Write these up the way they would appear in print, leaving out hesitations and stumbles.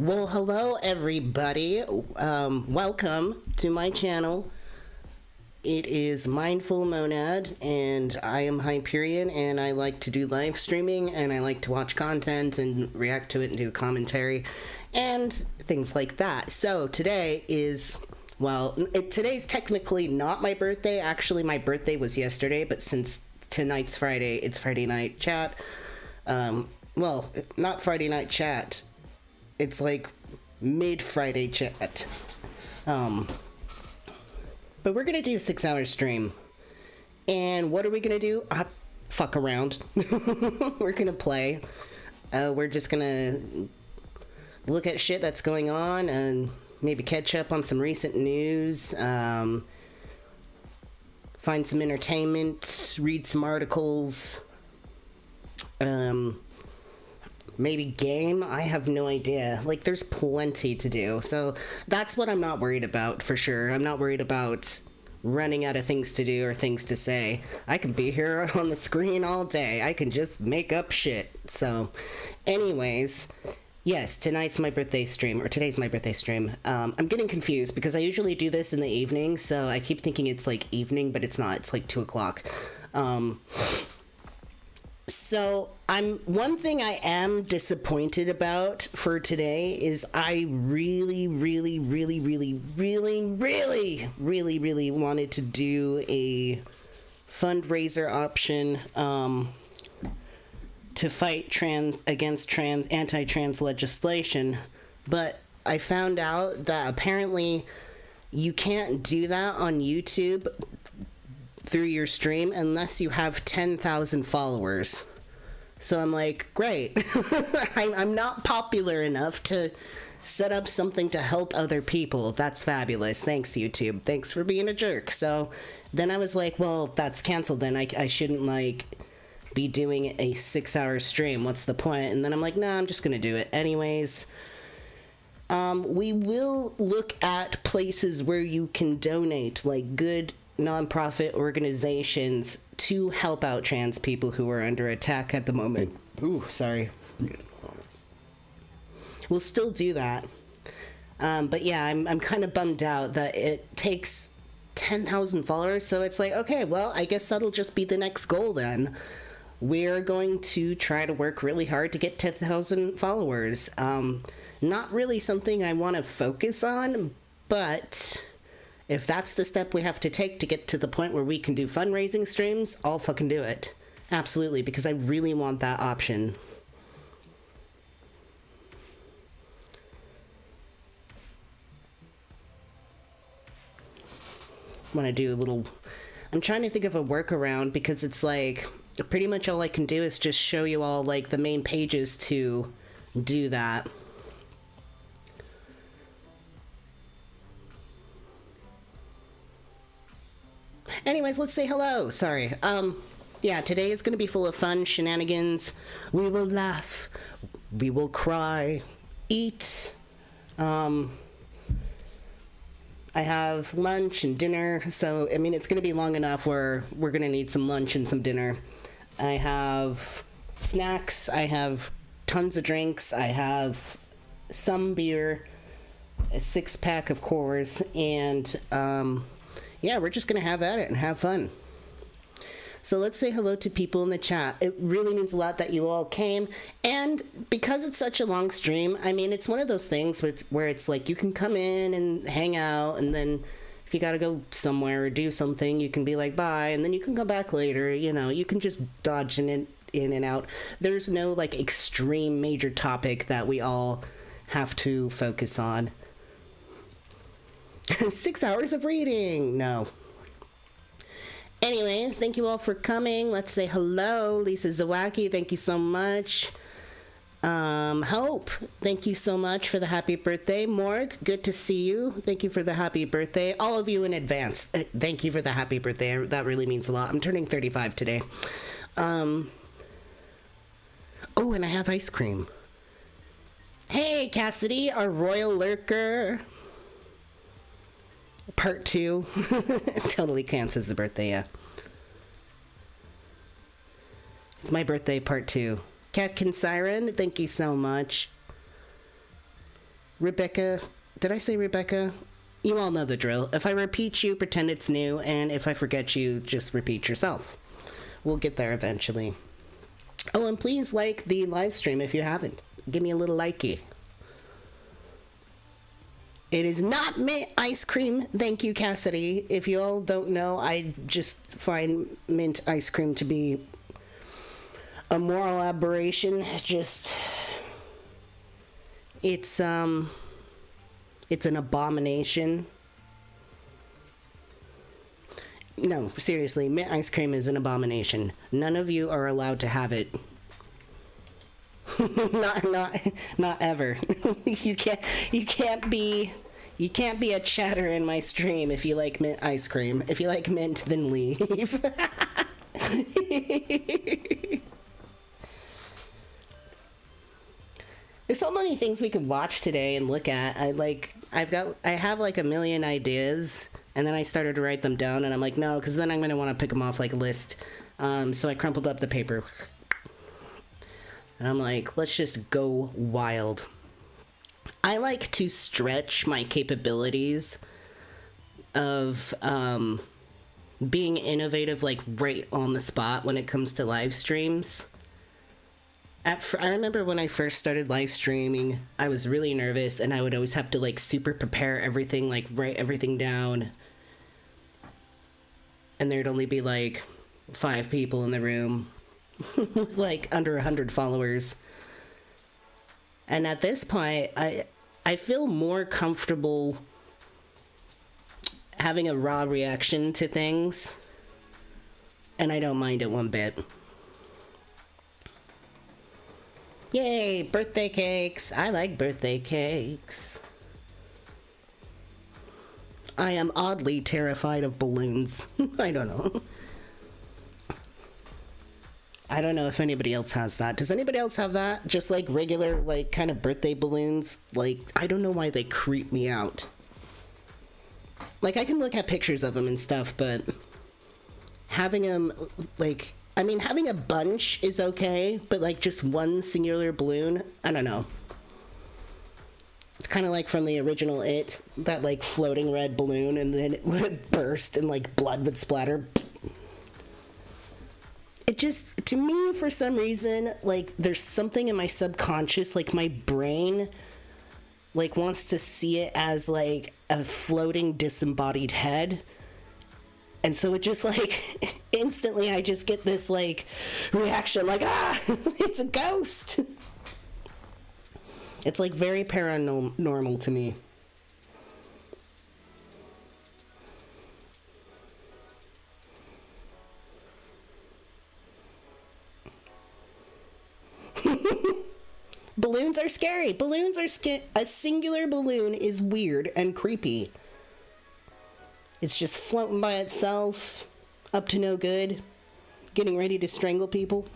Well, hello everybody. Welcome to my channel. It is Mindful Monad, and I am Hyperion, and I like to do live streaming, and I like to watch content and react to it and do commentary, and things like that. So today is, well, today's technically not my birthday. Actually, my birthday was yesterday, but since tonight's Friday, it's Friday night chat. Well, not Friday night chat. It's like mid-Friday chat. But we're gonna do a 6-hour stream. And what are we gonna do? Fuck around. We're gonna play. We're just gonna look at shit that's going on and maybe catch up on some recent news. Find some entertainment, read some articles. Maybe game? I have no idea. Like, there's plenty to do. So that's what I'm not worried about, for sure. I'm not worried about running out of things to do or things to say. I can be here on the screen all day. I can just make up shit. So, anyways, yes, tonight's my birthday stream, or today's my birthday stream. I'm getting confused because I usually do this in the evening, so I keep thinking it's like evening, but it's not. It's like 2 o'clock. So one thing I am disappointed about for today is I really wanted to do a fundraiser option to fight against anti-trans legislation, but I found out that apparently you can't do that on YouTube through your stream unless you have 10,000 followers. So I'm like, great. I'm not popular enough to set up something to help other people. That's fabulous. Thanks, YouTube. Thanks for being a jerk. So then I was like, well, that's canceled then. I shouldn't, like, be doing a 6-hour stream. What's the point? And then I'm like, nah, I'm just gonna do it anyways. We will look at places where you can donate, like good nonprofit organizations to help out trans people who are under attack at the moment. Ooh, sorry. We'll still do that. But yeah, I'm kind of bummed out that it takes 10,000 followers, so it's like, okay, well, I guess that'll just be the next goal then. We're going to try to work really hard to get 10,000 followers. Not really something I want to focus on, but if that's the step we have to take to get to the point where we can do fundraising streams, I'll fucking do it. Absolutely, because I really want that option. Want to do a little... I'm trying to think of a workaround because it's like, pretty much all I can do is just show you all, like, the main pages to do that. Anyways, let's say hello. Sorry. Yeah, today is going to be full of fun shenanigans. We will laugh. We will cry. Eat. I have lunch and dinner, so, I mean, it's going to be long enough where we're going to need some lunch and some dinner. I have snacks. I have tons of drinks. I have some beer, a 6-pack of Coors, and, yeah, we're just going to have at it and have fun. So let's say hello to people in the chat. It really means a lot that you all came. And because it's such a long stream, I mean, it's one of those things where it's like you can come in and hang out, and then if you got to go somewhere or do something, you can be like, bye, and then you can come back later. You know, you can just dodge in and out. There's no, like, extreme major topic that we all have to focus on. 6 hours of reading. No. Anyways, thank you all for coming. Let's say hello. Lisa Zawacki, thank you so much. Hope, thank you so much for the happy birthday. Morg, good to see you. Thank you for the happy birthday. All of you in advance, thank you for the happy birthday. That really means a lot. I'm turning 35 today. Oh, and I have ice cream. Hey, Cassidy, our royal lurker. Part 2. Totally counts as a birthday, yeah. It's my birthday, part 2. Catkin Siren, thank you so much. Rebecca. Did I say Rebecca? You all know the drill. If I repeat you, pretend it's new, and if I forget you, just repeat yourself. We'll get there eventually. Oh, and please like the live stream if you haven't. Give me a little likey. It is not mint ice cream. Thank you, Cassidy. If you all don't know, I just find mint ice cream to be a moral aberration. It's an abomination. No, seriously, mint ice cream is an abomination. None of you are allowed to have it. not ever. You can't be a chatter in my stream if you like mint ice cream. If you like mint, then leave. There's so many things we could watch today and look at. I have like a million ideas, and then I started to write them down, and I'm like, no, because then I'm gonna want to pick them off like a list. So I crumpled up the paper, and I'm like, let's just go wild. I like to stretch my capabilities of being innovative, like right on the spot when it comes to live streams. I remember when I first started live streaming, I was really nervous, and I would always have to like super prepare everything, like write everything down. And there'd only be like 5 people in the room with like under 100 followers. And at this point, I feel more comfortable having a raw reaction to things, and I don't mind it one bit. Yay, birthday cakes! I like birthday cakes. I am oddly terrified of balloons. I don't know. I don't know if anybody else has that. Does anybody else have that? Just like regular, like kind of birthday balloons? Like, I don't know why they creep me out. Like, I can look at pictures of them and stuff, but having them, like, I mean, having a bunch is okay, but like just one singular balloon, I don't know. It's kind of like from the original It, that like floating red balloon, and then it would burst and like blood would splatter. It just, to me, for some reason, like there's something in my subconscious, like my brain like wants to see it as like a floating disembodied head. And so it just like instantly I just get this like reaction, like, ah, it's a ghost. It's like very paranormal to me. Balloons are scary. Balloons are a singular balloon is weird and creepy. It's just floating by itself, up to no good, getting ready to strangle people.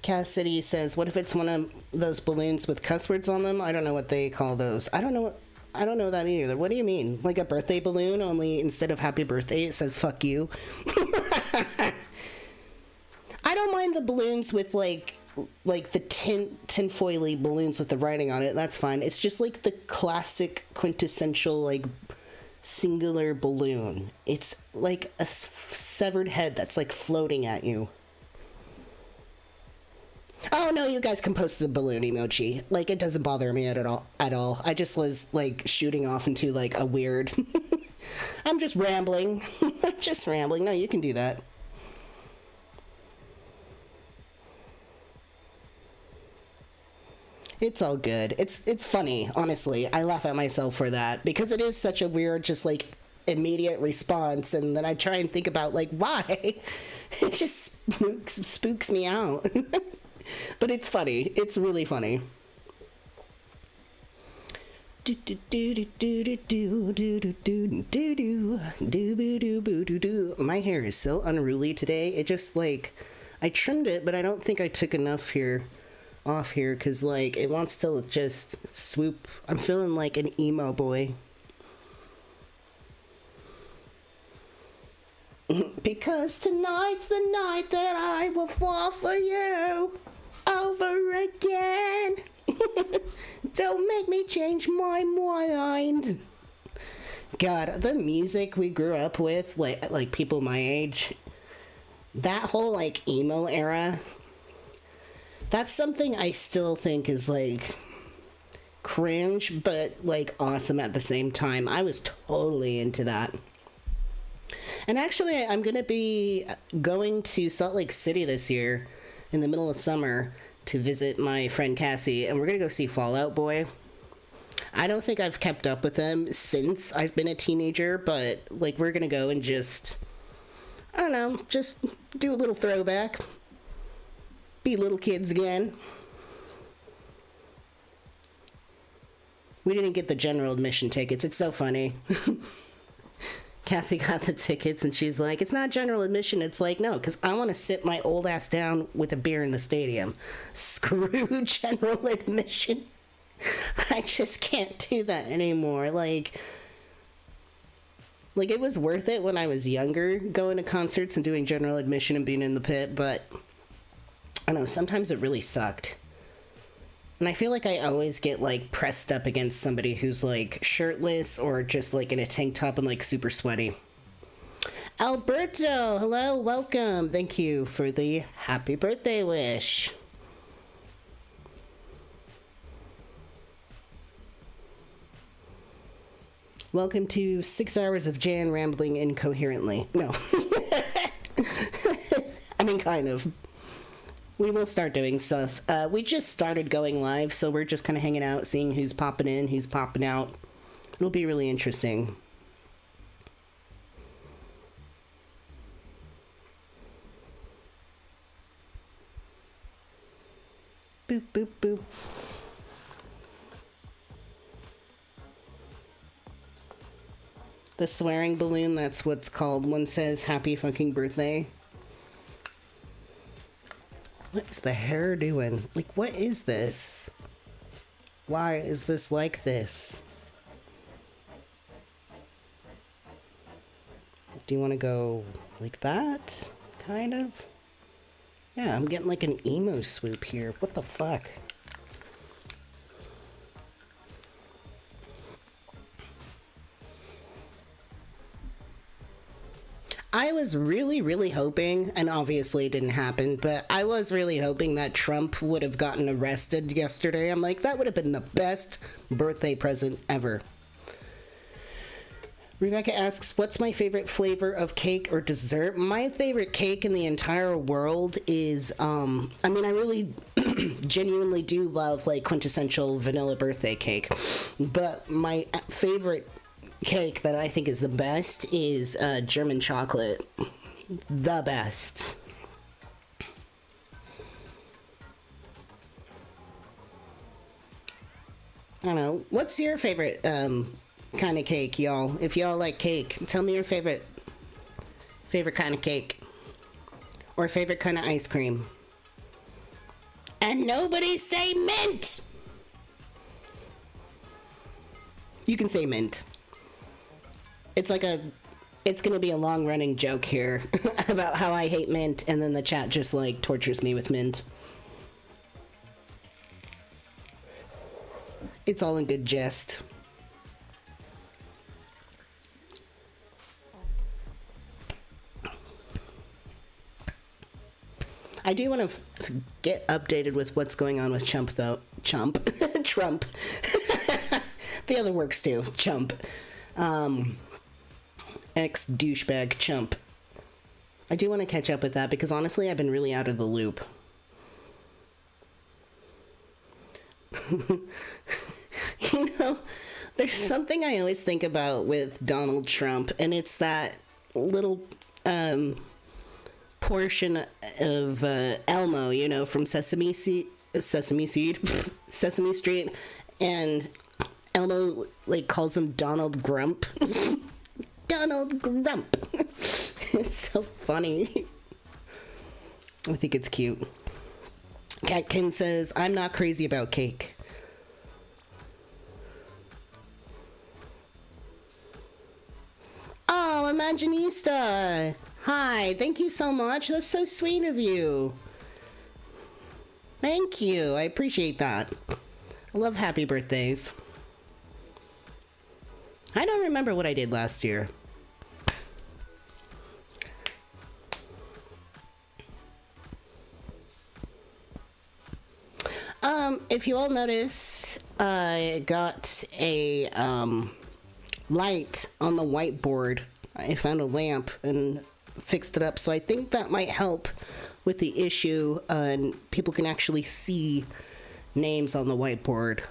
Cassidy says, what if it's one of those balloons with cuss words on them? I don't know what they call those. I don't know that either. What do you mean? Like a birthday balloon, only instead of happy birthday, it says fuck you? I don't mind the balloons with like the tinfoily balloons with the writing on it. That's fine. It's just like the classic quintessential like singular balloon. It's like a severed head that's like floating at you. Oh no, you guys can post the balloon emoji. Like, it doesn't bother me at all. I just was like shooting off into like a weird I'm just rambling. I'm just rambling. No, you can do that. It's all good. It's funny, honestly. I laugh at myself for that because it is such a weird, just like immediate response, and then I try and think about like why. It just spooks me out. But it's funny. It's really funny. My hair is so unruly today. It just like I trimmed it, but I don't think I took enough here off here because like it wants to just swoop. I'm feeling like an emo boy. Because tonight's the night that I will fall for you over again. Don't make me change my mind. God, the music we grew up with, like people my age, that whole like emo era, that's something I still think is like cringe, but like awesome at the same time. I was totally into that. And actually, I'm going to be going to Salt Lake City this year in the middle of summer to visit my friend Cassie, and we're going to go see Fall Out Boy. I don't think I've kept up with them since I've been a teenager, but like we're going to go and just, I don't know, just do a little throwback. Be little kids again. We didn't get the general admission tickets. It's so funny. Cassie got the tickets and she's like, it's not general admission. It's like, no, because I want to sit my old ass down with a beer in the stadium. Screw general admission. I just can't do that anymore. Like it was worth it when I was younger, going to concerts and doing general admission and being in the pit, but I don't know, sometimes it really sucked. And I feel like I always get, like, pressed up against somebody who's, like, shirtless or just, like, in a tank top and, like, super sweaty. Alberto, hello, welcome. Thank you for the happy birthday wish. Welcome to 6 hours of Jan rambling incoherently. No. I mean, kind of. We will start doing stuff. We just started going live, so we're just kind of hanging out, seeing who's popping in, who's popping out. It'll be really interesting. Boop, boop, boop. The swearing balloon, that's what's called. One says, happy fucking birthday. What is the hair doing? Like, what is this? Why is this like this? Do you want to go like that? Kind of? Yeah, I'm getting like an emo swoop here. What the fuck? I was really, really hoping, and obviously it didn't happen, but I was really hoping that Trump would have gotten arrested yesterday. I'm like, that would have been the best birthday present ever. Rebecca asks, what's my favorite flavor of cake or dessert? My favorite cake in the entire world is, I mean, I really genuinely do love, like, quintessential vanilla birthday cake. But my favorite cake that I think is the best is German chocolate. The best. I don't know. What's your favorite kind of cake, y'all? If y'all like cake, tell me your favorite kind of cake. Or favorite kind of ice cream. And nobody say mint! You can say mint. It's gonna be a long running joke here about how I hate mint, and then the chat just like tortures me with mint. It's all in good jest. I do want to get updated with what's going on with Chump, though. Trump. The other works too. Chump. Ex-douchebag Chump. I do want to catch up with that because honestly I've been really out of the loop. You know, there's something I always think about with Donald Trump, and it's that little portion of Elmo, you know, from Sesame Street, and Elmo like calls him Donald Grump. Donald Grump. It's so funny. I think it's cute. Catkin says, I'm not crazy about cake. Oh, Imaginista. Hi, thank you so much. That's so sweet of you. Thank you. I appreciate that. I love happy birthdays. I don't remember what I did last year. If you all notice, I got a light on the whiteboard. I found a lamp and fixed it up, so I think that might help with the issue, and people can actually see names on the whiteboard.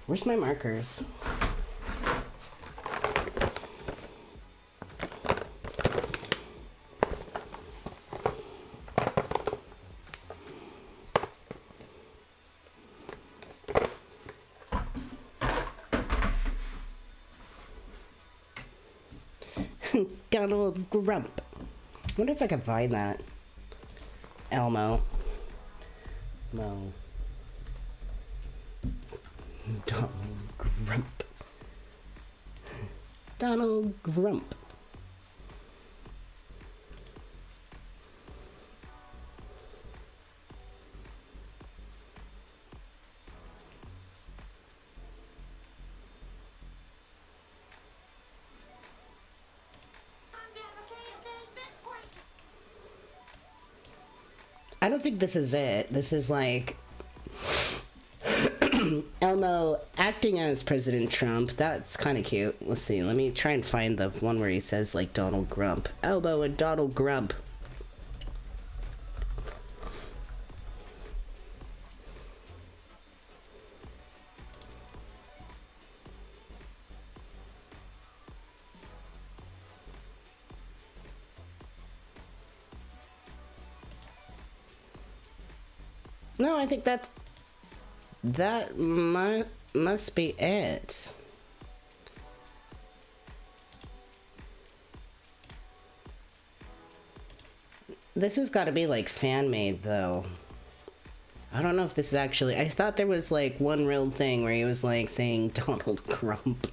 Where's my markers? Donald Grump. I wonder if I can find that. Elmo. No. Donald Grump. Donald Grump. I don't think this is it. This is like Elmo acting as President Trump. That's kind of cute. Let's see. Let me try and find the one where he says like Donald Grump. Elmo and Donald Grump. No, I think that must be it. This has got to be like fan made though. I don't know if this is actually. I thought there was like one real thing where he was like saying Donald Grump.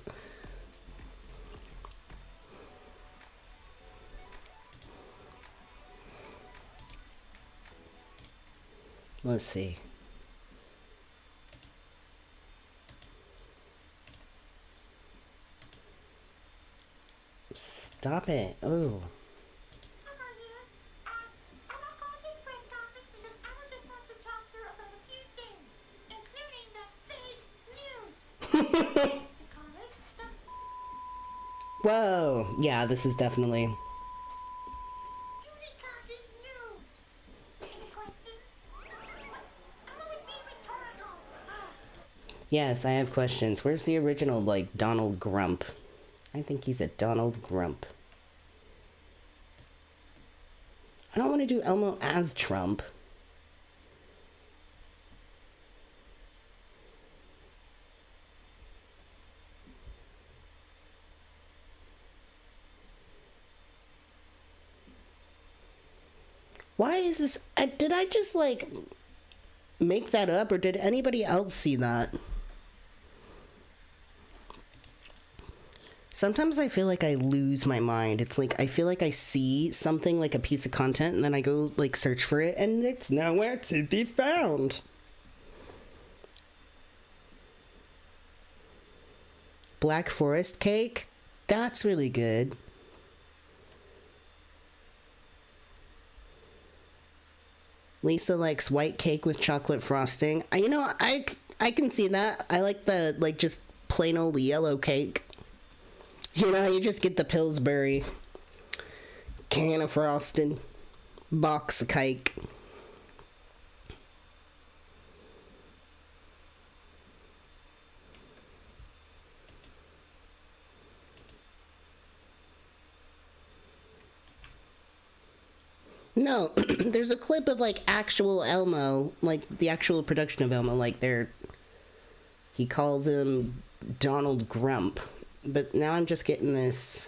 Let's see. Stop it. Oh. Whoa. Yeah, this is definitely. Yes, I have questions. Where's the original, like, Donald Grump? I think he's a Donald Grump. I don't want to do Elmo as Trump. Why is this? Did I just, like, make that up, or did anybody else see that? Sometimes I feel like I lose my mind. It's like I feel like I see something like a piece of content and then I go like search for it and it's nowhere to be found. Black Forest cake? That's really good. Lisa likes white cake with chocolate frosting. I can see that. I like the like just plain old yellow cake. You know, you just get the Pillsbury can of frosting, box of cake. No, there's a clip of like actual Elmo, like the actual production of Elmo, like he calls him Donald Grump. But now I'm just getting this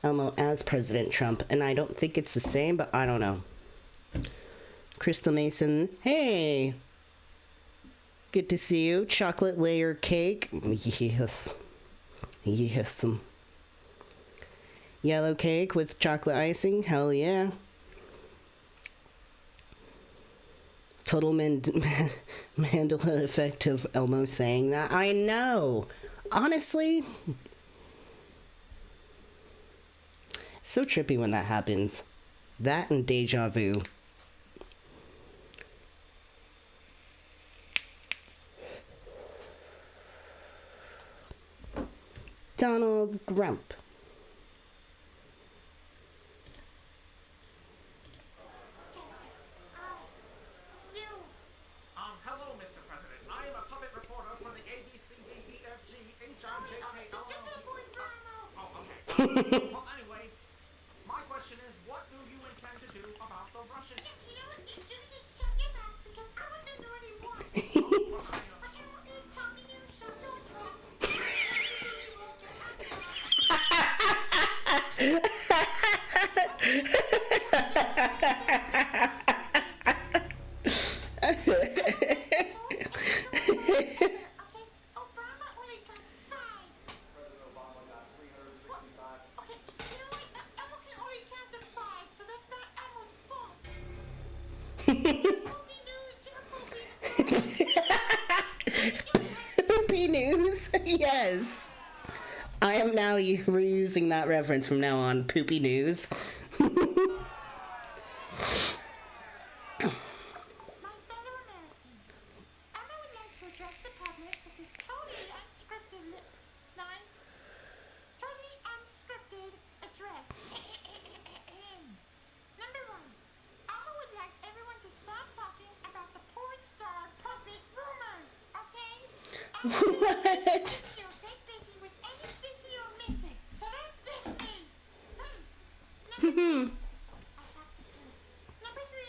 Elmo as President Trump, and I don't think it's the same, but I don't know. Crystal Mason, hey! Good to see you. Chocolate layer cake. Yes. Yes. Yellow cake with chocolate icing. Hell yeah. Total Mandela effect of Elmo saying that. I know. Honestly. So trippy when that happens. That and deja vu. Donald Grump. Hello, Mr. President. I am a puppet reporter for the ABCDEFGHIJKL. Oh, okay. Well, anyway, my question is, what do you intend to do about the Russian? You know what? You just shut your mouth because I want to know what he wants. He's talking you, shut your trap. Poopy news? Yes. I am now reusing that reference from now on. Poopy news. What?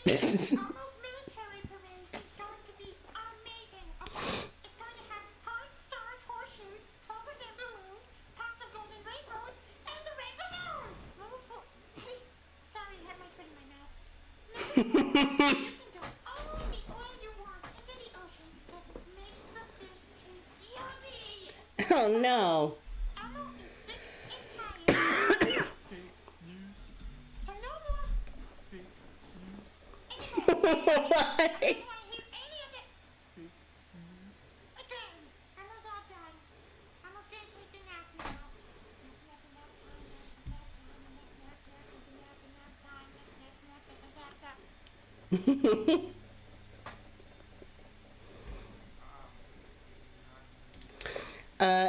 Almost military parade is going to be amazing. Okay, it's going to have hearts, stars, horseshoes, clovers and balloons, pots of golden rainbows, and the rainbow balloons. Sorry, I had my foot in my mouth. You can dump all the oil you want into the ocean because it makes the fish taste yummy. Oh no. Elmo is sick and tired. So no more. What? I don't want to hear any of it. Again, Elmo's all done. Elmo's gonna take a nap now.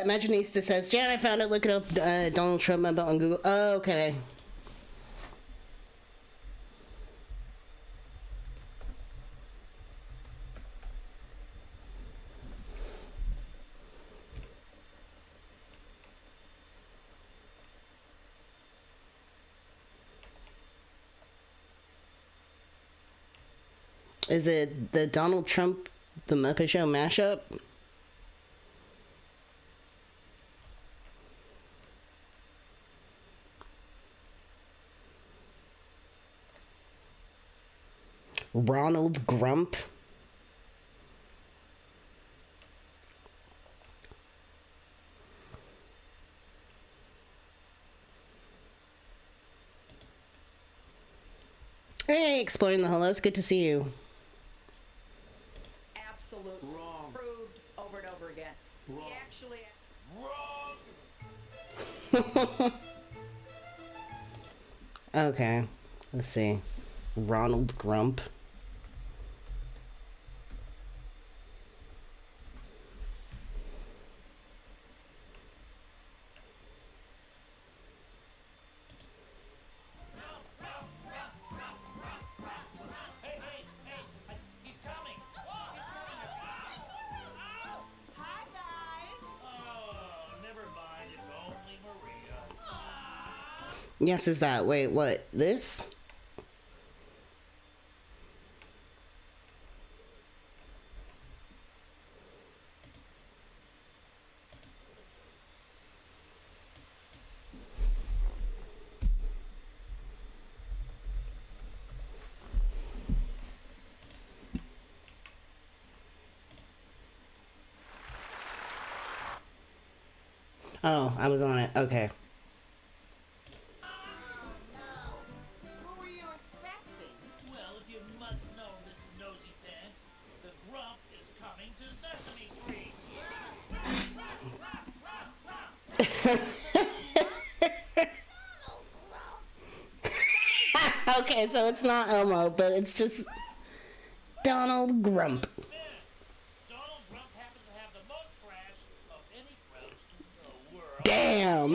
Imaginista says, Jan, I found it. Look it up. Donald Trump about on Google. Oh, okay. Is it the Donald Trump, the Muppet Show mashup? Ronald Grump? Hey, exploring the hollows. Good to see you. Absolutely wrong. Proved over and over again. Wrong. He actually Wrong. Okay, let's see. Ronald Grump. He's coming. Hi, guys. Oh, never mind. It's only Maria. Yes, is that? Wait, what? This? Oh, I was on it. Okay. Who were you expecting? Well, if you must know, Miss Nosy Pants, the Grump is coming to Sesame Street. Okay, so it's not Elmo, but it's just Donald Grump. Man, Donald Grump happens to have the most trash of any Grouch in the world. Damn.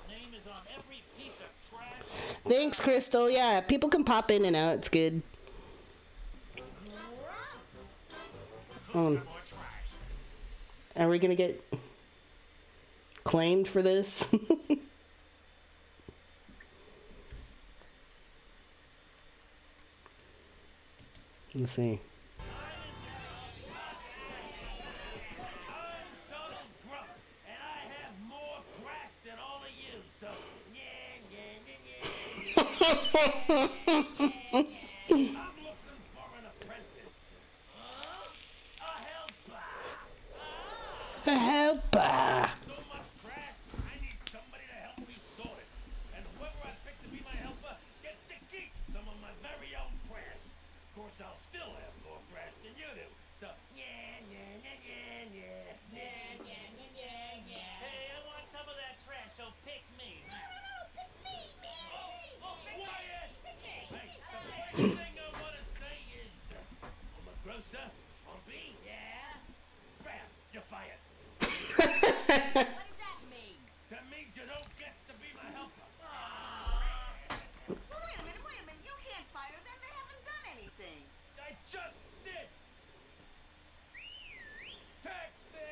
Name is on every piece of trash. Thanks, Crystal. Yeah, people can pop in and out. It's good. More trash. Are we gonna get claimed for this? Let's see. I'm Donald Grump, and I have more trash than all of you, so I'm looking for an apprentice. A helper. Help! So much trash, I need somebody to help me sort it. And whoever I pick to be my helper gets to keep some of my very own trash. Of course, I'll still have more trash than you do. So, Hey, I want some of that trash, so pick me. Oh, quiet! Hey, the first thing I want to say is, I'm a grocer, Swampy. Yeah? Scrap, you're fired. What does that mean? That means you don't get to be my helper. Well, wait a minute. You can't fire them. They haven't done anything. I just did. Taxi!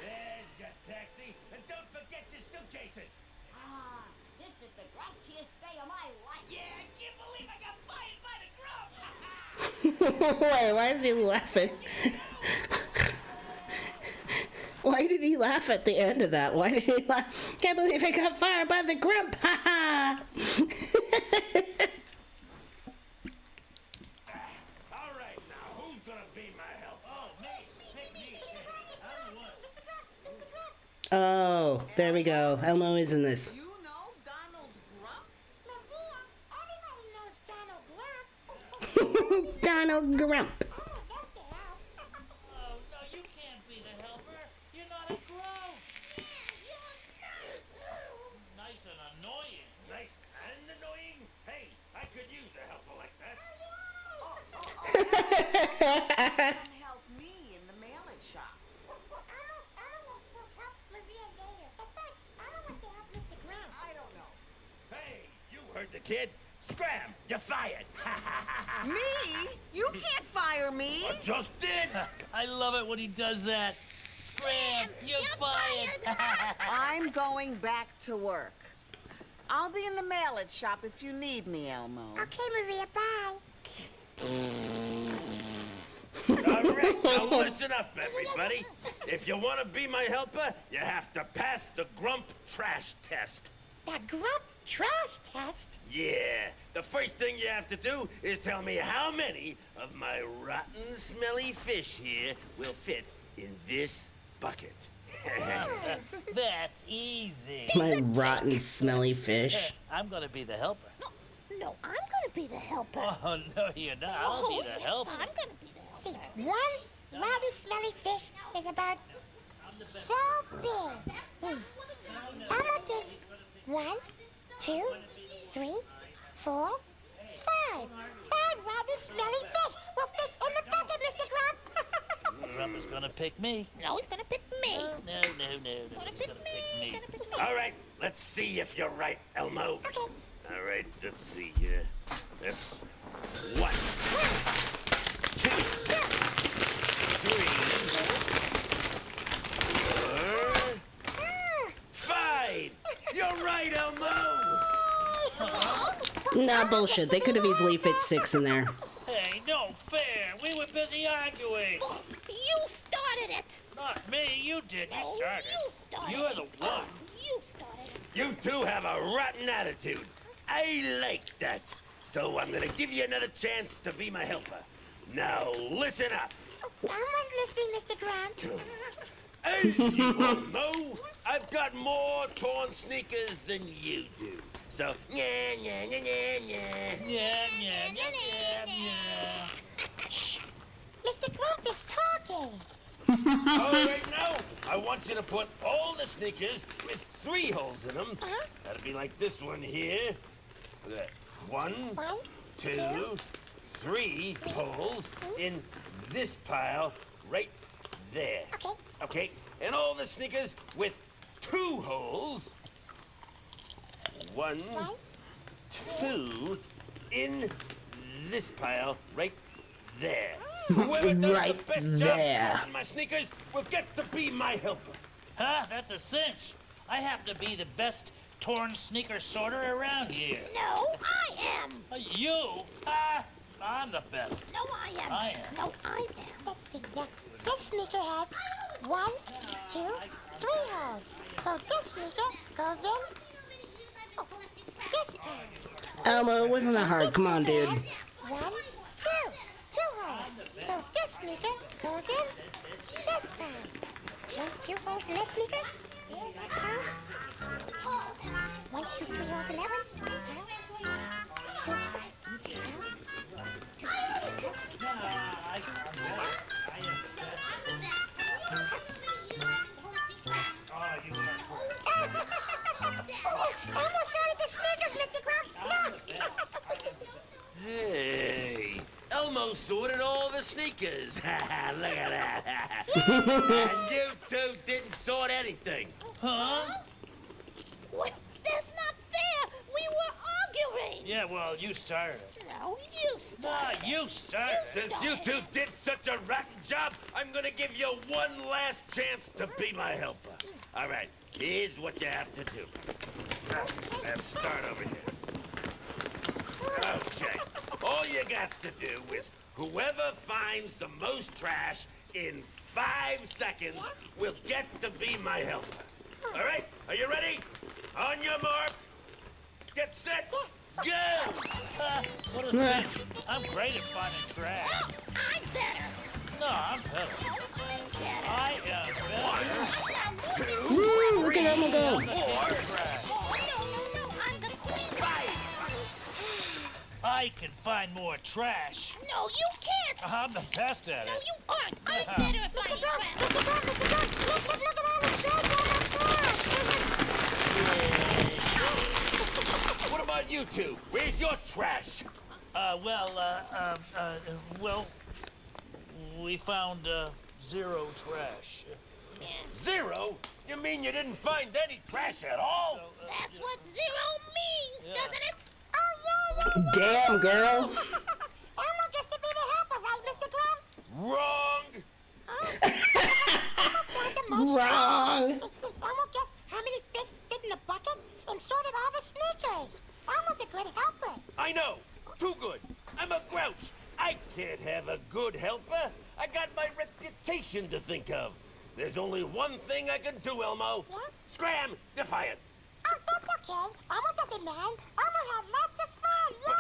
There's your taxi. And don't forget your suitcases. Ah, this is the grumpiest day of my life. Yeah, I can't believe I got fired by the Grump. Wait, why is he laughing? Why did he laugh at the end of that? Why did he laugh? Can't believe I got fired by the Grump! Ha ha! All right, now, who's gonna be my helper? Oh, me. Pick me. I'm the one. Mr. Grump, Oh, there we go. Elmo is in this. You know Donald Grump? Maria, everybody knows Donald Grump. Donald Grump. Oh, that's the help. Oh, no, you can't be the helper. You're not a Grouch. Nice and annoying. Nice and annoying? Hey, I could use a helper like that. Come help me in the mailing shop. Elmo will help Maria later. But first, Elmo wants to help Mr. Grump. I don't know. Hey, you heard the kid. Scram, you're fired. Me? You can't fire me. I just did. I love it when he does that. Scram, you're fired. I'm going back to work. I'll be in the mailing shop if you need me, Elmo. Okay, Maria, bye. All right, now listen up, everybody. If you want to be my helper, you have to pass the Grump trash test. The Grump trash test? Yeah, the first thing you have to do is tell me how many of my rotten, smelly fish here will fit in this bucket. That's easy. My rotten, smelly fish. I'm gonna be the helper. No, I'm gonna be the helper. Oh, no, you're not. I'll be the helper. I'm gonna be the helper. See, one rotten, smelly fish is about so big. Elmo thinks 1, 2, 3, 4, 5. 5 rotten, smelly fish will fit in the bucket, Mr. Grump. Grump is gonna pick me. No, he's gonna pick me. No. He's gonna pick me. All right, let's see if you're right, Elmo. Okay. All right, let's see here. That's 1, 2, 3, 4, 5. You're right, Elmo. Nah, bullshit. They could have easily fit 6 in there. Hey, no fair. We were busy arguing. You started it. Not me. You did. You Oh, started. you started You're it. the one. You started it. You two have a rotten attitude. I like that. So I'm gonna give you another chance to be my helper. Now listen up. Elmo's listening, Mr. Grump. As you all know, I've got more torn sneakers than you do. So, yeah. Mr. Grump is talking. All right, now, I want you to put all the sneakers with 3 holes in them. That'll be like this one here. One, One, two, 3 holes in this pile right there. Okay. Okay, and all the sneakers with 2 holes. One, One, 2 in this pile right there. Whoever does Right the best there. job on my sneakers will get to be my helper. Huh? That's a cinch. I happen to be the best torn sneaker sorter around here. No, I am. You? I'm the best. No, I am. I am. No, I am. Let's see. Now, this sneaker has 1, 2, 3 holes. So this sneaker goes in. Oh, this pile. Elmo, it wasn't that hard. Come on, dude. Has 1, 2 holes. So this sneaker goes in this pile. 1, 2 holes in that sneaker. 1, 2, 3 holes in that one. 2 holes. Almost sorted the sneakers, Mr. Grump. Hey, Elmo sorted all the sneakers. Look at that. And you two didn't sort anything. Huh? What? That's not fair. We were arguing. Yeah, well, you started it. No, you started. You started it. Since you two did such a rotten job, I'm gonna give you one last chance to be my helper. All right, here's what you have to do. Let's start over here. Okay, all you got to do is whoever finds the most trash in 5 seconds will get to be my helper. All right, are you ready? On your mark, get set, go! What a cinch. I'm great at finding trash. I'm better. No, I'm better. I am better. Woo, look at Elmo go. Trash. No, I'm the queen. I can find more trash. No, you can't. I'm the best at No, it. you aren't. I'm better at finding trash. Look at all the trash on my floor. What about you two? Where's your trash? Well, we found 0 trash. 0? You mean you didn't find any trash at all? That's what 0 means, doesn't it? Damn, girl. Elmo gets to be the helper, right, Mr. Grump? Wrong! Wrong. Elmo guessed how many fish fit in a bucket and sorted all the sneakers. Elmo's a good helper. I know. Too good. I'm a grouch. I can't have a good helper. I got my reputation to think of. There's only one thing I can do, Elmo. Yeah? Scram! You're fired. Oh, that's okay. Elmo doesn't mind. Elmo had lots of fun. Yay!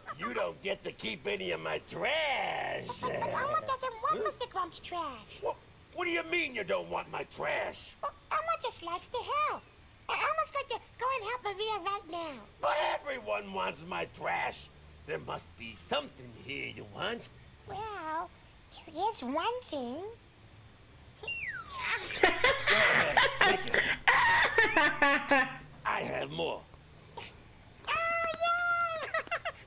But you don't get to keep any of my trash. But Elmo doesn't want Mr. Grump's trash. What do you mean you don't want my trash? Well, Elmo just likes to help. Elmo's going to go and help Maria right now. But everyone wants my trash. There must be something here you want. Well, there is one thing. Go ahead, take it. I have more. Oh, yay!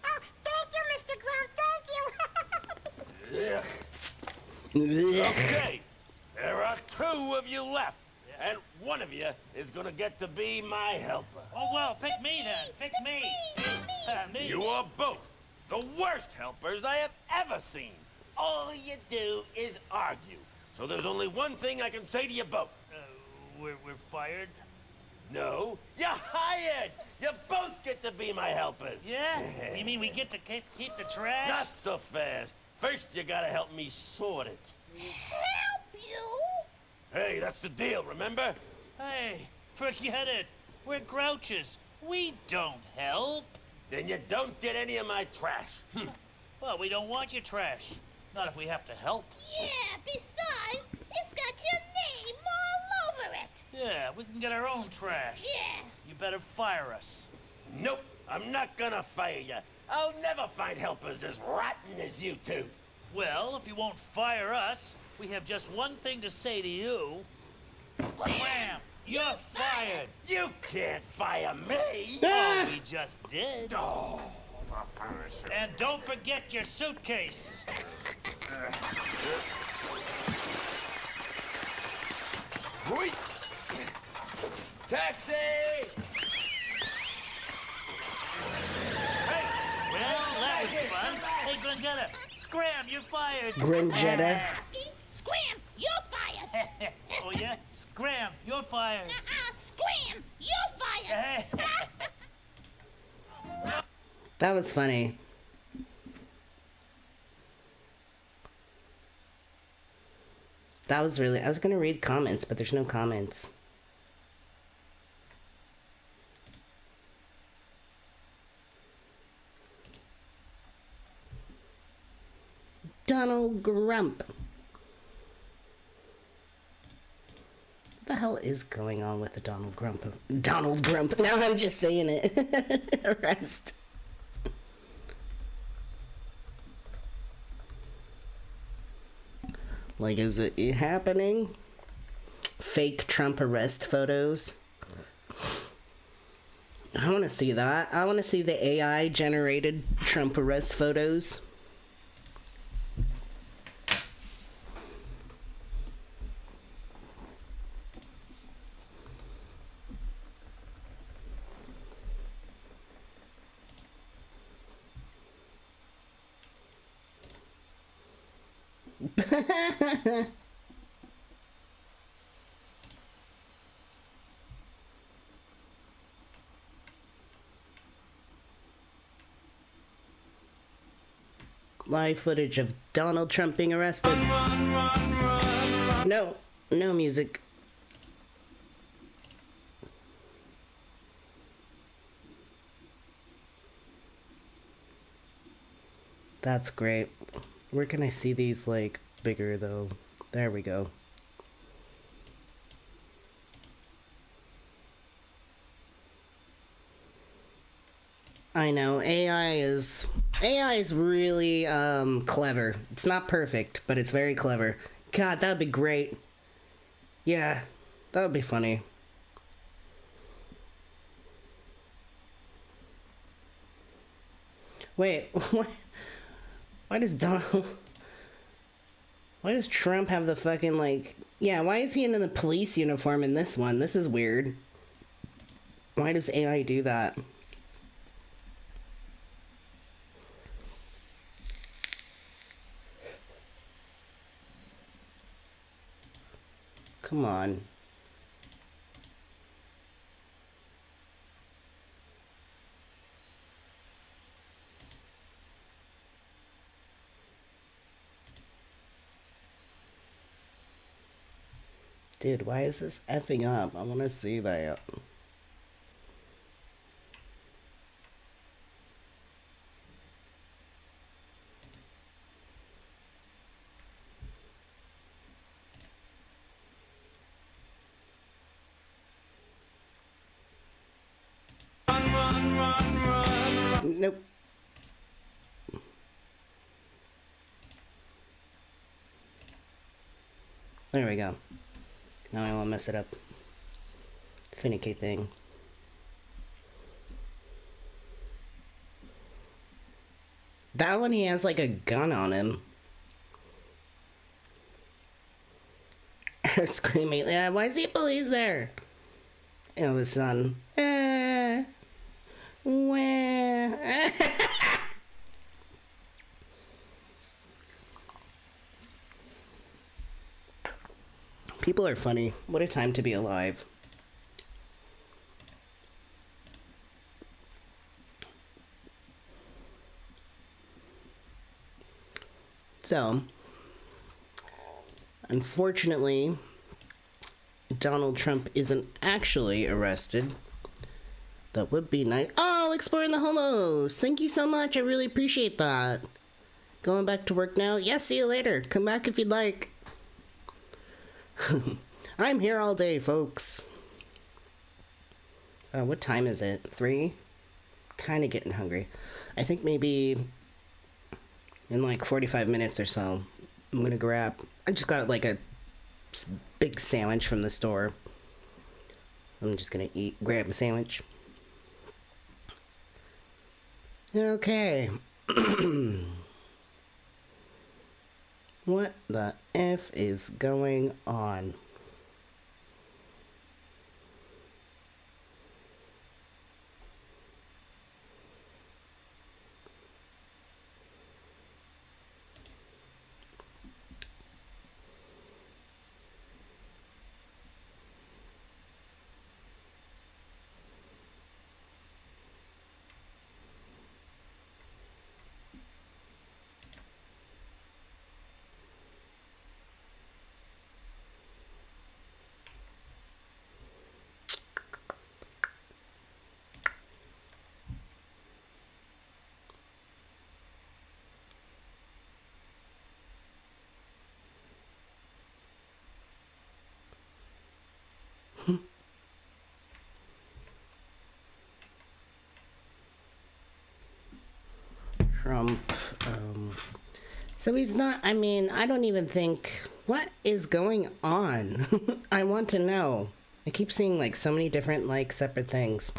Oh, thank you, Mr. Grump. Thank you. Ugh. Okay, there are 2 of you left, and one of you is gonna get to be my helper. Oh, well, pick me then. Pick me. Me. You are both the worst helpers I have ever seen. All you do is argue. So there's only one thing I can say to you both. We're fired? No, you're hired. You both get to be my helpers. Yeah? You mean we get to keep the trash? Not so fast. First, you gotta help me sort it. Help you? Hey, that's the deal, remember? Hey, forget it. We're grouches. We don't help. Then you don't get any of my trash. Well, we don't want your trash. Not if we have to help. Yeah, besides, it's got your name all over it. Yeah, we can get our own trash. Yeah. You better fire us. Nope, I'm not gonna fire you. I'll never find helpers as rotten as you two. Well, if you won't fire us, we have just one thing to say to you. Scram! You're fired! You can't fire me! Oh, we just did. Oh. And don't forget your suitcase. Wait. Taxi! Well, that was fun. Hey, Granjetta, Scram, you're fired. Granjetta. Scram, you're fired. Oh, yeah? Scram, you're fired. Scram, you're fired. That was funny. That was really... I was gonna read comments, but there's no comments. Donald Grump. What the hell is going on with the Donald Grump? Donald Grump. Now I'm just saying it. Arrest. Like, is it happening? Fake Trump arrest photos. I want to see that. I want to see the AI generated Trump arrest photos. Live footage of Donald Trump being arrested. No, no music. That's great. Where can I see these, like, bigger, though? There we go. I know, AI is really, clever. It's not perfect, but it's very clever. God, that would be great. Yeah, that would be funny. Wait, what? Why does Trump have the fucking, like... Yeah, why is he in the police uniform in this one? This is weird. Why does AI do that? Come on. Dude, why is this effing up? I want to see that. Nope. There we go. Now I won't mess it up. Finicky thing. That one, he has like a gun on him. Screaming, yeah, why is the police there? It was son. Where? People are funny. What a time to be alive. So, unfortunately, Donald Trump isn't actually arrested. That would be nice. Oh, exploring the hollows. Thank you so much. I really appreciate that. Going back to work now? Yeah, see you later. Come back if you'd like. I'm here all day, folks. What time is it? 3? Kind of getting hungry. I think maybe in like 45 minutes or so, I'm gonna grab... I just got like a big sandwich from the store. I'm just gonna grab a sandwich. Okay. What the F is going on? Trump, so he's not, I mean, I don't even think, what is going on? I want to know. I keep seeing, like, so many different, like, separate things.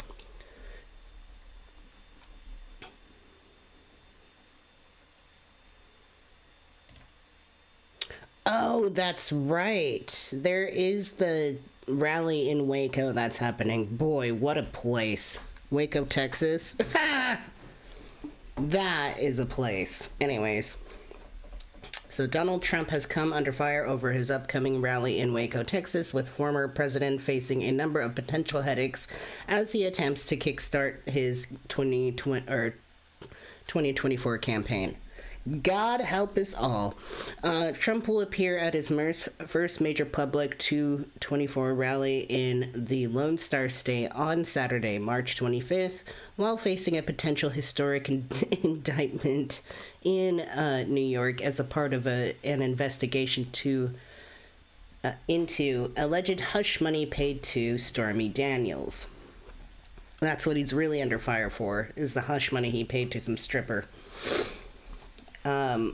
Oh, that's right. There is the rally in Waco that's happening. Boy, what a place. Waco, Texas. That is a place. Anyways. So Donald Trump has come under fire over his upcoming rally in Waco, Texas, with former president facing a number of potential headaches as he attempts to kickstart his 2024 campaign. God help us all. Trump will appear at his first major public 224 rally in the Lone Star State on Saturday, March 25th, while facing a potential historic indictment in New York as a part of an investigation into alleged hush money paid to Stormy Daniels. That's what he's really under fire for, is the hush money he paid to some stripper. By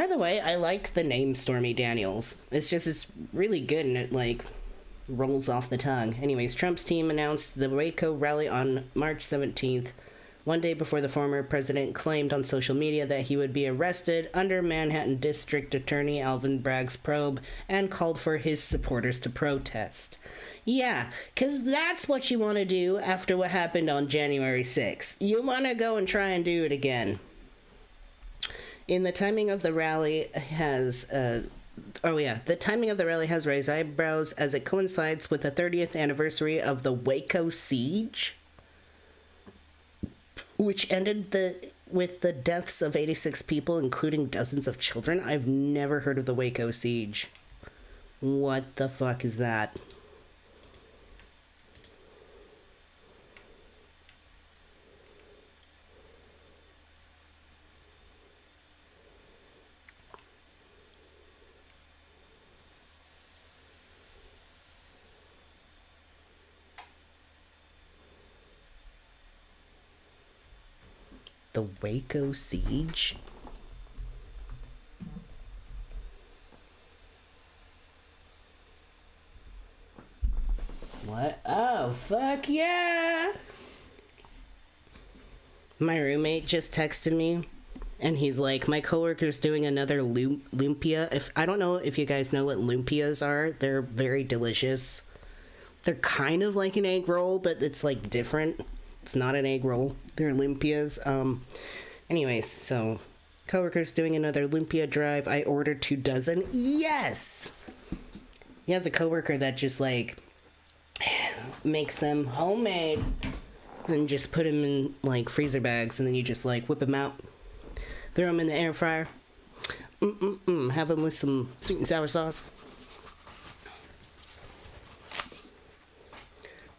the way, I like the name Stormy Daniels. It's really good and it, like, rolls off the tongue. Anyways, Trump's team announced the Waco rally on March 17th, one day before the former president claimed on social media that he would be arrested under Manhattan District Attorney Alvin Bragg's probe and called for his supporters to protest. Yeah, because that's what you want to do after what happened on January 6th. You want to go and try and do it again. The timing of the rally has raised eyebrows as it coincides with the 30th anniversary of the Waco siege, which ended with the deaths of 86 people, including dozens of children. I've never heard of the Waco siege. What the fuck is that? The Waco siege? What? Oh, fuck yeah! My roommate just texted me, and he's like, my coworker's doing another lumpia. I don't know if you guys know what lumpias are. They're very delicious. They're kind of like an egg roll, but it's, like, different. It's not an egg roll. They're lumpias. Anyways, so coworker's doing another lumpia drive. I ordered 2 dozen. Yes! He has a coworker that just, like, makes them homemade and just put them in, like, freezer bags, and then you just, like, whip them out, throw them in the air fryer. Have them with some sweet and sour sauce.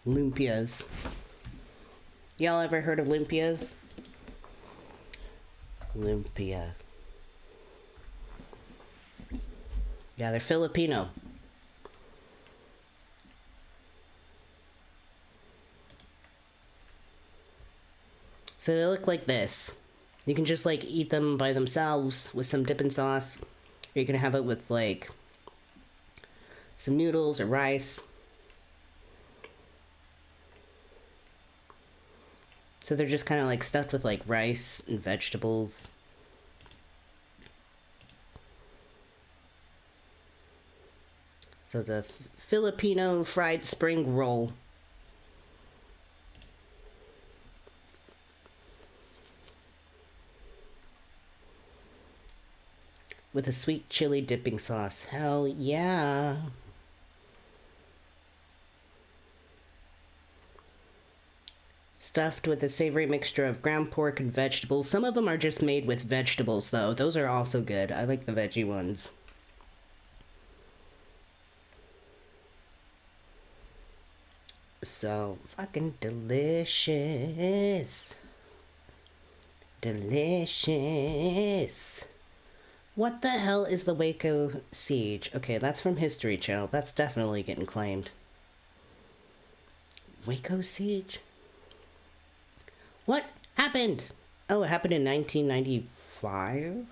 Lumpias. Y'all ever heard of lumpias? Lumpia. Yeah, they're Filipino. So they look like this. You can just like eat them by themselves with some dipping sauce. Or you can have it with like some noodles or rice. So they're just kind of like stuffed with like rice and vegetables. So the Filipino fried spring roll. With a sweet chili dipping sauce. Hell yeah. Stuffed with a savory mixture of ground pork and vegetables. Some of them are just made with vegetables, though. Those are also good. I like the veggie ones. So fucking delicious. Delicious. What the hell is the Waco Siege? Okay, that's from History Channel. That's definitely getting claimed. Waco Siege? What happened? Oh, it happened in 1995?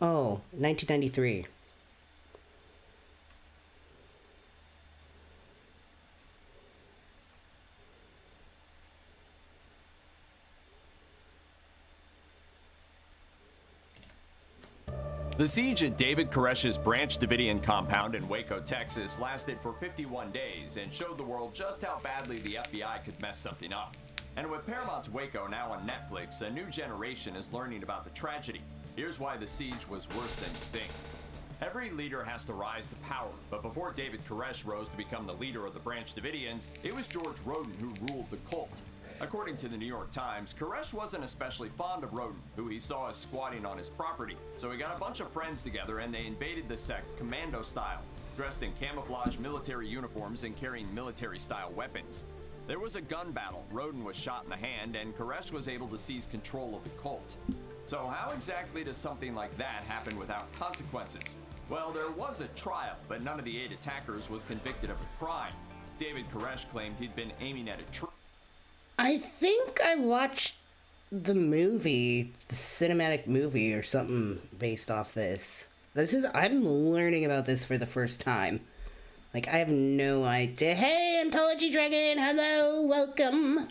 Oh, 1993. The siege at David Koresh's Branch Davidian compound in Waco, Texas lasted for 51 days and showed the world just how badly the FBI could mess something up. And with Paramount's Waco now on Netflix, a new generation is learning about the tragedy. Here's why the siege was worse than you think. Every leader has to rise to power, but before David Koresh rose to become the leader of the Branch Davidians, it was George Roden who ruled the cult. According to the New York Times, Koresh wasn't especially fond of Roden, who he saw as squatting on his property, so he got a bunch of friends together and they invaded the sect commando style, dressed in camouflage military uniforms and carrying military-style weapons. There was a gun battle, Roden was shot in the hand, and Koresh was able to seize control of the cult. So how exactly does something like that happen without consequences? Well, there was a trial, but none of the 8 attackers was convicted of a crime. David Koresh claimed he'd been aiming at a tree. I think I watched the movie, the cinematic movie or something based off this. I'm learning about this for the first time. Like, I have no idea. Hey, Ontology Dragon, hello, welcome.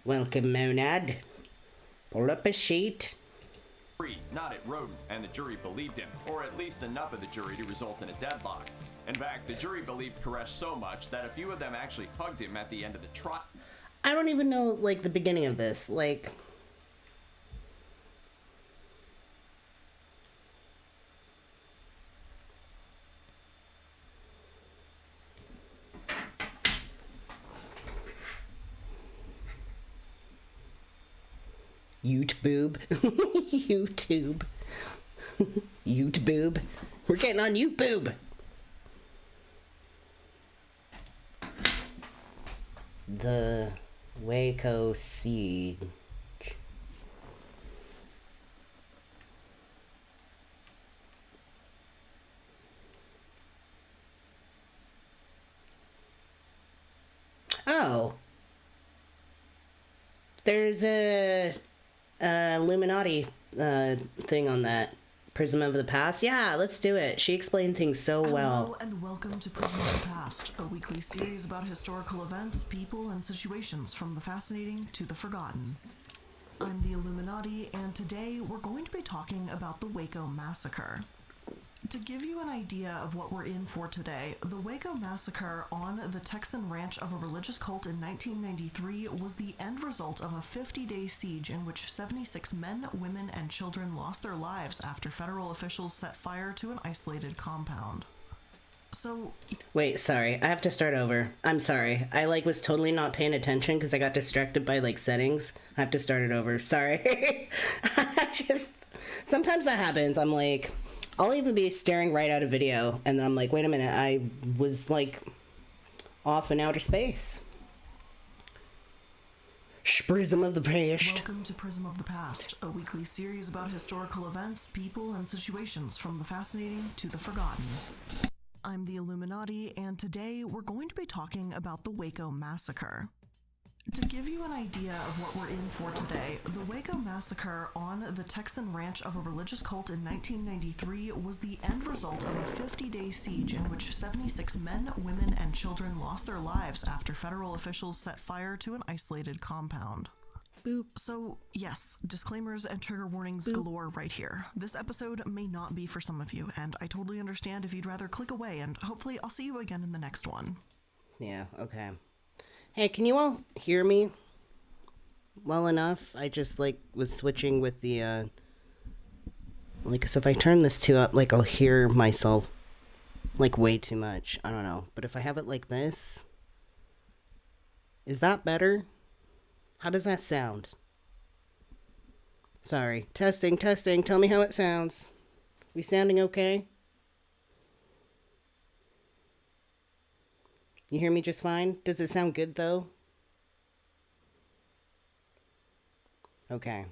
Welcome, Monad. Pull up a sheet. Not at Roden, and the jury believed him, or at least enough of the jury to result in a deadlock. In fact, the jury believed Koresh so much that a few of them actually hugged him at the end of the trial. I don't even know, like, the beginning of this. Like, YouTube. YouTube. YouTube. We're getting on YouTube. The Waco Siege. Oh. There's a Illuminati thing on that. Prism of the Past? Yeah, let's do it. She explained things so well. Hello and welcome to Prism of the Past, a weekly series about historical events, people, and situations from the fascinating to the forgotten. I'm the Illuminati, and today we're going to be talking about the Waco Massacre. To give you an idea of what we're in for today, the Waco Massacre on the Texan ranch of a religious cult in 1993 was the end result of a 50-day siege in which 76 men, women, and children lost their lives after federal officials set fire to an isolated compound. So... Wait, sorry. I have to start over. I'm sorry. I, was totally not paying attention because I got distracted by, settings. I have to start it over. Sorry. Sometimes that happens. I'm like... I'll even be staring right at a video, and then I'm like, wait a minute, I was, off in outer space. Prism of the Past. Welcome to Prism of the Past, a weekly series about historical events, people, and situations from the fascinating to the forgotten. I'm the Illuminati, and today we're going to be talking about the Waco Massacre. To give you an idea of what we're in for today, the Waco Massacre on the Texan ranch of a religious cult in 1993 was the end result of a 50-day siege in which 76 men, women, and children lost their lives after federal officials set fire to an isolated compound. Boop. So, yes, disclaimers and trigger warnings galore right here. This episode may not be for some of you, and I totally understand if you'd rather click away, and hopefully I'll see you again in the next one. Yeah, okay. Hey, can you all hear me well enough? I just, was switching with the, so if I turn this 2 up, I'll hear myself, way too much. I don't know. But if I have it like this, is that better? How does that sound? Sorry. Testing. Tell me how it sounds. We sounding okay? You hear me just fine? Does it sound good, though? Okay.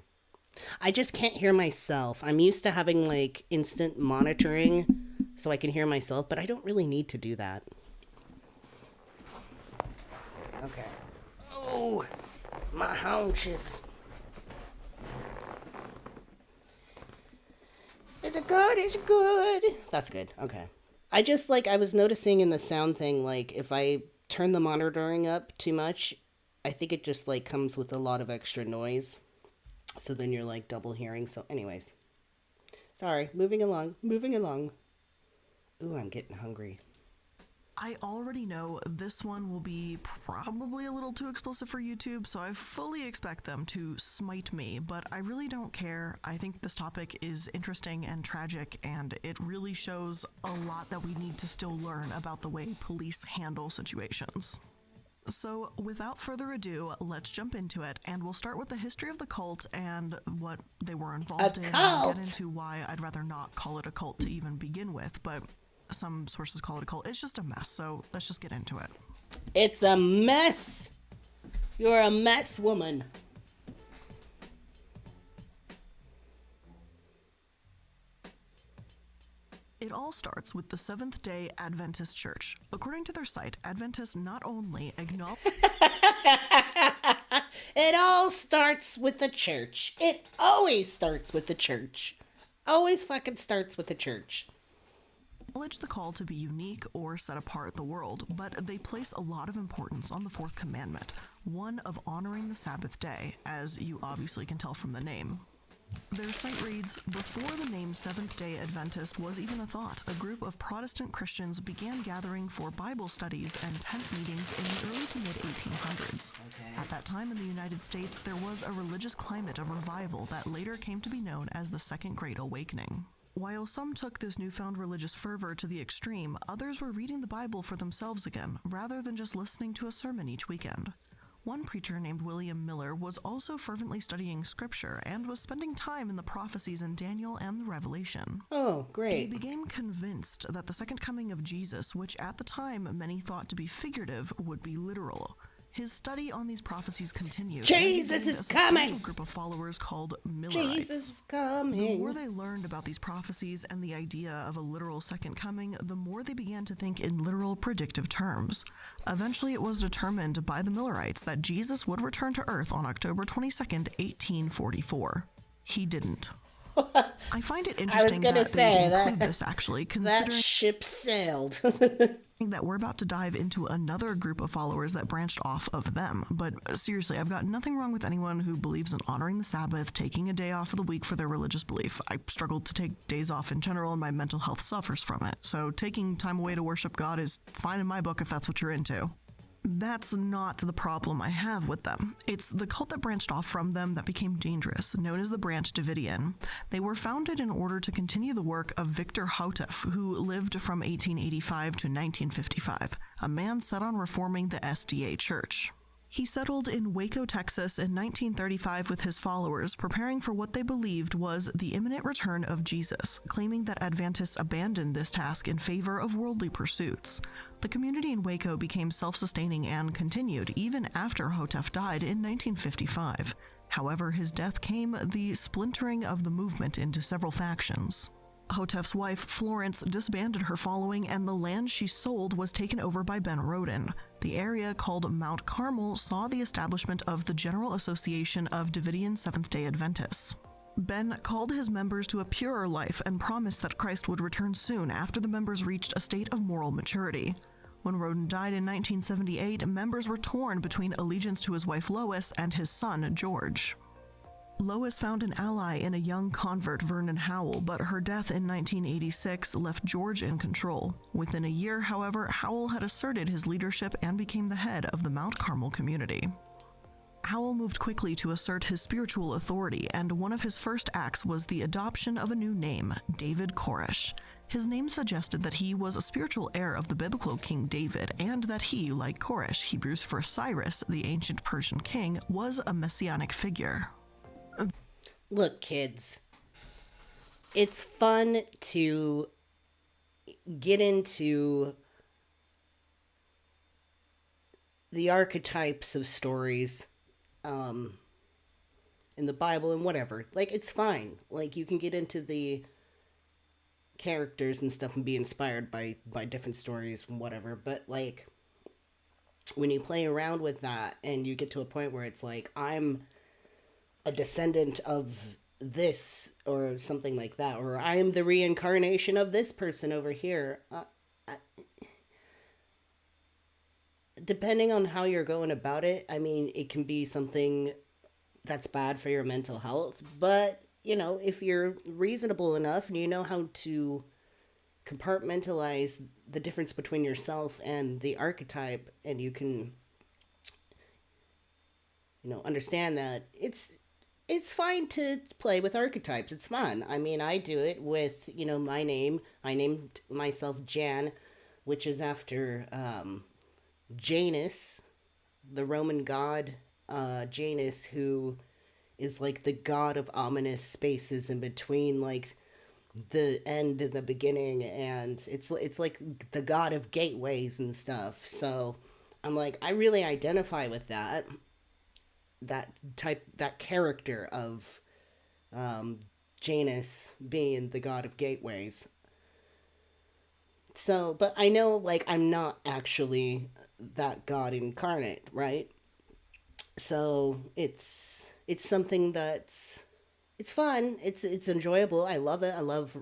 I just can't hear myself. I'm used to having, instant monitoring so I can hear myself, but I don't really need to do that. Okay. Oh, my haunches. Is it good? Is it good? That's good. Okay. I just, I was noticing in the sound thing, if I turn the monitoring up too much, I think it just, comes with a lot of extra noise. So then you're, double hearing. So, anyways. Sorry. Moving along. Ooh, I'm getting hungry. I already know this one will be probably a little too explicit for YouTube, so I fully expect them to smite me, but I really don't care. I think this topic is interesting and tragic, and it really shows a lot that we need to still learn about the way police handle situations. So, without further ado, let's jump into it, and we'll start with the history of the cult and what they were involved in, and get into why I'd rather not call it a cult to even begin with, but some sources call it a cult. It's just a mess, so let's just get into it. It's a mess! You're a mess woman. It all starts with the Seventh-day Adventist Church. According to their site, Adventists not only acknowledge... It all starts with the church. It always starts with the church. Always fucking starts with the church. Acknowledge the call to be unique or set apart the world, but they place a lot of importance on the fourth commandment, one of honoring the Sabbath day, as you obviously can tell from the name. Their site reads, before the name Seventh-day Adventist was even a thought, a group of Protestant Christians began gathering for Bible studies and tent meetings in the early to mid-1800s. Okay. At that time in the United States, there was a religious climate of revival that later came to be known as the Second Great Awakening. While some took this newfound religious fervor to the extreme, others were reading the Bible for themselves again, rather than just listening to a sermon each weekend. One preacher named William Miller was also fervently studying scripture and was spending time in the prophecies in Daniel and the Revelation. Oh, great. He became convinced that the second coming of Jesus, which at the time many thought to be figurative, would be literal. His study on these prophecies continued. Jesus is coming! A group of followers called Millerites. Jesus is coming! The more they learned about these prophecies and the idea of a literal second coming, the more they began to think in literal predictive terms. Eventually, it was determined by the Millerites that Jesus would return to Earth on October 22nd, 1844. He didn't. I find it interesting that they include this, actually, considering that ship sailed. that we're about to dive into another group of followers that branched off of them. But seriously, I've got nothing wrong with anyone who believes in honoring the Sabbath, taking a day off of the week for their religious belief. I struggle to take days off in general, and my mental health suffers from it. So taking time away to worship God is fine in my book if that's what you're into. That's not the problem I have with them. It's the cult that branched off from them that became dangerous, known as the Branch Davidian. They were founded in order to continue the work of Victor Hautef, who lived from 1885 to 1955, a man set on reforming the SDA Church. He settled in Waco, Texas in 1935 with his followers, preparing for what they believed was the imminent return of Jesus, claiming that Adventists abandoned this task in favor of worldly pursuits. The community in Waco became self-sustaining and continued even after Hotef died in 1955. However, his death came the splintering of the movement into several factions. Hotef's wife, Florence, disbanded her following, and the land she sold was taken over by Ben Roden. The area, called Mount Carmel, saw the establishment of the General Association of Davidian Seventh-day Adventists. Ben called his members to a purer life and promised that Christ would return soon after the members reached a state of moral maturity. When Roden died in 1978, members were torn between allegiance to his wife Lois and his son, George. Lois found an ally in a young convert, Vernon Howell, but her death in 1986 left George in control. Within a year, however, Howell had asserted his leadership and became the head of the Mount Carmel community. Howell moved quickly to assert his spiritual authority, and one of his first acts was the adoption of a new name, David Koresh. His name suggested that he was a spiritual heir of the biblical King David, and that he, like Koresh, Hebrews for Cyrus, the ancient Persian king, was a messianic figure. Look, kids, it's fun to get into the archetypes of stories in the Bible and whatever. Like, it's fine. Like, you can get into the characters and stuff and be inspired by different stories and whatever. But, like, when you play around with that and you get to a point where it's like, I'm a descendant of this or something like that, or I am the reincarnation of this person over here, depending on how you're going about it, I mean, it can be something that's bad for your mental health, but, you know, if you're reasonable enough and you know how to compartmentalize the difference between yourself and the archetype, and you can, you know, understand that it's fine to play with archetypes. It's fun. I mean, I do it with, you know, my name. I named myself Jan, which is after Janus, the Roman god Janus, who is like the god of ominous spaces in between, like the end and the beginning, and it's like the god of gateways and stuff. So I'm like, I really identify with that character of Janus being the god of gateways. So, but I know, like, I'm not actually that god incarnate, right? So it's something that's, it's fun, it's enjoyable, I love it, I love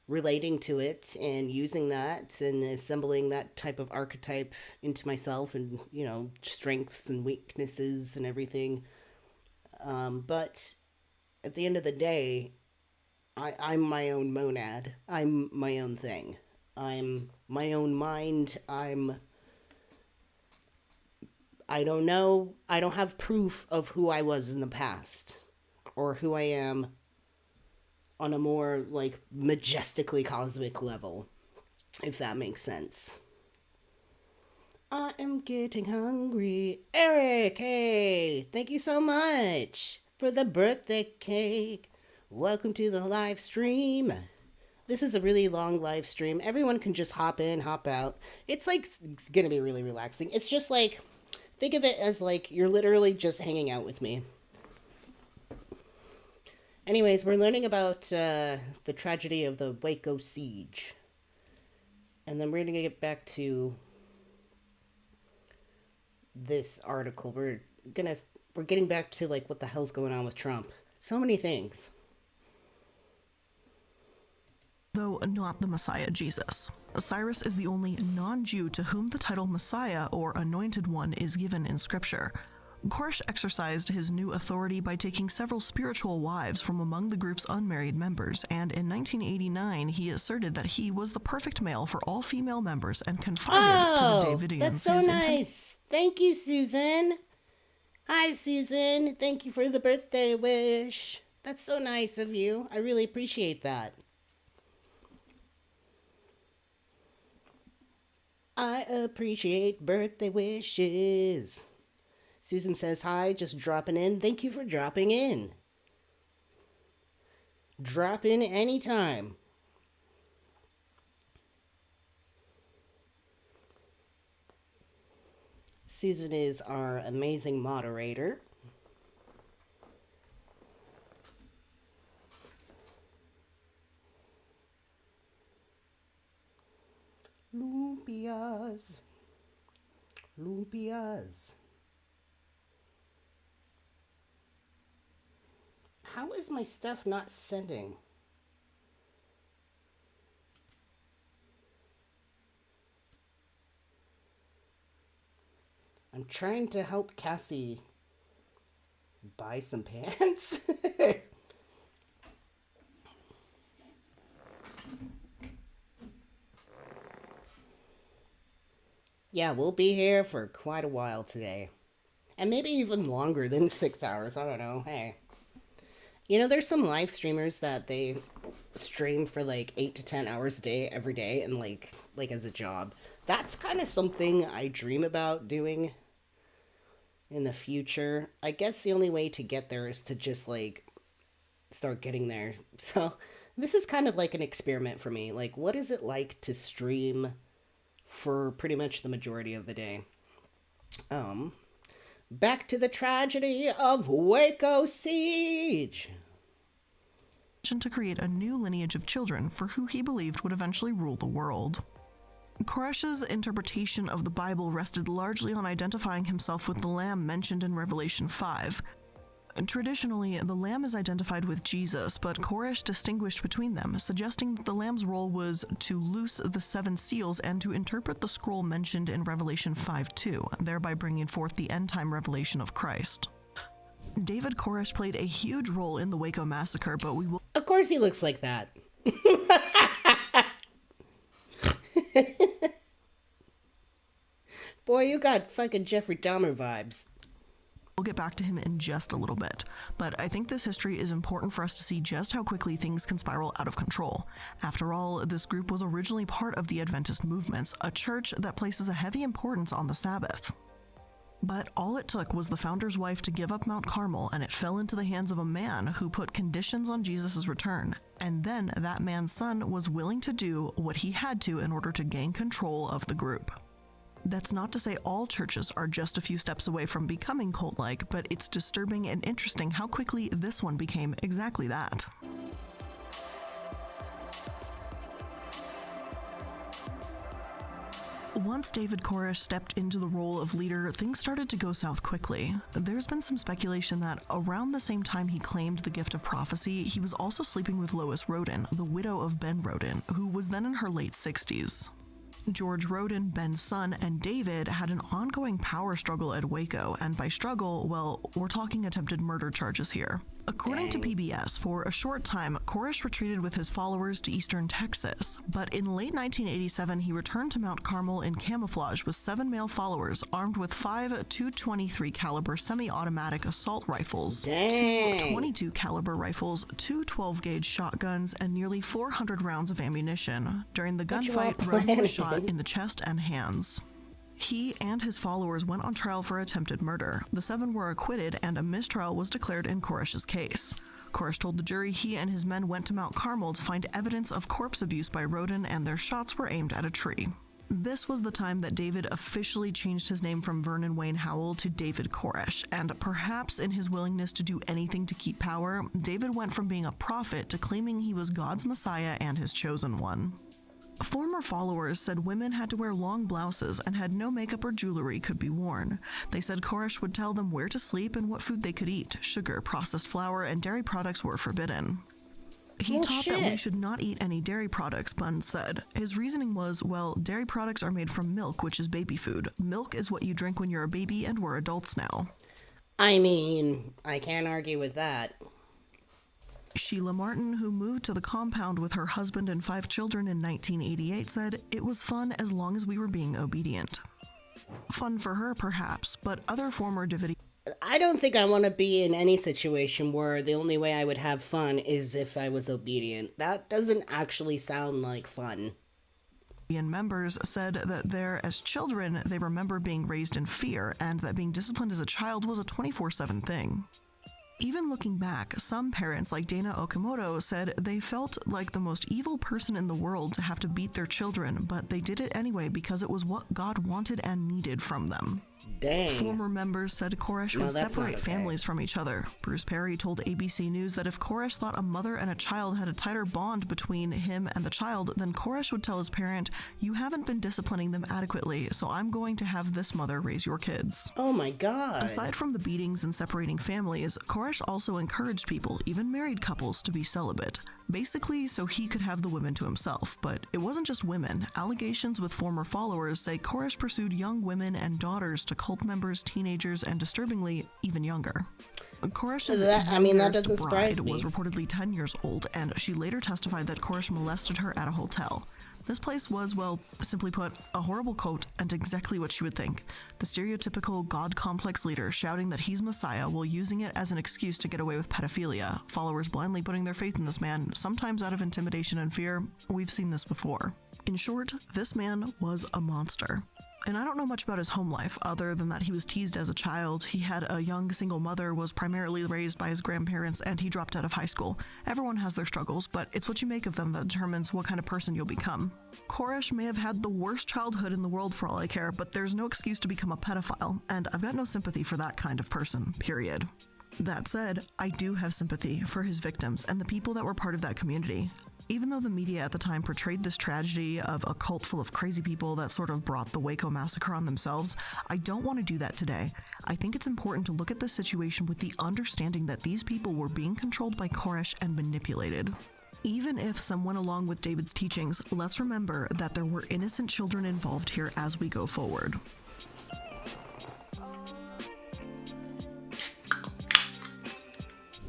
relating to it and using that and assembling that type of archetype into myself, and, you know, strengths and weaknesses and everything. But at the end of the day, I'm my own monad. I'm my own thing. I'm my own mind. I don't know. I don't have proof of who I was in the past or who I am on a more, like, majestically cosmic level, if that makes sense. I am getting hungry. Eric, hey, thank you so much for the birthday cake. Welcome to the live stream. This is a really long live stream. Everyone can just hop in, hop out. It's like, it's gonna be really relaxing. It's just like, think of it as like you're literally just hanging out with me. Anyways, we're learning about the tragedy of the Waco siege. And then we're going to get back to this article. We're getting back to, like, what the hell's going on with Trump. So many things. Though not the Messiah Jesus. Cyrus is the only non-Jew to whom the title Messiah or Anointed One is given in Scripture. Koresh exercised his new authority by taking several spiritual wives from among the group's unmarried members, and in 1989 he asserted that he was the perfect male for all female members and confided to the Davidians. That's so nice. Thank you, Susan. Hi, Susan. Thank you for the birthday wish. That's so nice of you. I really appreciate that. I appreciate birthday wishes. Susan says hi, just dropping in. Thank you for dropping in. Drop in anytime. Susan is our amazing moderator. Lumpias. Lumpias. How is my stuff not sending? I'm trying to help Cassie buy some pants. Yeah, we'll be here for quite a while today. And maybe even longer than 6 hours. I don't know. Hey. You know, there's some live streamers that they stream for like 8 to 10 hours a day every day and like as a job. That's kind of something I dream about doing in the future. I guess the only way to get there is to just like start getting there. So this is kind of like an experiment for me. Like, what is it like to stream for pretty much the majority of the day? Back to the tragedy of Waco Siege. To create a new lineage of children for who he believed would eventually rule the world. Koresh's interpretation of the Bible rested largely on identifying himself with the lamb mentioned in Revelation 5. Traditionally, the lamb is identified with Jesus, but Koresh distinguished between them, suggesting that the lamb's role was to loose the 7 seals and to interpret the scroll mentioned in Revelation 5:2, thereby bringing forth the end-time revelation of Christ. David Koresh played a huge role in the Waco massacre, but we will... Of course he looks like that. Boy, you got fucking Jeffrey Dahmer vibes. We'll get back to him in just a little bit, but I think this history is important for us to see just how quickly things can spiral out of control. After all, this group was originally part of the Adventist movements, a church that places a heavy importance on the Sabbath. But all it took was the founder's wife to give up Mount Carmel, and it fell into the hands of a man who put conditions on Jesus' return, and then that man's son was willing to do what he had to in order to gain control of the group. That's not to say all churches are just a few steps away from becoming cult-like, but it's disturbing and interesting how quickly this one became exactly that. Once David Koresh stepped into the role of leader, things started to go south quickly. There's been some speculation that around the same time he claimed the gift of prophecy, he was also sleeping with Lois Roden, the widow of Ben Roden, who was then in her late 60s. George Roden, Ben's son, and David had an ongoing power struggle at Waco, and by struggle, well, we're talking attempted murder charges here. According to PBS, for a short time, Koresh retreated with his followers to eastern Texas, but in late 1987 he returned to Mount Carmel in camouflage with 7 male followers armed with 5 .223 caliber semi-automatic assault rifles, 2 .22 caliber rifles, 2 12-gauge shotguns, and nearly 400 rounds of ammunition. During the gunfight, Roden was shot in the chest and hands. He and his followers went on trial for attempted murder. The 7 were acquitted, and a mistrial was declared in Koresh's case. Koresh told the jury he and his men went to Mount Carmel to find evidence of corpse abuse by Roden, and their shots were aimed at a tree. This was the time that David officially changed his name from Vernon Wayne Howell to David Koresh, and perhaps in his willingness to do anything to keep power, David went from being a prophet to claiming he was God's Messiah and his chosen one. Former followers said women had to wear long blouses and had no makeup or jewelry could be worn. They said Koresh would tell them where to sleep and what food they could eat. Sugar, processed flour, and dairy products were forbidden. He taught that we should not eat any dairy products, Bunn said. His reasoning was, well, dairy products are made from milk, which is baby food. Milk is what you drink when you're a baby, and we're adults now. I mean, I can't argue with that. Sheila Martin, who moved to the compound with her husband and 5 children in 1988, said, "It was fun as long as we were being obedient." Fun for her, perhaps, but other former Davidians... I don't think I want to be in any situation where the only way I would have fun is if I was obedient. That doesn't actually sound like fun. Members said that as children, they remember being raised in fear and that being disciplined as a child was a 24/7 thing. Even looking back, some parents like Dana Okamoto said they felt like the most evil person in the world to have to beat their children, but they did it anyway because it was what God wanted and needed from them. Dang. Former members said Koresh No, would that's not separate okay. families from each other. Bruce Perry told ABC News that if Koresh thought a mother and a child had a tighter bond between him and the child, then Koresh would tell his parent, "You haven't been disciplining them adequately, so I'm going to have this mother raise your kids." Oh my god. Aside from the beatings and separating families, Koresh also encouraged people, even married couples, to be celibate. Basically, so he could have the women to himself. But it wasn't just women. Allegations with former followers say Koresh pursued young women and daughters to cult members, teenagers, and disturbingly, even younger. Koresh's that doesn't surprise bride me. was reportedly 10 years old, and she later testified that Koresh molested her at a hotel. This place was, well, simply put, a horrible quote and exactly what she would think. The stereotypical God complex leader shouting that he's Messiah while using it as an excuse to get away with pedophilia. Followers blindly putting their faith in this man, sometimes out of intimidation and fear. We've seen this before. In short, this man was a monster. And I don't know much about his home life, other than that he was teased as a child, he had a young single mother, was primarily raised by his grandparents, and he dropped out of high school. Everyone has their struggles, but it's what you make of them that determines what kind of person you'll become. Koresh may have had the worst childhood in the world for all I care, but there's no excuse to become a pedophile, and I've got no sympathy for that kind of person, period. That said, I do have sympathy for his victims and the people that were part of that community. Even though the media at the time portrayed this tragedy of a cult full of crazy people that sort of brought the Waco massacre on themselves, I don't want to do that today. I think it's important to look at the situation with the understanding that these people were being controlled by Koresh and manipulated. Even if some went along with David's teachings, let's remember that there were innocent children involved here as we go forward.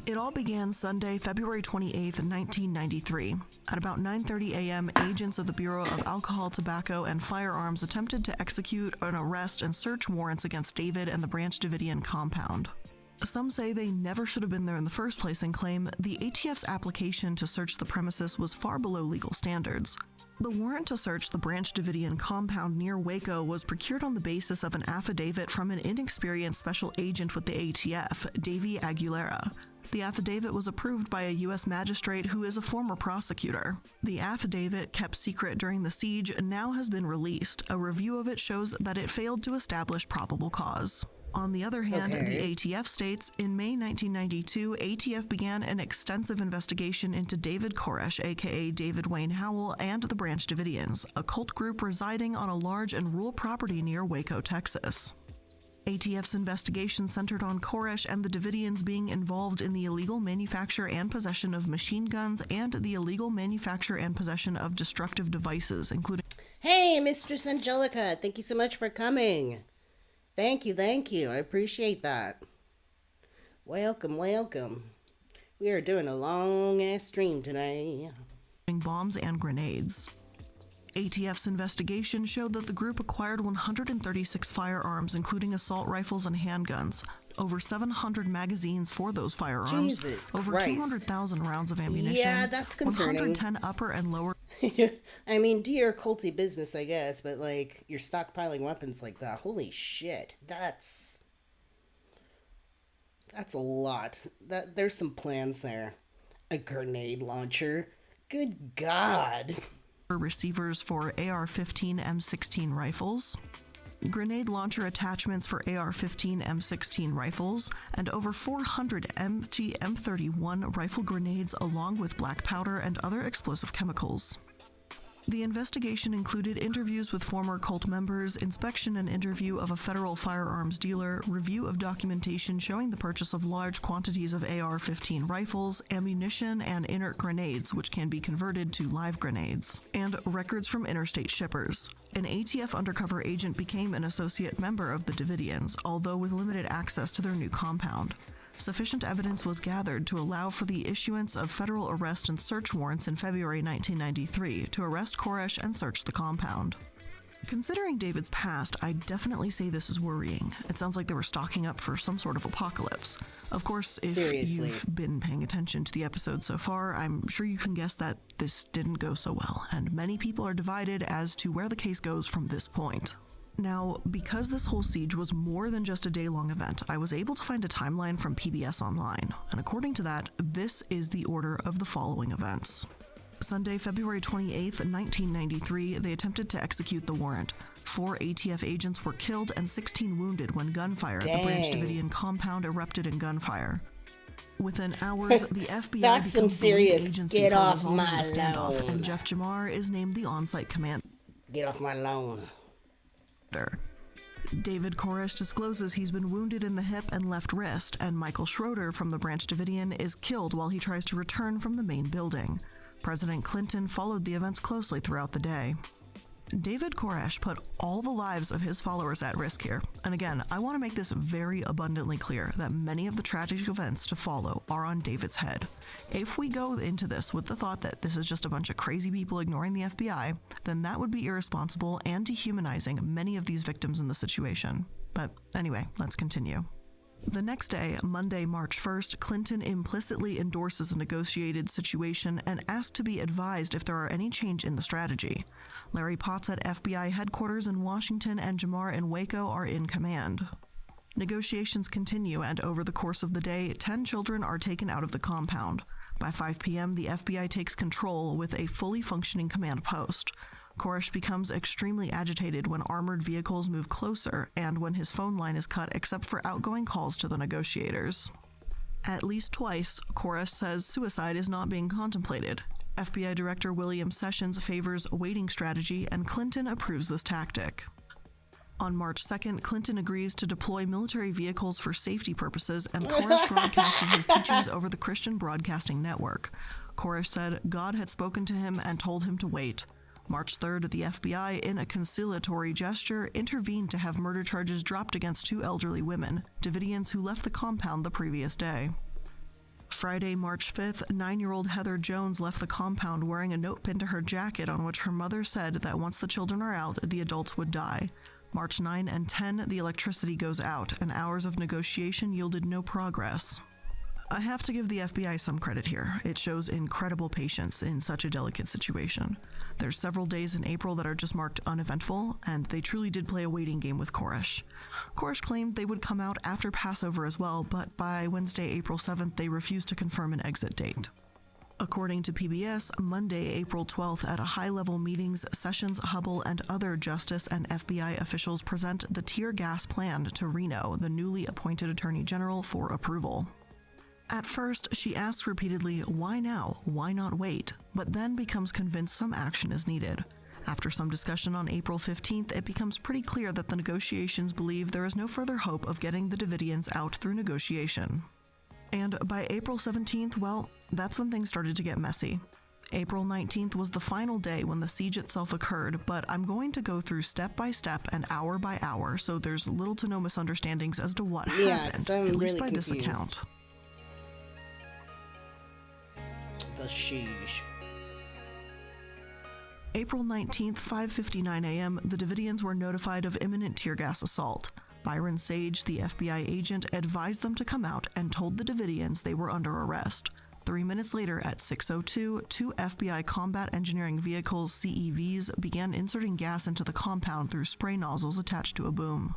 It all began Sunday, February 28, 1993. At about 9:30 a.m., agents of the Bureau of Alcohol, Tobacco, and Firearms attempted to execute an arrest and search warrants against David and the Branch Davidian compound. Some say they never should have been there in the first place and claim the ATF's application to search the premises was far below legal standards. The warrant to search the Branch Davidian compound near Waco was procured on the basis of an affidavit from an inexperienced special agent with the ATF, Davy Aguilera. The affidavit was approved by a U.S. magistrate who is a former prosecutor. The affidavit, kept secret during the siege, now has been released. A review of it shows that it failed to establish probable cause. On the other hand, Okay. the ATF states, in May 1992, ATF began an extensive investigation into David Koresh, aka David Wayne Howell, and the Branch Davidians, a cult group residing on a large and rural property near Waco, Texas. ATF's investigation centered on Koresh and the Davidians being involved in the illegal manufacture and possession of machine guns and the illegal manufacture and possession of destructive devices, including... Hey, Mistress Angelica, thank you so much for coming. Thank you. I appreciate that. Welcome. We are doing a long-ass stream today. bombs and grenades. ATF's investigation showed that the group acquired 136 firearms, including assault rifles and handguns, over 700 magazines for those firearms, Jesus over Christ. 200,000 rounds of ammunition, Yeah, that's concerning. 110 upper and lower I mean, do your culty business, I guess, but, like, you're stockpiling weapons like that. Holy shit. That's a lot. There's some plans there. A grenade launcher. Good God. receivers for AR-15 M16 rifles, grenade launcher attachments for AR-15 M16 rifles, and over 400 empty M31 rifle grenades along with black powder and other explosive chemicals. The investigation included interviews with former cult members, inspection and interview of a federal firearms dealer, review of documentation showing the purchase of large quantities of AR-15 rifles, ammunition, and inert grenades, which can be converted to live grenades, and records from interstate shippers. An ATF undercover agent became an associate member of the Davidians, although with limited access to their new compound. Sufficient evidence was gathered to allow for the issuance of federal arrest and search warrants in February 1993 to arrest Koresh and search the compound. Considering David's past, I definitely say this is worrying. It sounds like they were stocking up for some sort of apocalypse. Of course, if Seriously. you've been paying attention to the episode so far, I'm sure you can guess that this didn't go so well, and many people are divided as to where the case goes from this point. Now, because this whole siege was more than just a day-long event, I was able to find a timeline from PBS Online, and according to that, this is the order of the following events. Sunday, February 28th, 1993, they attempted to execute the warrant. 4 ATF agents were killed and 16 wounded when gunfire at the Branch Dang. Davidian compound erupted in gunfire. Within hours, the FBI That's some becomes the lead serious agency get for off resolving my the standoff, lawn. and Jeff Jamar is named the on-site commander. Get off my lawn. David Koresh discloses he's been wounded in the hip and left wrist, and Michael Schroeder from the Branch Davidian is killed while he tries to return from the main building. President Clinton followed the events closely throughout the day. David Koresh put all the lives of his followers at risk here, and again, I want to make this very abundantly clear that many of the tragic events to follow are on David's head. If we go into this with the thought that this is just a bunch of crazy people ignoring the FBI, then that would be irresponsible and dehumanizing many of these victims in the situation. But anyway, let's continue. The next day, Monday, March 1st, Clinton implicitly endorses a negotiated situation and asks to be advised if there are any change in the strategy. Larry Potts at FBI headquarters in Washington and Jamar in Waco are in command. Negotiations continue, and over the course of the day, 10 children are taken out of the compound. By 5 p.m., the FBI takes control with a fully functioning command post. Koresh becomes extremely agitated when armored vehicles move closer and when his phone line is cut except for outgoing calls to the negotiators. At least twice, Koresh says suicide is not being contemplated. FBI Director William Sessions favors a waiting strategy, and Clinton approves this tactic. On March 2nd, Clinton agrees to deploy military vehicles for safety purposes, and Koresh broadcasted his teachings over the Christian Broadcasting Network. Koresh said God had spoken to him and told him to wait. March 3rd, the FBI, in a conciliatory gesture, intervened to have murder charges dropped against 2 elderly women, Davidians who left the compound the previous day. Friday, March 5th, 9-year-old Heather Jones left the compound wearing a note pinned to her jacket on which her mother said that once the children are out, the adults would die. March 9 and 10, the electricity goes out, and hours of negotiation yielded no progress. I have to give the FBI some credit here. It shows incredible patience in such a delicate situation. There's several days in April that are just marked uneventful, and they truly did play a waiting game with Koresh. Koresh claimed they would come out after Passover as well, but by Wednesday, April 7th, they refused to confirm an exit date. According to PBS, Monday, April 12th, at a high-level meetings, Sessions, Hubble, and other Justice and FBI officials present the tear gas plan to Reno, the newly appointed Attorney General, for approval. At first, she asks repeatedly, why now? Why not wait? But then becomes convinced some action is needed. After some discussion on April 15th, it becomes pretty clear that the negotiations believe there is no further hope of getting the Davidians out through negotiation. And by April 17th, well, that's when things started to get messy. April 19th was the final day when the siege itself occurred, but I'm going to go through step by step and hour by hour, so there's little to no misunderstandings as to what happened, 'cause I'm at least really by confused. this account. The siege. April 19th, 5:59 a.m., the Davidians were notified of imminent tear gas assault. Byron Sage, the FBI agent, advised them to come out and told the Davidians they were under arrest. 3 minutes later, at 6:02, 2 FBI combat engineering vehicles, CEVs, began inserting gas into the compound through spray nozzles attached to a boom.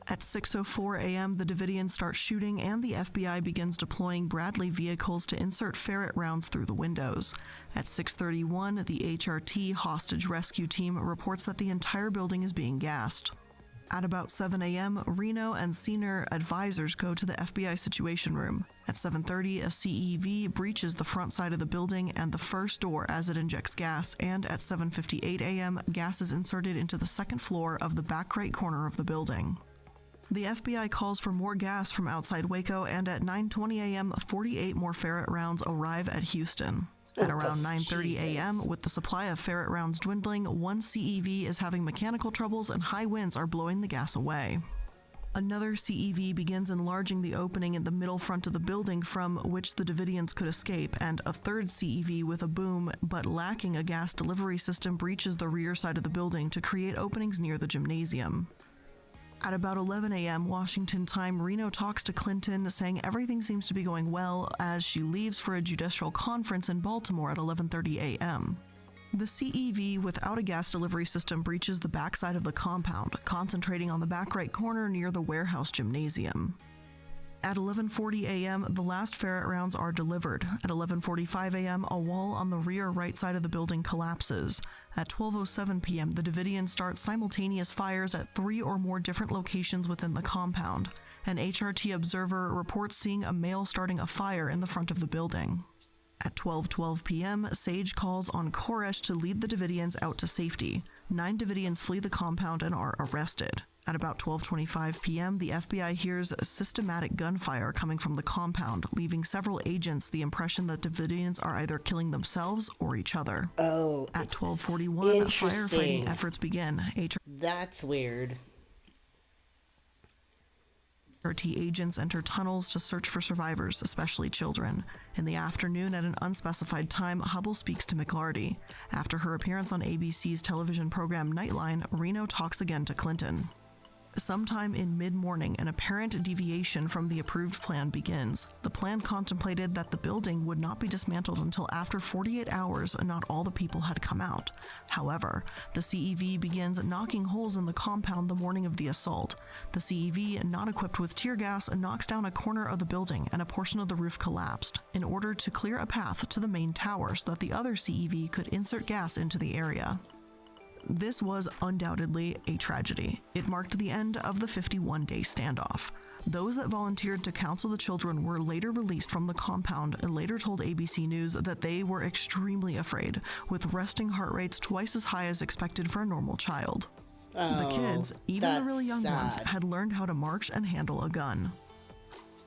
At 6:04 a.m., the Davidians start shooting, and the FBI begins deploying Bradley vehicles to insert ferret rounds through the windows. At 6:31, the HRT hostage rescue team reports that the entire building is being gassed. At about 7 a.m., Reno and senior advisors go to the FBI Situation Room. At 7:30, a CEV breaches the front side of the building and the first door as it injects gas, and at 7:58 a.m., gas is inserted into the second floor of the back right corner of the building. The FBI calls for more gas from outside Waco, and at 9:20 a.m., 48 more ferret rounds arrive at Houston. At around 9:30 a.m., with the supply of ferret rounds dwindling, one CEV is having mechanical troubles and high winds are blowing the gas away. Another CEV begins enlarging the opening in the middle front of the building from which the Davidians could escape, and a third CEV with a boom but lacking a gas delivery system breaches the rear side of the building to create openings near the gymnasium. At about 11 a.m. Washington time, Reno talks to Clinton, saying everything seems to be going well as she leaves for a judicial conference in Baltimore at 11:30 a.m. The CEV without a gas delivery system breaches the backside of the compound, concentrating on the back right corner near the warehouse gymnasium. At 11:40 a.m., the last ferret rounds are delivered. At 11:45 a.m., a wall on the rear right side of the building collapses. At 12:07 p.m., the Davidians start simultaneous fires at 3 or more different locations within the compound. An HRT observer reports seeing a male starting a fire in the front of the building. At 12:12 p.m., Sage calls on Koresh to lead the Davidians out to safety. 9 Davidians flee the compound and are arrested. At about 12:25 p.m., the FBI hears systematic gunfire coming from the compound, leaving several agents the impression that Davidians are either killing themselves or each other. Oh, At 12:41, interesting. firefighting efforts begin. That's weird. HRT agents enter tunnels to search for survivors, especially children. In the afternoon, at an unspecified time, Hubble speaks to McLarty. After her appearance on ABC's television program Nightline, Reno talks again to Clinton. Sometime in mid-morning, an apparent deviation from the approved plan begins. The plan contemplated that the building would not be dismantled until after 48 hours and not all the people had come out. However, the CEV begins knocking holes in the compound the morning of the assault. The CEV, not equipped with tear gas, knocks down a corner of the building and a portion of the roof collapsed in order to clear a path to the main tower so that the other CEV could insert gas into the area. This was undoubtedly a tragedy. It marked the end of the 51-day standoff. Those that volunteered to counsel the children were later released from the compound and later told ABC News that they were extremely afraid, with resting heart rates twice as high as expected for a normal child. The kids, even the really young ones, had learned how to march and handle a gun.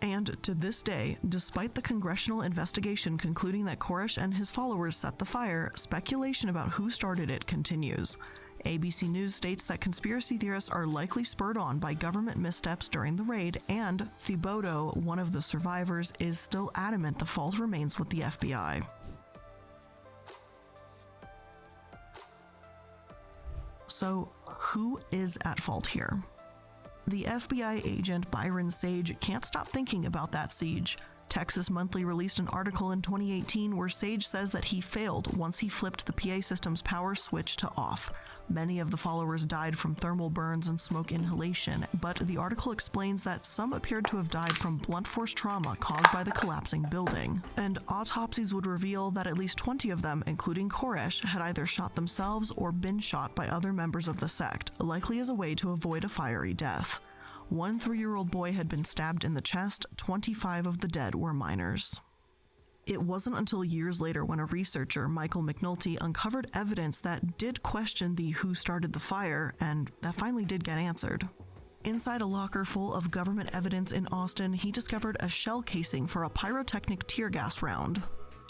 And to this day, despite the congressional investigation concluding that Koresh and his followers set the fire, speculation about who started it continues. ABC News states that conspiracy theorists are likely spurred on by government missteps during the raid, and Thibodeau, one of the survivors, is still adamant the fault remains with the FBI. So, who is at fault here? The FBI agent Byron Sage can't stop thinking about that siege. Texas Monthly released an article in 2018 where Sage says that he failed once he flipped the PA system's power switch to off. Many of the followers died from thermal burns and smoke inhalation, but the article explains that some appeared to have died from blunt force trauma caused by the collapsing building. And autopsies would reveal that at least 20 of them, including Koresh, had either shot themselves or been shot by other members of the sect, likely as a way to avoid a fiery death. One 3-year-old boy had been stabbed in the chest. 25 of the dead were minors. It wasn't until years later when a researcher, Michael McNulty, uncovered evidence that did question the who started the fire, and that finally did get answered. Inside a locker full of government evidence in Austin, he discovered a shell casing for a pyrotechnic tear gas round.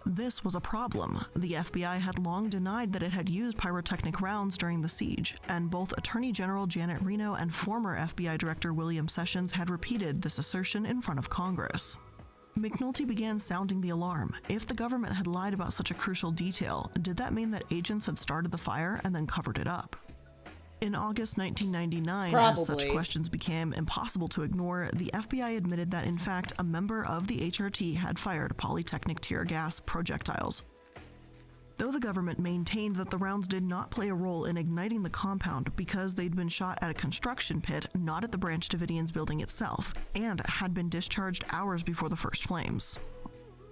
This was a problem. The FBI had long denied that it had used pyrotechnic rounds during the siege, and both Attorney General Janet Reno and former FBI Director William Sessions had repeated this assertion in front of Congress. McNulty began sounding the alarm. If the government had lied about such a crucial detail, did that mean that agents had started the fire and then covered it up? In August 1999, as such questions became impossible to ignore, the FBI admitted that in fact a member of the HRT had fired polytechnic tear gas projectiles. Though the government maintained that the rounds did not play a role in igniting the compound because they'd been shot at a construction pit, not at the Branch Davidians building itself, and had been discharged hours before the first flames.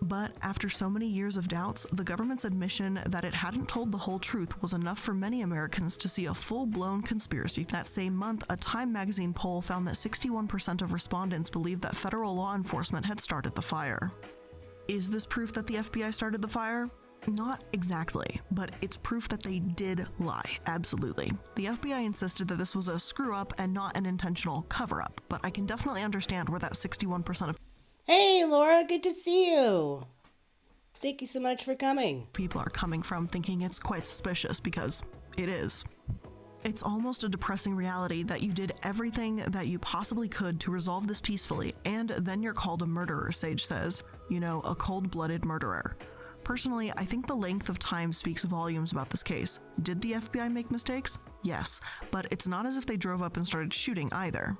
But after so many years of doubts, the government's admission that it hadn't told the whole truth was enough for many Americans to see a full-blown conspiracy. That same month, a Time magazine poll found that 61% of respondents believed that federal law enforcement had started the fire. Is this proof that the FBI started the fire? Not exactly, but it's proof that they did lie, absolutely. The FBI insisted that this was a screw-up and not an intentional cover-up, but I can definitely understand where that 61% of Hey, Laura, good to see you. Thank you so much for coming. people are coming from, thinking it's quite suspicious, because it is. It's almost a depressing reality that you did everything that you possibly could to resolve this peacefully, and then you're called a murderer, Sage says. You know, a cold-blooded murderer. Personally, I think the length of time speaks volumes about this case. Did the FBI make mistakes? Yes, but it's not as if they drove up and started shooting either.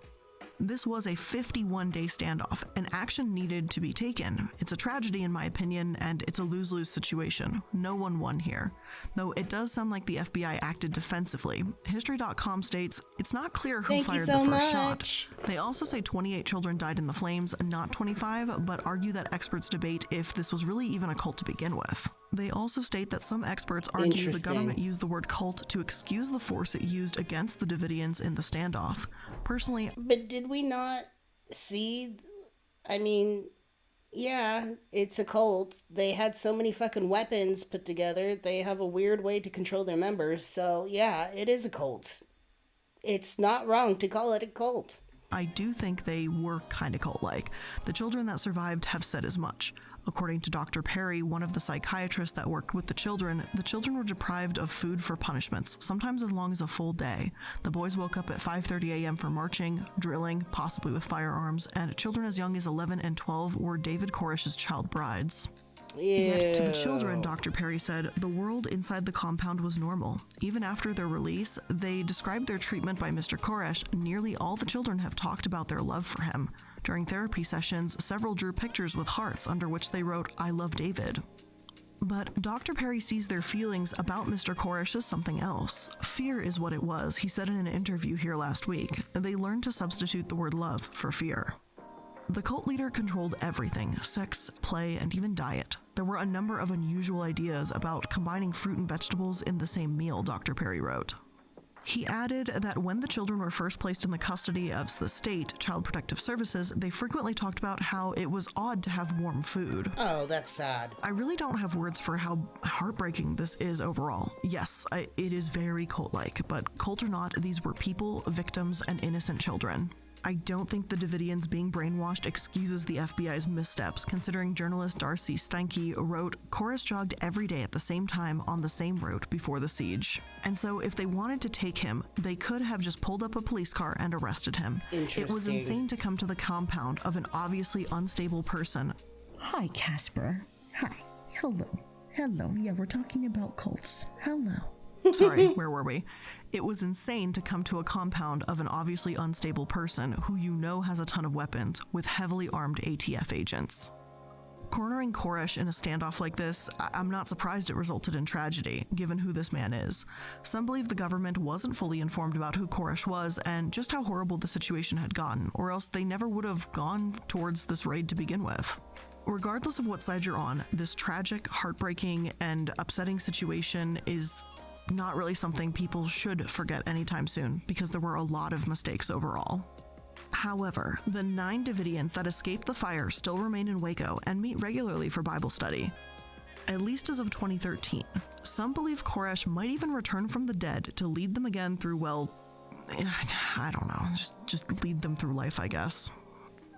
This was a 51-day standoff, and action needed to be taken. It's a tragedy in my opinion, and it's a lose-lose situation. No one won here. Though it does sound like the FBI acted defensively. History.com states, it's not clear who fired the first shot. They also say 28 children died in the flames, not 25, but argue that experts debate if this was really even a cult to begin with. They also state that some experts argue the government used the word cult to excuse the force it used against the Davidians in the standoff. Personally, But did we not see? I mean, yeah, it's a cult. They had so many fucking weapons put together. They have a weird way to control their members. So, yeah, it is a cult. It's not wrong to call it a cult. I do think they were kind of cult-like. The children that survived have said as much. According to Dr. Perry, one of the psychiatrists that worked with the children were deprived of food for punishments, sometimes as long as a full day. The boys woke up at 5:30 a.m. for marching, drilling, possibly with firearms, and children as young as 11 and 12 were David Koresh's child brides. Yet to the children, Dr. Perry said, the world inside the compound was normal. Even after their release, they described their treatment by Mr. Koresh. Nearly all the children have talked about their love for him. During therapy sessions, several drew pictures with hearts under which they wrote, I love David. But Dr. Perry sees their feelings about Mr. Koresh as something else. Fear is what it was, he said in an interview here last week. They learned to substitute the word love for fear. The cult leader controlled everything, sex, play, and even diet. There were a number of unusual ideas about combining fruit and vegetables in the same meal, Dr. Perry wrote. He added that when the children were first placed in the custody of the state, Child Protective Services, they frequently talked about how it was odd to have warm food. Oh, that's sad. I really don't have words for how heartbreaking this is overall. Yes, it is very cult-like, but cult or not, these were people, victims, and innocent children. I don't think the Davidians being brainwashed excuses the FBI's missteps, considering journalist Darcy Steinke wrote, Koresh jogged every day at the same time on the same route before the siege. And so if they wanted to take him, they could have just pulled up a police car and arrested him. It was insane to come to the compound of an obviously unstable person. Hi, Casper. Hi. Hello. Hello. Yeah, we're talking about cults. Hello. Sorry, where were we? It was insane to come to a compound of an obviously unstable person who you know has a ton of weapons with heavily armed ATF agents. Cornering Koresh in a standoff like this, I'm not surprised it resulted in tragedy, given who this man is. Some believe the government wasn't fully informed about who Koresh was and just how horrible the situation had gotten, or else they never would have gone towards this raid to begin with. Regardless of what side you're on, this tragic, heartbreaking, and upsetting situation is not really something people should forget anytime soon, because there were a lot of mistakes overall. However, the 9 Davidians that escaped the fire still remain in Waco and meet regularly for Bible study. At least as of 2013. Some believe Koresh might even return from the dead to lead them again through, well, I don't know, just lead them through life, I guess.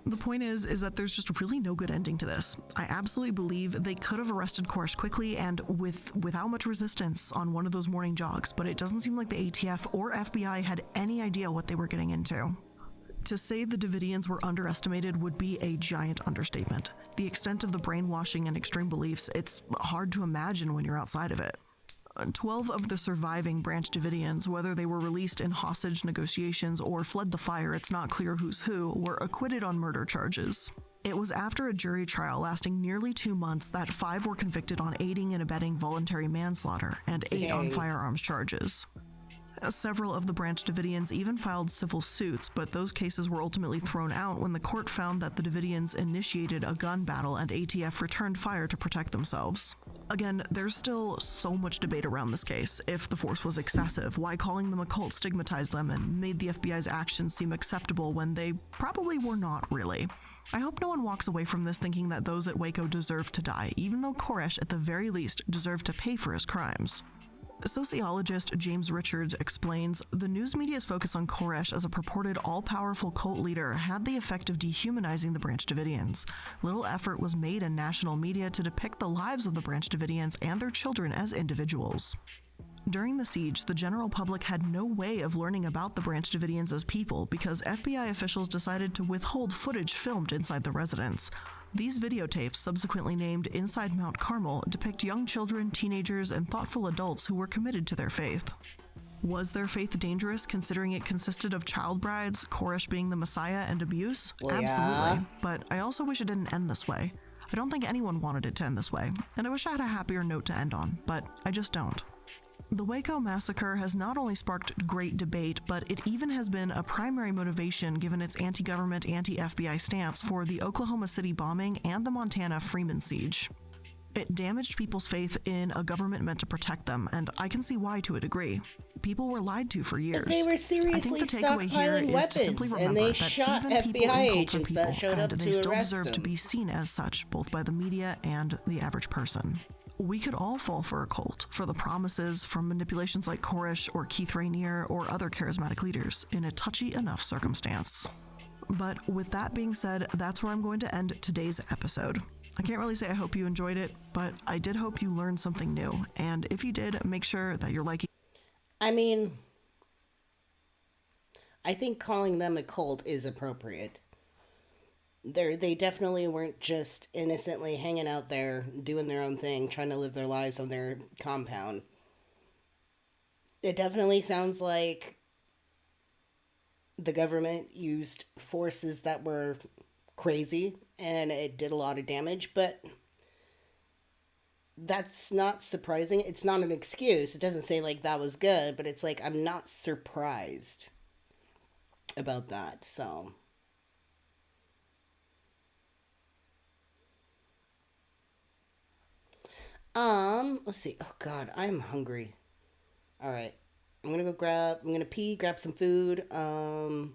The point is that there's just really no good ending to this. I absolutely believe they could have arrested Koresh quickly and without much resistance on one of those morning jogs, but it doesn't seem like the ATF or FBI had any idea what they were getting into. To say the Davidians were underestimated would be a giant understatement. The extent of the brainwashing and extreme beliefs, it's hard to imagine when you're outside of it. 12 of the surviving Branch Davidians, whether they were released in hostage negotiations or fled the fire, it's not clear who's who, were acquitted on murder charges. It was after a jury trial lasting nearly 2 months that 5 were convicted on aiding and abetting voluntary manslaughter and 8 on firearms charges. Several of the Branch Davidians even filed civil suits, but those cases were ultimately thrown out when the court found that the Davidians initiated a gun battle and ATF returned fire to protect themselves. Again, there's still so much debate around this case. If the force was excessive, why calling them a cult stigmatized them and made the FBI's actions seem acceptable when they probably were not really. I hope no one walks away from this thinking that those at Waco deserve to die, even though Koresh at the very least deserved to pay for his crimes. Sociologist James Richards explains, the news media's focus on Koresh as a purported all-powerful cult leader had the effect of dehumanizing the Branch Davidians. Little effort was made in national media to depict the lives of the Branch Davidians and their children as individuals. During the siege, the general public had no way of learning about the Branch Davidians as people because FBI officials decided to withhold footage filmed inside the residence. These videotapes, subsequently named Inside Mount Carmel, depict young children, teenagers, and thoughtful adults who were committed to their faith. Was their faith dangerous considering it consisted of child brides, Koresh being the Messiah, and abuse? Well, Absolutely. yeah. But I also wish it didn't end this way. I don't think anyone wanted it to end this way, and I wish I had a happier note to end on, but I just don't. The Waco massacre has not only sparked great debate, but it even has been a primary motivation given its anti-government, anti-FBI stance for the Oklahoma City bombing and the Montana Freeman siege. It damaged people's faith in a government meant to protect them, and I can see why to a degree. People were lied to for years. But they were seriously I think the takeaway here stockpiling is to simply weapons, and remember they that shot even people FBI in cults are agents that people, showed up and to they still arrest deserve to them. be seen as such, both by the media and the average person. We could all fall for a cult, for the promises from manipulations like Koresh or Keith Rainier or other charismatic leaders, in a touchy enough circumstance. But with that being said, that's where I'm going to end today's episode. I can't really say I hope you enjoyed it, but I did hope you learned something new, and if you did, make sure that you're liking. I mean, I think calling them a cult is appropriate. They definitely weren't just innocently hanging out there, doing their own thing, trying to live their lives on their compound. It definitely sounds like the government used forces that were crazy, and it did a lot of damage, but that's not surprising. It's not an excuse. It doesn't say, like, that was good, but it's like, I'm not surprised about that, so... let's see. Oh God, I'm hungry. All right, I'm gonna pee, grab some food, and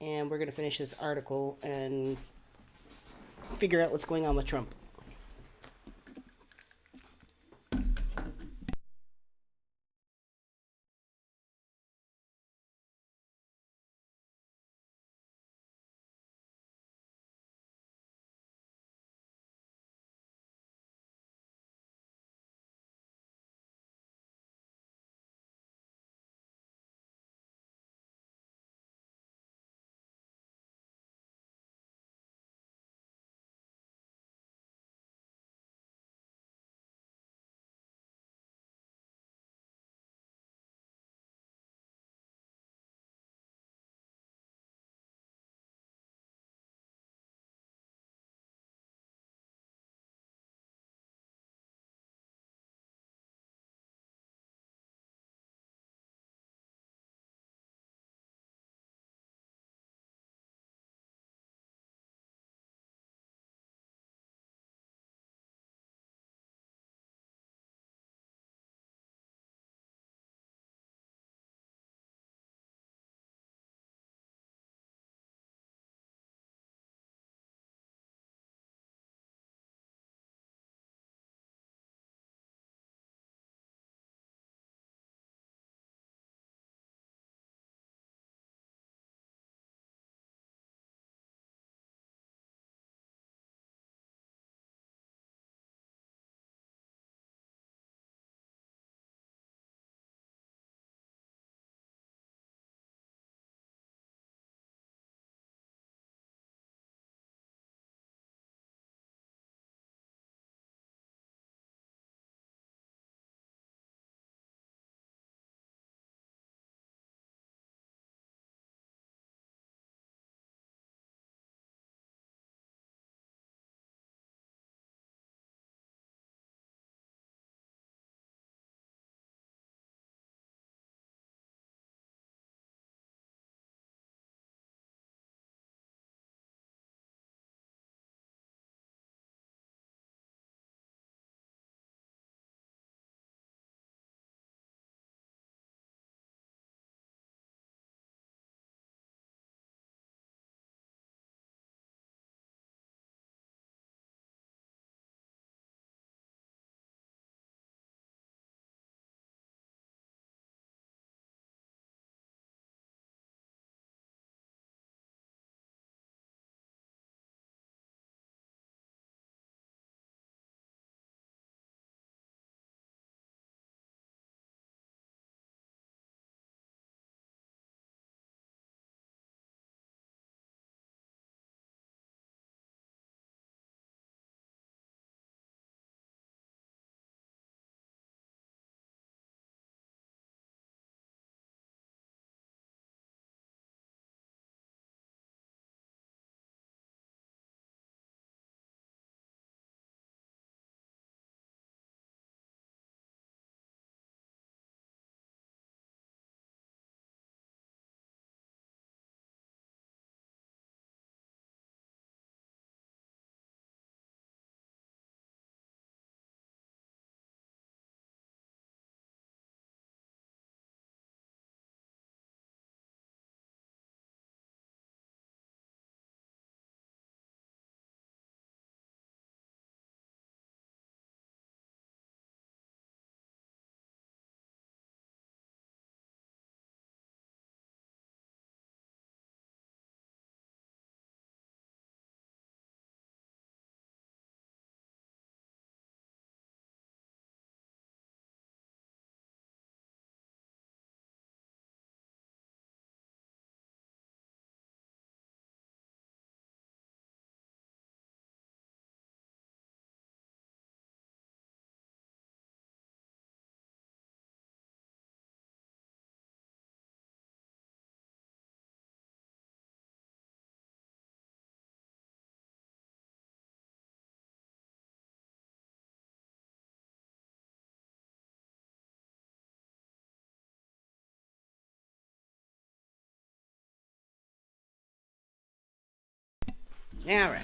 we're gonna finish this article and figure out what's going on with Trump. All right.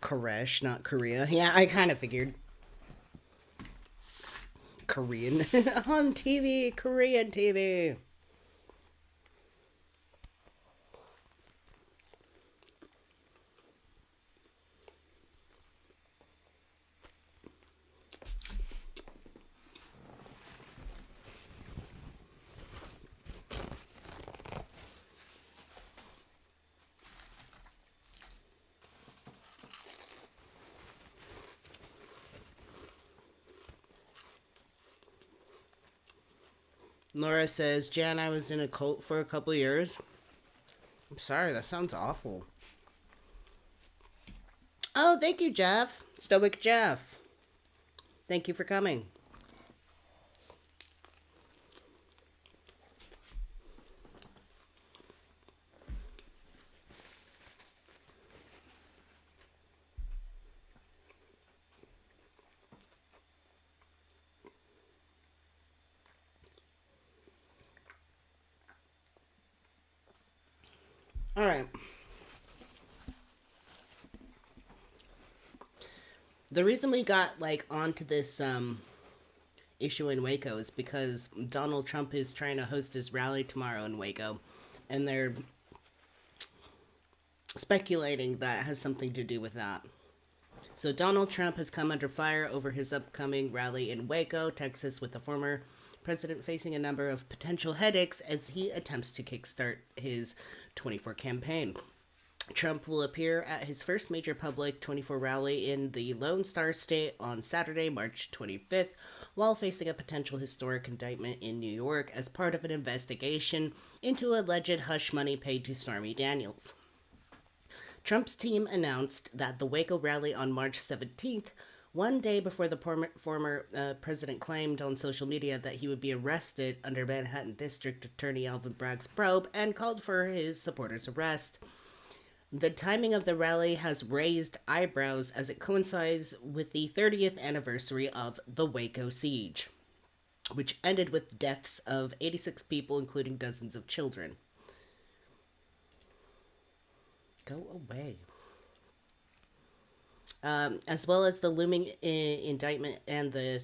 Koresh, not Korea. Yeah, I kind of figured. Korean. On TV, Korean TV. Laura says, Jan, I was in a cult for a couple of years. I'm sorry, that sounds awful. Oh, thank you, Jeff. Stoic Jeff. Thank you for coming. All right. The reason we got like onto this issue in Waco is because Donald Trump is trying to host his rally tomorrow in Waco, and they're speculating that has something to do with that. So Donald Trump has come under fire over his upcoming rally in Waco, Texas, with the former president facing a number of potential headaches as he attempts to kickstart his 24 campaign. Trump will appear at his first major public 24 rally in the Lone Star State on Saturday, March 25th, while facing a potential historic indictment in New York as part of an investigation into alleged hush money paid to Stormy Daniels. Trump's team announced that the Waco rally on March 17th, one day before the former president claimed on social media that he would be arrested under Manhattan District Attorney Alvin Bragg's probe, and called for his supporters' arrest. The timing of the rally has raised eyebrows as it coincides with the 30th anniversary of the Waco siege, which ended with deaths of 86 people, including dozens of children. Go away. As well as the looming indictment and the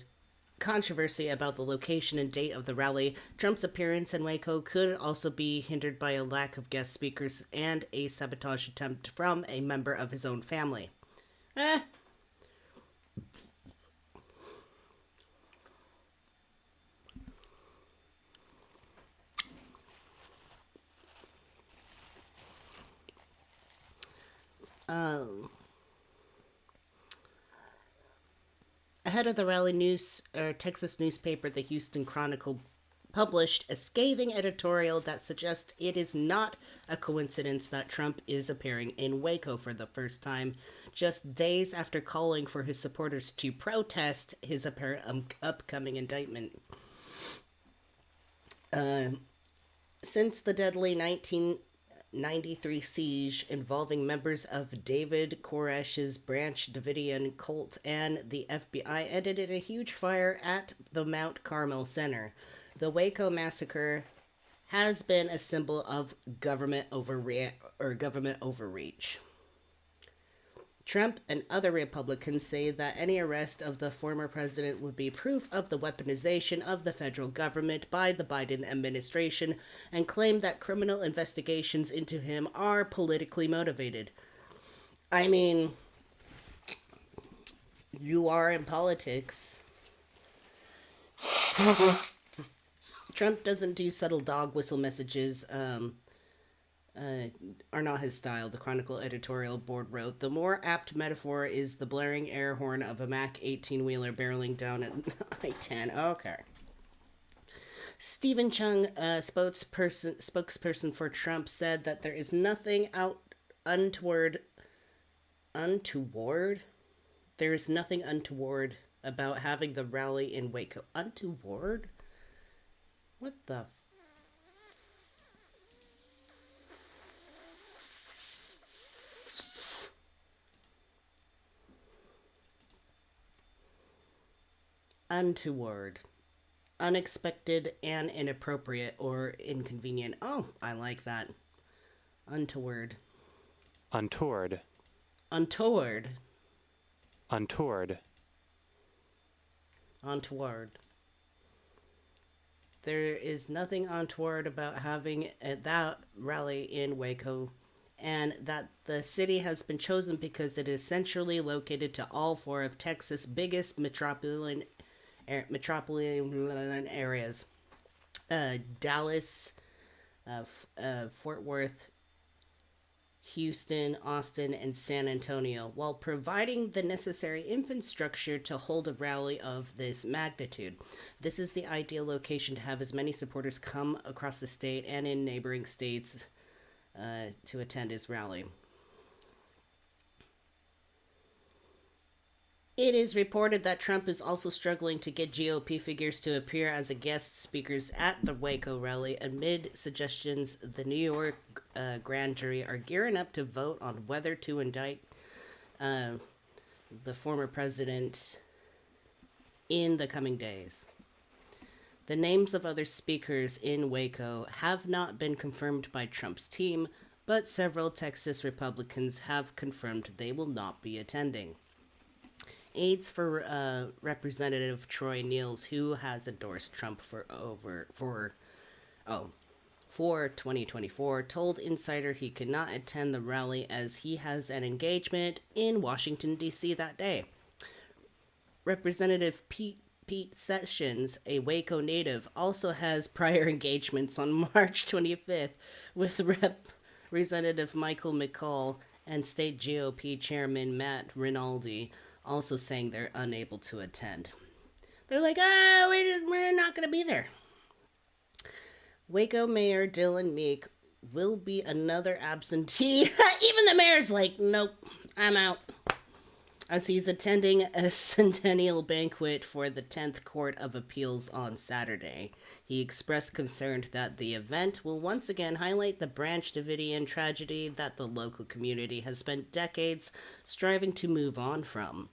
controversy about the location and date of the rally, Trump's appearance in Waco could also be hindered by a lack of guest speakers and a sabotage attempt from a member of his own family. Ahead of the rally, Texas newspaper The Houston Chronicle published a scathing editorial that suggests it is not a coincidence that Trump is appearing in Waco for the first time, just days after calling for his supporters to protest his apparent upcoming indictment. Since the deadly 1993 siege involving members of David Koresh's Branch Davidian cult and the FBI ended in a huge fire at the Mount Carmel Center, the Waco massacre has been a symbol of government overreach. Trump and other Republicans say that any arrest of the former president would be proof of the weaponization of the federal government by the Biden administration and claim that criminal investigations into him are politically motivated. I mean, you are in politics. Trump doesn't do subtle dog whistle messages, are not his style, the Chronicle editorial board wrote. The more apt metaphor is the blaring air horn of a Mack 18-wheeler barreling down at I-10. Okay. Stephen Chung, spokesperson for Trump, said that there is nothing untoward? There is nothing untoward about having the rally in Waco. Untoward? What the untoward. unexpected and inappropriate or inconvenient. Oh, I like that. Untoward. Untoward. Untoward. Untoward. Untoward. There is nothing untoward about having that rally in Waco, and that the city has been chosen because it is centrally located to all four of Texas' biggest metropolitan areas: Dallas, Fort Worth, Houston, Austin, and San Antonio, while providing the necessary infrastructure to hold a rally of this magnitude. This is the ideal location to have as many supporters come across the state and in neighboring states to attend his rally. It is reported that Trump is also struggling to get GOP figures to appear as a guest speakers at the Waco rally amid suggestions the New York grand jury are gearing up to vote on whether to indict the former president in the coming days. The names of other speakers in Waco have not been confirmed by Trump's team, but several Texas Republicans have confirmed they will not be attending. Aides for Representative Troy Niels, who has endorsed Trump for 2024, told Insider he could not attend the rally as he has an engagement in Washington, D.C. that day. Representative Pete Sessions, a Waco native, also has prior engagements on March 25th with Representative Michael McCall and State GOP Chairman Matt Rinaldi, also saying they're unable to attend. They're like, we're not going to be there. Waco Mayor Dylan Meek will be another absentee. Even the mayor's like, nope, I'm out. As he's attending a centennial banquet for the 10th Court of Appeals on Saturday. He expressed concern that the event will once again highlight the Branch Davidian tragedy that the local community has spent decades striving to move on from.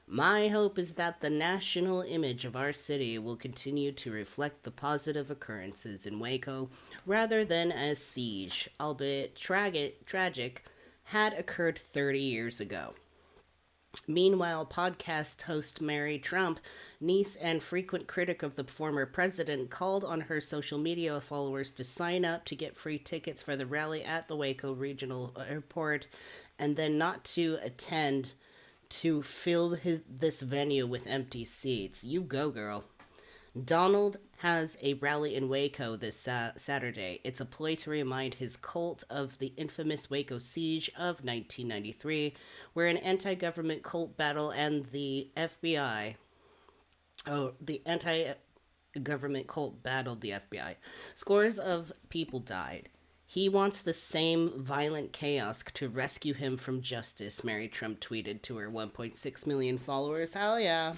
My hope is that the national image of our city will continue to reflect the positive occurrences in Waco rather than as siege, albeit tragic, had occurred 30 years ago. Meanwhile, podcast host Mary Trump, niece and frequent critic of the former president, called on her social media followers to sign up to get free tickets for the rally at the Waco Regional Airport and then not to attend to fill this venue with empty seats. You go, girl. Donald has a rally in Waco this Saturday. It's a ploy to remind his cult of the infamous Waco siege of 1993, where an anti-government cult battle and the FBI... the anti-government cult battled the FBI. Scores of people died. He wants the same violent chaos to rescue him from justice, Mary Trump tweeted to her 1.6 million followers. Hell yeah.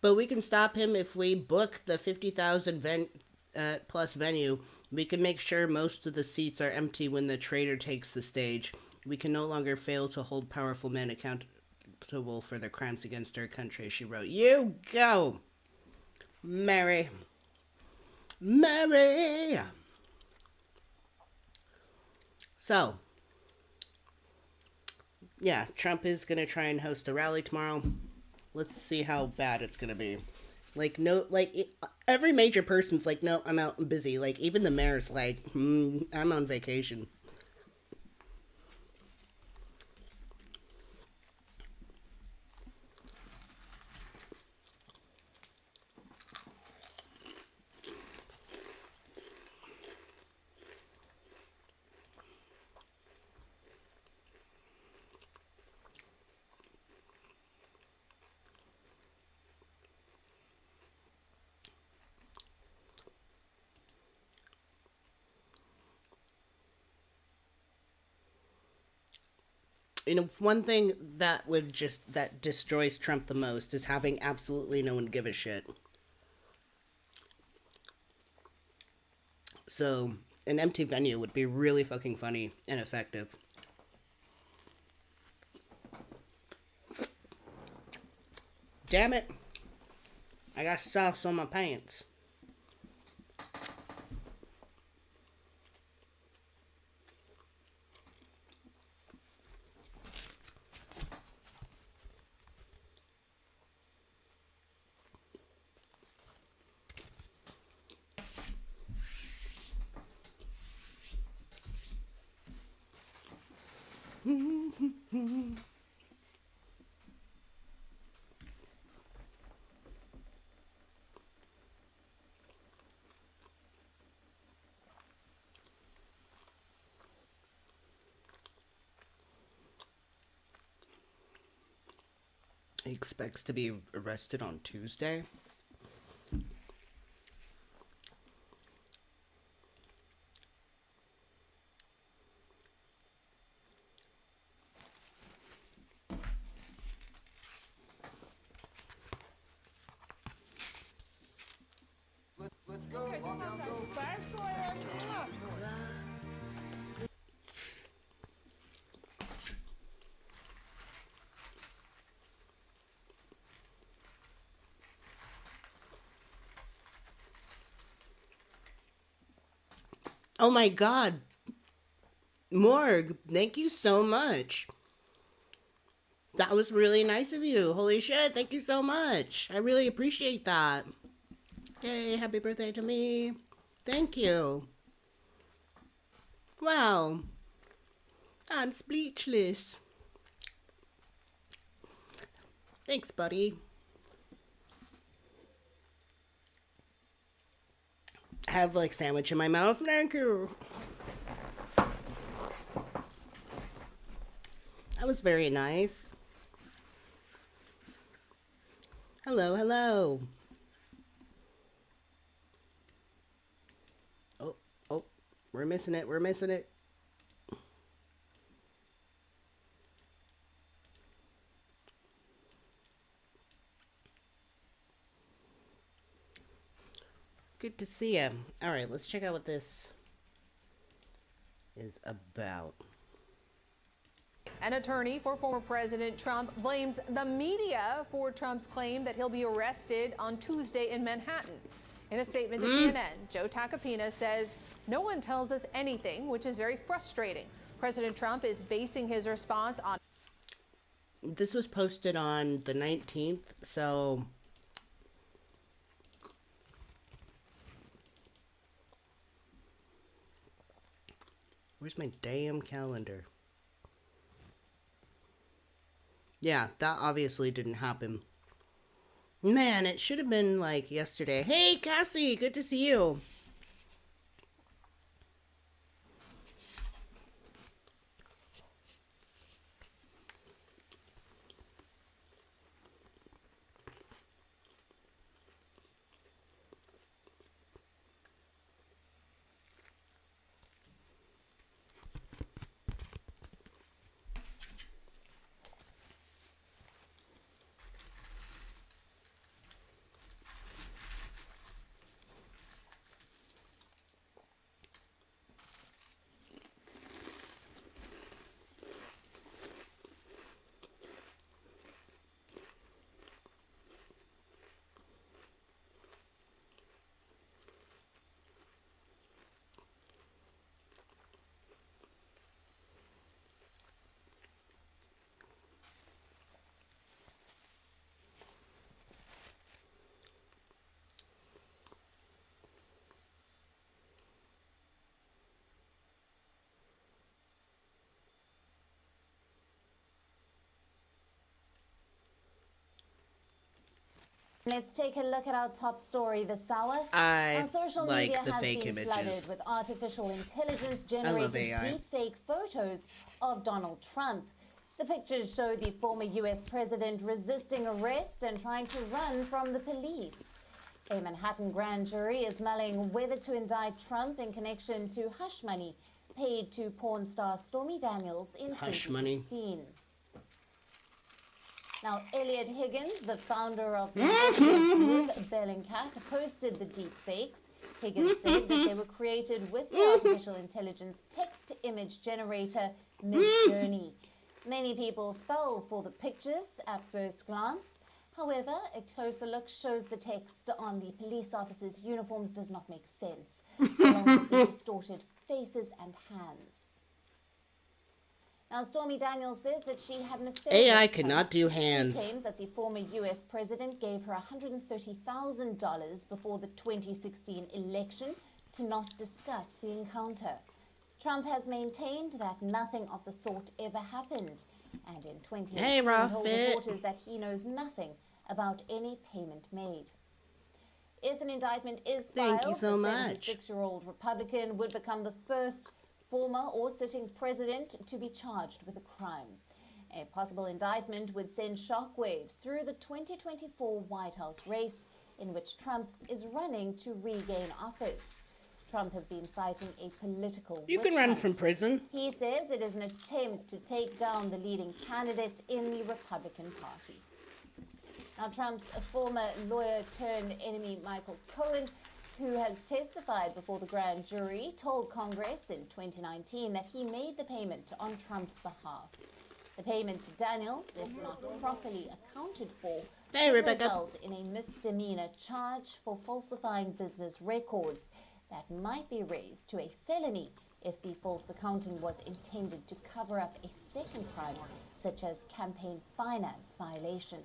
But we can stop him if we book the 50,000 plus venue. We can make sure most of the seats are empty when the traitor takes the stage. We can no longer fail to hold powerful men accountable for their crimes against our country, she wrote. You go, Mary. Mary! So, yeah, Trump is going to try and host a rally tomorrow. Let's see how bad it's gonna be. Every major person's like, no, I'm out, I'm busy. Like, even the mayor's like, I'm on vacation. You know, one thing that that destroys Trump the most is having absolutely no one give a shit. So, an empty venue would be really fucking funny and effective. Damn it. I got sauce on my pants. He expects to be arrested on Tuesday. Let's go. Lockdown, go. Oh my god. Morg, thank you so much. That was really nice of you. Holy shit, thank you so much. I really appreciate that. Yay, happy birthday to me. Thank you. Wow. I'm speechless. Thanks, buddy. I have like sandwich in my mouth. Thank you. That was very nice. Hello, hello. Oh, we're missing it. We're missing it. Good to see you. All right, let's check out what this is about. An attorney for former President Trump blames the media for Trump's claim that he'll be arrested on Tuesday in Manhattan. In a statement to CNN, Joe Tacopina says, "No one tells us anything, which is very frustrating. President Trump is basing his response on..." This was posted on the 19th, so... Where's my damn calendar? Yeah, that obviously didn't happen. Man, it should have been like yesterday. Hey, Cassie, good to see you. Let's take a look at our top story this hour. I our social like media the has fake been images. flooded with artificial intelligence I love generated AI. deepfake photos of Donald Trump. The pictures show the former US president resisting arrest and trying to run from the police. A Manhattan grand jury is mulling whether to indict Trump in connection to hush money paid to porn star Stormy Daniels in Hush money. 2016. Now, Elliot Higgins, the founder of the group Bellingcat, posted the deepfakes. Higgins said that they were created with the artificial intelligence text-to-image generator Midjourney. Many people fell for the pictures at first glance. However, a closer look shows the text on the police officers' uniforms does not make sense, along with the distorted faces and hands. Now, Stormy Daniels says that she had an affair AI with Trump. cannot do hands. She claims that the former U.S. president gave her $130,000 before the 2016 election to not discuss the encounter. Trump has maintained that nothing of the sort ever happened, and in 2018 told reporters that he knows nothing about any payment made. If an indictment is filed, Thank you so the much. 76-year-old Republican would become the first former or sitting president to be charged with a crime. A possible indictment would send shockwaves through the 2024 White House race, in which Trump is running to regain office. Trump has been citing a political You can witch run hunt. from prison. He says it is an attempt to take down the leading candidate in the Republican Party. Now, Trump's former lawyer-turned-enemy Michael Cohen, who has testified before the grand jury, told Congress in 2019 that he made the payment on Trump's behalf. The payment to Daniels, if not properly accounted for, Hey, could Rebecca. result in a misdemeanor charge for falsifying business records that might be raised to a felony if the false accounting was intended to cover up a second crime, such as campaign finance violation.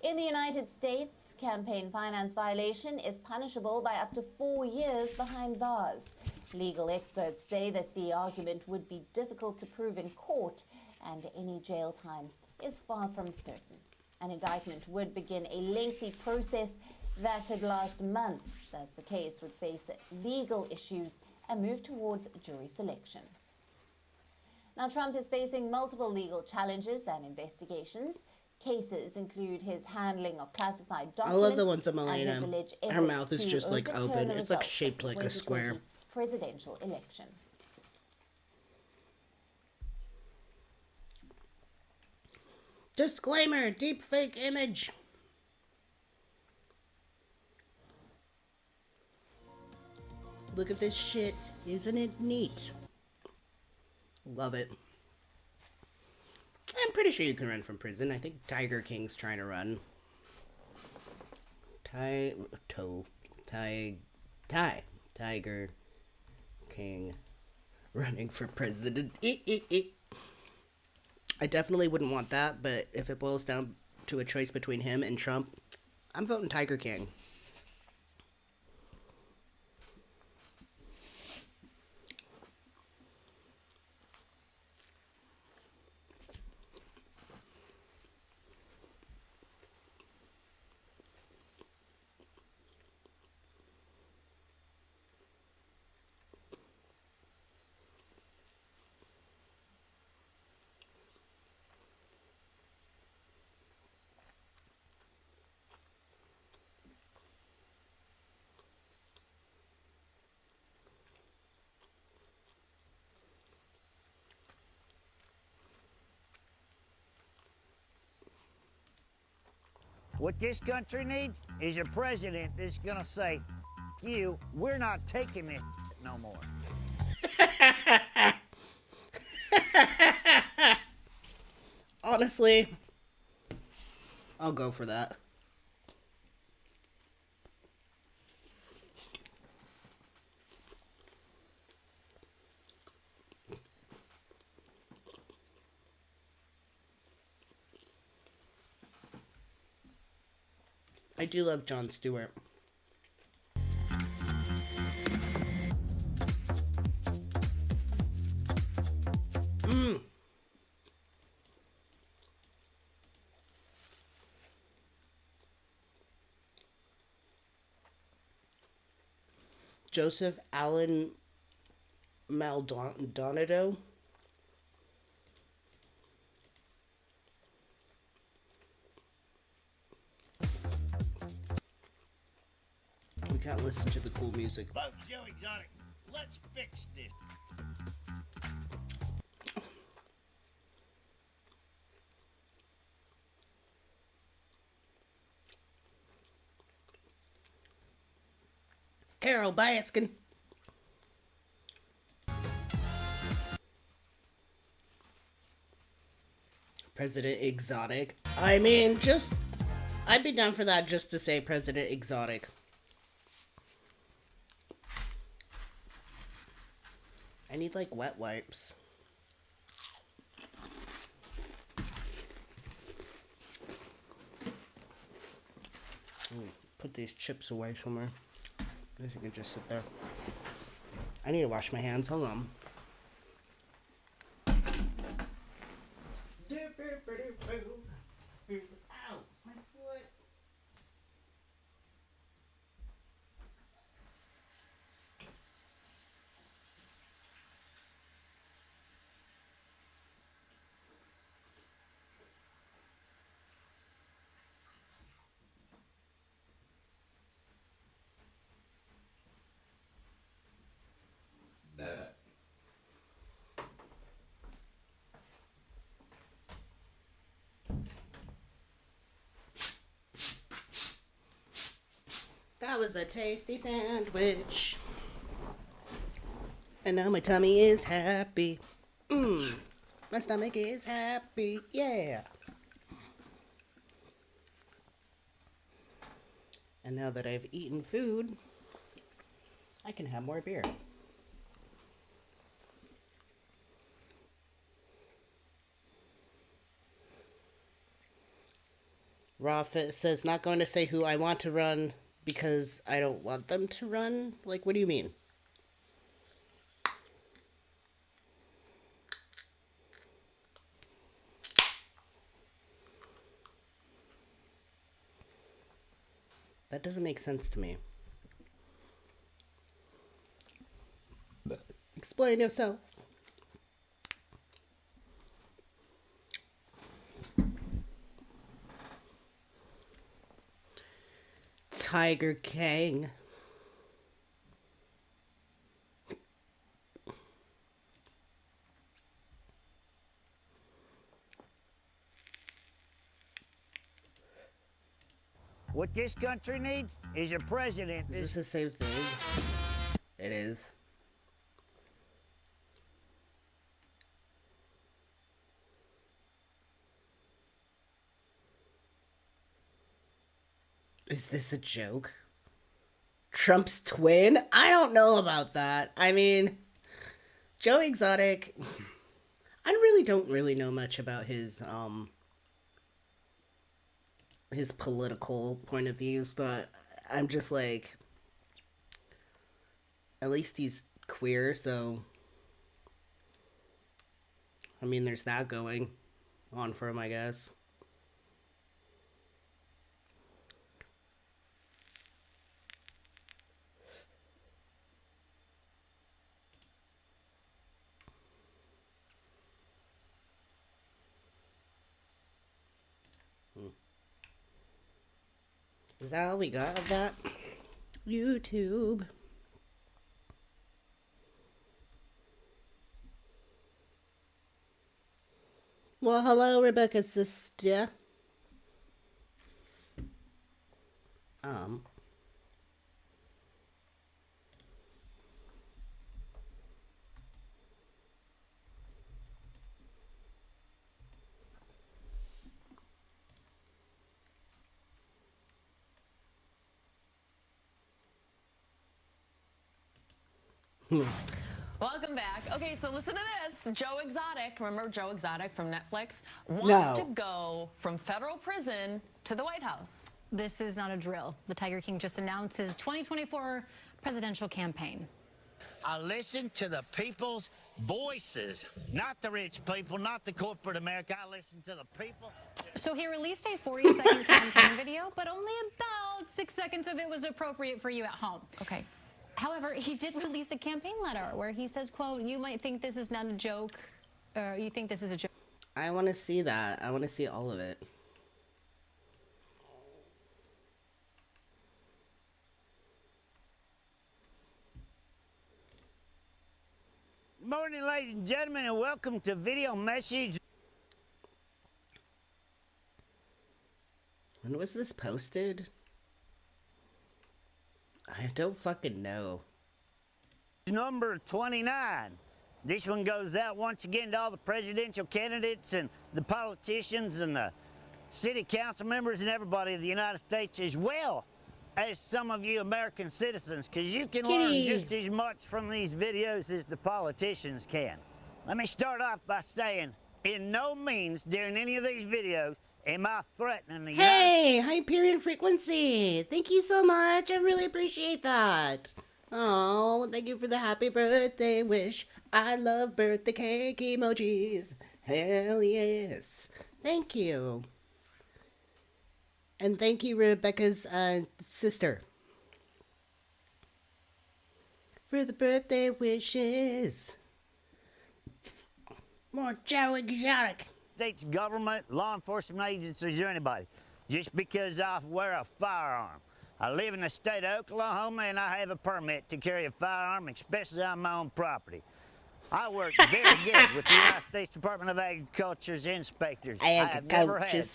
In the United States, campaign finance violation is punishable by up to 4 years behind bars. Legal experts say that the argument would be difficult to prove in court, and any jail time is far from certain. An indictment would begin a lengthy process that could last months, as the case would face legal issues and move towards jury selection. Now, Trump is facing multiple legal challenges and investigations. Cases include his handling of classified I documents. love the ones on and his Melania. alleged Her efforts mouth is to just like overturn open. the It's like results shaped of the like a square. 2020 presidential election. Disclaimer, deepfake image. Look at this shit. Isn't it neat? Love it. I'm pretty sure you can run from prison. I think Tiger King's trying to run. Tiger King running for president. I definitely wouldn't want that, but if it boils down to a choice between him and Trump, I'm voting Tiger King. What this country needs is a president that's gonna say, "F you, we're not taking this no more." Honestly, I'll go for that. I do love Jon Stewart. Joseph Allen Maldonado. We can't listen to the cool music. Folks, Joe Exotic. Let's fix this. Carol Baskin. President Exotic. I mean, I'd be down for that just to say President Exotic. I need, like, wet wipes. Put these chips away somewhere. This can just sit there. I need to wash my hands. Hold on. Ow, my foot. That was a tasty sandwich. And now my tummy is happy. My stomach is happy. Yeah. And now that I've eaten food, I can have more beer. Rafit says, not going to say who I want to run because I don't want them to run? Like, what do you mean? That doesn't make sense to me. Explain yourself. Tiger King. What this country needs is a president. Is this the same thing? It is. Is this a joke? Trump's twin? I don't know about that. I mean, Joe Exotic, I really don't really know much about his political point of views, but I'm just like, at least he's queer, so I mean, there's that going on for him, I guess. Is that all we got of that? YouTube. Well, hello, Rebecca sister. Welcome back. Okay, so listen to this. Joe Exotic, remember Joe Exotic from Netflix, wants to go from federal prison to the White House. This is not a drill. The Tiger King just announced his 2024 presidential campaign. I listen to the people's voices, not the rich people, not the corporate America. I listen to the people. So he released a 40-second campaign video, but only about 6 seconds of it was appropriate for you at home. Okay. However, he did release a campaign letter where he says, quote, you might think this is not a joke, or you think this is a joke. I want to see that. I want to see all of it. Morning, ladies and gentlemen, and welcome to Video Message. When was this posted? I don't fucking know. Number 29. This one goes out once again to all the presidential candidates and the politicians and the city council members and everybody of the United States, as well as some of you American citizens, because you can learn just as much from these videos as the politicians can. Let me start off by saying, in no means during any of these videos am I threatening the Hey, Hyperion Frequency! Thank you so much. I really appreciate that. Oh, thank you for the happy birthday wish. I love birthday cake emojis. Hell yes. Thank you. And thank you, Rebecca's sister, for the birthday wishes. More Joe Exotic. States government, law enforcement agencies, or anybody, just because I wear a firearm. I live in the state of Oklahoma and I have a permit to carry a firearm, especially on my own property. I work very good with the United States Department of Agriculture's inspectors. I have never had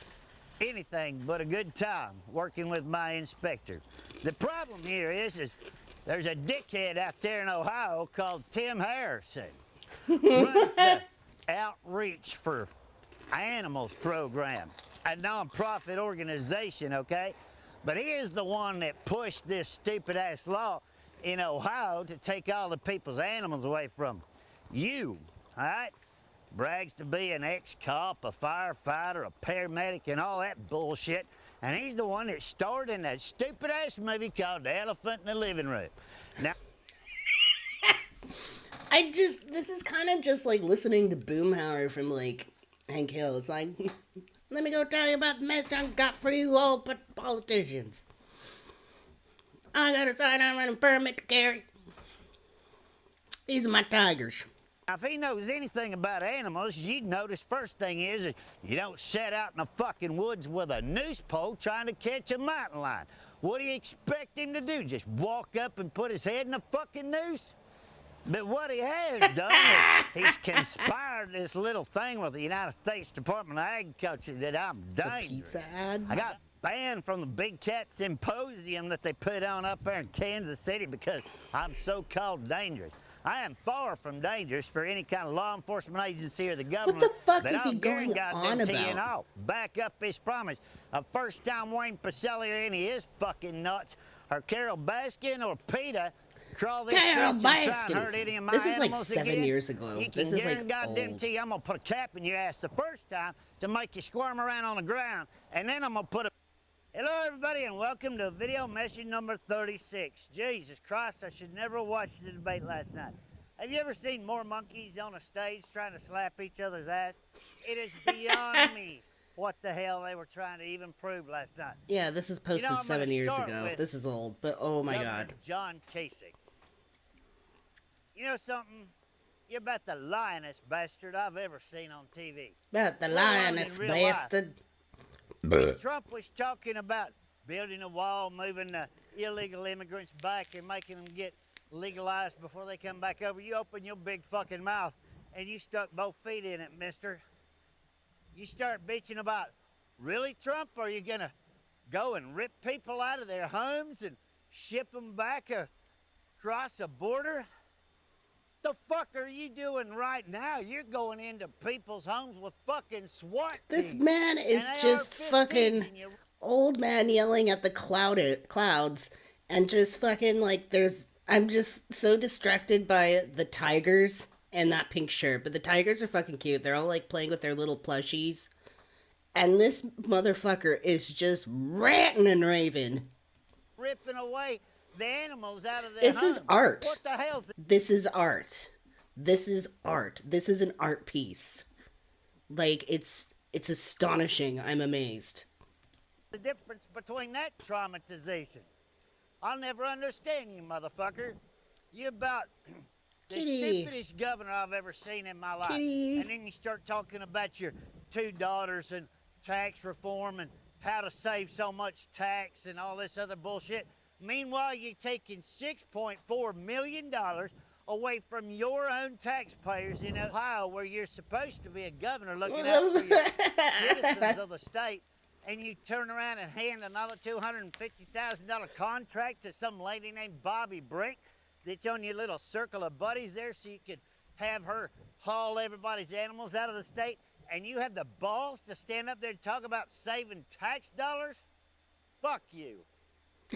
anything but a good time working with my inspector. The problem here is there's a dickhead out there in Ohio called Tim Harrison. Runs the Outreach for Animals program, a non-profit organization, okay? But he is the one that pushed this stupid-ass law in Ohio to take all the people's animals away from them. You, all right? Brags to be an ex-cop, a firefighter, a paramedic, and all that bullshit. And he's the one that starred in that stupid-ass movie called The Elephant in the Living Room. Now, this is kind of just like listening to Boomhauer from, like, Hank Hill. It's like, let me go tell you about the mess I got for you all politicians. I got a sidearm and a permit to carry. These are my tigers. if he knows anything about animals, you'd notice first thing is you don't set out in the fucking woods with a noose pole trying to catch a mountain lion. What do you expect him to do? Just walk up and put his head in a fucking noose? But what he has done is he's conspired this little thing with the United States Department of Agriculture that I'm dangerous. I got banned from the Big Cat Symposium that they put on up there in Kansas City because I'm so-called dangerous. I am far from dangerous for any kind of law enforcement agency or the government. What the fuck but is he going on about? TNO. Back up his promise. A first time Wayne Pacelli or any of his fucking nuts, or Carol Baskin or PETA, crawl this Carol bitch and try and Baskin. hurt any of my This is like animals 7 again. years ago. You This can is like goddamn old. tell you I'm gonna put a cap in your ass the first time to make you squirm around on the ground, and then I'm gonna put a... Hello everybody and welcome to video message number 36. Jesus Christ, I should never have watched the debate last night. Have you ever seen more monkeys on a stage trying to slap each other's ass? It is beyond me what the hell they were trying to even prove last night. Yeah, this is posted I'm 7 gonna years start ago. with This is old, but oh my Governor god. John Kasich. You know something? You're about the lionest bastard I've ever seen on TV. About the Let alone lioness in real life. bastard. Trump was talking about building a wall, moving the illegal immigrants back and making them get legalized before they come back over. You open your big fucking mouth and you stuck both feet in it, mister. You start bitching about, really, Trump? Are you gonna go and rip people out of their homes and ship them back across a border? The fuck are you doing right now? You're going into people's homes with fucking SWAT This teams, man is and just AR-15s, fucking and you- old man yelling at the clouds and just fucking like I'm just so distracted by the tigers and that pink shirt. But the tigers are fucking cute. They're all like playing with their little plushies. And this motherfucker is just ranting and raving. ripping away the animals out of their This homes. is art. What the hell's This is art. This is art. This is an art piece. Like it's astonishing. I'm amazed. the difference between that traumatization? I'll never understand you, motherfucker. You about the Kitty. stupidest governor I've ever seen in my life. Kitty. And then you start talking about your 2 daughters and tax reform and how to save so much tax and all this other bullshit. Meanwhile, you're taking $6.4 million away from your own taxpayers in Ohio, where you're supposed to be a governor looking out for your citizens of the state, and you turn around and hand another $250,000 contract to some lady named Bobby Brick that's on your little circle of buddies there so you could have her haul everybody's animals out of the state, and you have the balls to stand up there and talk about saving tax dollars? Fuck you.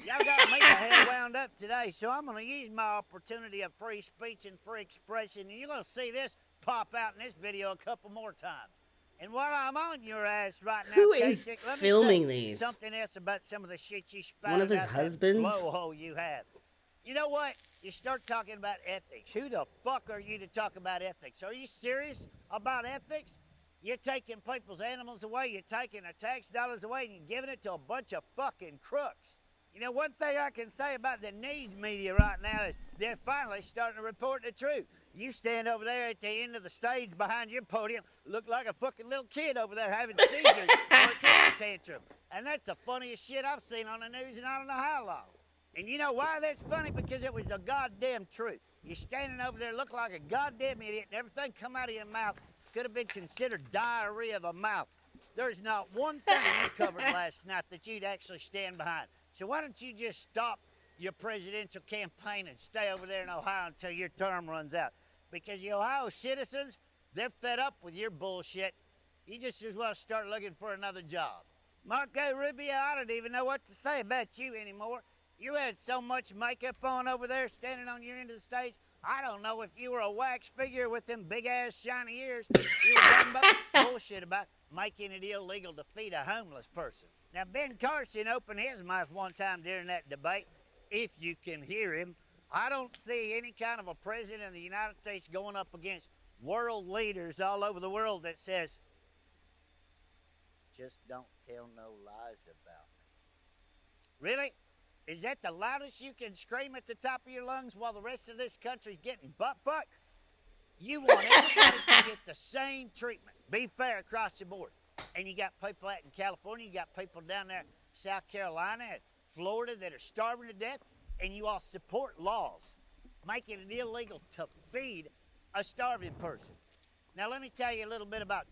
Y'all got me the hell wound up today, so I'm going to use my opportunity of free speech and free expression, and you're going to see this pop out in this video a couple more times. And while I'm on your ass right now, Who is K-Chick, let me filming say these? something else about some of the shit you spouted One of his out that husbands? blowhole you have. You know what? You start talking about ethics. Who the fuck are you to talk about ethics? Are you serious about ethics? You're taking people's animals away, you're taking their tax dollars away, and you're giving it to a bunch of fucking crooks. You know, one thing I can say about the news media right now is they're finally starting to report the truth. You stand over there at the end of the stage behind your podium, look like a fucking little kid over there having seizures or a temper tantrum. And that's the funniest shit I've seen on the news in I don't know how long. And you know why that's funny? Because it was the goddamn truth. You're standing over there looking like a goddamn idiot, and everything come out of your mouth could have been considered diarrhea of a mouth. There's not one thing you covered last night that you'd actually stand behind. So why don't you just stop your presidential campaign and stay over there in Ohio until your term runs out? Because the Ohio citizens, they're fed up with your bullshit. You just as well start looking for another job. Marco Rubio, I don't even know what to say about you anymore. You had so much makeup on over there standing on your end of the stage. I don't know if you were a wax figure with them big-ass shiny ears. You were talking about bullshit about making it illegal to feed a homeless person. Now, Ben Carson opened his mouth one time during that debate, if you can hear him. I don't see any kind of a president of the United States going up against world leaders all over the world that says, just don't tell no lies about me. Really? Is that the loudest you can scream at the top of your lungs while the rest of this country's getting butt-fucked? You want everybody to get the same treatment. Be fair across the board. And you got people out in California, you got people down there in South Carolina and Florida that are starving to death, and you all support laws making it illegal to feed a starving person. Now, let me tell you a little bit about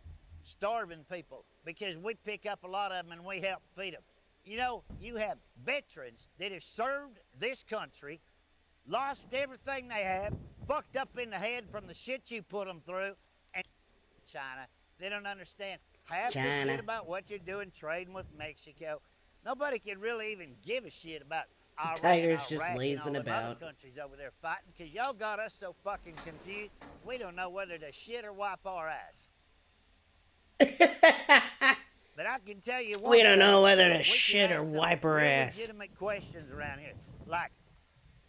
starving people, because we pick up a lot of them and we help feed them. You know, you have veterans that have served this country, lost everything they have, fucked up in the head from the shit you put them through, and China, they don't understand half the shit about what you're doing trading with Mexico. Nobody can really even give a shit about Iran, Tiger's just Iraq, lazing and all them about. other countries over there fighting, because y'all got us so fucking confused, we don't know whether to shit or wipe our ass. But I can tell you one We don't thing, know whether to we can shit or ask some wipe our real ass. legitimate questions around here. Like,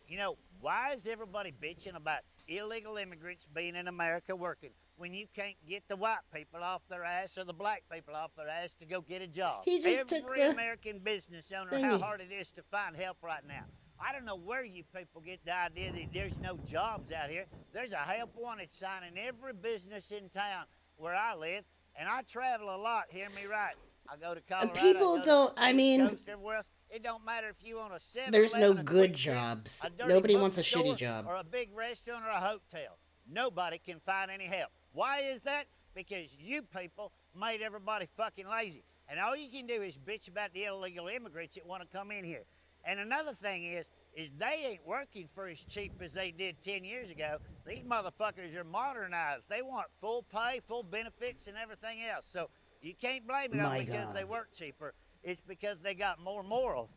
you know, why is everybody bitching about illegal immigrants being in America working when you can't get the white people off their ass or the black people off their ass to go get a job? He just Every took the American business owner, how thingy. hard it is to find help right now. I don't know where you people get the idea that there's no jobs out here. There's a help wanted sign in every business in town where I live. And I travel a lot, hear me right. I go to Colorado. People don't, I mean, Everywhere else. It don't matter if you own a 7-Eleven, there's no a good quick trip, jobs. a dirty Nobody wants a bookstore, shitty job. or a big restaurant or a hotel. Nobody can find any help. Why is that? Because you people made everybody fucking lazy. And all you can do is bitch about the illegal immigrants that want to come in here. And another thing is they ain't working for as cheap as they did 10 years ago. These motherfuckers are modernized. They want full pay, full benefits, and everything else. So you can't blame it on My because God. they work cheaper. It's because they got more morals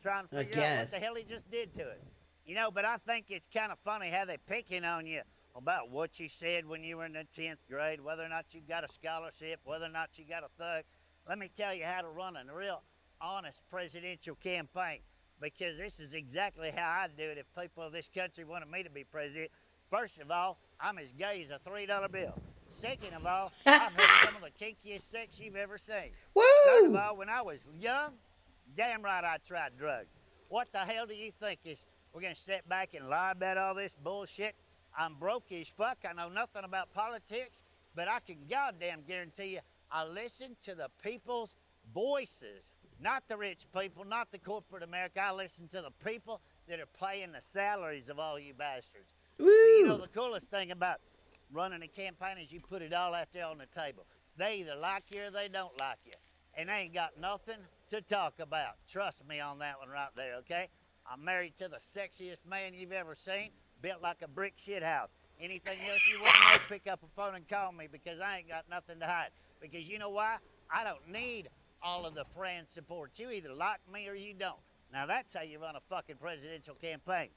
trying to I figure out what guess. the hell he just did to us. You know, but I think it's kind of funny how they picking on you about what you said when you were in the 10th grade, whether or not you got a scholarship, whether or not you got a thug. Let me tell you how to run a real honest presidential campaign, because this is exactly how I'd do it if people of this country wanted me to be president. First of all, I'm as gay as a $3 bill. Second of all, I've had some of the kinkiest sex you've ever seen. Woo! Third of all, when I was young, damn right I tried drugs. What the hell do you think is we're gonna sit back and lie about all this bullshit? I'm broke as fuck, I know nothing about politics, but I can goddamn guarantee you I listen to the people's voices. Not the rich people, not the corporate America. I listen to the people that are paying the salaries of all you bastards. You know, the coolest thing about running a campaign is you put it all out there on the table. They either like you or they don't like you. And they ain't got nothing to talk about. Trust me on that one right there, okay? I'm married to the sexiest man you've ever seen, built like a brick shit house. Anything else you want to know, pick up a phone and call me, because I ain't got nothing to hide. Because you know why? I don't need all of the friend support. You either like me or you don't. Now that's how you run a fucking presidential campaign.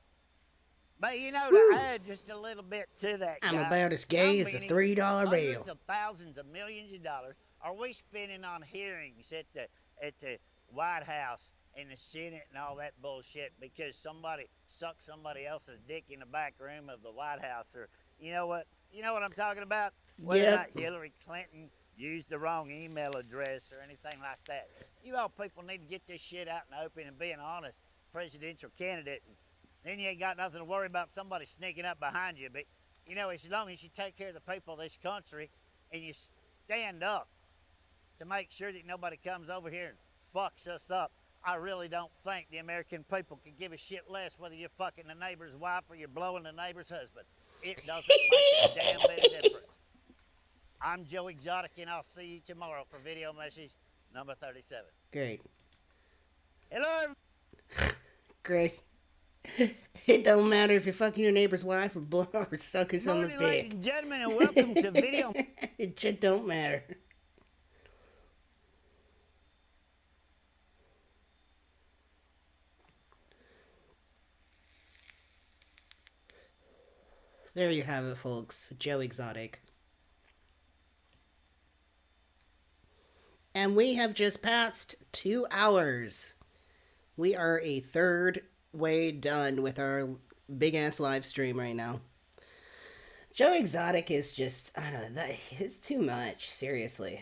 But you know, to add just a little bit to that, I'm guy, about as gay how as a many $3 bill. Hundreds of thousands of millions of dollars are we spending on hearings at the White House and the Senate and all that bullshit because somebody sucked somebody else's dick in the back room of the White House, or you know what I'm talking about? Whether or not Hillary Clinton used the wrong email address or anything like that. You all people need to get this shit out in the open and be an honest presidential candidate. And then you ain't got nothing to worry about somebody sneaking up behind you. But, you know, as long as you take care of the people of this country and you stand up to make sure that nobody comes over here and fucks us up, I really don't think the American people can give a shit less whether you're fucking the neighbor's wife or you're blowing the neighbor's husband. It doesn't make a damn bit of difference. I'm Joe Exotic, and I'll see you tomorrow for video message number 37. Great. Hello. Great. It don't matter if you're fucking your neighbor's wife or sucking someone's dick. Ladies and gentlemen, and welcome to video. It just don't matter. There you have it, folks. Joe Exotic. And we have just passed 2 hours. We are a third way done with our big ass live stream right now. Joe Exotic is just, I don't know, it's too much, seriously.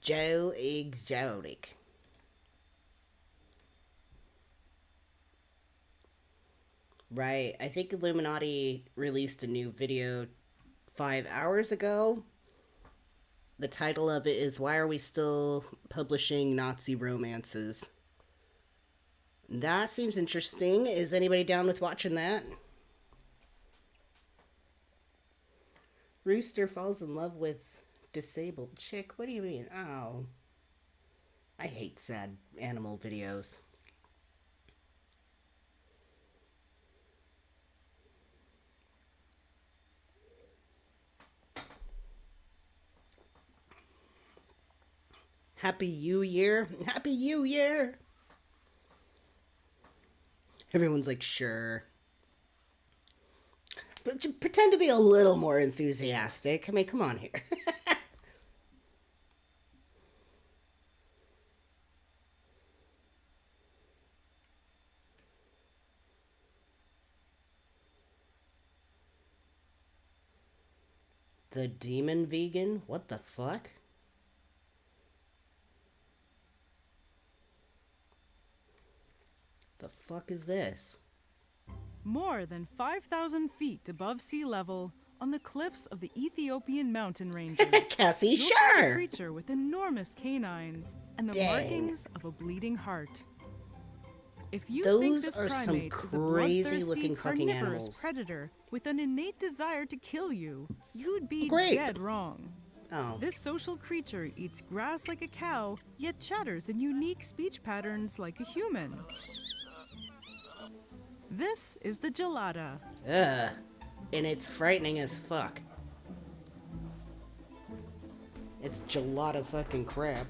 Joe Exotic. Right, I think Illuminati released a new video 5 hours ago. The title of it is, Why Are We Still Publishing Nazi Romances? That seems interesting. Is anybody down with watching that? Rooster falls in love with disabled chick. What do you mean? Oh. I hate sad animal videos. Happy New Year. Happy New Year. Everyone's like, sure. But pretend to be a little more enthusiastic. I mean, come on here. The demon vegan? What the fuck? The fuck is this? More than 5,000 feet above sea level, on the cliffs of the Ethiopian mountain ranges, Cassie, you'll find sure. a creature with enormous canines and the Dang. markings of a bleeding heart. If you Those think this are some primate is a crazy bloodthirsty, looking fucking carnivorous animals. predator with an innate desire to kill you, you'd be Great. dead wrong. Oh. This social creature eats grass like a cow, yet chatters in unique speech patterns like a human. This is the gelada. Ugh. And it's frightening as fuck. It's gelato fucking crap.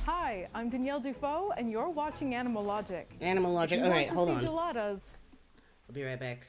Hi, I'm Danielle Dufault, and you're watching Animal Logic. Animal Logic. If you Alright, want to hold see on. geladas, I'll be right back.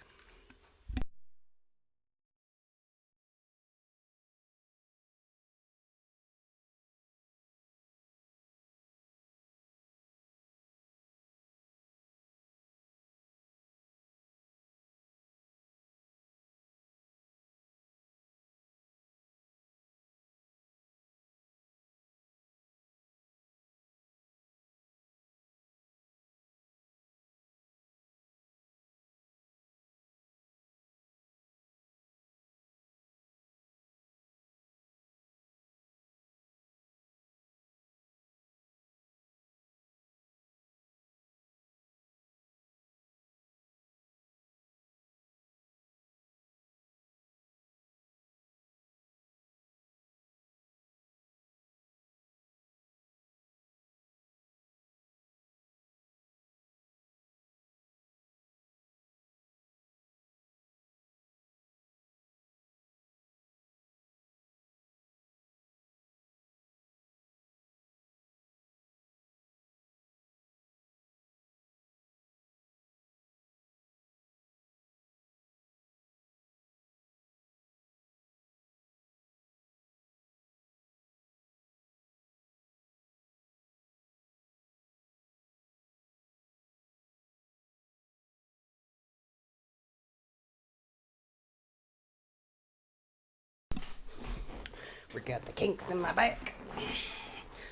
Forgot the kinks in my back.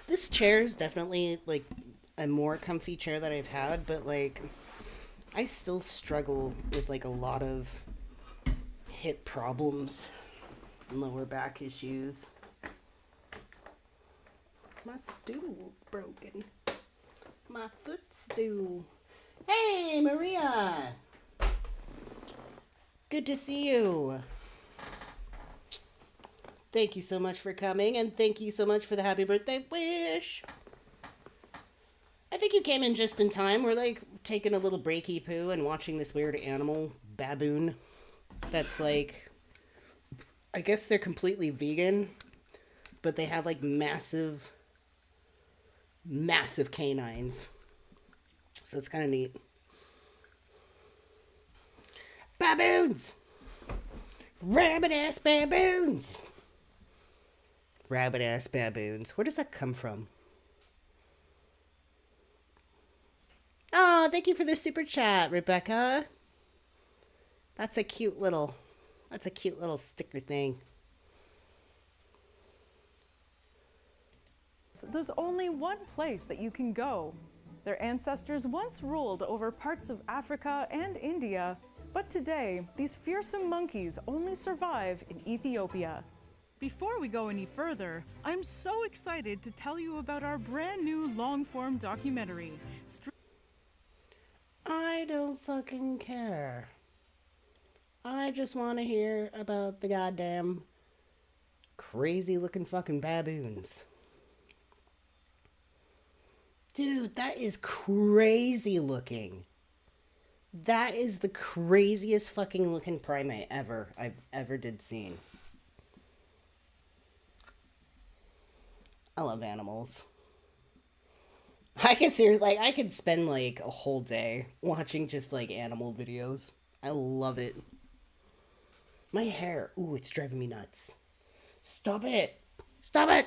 This chair is definitely like a more comfy chair that I've had, but like I still struggle with like a lot of hip problems and lower back issues. My stool's broken. My footstool. Hey, Maria! Good to see you. Thank you so much for coming, and thank you so much for the happy birthday wish. I think you came in just in time. We're like taking a little breaky poo and watching this weird animal baboon that's like, I guess they're completely vegan, but they have like massive canines. So it's kind of neat. Baboons! Rabbit-ass baboons! Rabbit-ass baboons. Where does that come from? Oh, thank you for the super chat, Rebecca. That's a cute little sticker thing. There's only one place that you can go. Their ancestors once ruled over parts of Africa and India, but today, these fearsome monkeys only survive in Ethiopia. Before we go any further, I'm so excited to tell you about our brand new long-form documentary. I don't fucking care. I just want to hear about the goddamn crazy looking fucking baboons. Dude, that is crazy looking. That is the craziest fucking looking primate I've ever did seen. I love animals. I could spend like a whole day watching just like animal videos. I love it. My hair, ooh, it's driving me nuts. Stop it! Stop it!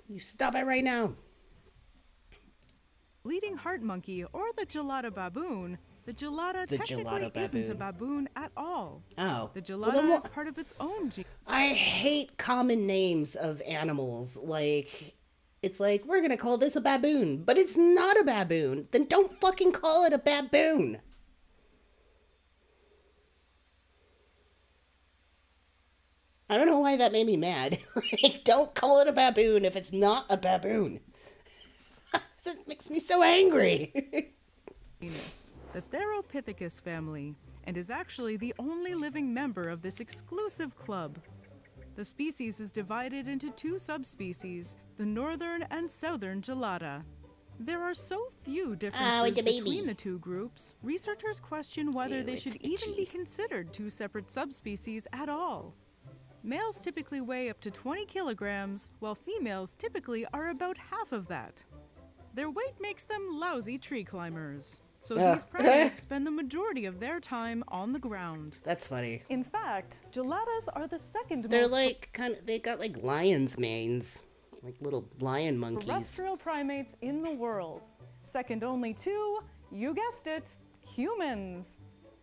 You stop it right now. Bleeding heart monkey or the gelada baboon. The gelada technically isn't a baboon at all. Oh. The gelada is part of its own I hate common names of animals. Like, it's like, we're gonna call this a baboon, but it's not a baboon. Then don't fucking call it a baboon. I don't know why that made me mad. Like, don't call it a baboon if it's not a baboon. That makes me so angry. The Theropithecus family, and is actually the only living member of this exclusive club. The species is divided into two subspecies, the northern and southern gelada. There are so few differences between the two groups, researchers question whether they should even be considered two separate subspecies at all. Males typically weigh up to 20 kilograms, while females typically are about half of that. Their weight makes them lousy tree climbers, so these primates spend the majority of their time on the ground. That's funny. In fact, geladas are the second They're most like they got like lion's manes, like little lion monkeys. terrestrial primates in the world. Second only to, you guessed it, humans.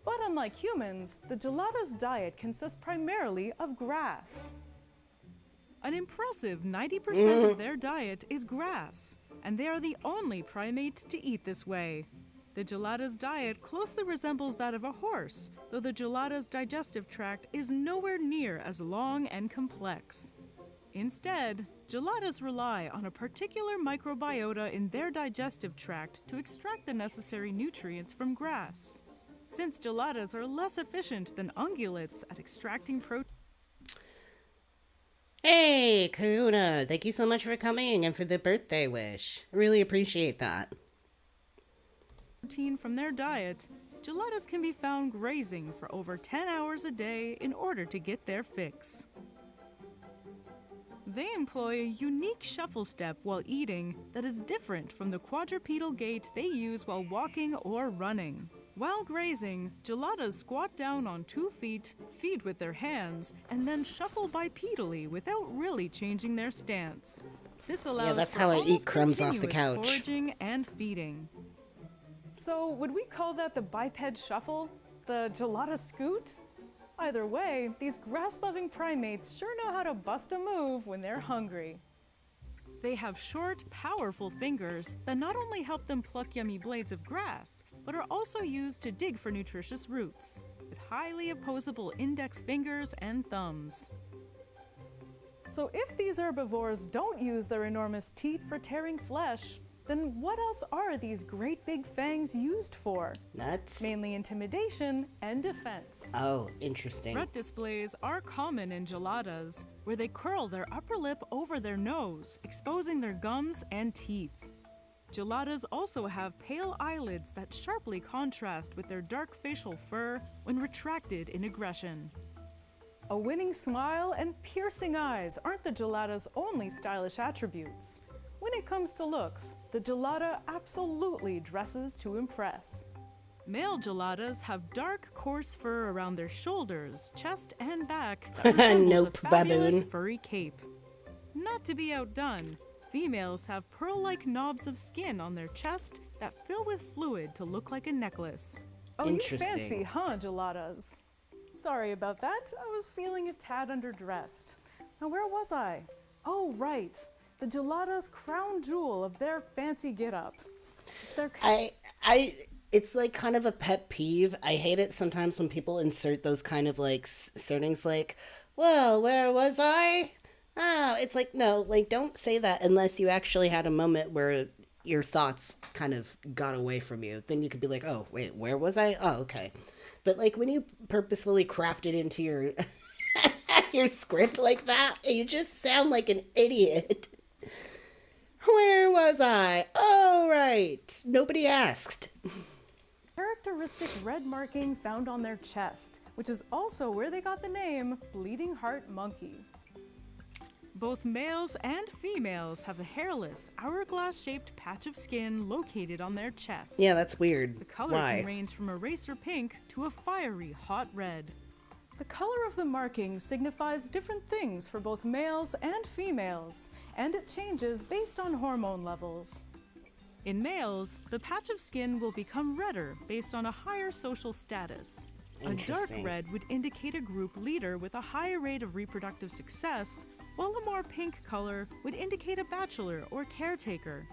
But unlike humans, the gelada's diet consists primarily of grass. An impressive 90% of their diet is grass, and they are the only primate to eat this way. The gelada's diet closely resembles that of a horse, though the gelada's digestive tract is nowhere near as long and complex. Instead, geladas rely on a particular microbiota in their digestive tract to extract the necessary nutrients from grass. Since geladas are less efficient than ungulates at extracting protein. Hey, Kahuna, thank you so much for coming and for the birthday wish. I really appreciate that. Protein from their diet, geladas can be found grazing for over 10 hours a day in order to get their fix. They employ a unique shuffle step while eating that is different from the quadrupedal gait they use while walking or running. While grazing, geladas squat down on 2 feet, feed with their hands, and then shuffle bipedally without really changing their stance. This allows that's for how I eat almost crumbs off the continuous couch. foraging and feeding. So, would we call that the biped shuffle? The gelada scoot? Either way, these grass-loving primates sure know how to bust a move when they're hungry. They have short, powerful fingers that not only help them pluck yummy blades of grass, but are also used to dig for nutritious roots, with highly opposable index fingers and thumbs. So if these herbivores don't use their enormous teeth for tearing flesh, then what else are these great big fangs used for? Nuts? Mainly intimidation and defense. Oh, interesting. Threat displays are common in geladas, where they curl their upper lip over their nose, exposing their gums and teeth. Geladas also have pale eyelids that sharply contrast with their dark facial fur when retracted in aggression. A winning smile and piercing eyes aren't the gelada's only stylish attributes. When it comes to looks, the gelada absolutely dresses to impress. Male geladas have dark, coarse fur around their shoulders, chest, and back that resembles Nope, a fabulous baboon. furry cape. Not to be outdone, females have pearl-like knobs of skin on their chest that fill with fluid to look like a necklace. Oh, you Interesting. fancy, huh, geladas? Sorry about that. I was feeling a tad underdressed. Now, where was I? Oh, right. The gelada's crown jewel of their fancy get-up. It's their it's like kind of a pet peeve. I hate it sometimes when people insert those kind of like startings like, well, where was I? Oh, it's like, no, like don't say that unless you actually had a moment where your thoughts kind of got away from you. Then you could be like, oh, wait, where was I? Oh, okay. But like when you purposefully craft it into your your script like that, you just sound like an idiot. Where was I? Oh, right. Nobody asked. characteristic red marking found on their chest, which is also where they got the name Bleeding Heart Monkey. Both males and females have a hairless, hourglass-shaped patch of skin located on their chest. Yeah, that's weird. The color Why? can range from a racer pink to a fiery hot red. The color of the marking signifies different things for both males and females, and it changes based on hormone levels. In males, the patch of skin will become redder based on a higher social status. A dark Interesting. red would indicate a group leader with a higher rate of reproductive success, while a more pink color would indicate a bachelor or caretaker.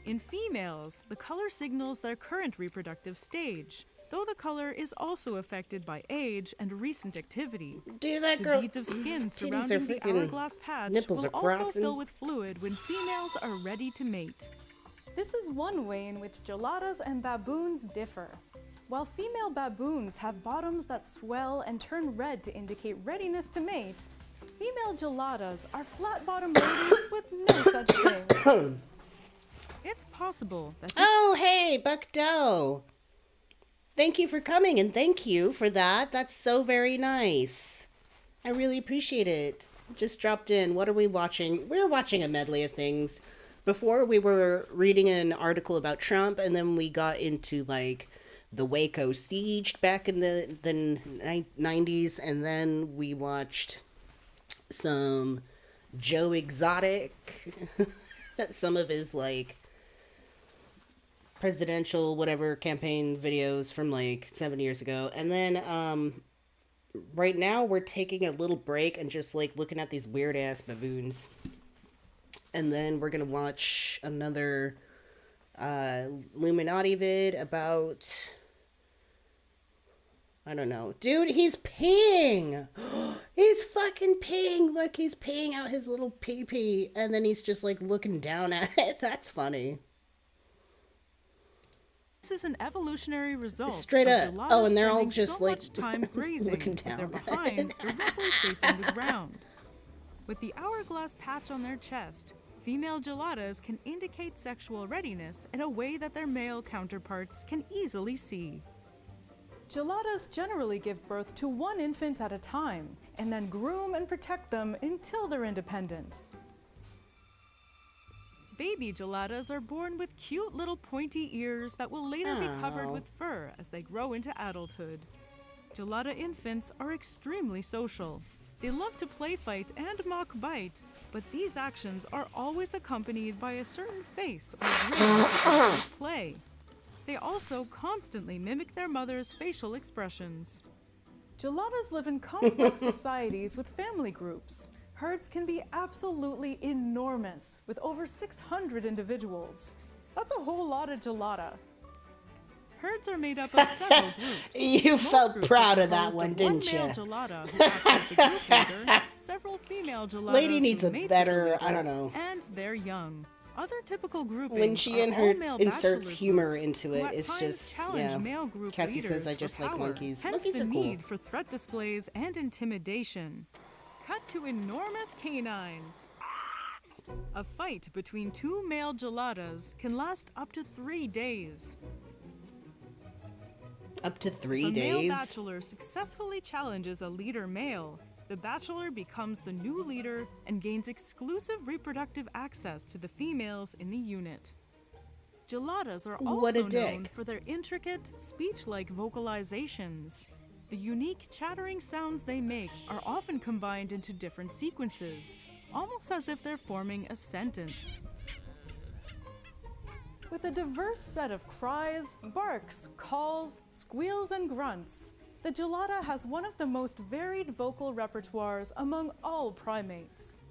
In females, the color signals their current reproductive stage, though the color is also affected by age and recent activity. Dude, that the girl- beads of skin titties surrounding are the freaking- hourglass patch nipples will are also crossing. fill with fluid when females are ready to mate. This is one way in which geladas and baboons differ. While female baboons have bottoms that swell and turn red to indicate readiness to mate, female geladas are flat-bottomed ladies with no such thing. It's possible that Oh, hey, Buck Doe. Thank you for coming, and thank you for that. That's so very nice. I really appreciate it. Just dropped in. What are we watching? We're watching a medley of things. Before, we were reading an article about Trump, and then we got into, like, the Waco siege back in the 90s, and then we watched some Joe Exotic, some of his, like, presidential whatever campaign videos from like 7 years ago, and then right now we're taking a little break and just like looking at these weird ass baboons, and then we're gonna watch another Illuminati vid about, I don't know, dude, he's peeing. He's fucking peeing. Look, he's peeing out his little pee-pee, and then he's just like looking down at it. That's funny. this is an evolutionary result Straight of up. geladas Oh, and they're all spending just, so like, much time grazing looking with their down at behinds directly facing the ground. With the hourglass patch on their chest, female geladas can indicate sexual readiness in a way that their male counterparts can easily see. Geladas generally give birth to one infant at a time, and then groom and protect them until they're independent. Baby geladas are born with cute little pointy ears that will later be covered Aw. with fur as they grow into adulthood. Gelada infants are extremely social. They love to play fight and mock bite, but these actions are always accompanied by a certain face or grin at play. They also constantly mimic their mother's facial expressions. Geladas live in complex societies with family groups. Herds can be absolutely enormous, with over 600 individuals. That's a whole lot of gelada. Herds are made up of several groups. You Most felt groups proud are of that composed one, of didn't one male you? gelada who acts as the group leader, several female geladas Lady needs who a mate with better, the leader, I don't know. and their young. Other typical groupings When she are and her all-male inserts bachelor humor groups into who it, at it's times just, challenge yeah. male group Cassie says, leaders I just for like power, monkeys. Hence Monkeys the are cool. need for threat displays and intimidation. Cut to enormous canines. A fight between two male geladas can last up to 3 days. Up to 3 If a male days? bachelor successfully challenges a leader male, the bachelor becomes the new leader and gains exclusive reproductive access to the females in the unit. Geladas are What a also known dick. for their intricate, speech-like vocalizations. The unique chattering sounds they make are often combined into different sequences, almost as if they're forming a sentence. With a diverse set of cries, barks, calls, squeals, and grunts, the gelada has one of the most varied vocal repertoires among all primates.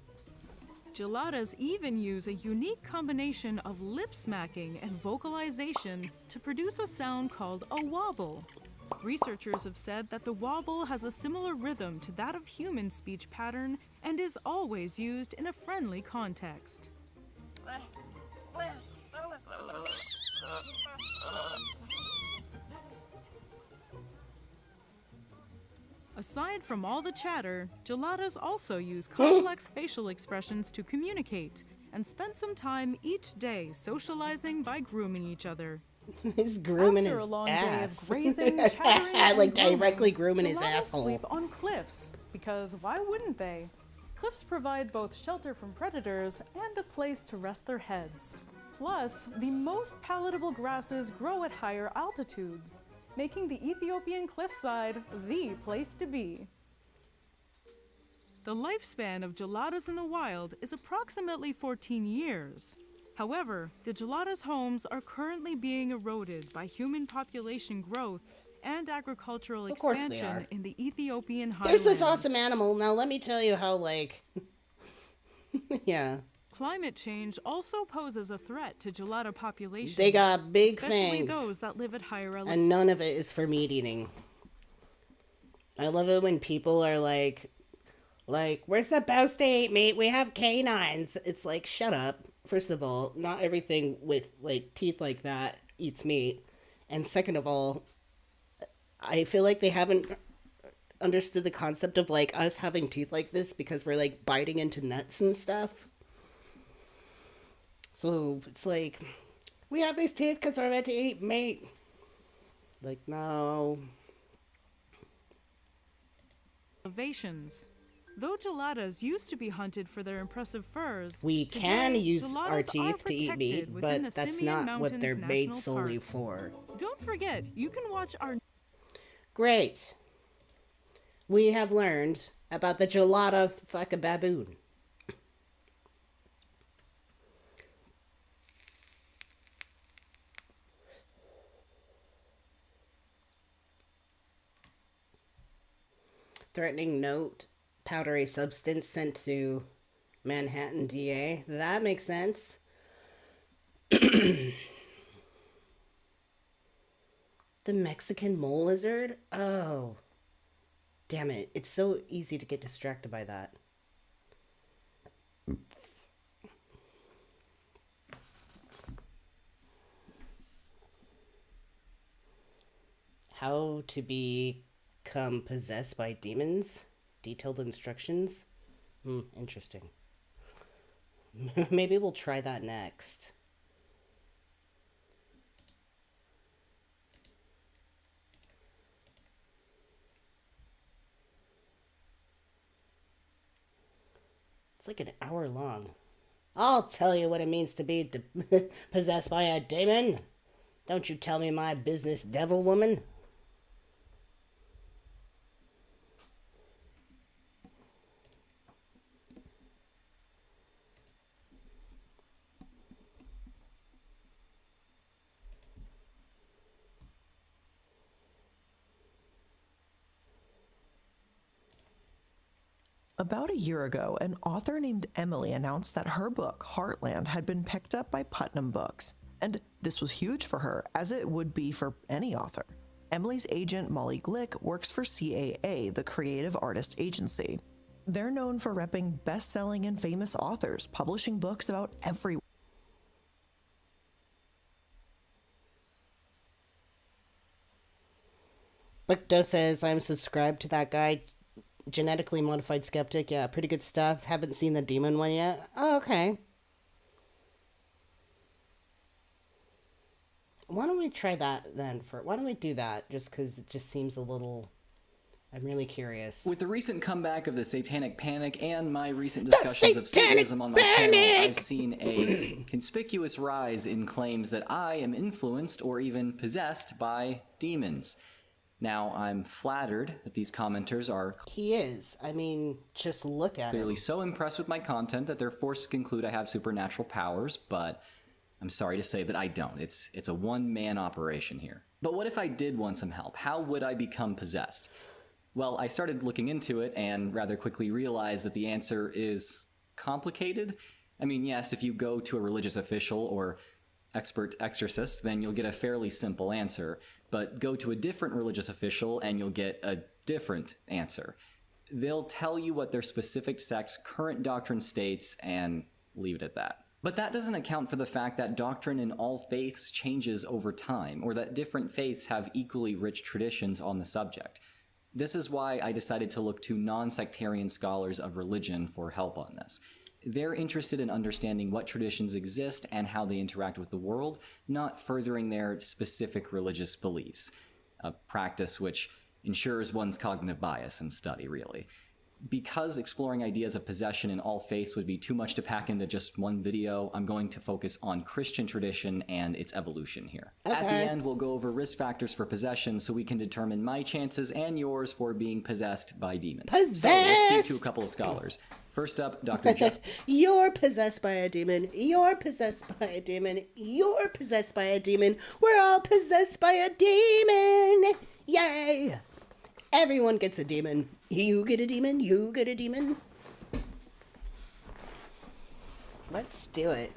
Geladas even use a unique combination of lip smacking and vocalization to produce a sound called a wobble. Researchers have said that the wobble has a similar rhythm to that of human speech pattern and is always used in a friendly context. Aside from all the chatter, geladas also use complex facial expressions to communicate and spend some time each day socializing by grooming each other. He's grooming After his a long ass. day of grazing, chattering, and Like grooming, directly grooming his geladas asshole. sleep on cliffs, because why wouldn't they? Cliffs provide both shelter from predators and a place to rest their heads. Plus, the most palatable grasses grow at higher altitudes, making the Ethiopian cliffside the place to be. The lifespan of geladas in the wild is approximately 14 years. However, the geladas' homes are currently being eroded by human population growth and agricultural Of course they expansion are. in the Ethiopian highlands. There's this awesome animal. Now let me tell you how, like... yeah. Climate change also poses a threat to gelada populations. They got big especially fangs. those that live at higher elevations. And none of it is for meat eating. I love it when people are like, we're supposed to eat meat. We have canines. It's like, shut up. First of all, not everything with like teeth like that eats meat. And second of all, I feel like they haven't understood the concept of like us having teeth like this because we're like biting into nuts and stuff. So it's like, we have these teeth because we're meant to eat meat. Like, no. Elevations. Though geladas used to be hunted for their impressive furs, We can today, use our geladas are teeth to eat meat, protected within but the that's Simeon not what they're Mountains made National solely Park. for. Don't forget, you can watch our Great. We have learned about the gelada fuck a baboon. Threatening note, powdery substance sent to Manhattan DA. That makes sense. The Mexican mole lizard? Oh. Damn it. It's so easy to get distracted by that. How to become possessed by demons? Detailed instructions? Interesting. Maybe we'll try that next. It's like an hour long. I'll tell you what it means to be possessed by a demon. Don't you tell me my business, devil woman. About a year ago, an author named Emily announced that her book, Heartland, had been picked up by Putnam Books, and this was huge for her, as it would be for any author. Emily's agent, Molly Glick, works for CAA, the Creative Artist Agency. They're known for repping best-selling and famous authors, publishing books about every. Bookdo says, I'm subscribed to that guy, Genetically Modified Skeptic. Yeah, pretty good stuff. Haven't seen the demon one yet. Oh, okay. Why don't we try that then? Why don't we do that? Just because it just seems a little... I'm really curious. With the recent comeback of the Satanic Panic and my recent discussions of Satanism on my channel, I've seen a conspicuous rise in claims that I am influenced or even possessed by demons. Now, I'm flattered that these commenters are... He is. I mean, just look at clearly so impressed with my content that they're forced to conclude I have supernatural powers, but I'm sorry to say that I don't. It's a one-man operation here. But what if I did want some help? How would I become possessed? Well, I started looking into it and rather quickly realized that the answer is complicated. I mean, yes, if you go to a religious official or expert exorcist, then you'll get a fairly simple answer. But go to a different religious official and you'll get a different answer. They'll tell you what their specific sect's current doctrine states and leave it at that. But that doesn't account for the fact that doctrine in all faiths changes over time, or that different faiths have equally rich traditions on the subject. This is why I decided to look to non-sectarian scholars of religion for help on this. They're interested in understanding what traditions exist and how they interact with the world, not furthering their specific religious beliefs, a practice which ensures one's cognitive bias in study, really. Because exploring ideas of possession in all faiths would be too much to pack into just one video, I'm going to focus on Christian tradition and its evolution here. Okay. At the end, we'll go over risk factors for possession so we can determine my chances and yours for being possessed by demons. Possessed! So let's speak to a couple of scholars. First up, Dr. Justin. You're possessed by a demon. You're possessed by a demon. You're possessed by a demon. We're all possessed by a demon. Yay! Everyone gets a demon. You get a demon. You get a demon. Let's do it.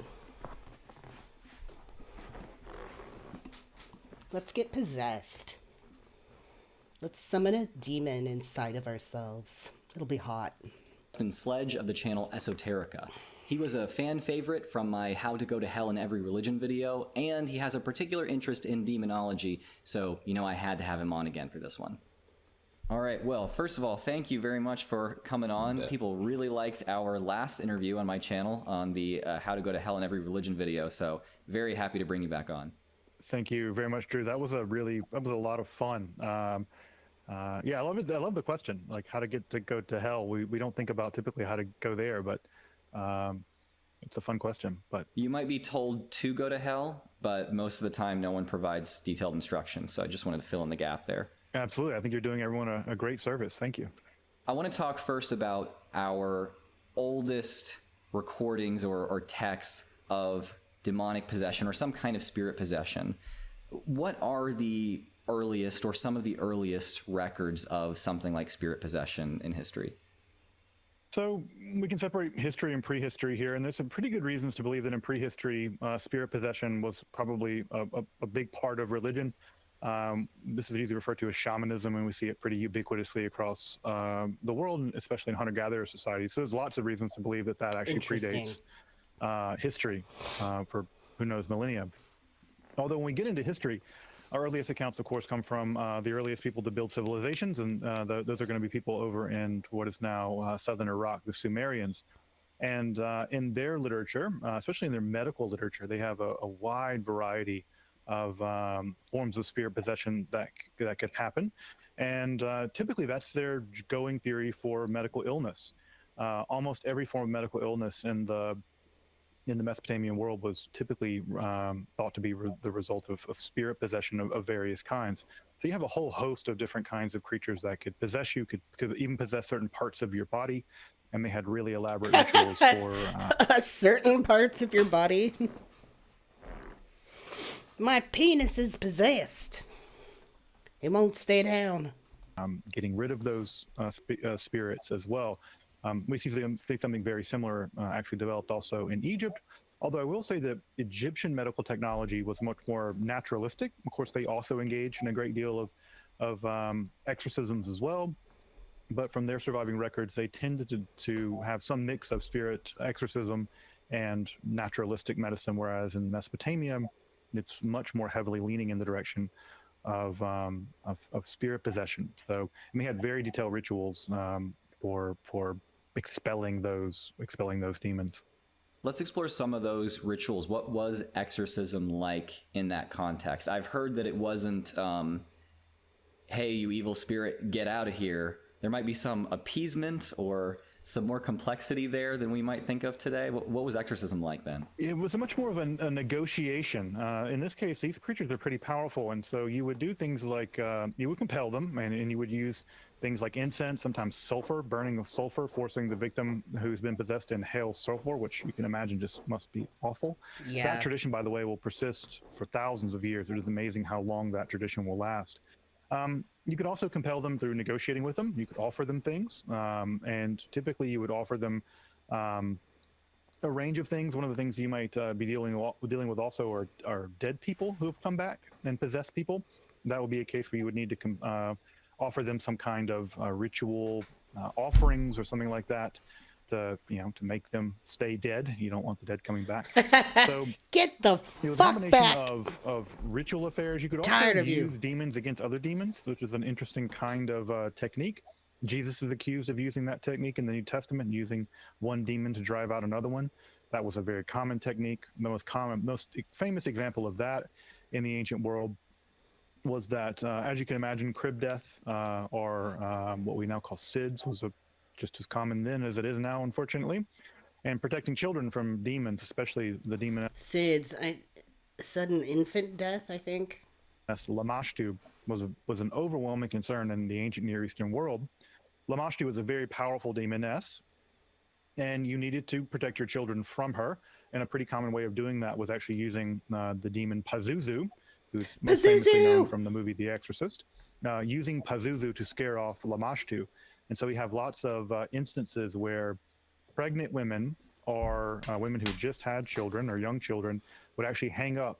Let's get possessed. Let's summon a demon inside of ourselves. It'll be hot. Sledge of the channel Esoterica. He was a fan favorite from my How to Go to Hell in Every Religion video, and he has a particular interest in demonology, so I had to have him on again for this one. All right, well, first of all, thank you very much for coming on. People really liked our last interview on my channel on the How to Go to Hell in Every Religion video, so very happy to bring you back on. Thank you very much, Drew. That was a lot of fun. Yeah, I love it. I love the question, like how to get to go to hell. We don't think about typically how to go there, but it's a fun question. But you might be told to go to hell, but most of the time no one provides detailed instructions, so I just wanted to fill in the gap there. Absolutely. I think you're doing everyone a great service. Thank you. I want to talk first about our oldest recordings or texts of demonic possession or some kind of spirit possession. What are the earliest or some of the earliest records of something like spirit possession in history? So we can separate history and prehistory here, and there's some pretty good reasons to believe that in prehistory, spirit possession was probably a big part of religion. This is easily referred to as shamanism, and we see it pretty ubiquitously across the world, especially in hunter-gatherer societies. So there's lots of reasons to believe that actually predates history for who knows millennia. Although when we get into history, our earliest accounts, of course, come from the earliest people to build civilizations, and those are going to be people over in what is now southern Iraq, the Sumerians. And in their literature, especially in their medical literature, they have a wide variety of forms of spirit possession that could happen. And typically that's their going theory for medical illness. Almost every form of medical illness in the Mesopotamian world was typically thought to be the result of spirit possession of various kinds. So you have a whole host of different kinds of creatures that could possess you, could even possess certain parts of your body, and they had really elaborate rituals for... certain parts of your body? My penis is possessed. It won't stay down. Getting rid of those spirits as well. We see something very similar actually developed also in Egypt. Although I will say that Egyptian medical technology was much more naturalistic. Of course, they also engaged in a great deal of exorcisms as well. But from their surviving records, they tended to have some mix of spirit exorcism and naturalistic medicine, whereas in Mesopotamia, it's much more heavily leaning in the direction of spirit possession. So, and we had very detailed rituals for expelling those demons. Let's explore some of those rituals. What was exorcism like in that context? I've heard that it wasn't, hey, you evil spirit, get out of here. There might be some appeasement or some more complexity there than we might think of today. What was exorcism like then? It was much more of a negotiation. In this case, these creatures are pretty powerful, and so you would do things like you would compel them, and you would use things like incense, sometimes sulfur, burning of sulfur, forcing the victim who's been possessed to inhale sulfur, which you can imagine just must be awful. Yeah. That tradition, by the way, will persist for thousands of years. It is amazing how long that tradition will last. You could also compel them through negotiating with them. You could offer them things, and typically you would offer them a range of things. One of the things you might be dealing with also are dead people who have come back and possessed people. That would be a case where you would need to offer them some kind of ritual offerings or something like that to make them stay dead. You don't want the dead coming back. So get the fuck back. Of ritual affairs. You could also use demons against other demons, which is an interesting kind of technique. Jesus is accused of using that technique in the New Testament, using one demon to drive out another one. That was a very common technique. The most famous example of that in the ancient world was that, as you can imagine, crib death or what we now call SIDS was just as common then as it is now, unfortunately. And protecting children from demons, especially the demon SIDS, sudden infant death, I think. Lamashtu was an overwhelming concern in the ancient Near Eastern world. Lamashtu was a very powerful demoness, and you needed to protect your children from her. And a pretty common way of doing that was actually using the demon Pazuzu, who's most famously known from the movie The Exorcist, using Pazuzu to scare off Lamashtu. And so we have lots of instances where pregnant women or women who just had children or young children would actually hang up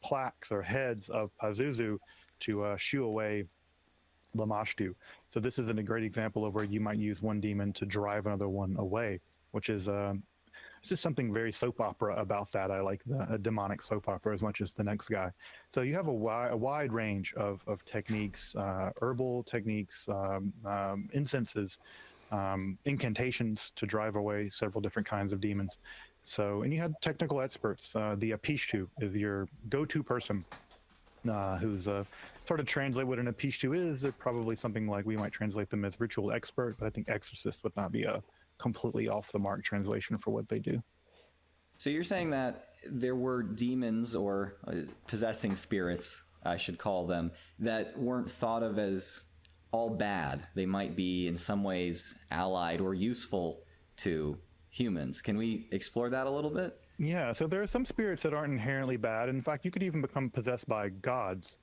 plaques or heads of Pazuzu to shoo away Lamashtu. So this is a great example of where you might use one demon to drive another one away, which is it's just something very soap opera about that. I like the demonic soap opera as much as the next guy. So you have a wide range of techniques, herbal techniques, incenses, incantations to drive away several different kinds of demons. So, and you had technical experts. The apishtu is your go-to person who's sort of translate what an apishtu is. They're probably something like we might translate them as ritual expert, but I think exorcist would not be a completely off the mark translation for what they do. So you're saying that there were demons or possessing spirits, I should call them, that weren't thought of as all bad. They might be in some ways allied or useful to humans. Can we explore that a little bit? Yeah, so there are some spirits that aren't inherently bad. In fact, you could even become possessed by gods.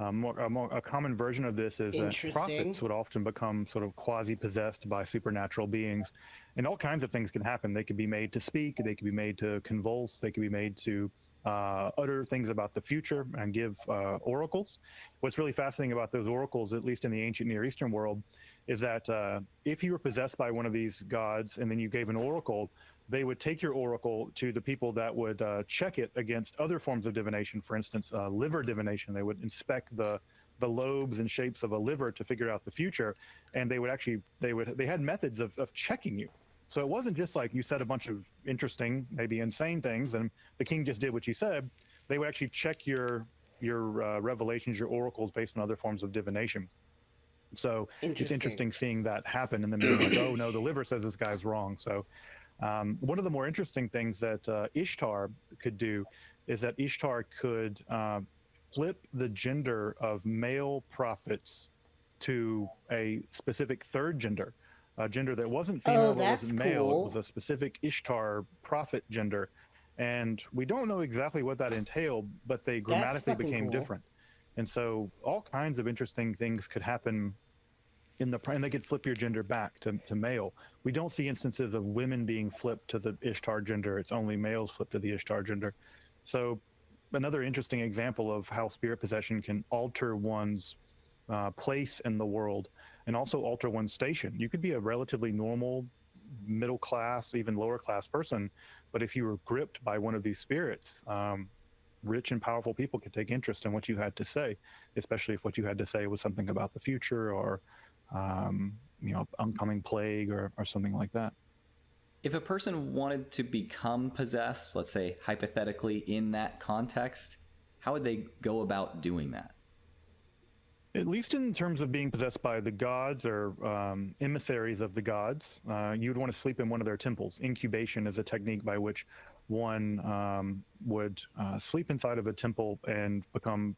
A common version of this is that prophets would often become sort of quasi-possessed by supernatural beings. And all kinds of things can happen. They could be made to speak, they could be made to convulse, they could be made to utter things about the future and give oracles. What's really fascinating about those oracles, at least in the ancient Near Eastern world, is that if you were possessed by one of these gods and then you gave an oracle, they would take your oracle to the people that would check it against other forms of divination. For instance, liver divination. They would inspect the lobes and shapes of a liver to figure out the future, and they had methods of checking you. So it wasn't just like you said a bunch of interesting, maybe insane things, and the king just did what you said. They would actually check your revelations, your oracles, based on other forms of divination. So it's interesting seeing that happen, and then being like, oh no, the liver says this guy's wrong. So one of the more interesting things that Ishtar could do is that Ishtar could flip the gender of male prophets to a specific third gender, a gender that wasn't female, or wasn't male. Cool. It was a specific Ishtar prophet gender. And we don't know exactly what that entailed, but they grammatically became different. And so all kinds of interesting things could happen and they could flip your gender back to male. We don't see instances of women being flipped to the Ishtar gender. It's only males flipped to the Ishtar gender. So another interesting example of how spirit possession can alter one's place in the world and also alter one's station. You could be a relatively normal, middle class, even lower class person, but if you were gripped by one of these spirits, rich and powerful people could take interest in what you had to say, especially if what you had to say was something about the future or oncoming plague or something like that. If a person wanted to become possessed, let's say hypothetically in that context, how would they go about doing that? At least in terms of being possessed by the gods or emissaries of the gods, you'd want to sleep in one of their temples. Incubation is a technique by which one would sleep inside of a temple and become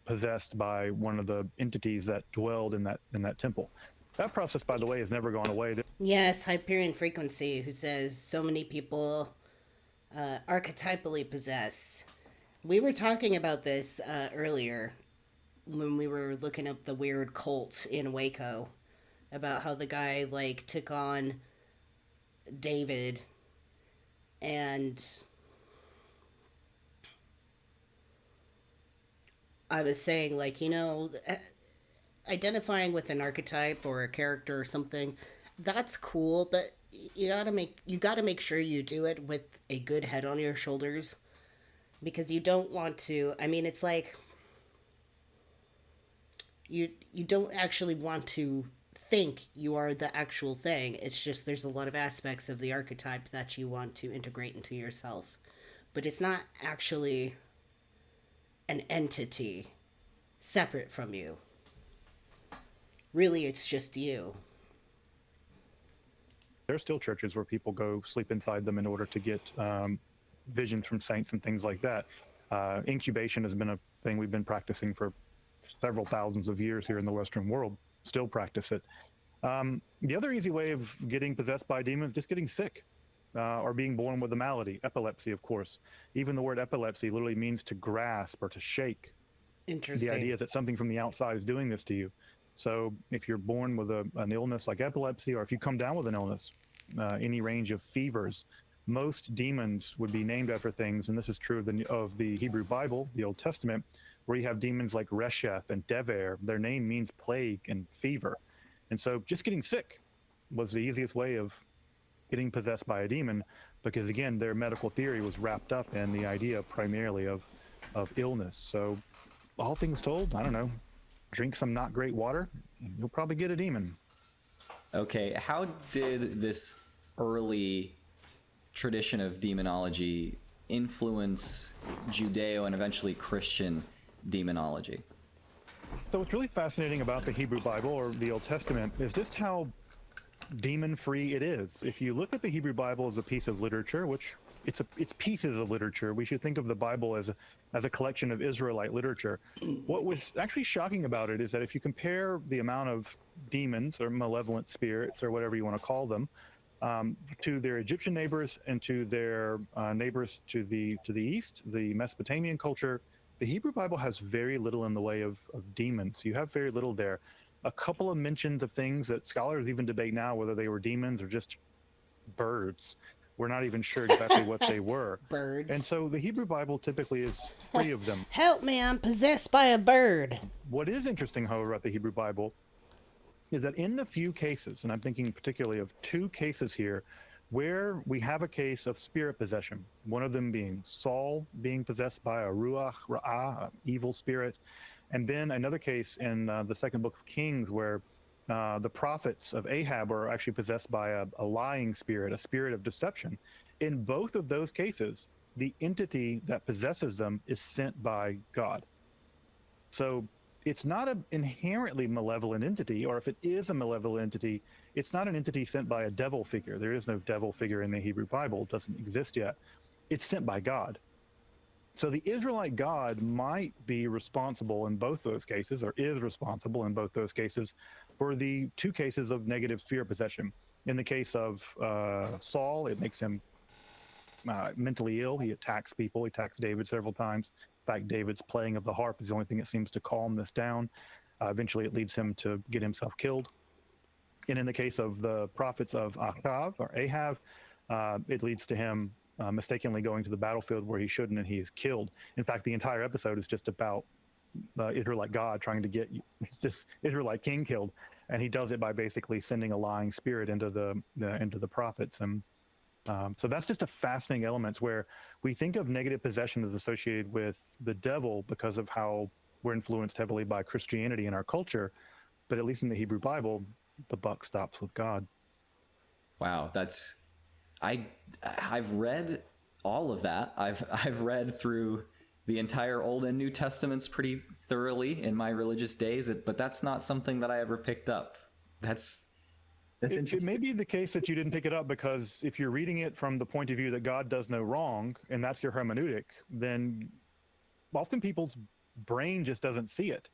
possessed by one of the entities that dwelled in that temple. That process, by the way, has never gone away. Yes, Hyperion Frequency, who says so many people archetypally possessed. We were talking about this earlier when we were looking up the weird cult in Waco, about how the guy took on David, and I was saying identifying with an archetype or a character or something, that's cool, but you gotta make sure you do it with a good head on your shoulders, because you don't want to, it's like you don't actually want to think you are the actual thing. It's just there's a lot of aspects of the archetype that you want to integrate into yourself, but it's not actually an entity separate from you. Really, it's just you. There are still churches where people go sleep inside them in order to get visions from saints and things like that. Incubation has been a thing we've been practicing for several thousands of years here in the Western world. Still practice it. The other easy way of getting possessed by demons is just getting sick or being born with a malady. Epilepsy, of course. Even the word epilepsy literally means to grasp or to shake. Interesting. The idea is that something from the outside is doing this to you. So if you're born with an illness like epilepsy, or if you come down with an illness, any range of fevers, most demons would be named after things, and this is true of the Hebrew Bible, the Old Testament, where you have demons like Resheth and Dever. Their name means plague and fever. And so just getting sick was the easiest way of getting possessed by a demon, because again, their medical theory was wrapped up in the idea primarily of illness. So all things told, I don't know, drink some not great water, and you'll probably get a demon. Okay, how did this early tradition of demonology influence Judeo and eventually Christian demonology? So what's really fascinating about the Hebrew Bible or the Old Testament is just how demon-free it is. If you look at the Hebrew Bible as a piece of literature, which it's pieces of literature, we should think of the Bible as a collection of Israelite literature. What was actually shocking about it is that if you compare the amount of demons or malevolent spirits or whatever you want to call them to their Egyptian neighbors and to their neighbors to the east, the Mesopotamian culture, the Hebrew Bible has very little in the way of demons. You have very little there. A couple of mentions of things that scholars even debate now whether they were demons or just birds. We're not even sure exactly what they were. Birds. And so the Hebrew Bible typically is free of them. Help me, I'm possessed by a bird. What is interesting, however, about the Hebrew Bible is that in the few cases, and I'm thinking particularly of two cases here, where we have a case of spirit possession, one of them being Saul being possessed by a Ruach Ra'ah, an evil spirit, and then another case in the second book of Kings where the prophets of Ahab are actually possessed by a lying spirit, a spirit of deception. In both of those cases, the entity that possesses them is sent by God. So it's not an inherently malevolent entity, or if it is a malevolent entity, it's not an entity sent by a devil figure. There is no devil figure in the Hebrew Bible. It doesn't exist yet. It's sent by God. So the Israelite God might be responsible in both those cases, or is responsible in both those cases, for the two cases of negative spirit possession. In the case of Saul, it makes him mentally ill. He attacks people. He attacks David several times. In fact, David's playing of the harp is the only thing that seems to calm this down. Eventually, it leads him to get himself killed. And in the case of the prophets of Ahab, it leads to him mistakenly going to the battlefield where he shouldn't, and he is killed. In fact, the entire episode is just about Israelite God trying to get this Israelite king killed, and he does it by basically sending a lying spirit into the prophets. And so that's just a fascinating element where we think of negative possession as associated with the devil because of how we're influenced heavily by Christianity in our culture, but at least in the Hebrew Bible, the buck stops with God. Wow, I've read all of that. I've read through the entire Old and New Testaments pretty thoroughly in my religious days, but that's not something that I ever picked up. That's interesting. It may be the case that you didn't pick it up because if you're reading it from the point of view that God does no wrong, and that's your hermeneutic, then often people's brain just doesn't see it.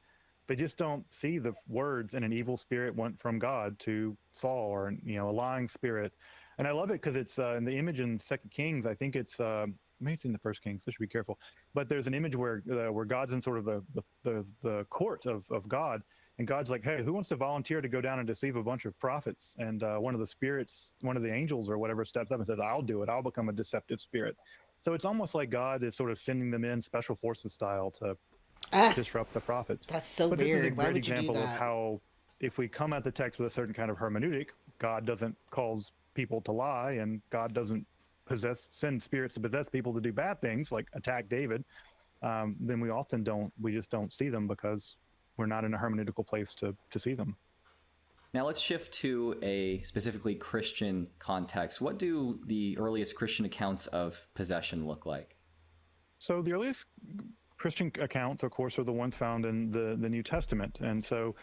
They just don't see the words "and an evil spirit went from God to Saul," or a lying spirit. And I love it because it's in the image in 2 Kings. I think it's maybe it's in the 1 Kings. So I should be careful. But there's an image where God's in sort of the court of God, and God's like, "Hey, who wants to volunteer to go down and deceive a bunch of prophets?" And one of the spirits, one of the angels or whatever, steps up and says, "I'll do it. I'll become a deceptive spirit." So it's almost like God is sort of sending them in special forces style to disrupt the prophets. That's so but weird. This is a Why great would you do example of that? how if we come at the text with a certain kind of hermeneutic, God doesn't cause people to lie, and God doesn't send spirits to possess people to do bad things like attack David. Then we just don't see them because we're not in a hermeneutical place to see them. Now let's shift to a specifically Christian context. What do the earliest Christian accounts of possession look like? So the earliest Christian accounts, of course, are the ones found in the New Testament. And so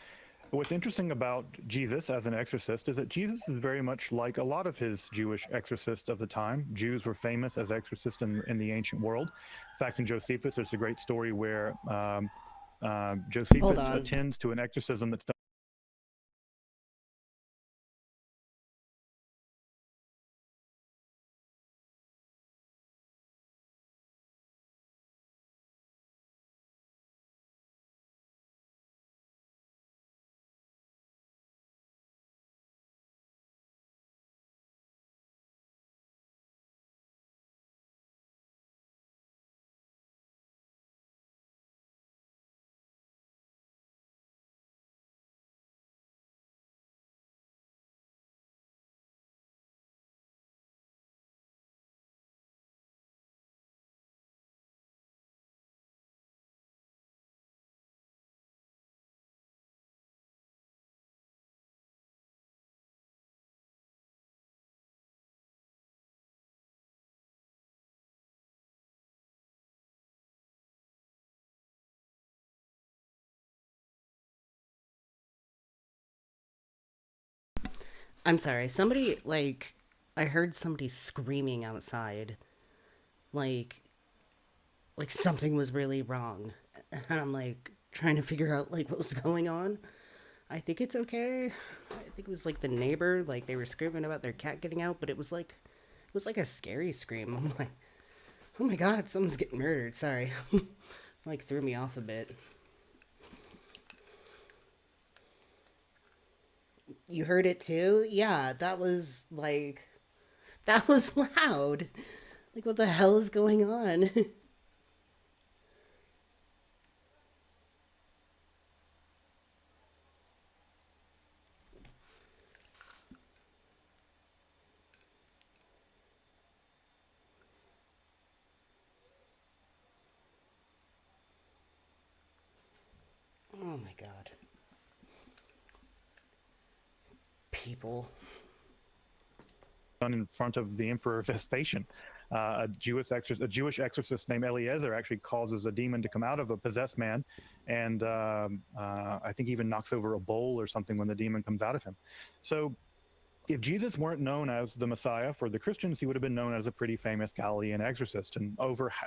what's interesting about Jesus as an exorcist is that Jesus is very much like a lot of his Jewish exorcists of the time. Jews were famous as exorcists in the ancient world. In fact, in Josephus, there's a great story where Josephus attends to an exorcism that's done. I'm sorry. Somebody, I heard somebody screaming outside. Like something was really wrong. And I'm, trying to figure out, what was going on. I think it's okay. I think it was, the neighbor. They were screaming about their cat getting out, but it was, a scary scream. I'm like, oh my god, someone's getting murdered. Sorry. Threw me off a bit. You heard it too? Yeah, that was loud. What the hell is going on? Oh my god. People. Done in front of the Emperor Vespasian. A Jewish exorcist named Eliezer actually causes a demon to come out of a possessed man, and I think even knocks over a bowl or something when the demon comes out of him. So if Jesus weren't known as the Messiah for the Christians, he would have been known as a pretty famous Galilean exorcist. And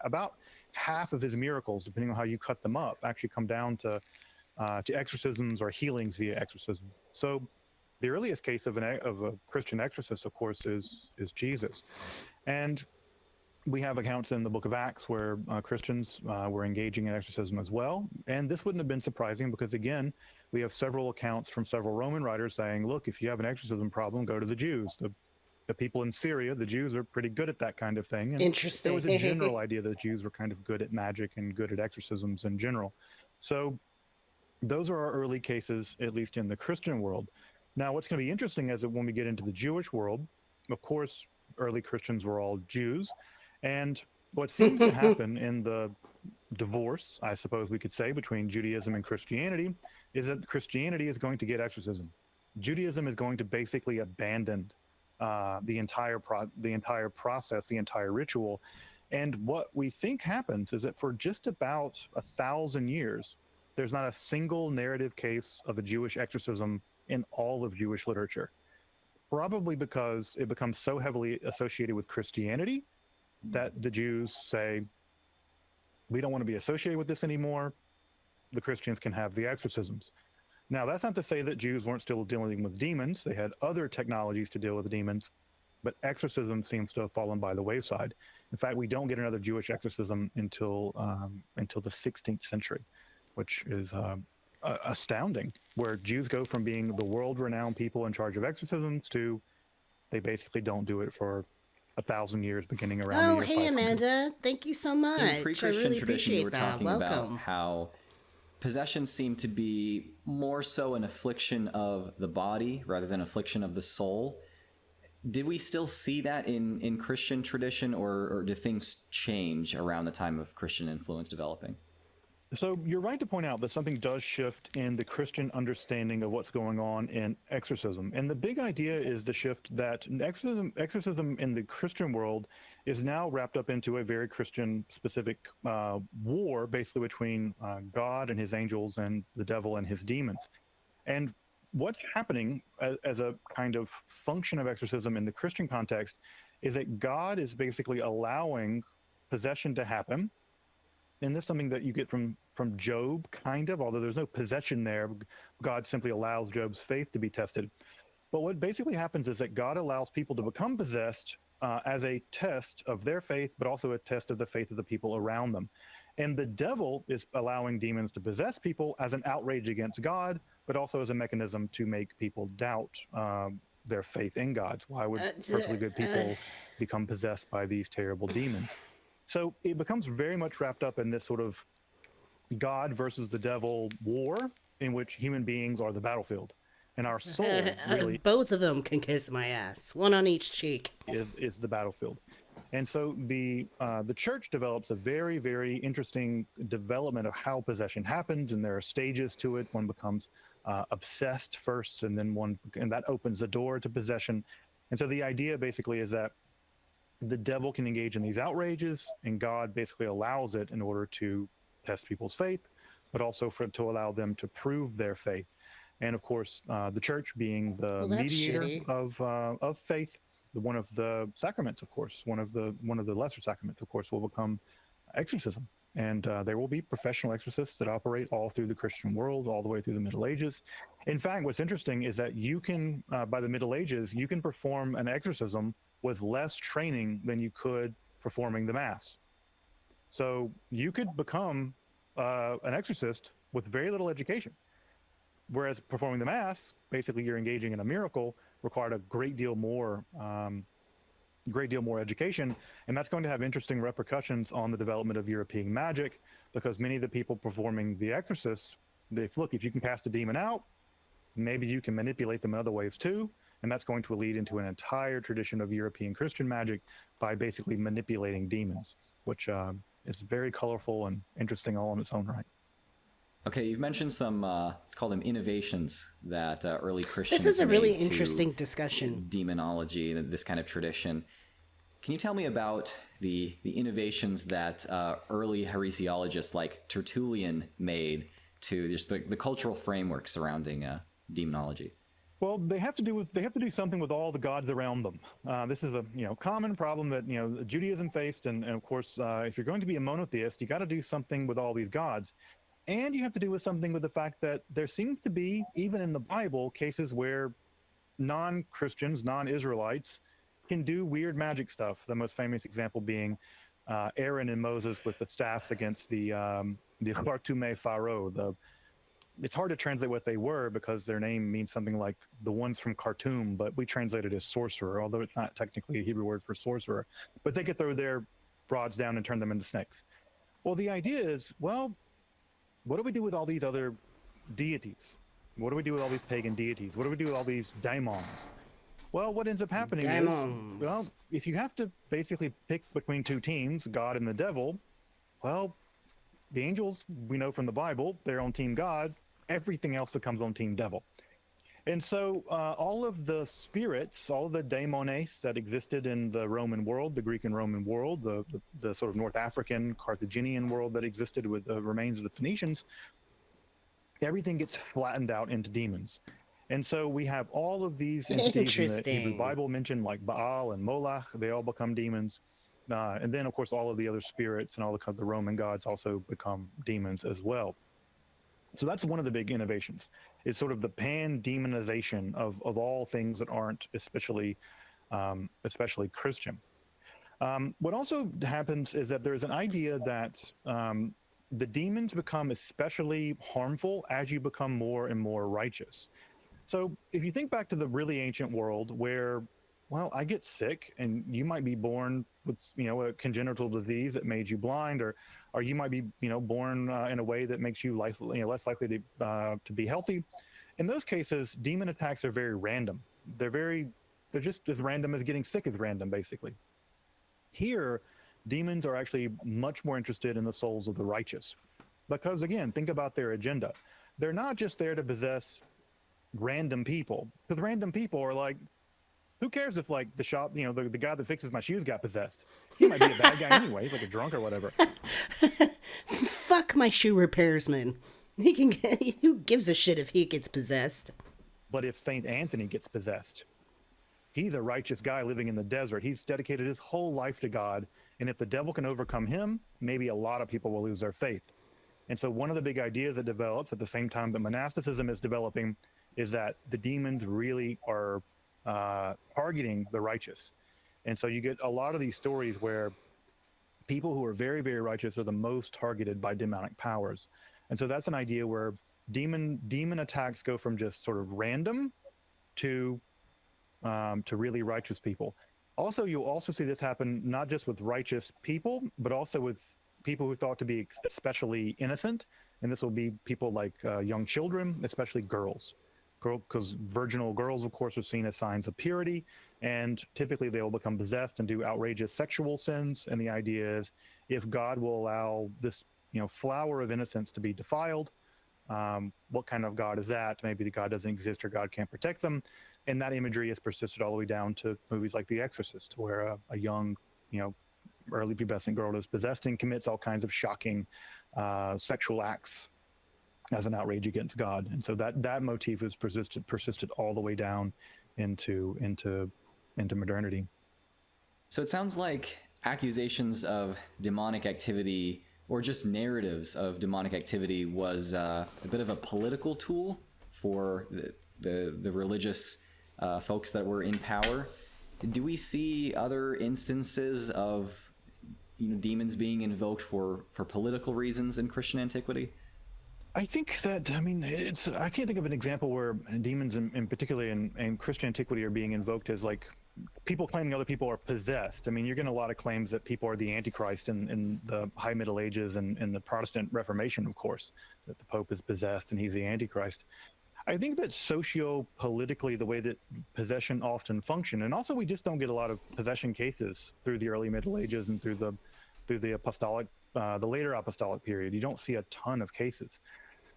about half of his miracles, depending on how you cut them up, actually come down to exorcisms or healings via exorcism. So the earliest case of a Christian exorcist, of course, is Jesus. And we have accounts in the book of Acts where Christians were engaging in exorcism as well. And this wouldn't have been surprising because, again, we have several accounts from several Roman writers saying, look, if you have an exorcism problem, go to the Jews. The people in Syria, the Jews, are pretty good at that kind of thing. And Interesting. there was a general idea that Jews were kind of good at magic and good at exorcisms in general. So those are our early cases, at least in the Christian world. Now, what's going to be interesting is that when we get into the Jewish world, of course, early Christians were all Jews. And what seems to happen in the divorce, I suppose we could say, between Judaism and Christianity is that Christianity is going to get exorcism. Judaism is going to basically abandon the entire process, the entire ritual. And what we think happens is that for just about 1,000 years, there's not a single narrative case of a Jewish exorcism in all of Jewish literature. Probably because it becomes so heavily associated with Christianity that the Jews say, we don't want to be associated with this anymore. The Christians can have the exorcisms. Now, that's not to say that Jews weren't still dealing with demons. They had other technologies to deal with demons, but exorcism seems to have fallen by the wayside. In fact, we don't get another Jewish exorcism until the 16th century, which is astounding, where Jews go from being the world-renowned people in charge of exorcisms to they basically don't do it for 1,000 years, beginning around the year 500. Amanda, thank you so much. In pre-Christian I really tradition, you appreciate were that. talking Welcome. about how possession seemed to be more so an affliction of the body rather than affliction of the soul. Did we still see that in Christian tradition, or did things change around the time of Christian influence developing? So you're right to point out that something does shift in the Christian understanding of what's going on in exorcism. And the big idea is the shift that exorcism in the Christian world is now wrapped up into a very Christian-specific war, basically between God and his angels and the devil and his demons. And what's happening as a kind of function of exorcism in the Christian context is that God is basically allowing possession to happen. And that's something that you get from Job, kind of, although there's no possession there. God simply allows Job's faith to be tested. But what basically happens is that God allows people to become possessed as a test of their faith, but also a test of the faith of the people around them. And the devil is allowing demons to possess people as an outrage against God, but also as a mechanism to make people doubt their faith in God. Why would perfectly good people become possessed by these terrible demons? So it becomes very much wrapped up in this sort of God versus the devil war in which human beings are the battlefield. And our soul really... Both of them can kiss my ass. One on each cheek. Is the battlefield. And so the church develops a very, very interesting development of how possession happens, and there are stages to it. One becomes obsessed first, and that opens the door to possession. And so the idea basically is that the devil can engage in these outrages, and God basically allows it in order to test people's faith, but also to allow them to prove their faith. And of course, the church being the mediator of faith, one of the sacraments, of course, one of the lesser sacraments, of course, will become exorcism. And there will be professional exorcists that operate all through the Christian world, all the way through the Middle Ages. In fact, what's interesting is that you can, by the Middle Ages, you can perform an exorcism with less training than you could performing the Mass. So you could become an exorcist with very little education. Whereas performing the Mass, basically you're engaging in a miracle, required a great deal more education, and that's going to have interesting repercussions on the development of European magic, because many of the people performing the exorcists, if you can cast a demon out, maybe you can manipulate them in other ways too, and that's going to lead into an entire tradition of European Christian magic by basically manipulating demons, which is very colorful and interesting all in its own right. Okay, you've mentioned some, let's call them innovations that early Christians This is a really made to interesting discussion. Demonology, this kind of tradition. Can you tell me about the innovations that early heresiologists like Tertullian made to just the cultural framework surrounding demonology? Well, they have to do something with all the gods around them. This is a common problem that Judaism faced, and of course, if you're going to be a monotheist, you got to do something with all these gods. And you have to do with something with the fact that there seems to be, even in the Bible, cases where non-Christians, non-Israelites can do weird magic stuff. The most famous example being Aaron and Moses with the staffs against the Khartoumé Pharaoh. It's hard to translate what they were because their name means something like the ones from Khartoum, but we translate it as sorcerer, although it's not technically a Hebrew word for sorcerer. But they could throw their rods down and turn them into snakes. Well, the idea is, well, what do we do with all these other deities? What do we do with all these pagan deities? What do we do with all these daimons? Well, what ends up happening is, well, if you have to basically pick between two teams, God and the devil, well, the angels, we know from the Bible, they're on team God. Everything else becomes on team devil. And so all of the spirits, all of the daimones that existed in the Roman world, the Greek and Roman world, the sort of North African, Carthaginian world that existed with the remains of the Phoenicians, everything gets flattened out into demons. And so we have all of these entities in the Hebrew Bible mentioned, like Baal and Moloch, they all become demons. And then, of course, all of the other spirits and all the Roman gods also become demons as well. So that's one of the big innovations, is sort of the pan-demonization of all things that aren't especially Christian. What also happens is that there's an idea that the demons become especially harmful as you become more and more righteous. So if you think back to the really ancient world where, well, I get sick and you might be born with, a congenital disease that made you blind, or you might be, born in a way that makes you less likely to be healthy. In those cases, demon attacks are very random. They're just as random as getting sick is random, basically. Here, demons are actually much more interested in the souls of the righteous. Because again, think about their agenda. They're not just there to possess random people, because random people are like, who cares if like the shop, the guy that fixes my shoes got possessed? He might be a bad guy anyway, he's like a drunk or whatever. Fuck my shoe repairsman. Who gives a shit if he gets possessed? But if Saint Anthony gets possessed, he's a righteous guy living in the desert. He's dedicated his whole life to God. And if the devil can overcome him, maybe a lot of people will lose their faith. And so one of the big ideas that develops at the same time that monasticism is developing is that the demons really are targeting the righteous. And so you get a lot of these stories where people who are very, very righteous are the most targeted by demonic powers. And so that's an idea where demon attacks go from just sort of random to really righteous people. Also, you'll also see this happen not just with righteous people, but also with people who are thought to be especially innocent. And this will be people like young children, especially girls. Because virginal girls, of course, are seen as signs of purity, and typically they will become possessed and do outrageous sexual sins. And the idea is, if God will allow this, flower of innocence to be defiled, what kind of God is that? Maybe the God doesn't exist or God can't protect them. And that imagery has persisted all the way down to movies like The Exorcist, where a young, early pubescent girl is possessed and commits all kinds of shocking sexual acts as an outrage against God. And so that motif has persisted all the way down into modernity. So it sounds like accusations of demonic activity, or just narratives of demonic activity, was a bit of a political tool for the religious folks that were in power. Do we see other instances of demons being invoked for political reasons in Christian antiquity? I think that, I can't think of an example where demons, in particularly in Christian antiquity, are being invoked as like people claiming other people are possessed. You're getting a lot of claims that people are the Antichrist in the High Middle Ages and the Protestant Reformation, of course, that the Pope is possessed and he's the Antichrist. I think that socio-politically, the way that possession often functioned, and also we just don't get a lot of possession cases through the early Middle Ages and through the apostolic, the later apostolic period. You don't see a ton of cases.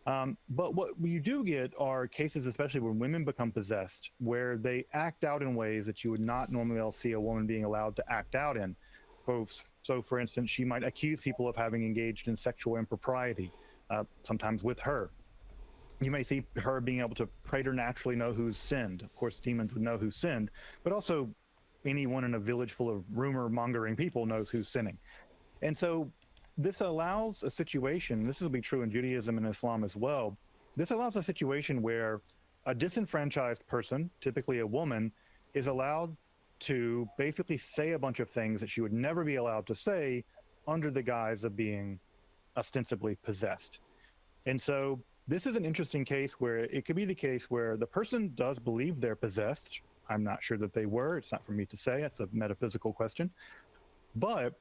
But what you do get are cases, especially when women become possessed, where they act out in ways that you would not normally see a woman being allowed to act out in. So for instance, she might accuse people of having engaged in sexual impropriety, sometimes with her. You may see her being able to preternaturally know who's sinned. Of course, demons would know who sinned, but also anyone in a village full of rumor-mongering people knows who's sinning. And so this allows a situation, this will be true in Judaism and Islam as well, this allows a situation where a disenfranchised person, typically a woman, is allowed to basically say a bunch of things that she would never be allowed to say under the guise of being ostensibly possessed. And so this is an interesting case where it could be the case where the person does believe they're possessed. I'm not sure that they were. It's not for me to say. It's a metaphysical question. But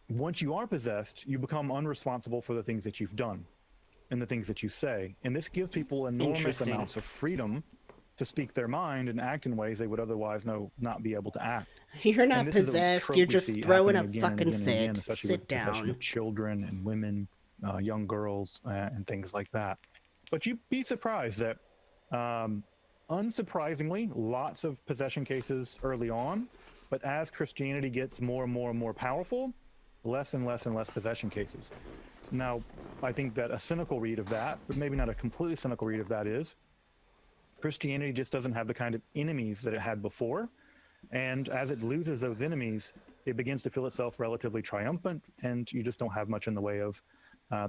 once you are possessed, you become unresponsible for the things that you've done and the things that you say. And this gives people enormous amounts of freedom to speak their mind and act in ways they would otherwise not be able to act. You're not possessed. You're just throwing a fucking fit. Sit down. Possession of children and women, young girls, and things like that. But you'd be surprised that, unsurprisingly, lots of possession cases early on. But as Christianity gets more and more and more powerful, less and less and less possession cases. Now, I think that a cynical read of that, but maybe not a completely cynical read of that, is Christianity just doesn't have the kind of enemies that it had before. And as it loses those enemies, it begins to feel itself relatively triumphant, and you just don't have much in the way of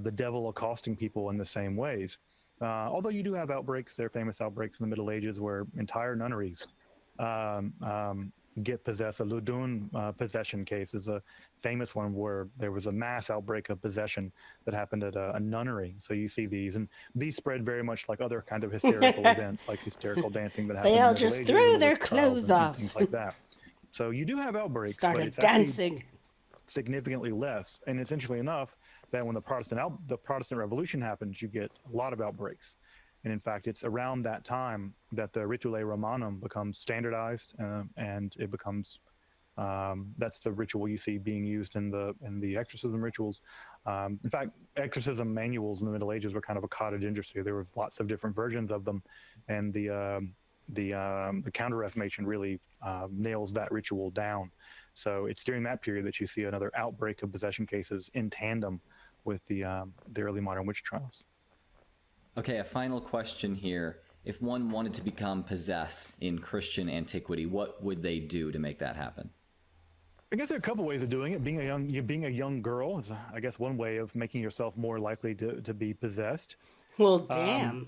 the devil accosting people in the same ways. Although you do have outbreaks. There are famous outbreaks in the Middle Ages where entire nunneries get possessed. A Loudoun possession case is a famous one where there was a mass outbreak of possession that happened at a nunnery. So you see these, and these spread very much like other kind of hysterical events, like hysterical dancing that happened. They all in the Middle just Ages threw their clothes off. Things like that. So you do have outbreaks, but Started it's dancing. significantly less. And it's interestingly enough that when the Protestant Revolution happens, you get a lot of outbreaks. And in fact, it's around that time that the Rituale Romanum becomes standardized, and it becomes that's the ritual you see being used in the exorcism rituals. In fact, exorcism manuals in the Middle Ages were kind of a cottage industry. There were lots of different versions of them, and the Counter-Reformation really nails that ritual down. So it's during that period that you see another outbreak of possession cases in tandem with the early modern witch trials. Okay, a final question here. If one wanted to become possessed in Christian antiquity, what would they do to make that happen? I guess there are a couple ways of doing it. Being a young girl is, I guess, one way of making yourself more likely to be possessed. Well, damn.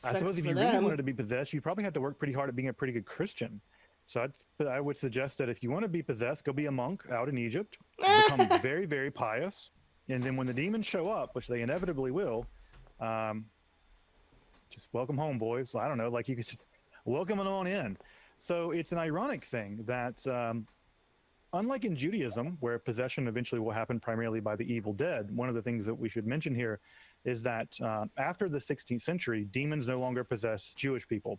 I suppose if you really wanted to be possessed, you probably had to work pretty hard at being a pretty good Christian. So I would suggest that if you want to be possessed, go be a monk out in Egypt, become very, very pious, and then when the demons show up, which they inevitably will, just welcome home, boys. I don't know, like you could just welcome them on in. So it's an ironic thing that, unlike in Judaism, where possession eventually will happen primarily by the evil dead, one of the things that we should mention here is that after the 16th century, demons no longer possess Jewish people.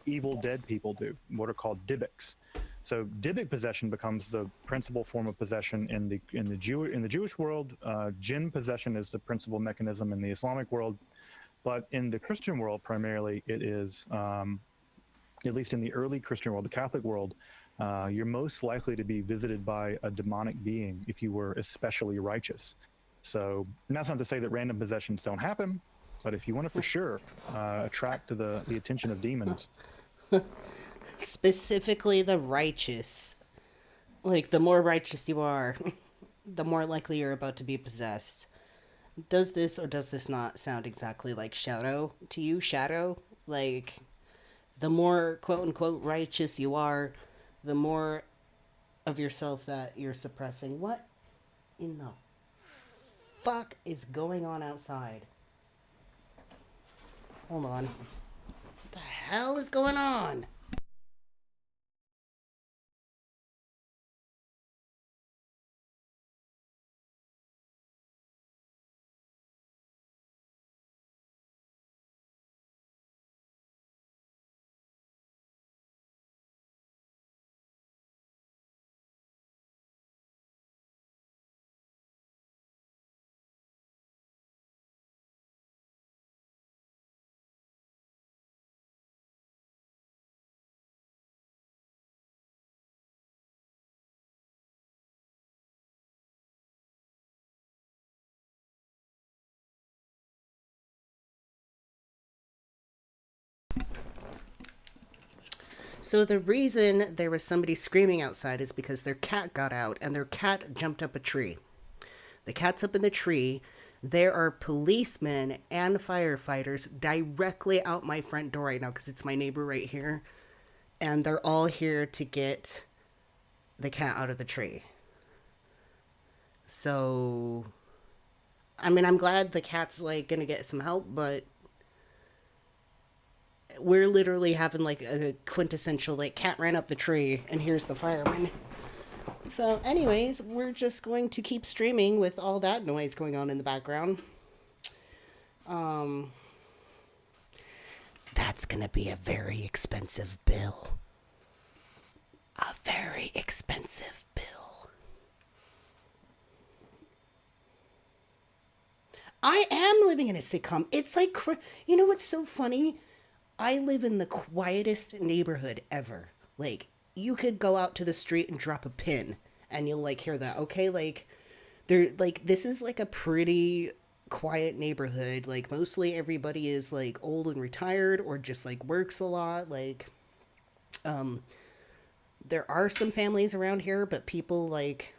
Evil dead people do, what are called Dybbuk. So Dybbuk possession becomes the principal form of possession in the Jewish world. Jinn possession is the principal mechanism in the Islamic world. But in the Christian world, primarily, it is, at least in the early Christian world, the Catholic world, you're most likely to be visited by a demonic being if you were especially righteous. So, and that's not to say that random possessions don't happen, but if you want to for sure attract to the attention of demons. Specifically the righteous. Like, the more righteous you are, the more likely you're about to be possessed. Does this or does this not sound exactly like Shadow to you? Shadow? Like, the more quote-unquote righteous you are, the more of yourself that you're suppressing. What in the fuck is going on outside? Hold on. What the hell is going on? So the reason there was somebody screaming outside is because their cat got out and their cat jumped up a tree. The cat's up in the tree. There are policemen and firefighters directly out my front door right now because it's my neighbor right here. And they're all here to get the cat out of the tree. So, I mean, I'm glad the cat's, like, gonna get some help, but we're literally having, like, a quintessential, like, cat ran up the tree, and here's the fireman. So, anyways, we're just going to keep streaming with all that noise going on in the background. That's gonna be a very expensive bill. A very expensive bill. I am living in a sitcom. It's like, you know what's so funny? I live in the quietest neighborhood ever. Like, you could go out to the street and drop a pin and you'll, like, hear that. Okay, like, this is, like, a pretty quiet neighborhood. Like, mostly everybody is, like, old and retired or just, like, works a lot. Like, there are some families around here, but people, like,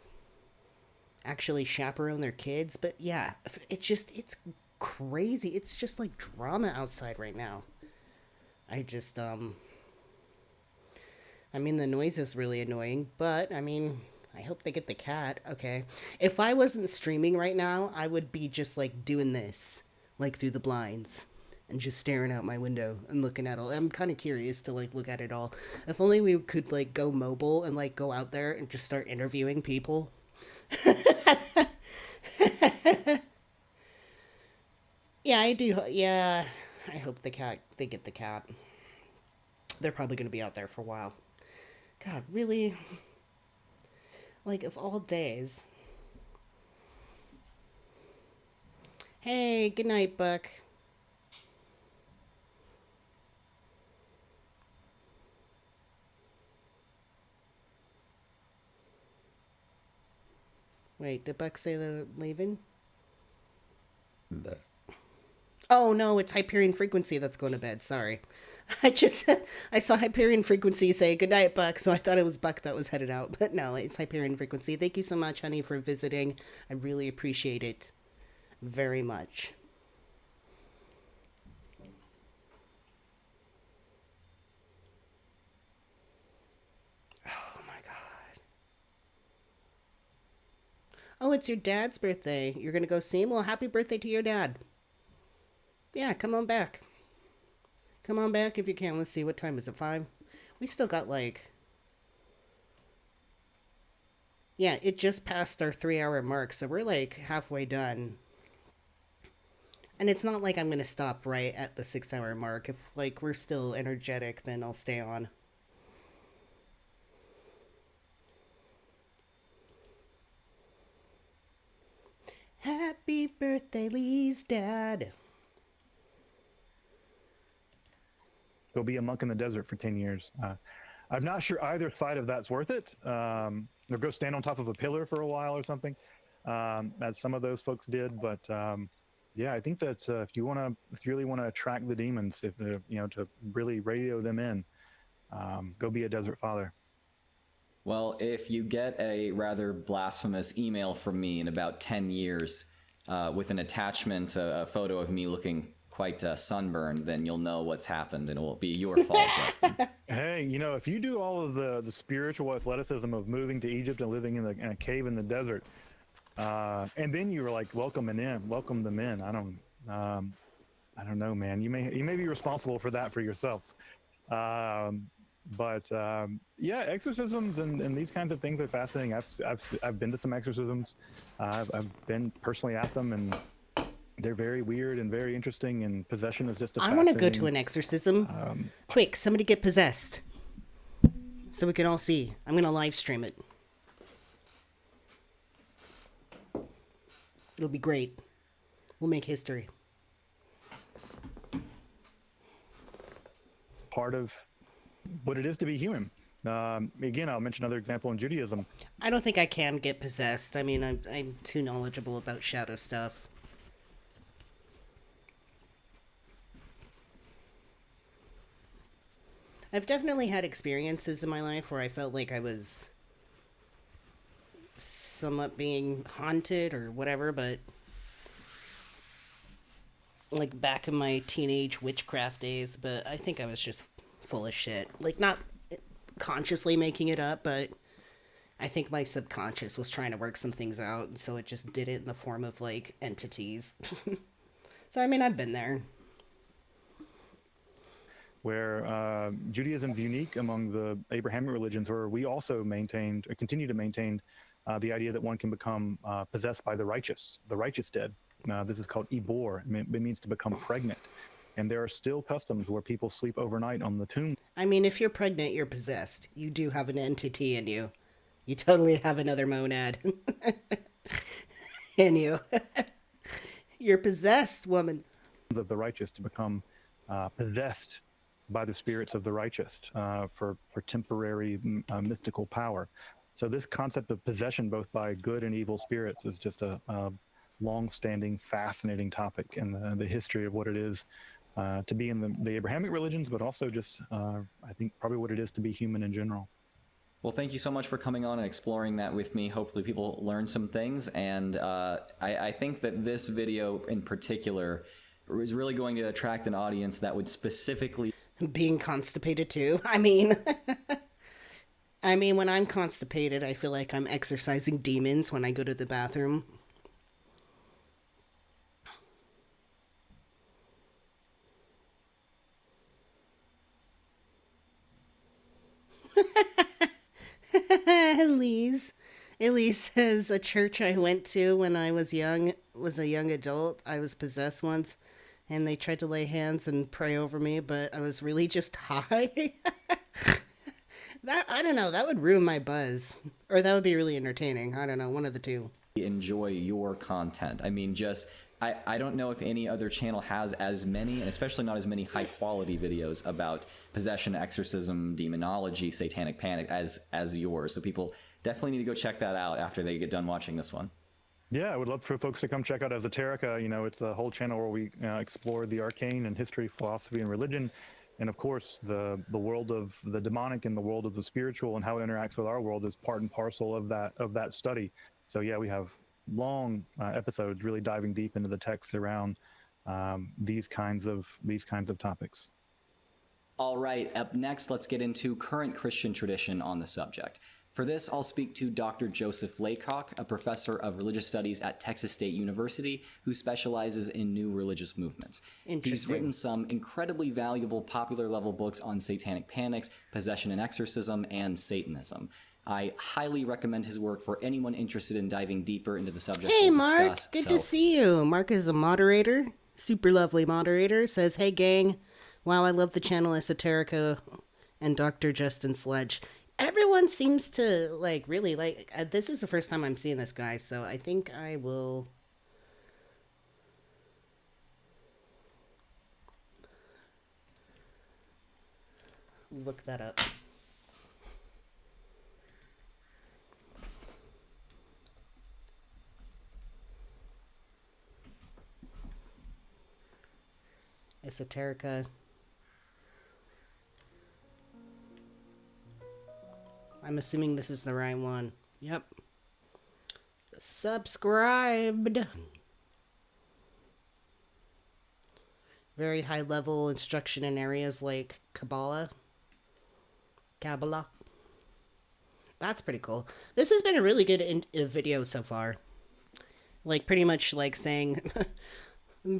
actually chaperone their kids. But yeah, it's crazy. It's just like drama outside right now. I mean, the noise is really annoying, but I mean, I hope they get the cat. Okay. If I wasn't streaming right now, I would be just like doing this, like through the blinds and just staring out my window and looking at all. I'm kind of curious to like look at it all. If only we could like go mobile and like go out there and just start interviewing people. Yeah, I do. Yeah, I hope they get the cat. They're probably going to be out there for a while. God, really? Like, of all days. Hey, good night, Buck. Wait, did Buck say they're leaving? Oh, no, it's Hyperion Frequency that's going to bed. Sorry. I saw Hyperion Frequency say good night, Buck, so I thought it was Buck that was headed out. But no, it's Hyperion Frequency. Thank you so much, honey, for visiting. I really appreciate it very much. Oh, my God. Oh, it's your dad's birthday. You're going to go see him? Well, happy birthday to your dad. Yeah, come on back. Come on back if you can. Let's see, what time is it? 5? We still got like... Yeah, it just passed our 3-hour mark, so we're like halfway done. And it's not like I'm going to stop right at the 6-hour mark. If like we're still energetic, then I'll stay on. Happy birthday, Lee's dad. Go be a monk in the desert for 10 years. I'm not sure either side of that's worth it. Or go stand on top of a pillar for a while or something, as some of those folks did. But yeah, I think that if you really want to attract the demons, if you know, to really radio them in, go be a desert father. Well, if you get a rather blasphemous email from me in about 10 years with an attachment, a photo of me looking quite sunburned, then you'll know what's happened and it will be your fault, Justin. Hey, you know, if you do all of the spiritual athleticism of moving to Egypt and living in a cave in the desert, and then you were like welcome them in. I don't know, man. You may be responsible for that for yourself. But yeah, exorcisms and these kinds of things are fascinating. I've been to some exorcisms. I've been personally at them, and they're very weird and very interesting. And possession is just a I want to go to an exorcism. Quick, somebody get possessed, so we can all see. I'm gonna live stream it. It'll be great. We'll make history. Part of what it is to be human. Again, I'll mention another example in Judaism. I don't think I can get possessed. I mean, I'm too knowledgeable about shadow stuff. I've definitely had experiences in my life where I felt like I was somewhat being haunted or whatever, but like back in my teenage witchcraft days, but I think I was just full of shit. Like, not consciously making it up, but I think my subconscious was trying to work some things out, and so it just did it in the form of like entities. So I mean, I've been there. Where Judaism is unique among the Abrahamic religions, where we also maintained, or continue to maintain, the idea that one can become possessed by the righteous dead. This is called ibor. It means to become pregnant. And there are still customs where people sleep overnight on the tomb. I mean, if you're pregnant, you're possessed. You do have an entity in you. You totally have another monad in you. You're possessed, woman. Of the righteous to become possessed by the spirits of the righteous for temporary mystical power. So this concept of possession, both by good and evil spirits, is just a long-standing, fascinating topic in the history of what it is to be in the Abrahamic religions, but also just, I think, probably what it is to be human in general. Well, thank you so much for coming on and exploring that with me. Hopefully people learn some things, and I think that this video in particular is really going to attract an audience that would specifically... Being constipated too. I mean, when I'm constipated, I feel like I'm exorcising demons when I go to the bathroom. Elise says a church I went to when I was young, was a young adult. I was possessed once, and they tried to lay hands and pray over me, but I was really just high. I don't know, that would ruin my buzz. Or that would be really entertaining. I don't know, one of the two. Enjoy your content. I mean, just... I don't know if any other channel has as many, and especially not as many high-quality videos about possession, exorcism, demonology, satanic panic as yours. So people definitely need to go check that out after they get done watching this one. Yeah, I would love for folks to come check out Esoterica. You know, it's a whole channel where we explore the arcane and history, philosophy, and religion. And of course, the world of the demonic and the world of the spiritual and how it interacts with our world is part and parcel of that study. So yeah, we have long episodes really diving deep into the text around these kinds of topics. All right, up next, let's get into current Christian tradition on the subject. For this, I'll speak to Dr. Joseph Laycock, a professor of religious studies at Texas State University who specializes in new religious movements. He's written some incredibly valuable popular level books on satanic panics, possession and exorcism, and Satanism. I highly recommend his work for anyone interested in diving deeper into the subject. Hey, Mark, good to see you. Mark is a moderator, super lovely moderator, says, hey, gang, wow, I love the channel Esoterica and Dr. Justin Sledge. Everyone seems to, really like, this is the first time I'm seeing this guy, so I think I will... look that up. Esoterica. I'm assuming this is the right one. Yep. Subscribed. Very high level instruction in areas like Kabbalah. That's pretty cool. This has been a really good video so far. Pretty much saying...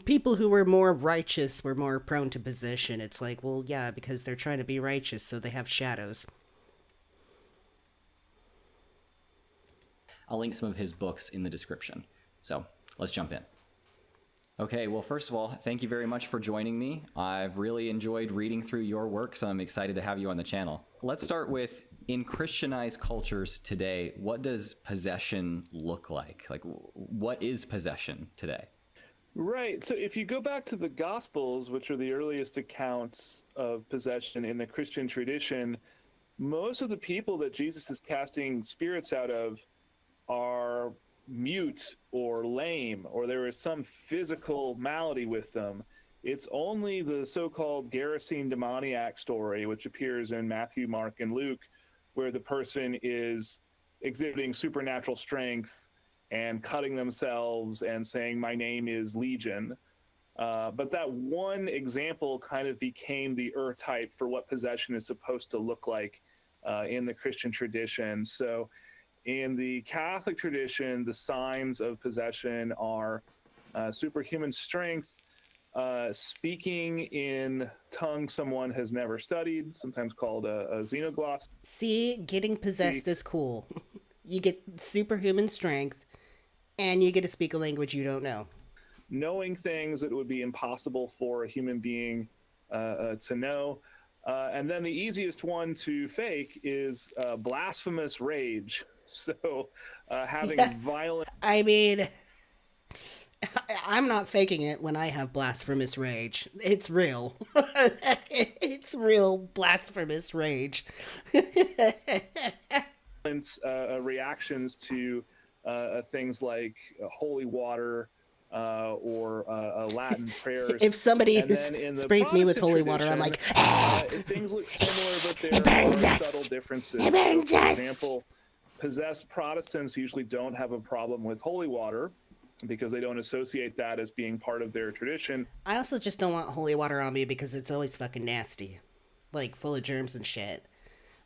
people who were more righteous were more prone to possession. It's like, well, yeah, because they're trying to be righteous, so they have shadows. I'll link some of his books in the description. So let's jump in. Okay, well, first of all, thank you very much for joining me. I've really enjoyed reading through your work, so I'm excited to have you on the channel. Let's start with, in Christianized cultures today, what does possession look like? What is possession today? Right. So if you go back to the Gospels, which are the earliest accounts of possession in the Christian tradition, most of the people that Jesus is casting spirits out of are mute or lame, or there is some physical malady with them. It's only the so-called Gerasene demoniac story, which appears in Matthew, Mark, and Luke, where the person is exhibiting supernatural strength and cutting themselves and saying, my name is Legion. But that one example kind of became the type for what possession is supposed to look like in the Christian tradition. So In the Catholic tradition, the signs of possession are superhuman strength, speaking in tongue someone has never studied, sometimes called a xenogloss. See, getting possessed is cool. You get superhuman strength, and you get to speak a language you don't know. Knowing things that would be impossible for a human being to know. And then the easiest one to fake is blasphemous rage. So having violent... I mean, I'm not faking it when I have blasphemous rage. It's real. It's real blasphemous rage. Reactions to things like holy water or Latin prayers. If somebody sprays me with holy water, I'm like, things look similar, but there are subtle differences. It burns For us. example, possessed Protestants usually don't have a problem with holy water because they don't associate that as being part of their tradition. I also just don't want holy water on me because it's always fucking nasty. Like, full of germs and shit.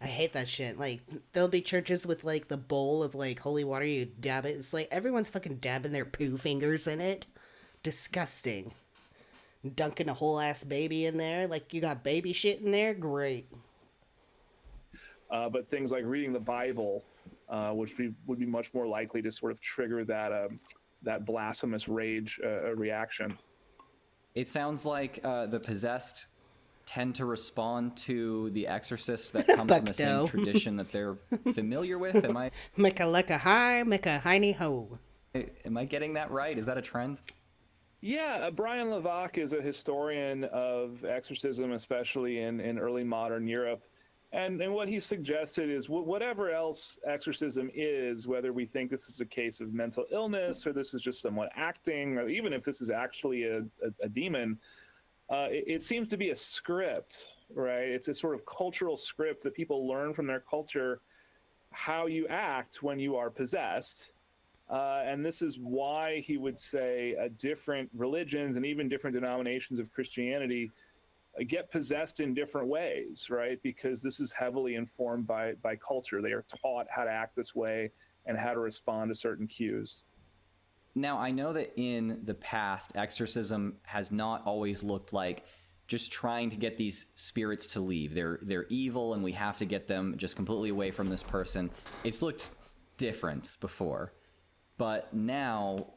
I hate that shit. Like, there'll be churches with, like, the bowl of, like, holy water, you dab it. It's like, everyone's fucking dabbing their poo fingers in it. Disgusting. Dunking a whole ass baby in there. Like, you got baby shit in there? Great. But things like reading the Bible, which would be much more likely to sort of trigger that blasphemous rage reaction. It sounds like the possessed tend to respond to the exorcist that comes from the same tradition that they're familiar with. Am I... Mecca lecca high, mecca hiney ho. Am I getting that right? Is that a trend? Yeah, Brian Levac is a historian of exorcism, especially in early modern Europe. And what he suggested is whatever else exorcism is, whether we think this is a case of mental illness or this is just someone acting, or even if this is actually a demon, it seems to be a script, right? It's a sort of cultural script that people learn from their culture how you act when you are possessed. And this is why he would say different religions and even different denominations of Christianity get possessed in different ways, right? Because this is heavily informed by culture. They are taught how to act this way and how to respond to certain cues. Now, I know that in the past, exorcism has not always looked like just trying to get these spirits to leave. They're evil and we have to get them just completely away from this person. It's looked different before. But now,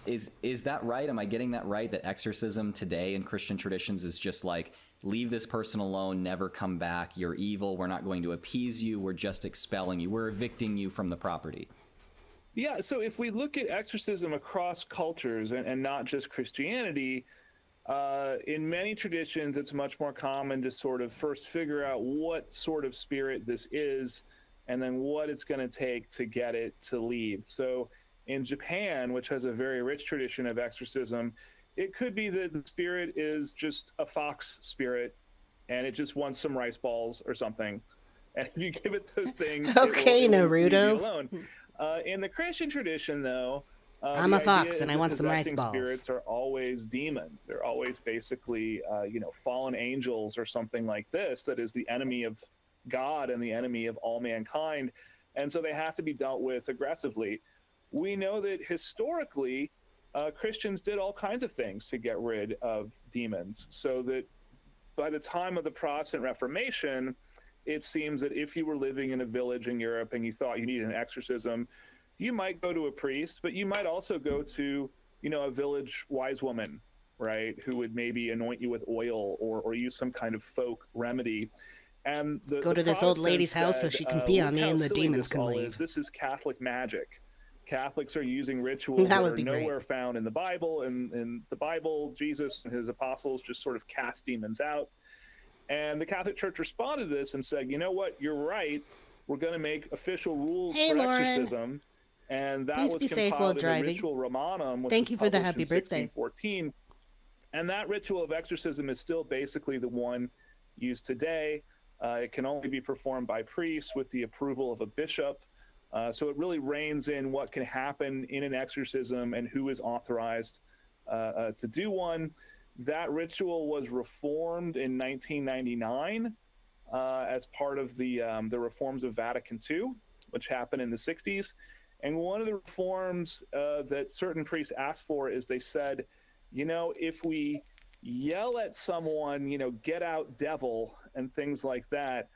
is that right? Am I getting that right? That exorcism today in Christian traditions is just like, leave this person alone, never come back, you're evil, we're not going to appease you, we're just expelling you, we're evicting you from the property. Yeah, so if we look at exorcism across cultures and not just Christianity, in many traditions, it's much more common to sort of first figure out what sort of spirit this is, and then what it's going to take to get it to leave. So in Japan, which has a very rich tradition of exorcism, it could be that the spirit is just a fox spirit, and it just wants some rice balls or something. And if you give it those things, okay, it will leave you Naruto. alone. In the Christian tradition, though, I'm a the fox idea and is I want that some rice possessing balls. Spirits are always demons. They're always basically, fallen angels or something like this. That is the enemy of God and the enemy of all mankind, and so they have to be dealt with aggressively. We know that historically, Christians did all kinds of things to get rid of demons. So that by the time of the Protestant Reformation, it seems that if you were living in a village in Europe and you thought you needed an exorcism, you might go to a priest, but you might also go to, a village wise woman, right, who would maybe anoint you with oil or use some kind of folk remedy. And Go to this old lady's house so she can pee on me and the demons can leave. This is Catholic magic. Catholics are using rituals that are nowhere found in the Bible. And in the Bible, Jesus and his apostles just sort of cast demons out. And the Catholic Church responded to this and said, you know what, you're right. We're going to make official rules for exorcism. And that was compiled in the Ritual Romanum, which was published in 1614. And that ritual of exorcism is still basically the one used today. It can only be performed by priests with the approval of a bishop. So it really reins in what can happen in an exorcism and who is authorized to do one. That ritual was reformed in 1999 as part of the reforms of Vatican II. which happened in the 60s. And one of the reforms that certain priests asked for is they said, you know, if we yell at someone, you know, get out devil and things like that,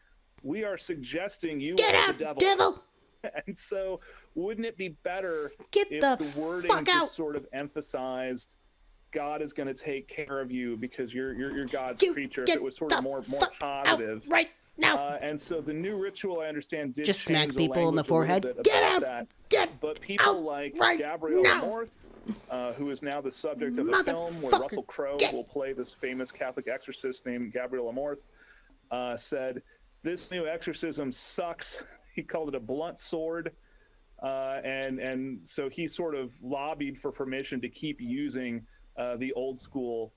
we are suggesting you are the devil. And so wouldn't it be better if the wording just sort of emphasized God is going to take care of you because you're God's creature? If it was sort of more positive. Right now. And so the new ritual, I understand, did Just change smack people in the language a little forehead. bit Get about out! that. Get But people out like right Gabrielle now. Amorth, who is now the subject of a film where Russell Crowe will play this famous Catholic exorcist named Gabrielle Amorth, said, this new exorcism sucks. He called it a blunt sword. And so he sort of lobbied for permission to keep using the old school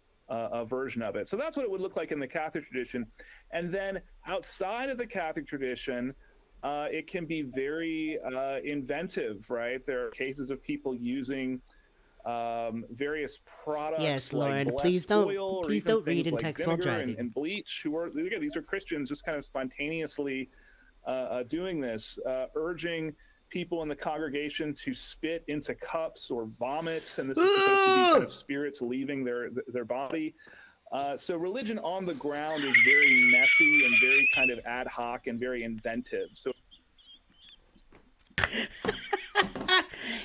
version of it. So that's what it would look like in the Catholic tradition. And then outside of the Catholic tradition, it can be very inventive, right? There are cases of people using various products. Yes, like Lauren, blessed please don't oil, or please even don't read things in like text while vinegar driving. and bleach. Again, these are Christians just kind of spontaneously doing this, urging people in the congregation to spit into cups or vomit, and this is supposed to be kind of spirits leaving their body. So religion on the ground is very messy and very kind of ad hoc and very inventive. So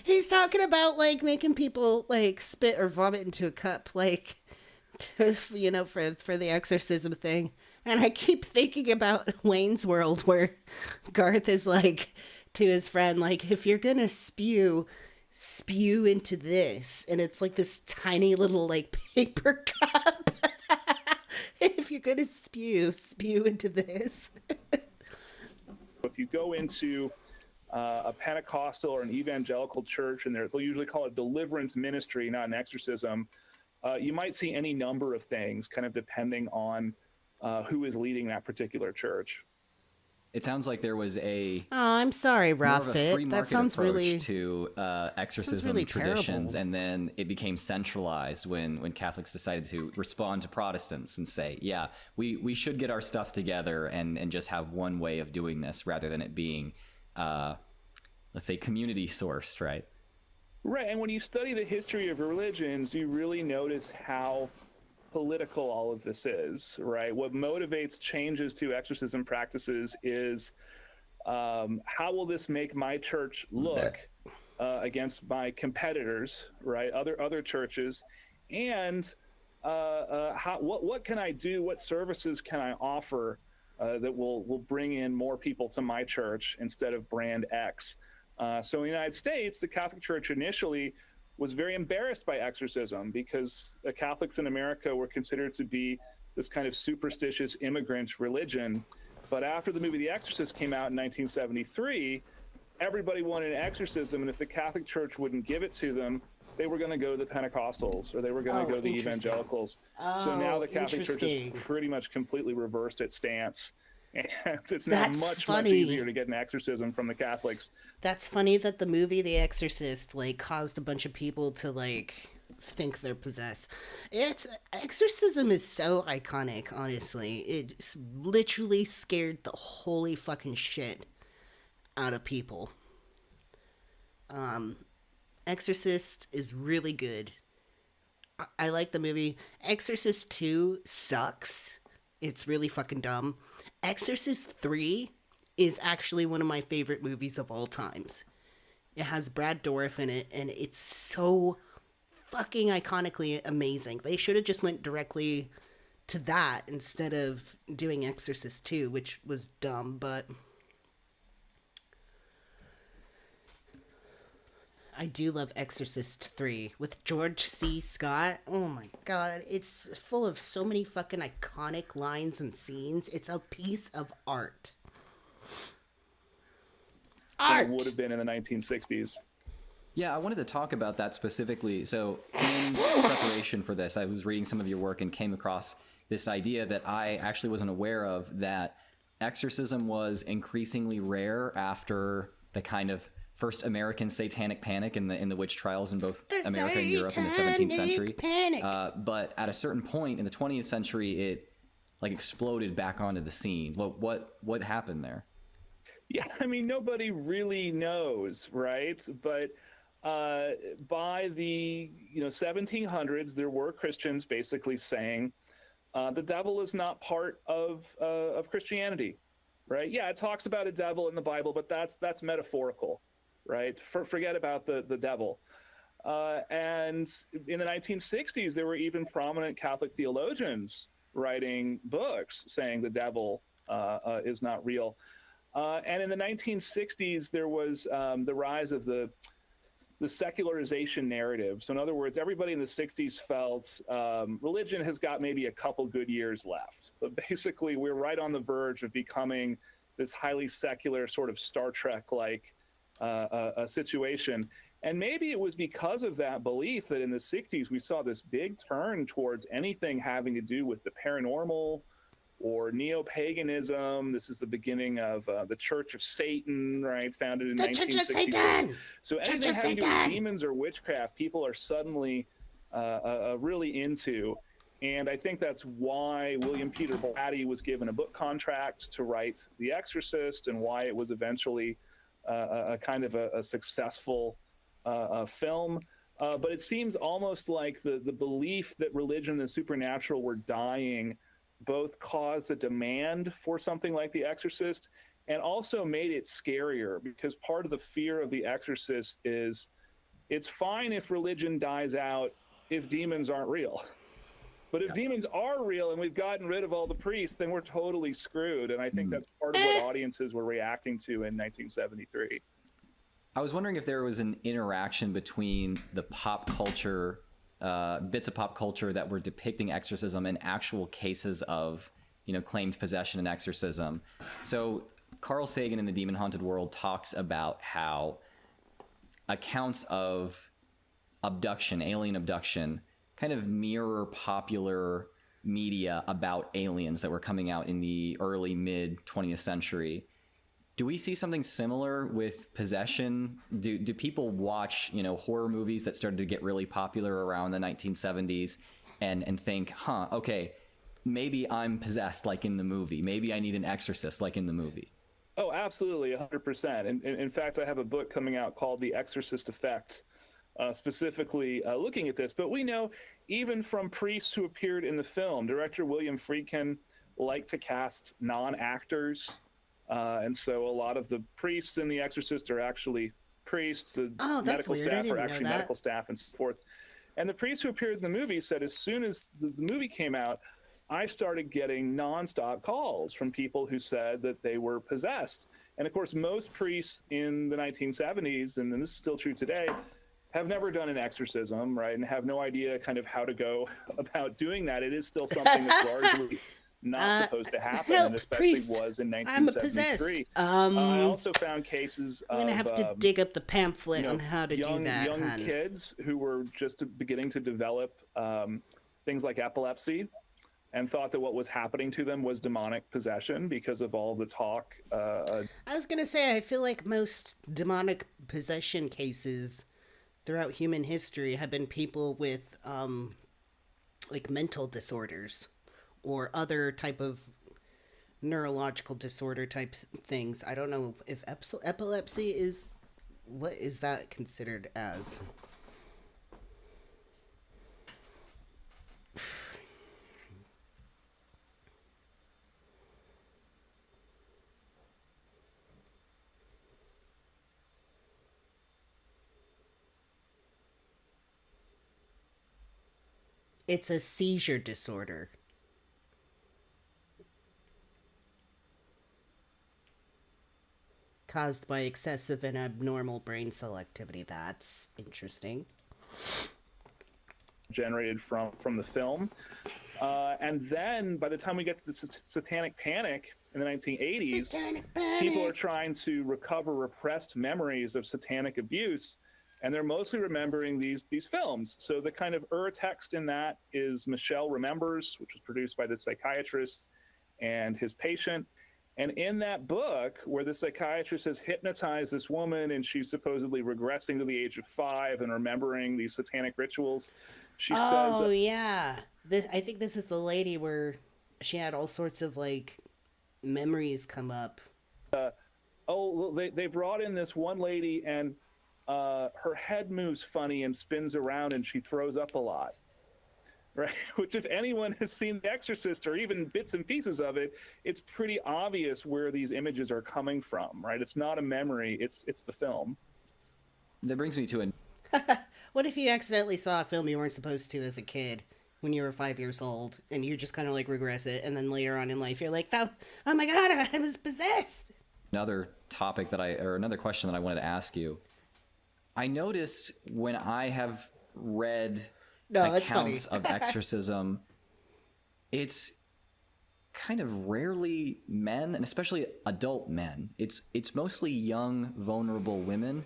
He's talking about like making people like spit or vomit into a cup, like you know, for the exorcism thing. And I keep thinking about Wayne's World, where Garth is like to his friend, like, if you're gonna spew into this, and it's like this tiny little like paper cup. If you're gonna spew into this. if you go into a Pentecostal or an evangelical church, and they'll usually call it deliverance ministry, not an exorcism, you might see any number of things, kind of depending on who is leading that particular church. It sounds like there was a Oh, I'm sorry, more of a free Raffit. market That sounds approach really to exorcism really traditions, terrible. and then it became centralized when Catholics decided to respond to Protestants and say, yeah, we should get our stuff together and just have one way of doing this rather than it being, let's say, community sourced, right? Right, and when you study the history of religions, you really notice how political all of this is, right? What motivates changes to exorcism practices is how will this make my church look against my competitors, right? Other churches, and what can I do? What services can I offer that will bring in more people to my church instead of brand X? So in the United States, the Catholic Church initially was very embarrassed by exorcism because Catholics in America were considered to be this kind of superstitious immigrant religion. But after the movie The Exorcist came out in 1973, everybody wanted an exorcism, and if the Catholic Church wouldn't give it to them, they were going to go to the Pentecostals or they were going to go to the evangelicals. So now the Catholic Church has pretty much completely reversed its stance. And it's now much easier to get an exorcism from the Catholics. That's funny that the movie The Exorcist like caused a bunch of people to like think they're possessed. Exorcism is so iconic, honestly. It literally scared the holy fucking shit out of people. Exorcist is really good. I like the movie. Exorcist 2 sucks. It's really fucking dumb. Exorcist 3 is actually one of my favorite movies of all times. It has Brad Dourif in it, and it's so fucking iconically amazing. They should have just went directly to that instead of doing Exorcist 2, which was dumb, but I do love Exorcist 3 with George C. Scott. Oh my god, it's full of so many fucking iconic lines and scenes. It's a piece of art. It would have been in the 1960s. Yeah, I wanted to talk about that specifically. So in preparation for this, I was reading some of your work and came across this idea that I actually wasn't aware of, that exorcism was increasingly rare after the kind of first American satanic panic in the witch trials in both America and Europe in the 17th century. But at a certain point in the 20th century, it like exploded back onto the scene. What happened there? Yeah, I mean, nobody really knows, right? But by the 1700s, there were Christians basically saying the devil is not part of Christianity, right? Yeah, it talks about a devil in the Bible, but that's metaphorical, right? Forget about the devil. And in the 1960s, there were even prominent Catholic theologians writing books saying the devil is not real. And in the 1960s, there was the rise of the secularization narrative. So in other words, everybody in the 60s felt religion has got maybe a couple good years left. But basically, we're right on the verge of becoming this highly secular sort of Star Trek-like a situation. And maybe it was because of that belief that in the 60s, we saw this big turn towards anything having to do with the paranormal or neo-paganism. This is the beginning of the Church of Satan, right? Founded in 1966. So anything having to do with demons or witchcraft, people are suddenly really into. And I think that's why William Peter Blatty was given a book contract to write The Exorcist, and why it was eventually a kind of a successful film. But it seems almost like the belief that religion and the supernatural were dying both caused a demand for something like The Exorcist and also made it scarier, because part of the fear of The Exorcist is it's fine if religion dies out if demons aren't real. But if demons are real and we've gotten rid of all the priests, then we're totally screwed. And I think that's part of what audiences were reacting to in 1973. I was wondering if there was an interaction between the pop culture, bits of pop culture that were depicting exorcism and actual cases of, claimed possession and exorcism. So Carl Sagan in The Demon Haunted World talks about how accounts of abduction, alien abduction, kind of mirror popular media about aliens that were coming out in the early mid 20th century. Do we see something similar with possession? Do people watch, horror movies that started to get really popular around the 1970s and think, okay, maybe I'm possessed like in the movie. Maybe I need an exorcist like in the movie. Oh, absolutely, 100%. And in fact, I have a book coming out called The Exorcist Effect, specifically looking at this. But we know, even from priests who appeared in the film, director William Friedkin liked to cast non-actors. And so a lot of the priests in The Exorcist are actually priests. The medical staff are actually medical staff, and so forth. And the priests who appeared in the movie said as soon as the movie came out, I started getting nonstop calls from people who said that they were possessed. And of course, most priests in the 1970s, and this is still true today, have never done an exorcism, right? And have no idea kind of how to go about doing that. It is still something that's largely not supposed to happen, and especially was in 1973. I also found cases I'm gonna have to dig up the pamphlet on how to do that. Young kids who were just beginning to develop things like epilepsy, and thought that what was happening to them was demonic possession because of all the talk. I was gonna say, I feel like most demonic possession cases throughout human history have been people with like mental disorders or other type of neurological disorder type things. I don't know if epilepsy is, what is that considered as? It's a seizure disorder. Caused by excessive and abnormal brain cell activity. That's interesting. Generated from the film. And then by the time we get to the Satanic Panic in the 1980s, people are trying to recover repressed memories of satanic abuse, and they're mostly remembering these films. So the kind of text in that is Michelle Remembers, which was produced by the psychiatrist and his patient. And in that book, where the psychiatrist has hypnotized this woman and she's supposedly regressing to the age of 5 and remembering these satanic rituals, she says... Oh, yeah. I think this is the lady where she had all sorts of, like, memories come up. Oh, they brought in this one lady, and her head moves funny and spins around, and she throws up a lot. Right, which if anyone has seen The Exorcist or even bits and pieces of it, it's pretty obvious where these images are coming from, right? It's not a memory, it's the film. That brings me to What if you accidentally saw a film you weren't supposed to as a kid when you were 5 years old, and you just kind of like regress it, and then later on in life you're like, oh my god, I was possessed. another topic or another question that I wanted to ask you. I noticed when I have read accounts of exorcism, it's kind of rarely men, and especially adult men. It's mostly young, vulnerable women,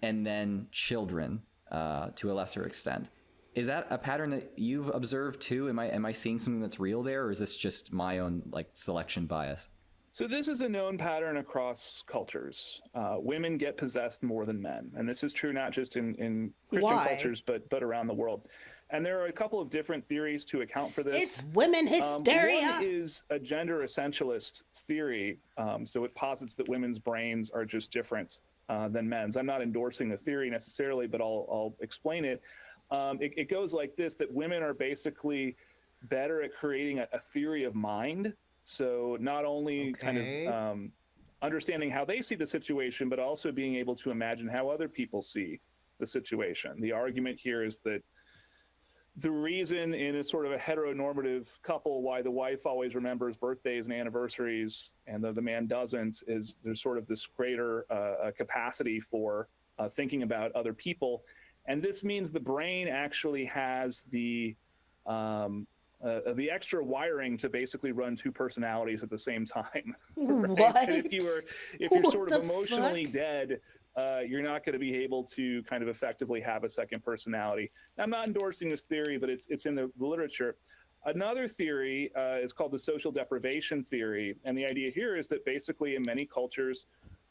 and then children to a lesser extent. Is that a pattern that you've observed too? Am I seeing something that's real there, or is this just my own like selection bias? So this is a known pattern across cultures. Women get possessed more than men, and this is true not just in Christian cultures, but around the world. And there are a couple of different theories to account for this. It's women hysteria. One is a gender essentialist theory. So it posits that women's brains are just different than men's. I'm not endorsing the theory necessarily, but I'll explain it. It goes like this, that women are basically better at creating a theory of mind. So not only kind of understanding how they see the situation, but also being able to imagine how other people see the situation. The argument here is that the reason in a sort of a heteronormative couple why the wife always remembers birthdays and anniversaries and the man doesn't is there's sort of this greater capacity for thinking about other people. And this means the brain actually has the extra wiring to basically run two personalities at the same time. Right? What? And if you're sort of emotionally dead, you're not going to be able to kind of effectively have a second personality. Now, I'm not endorsing this theory, but it's in the literature. Another theory is called the social deprivation theory. And the idea here is that basically in many cultures,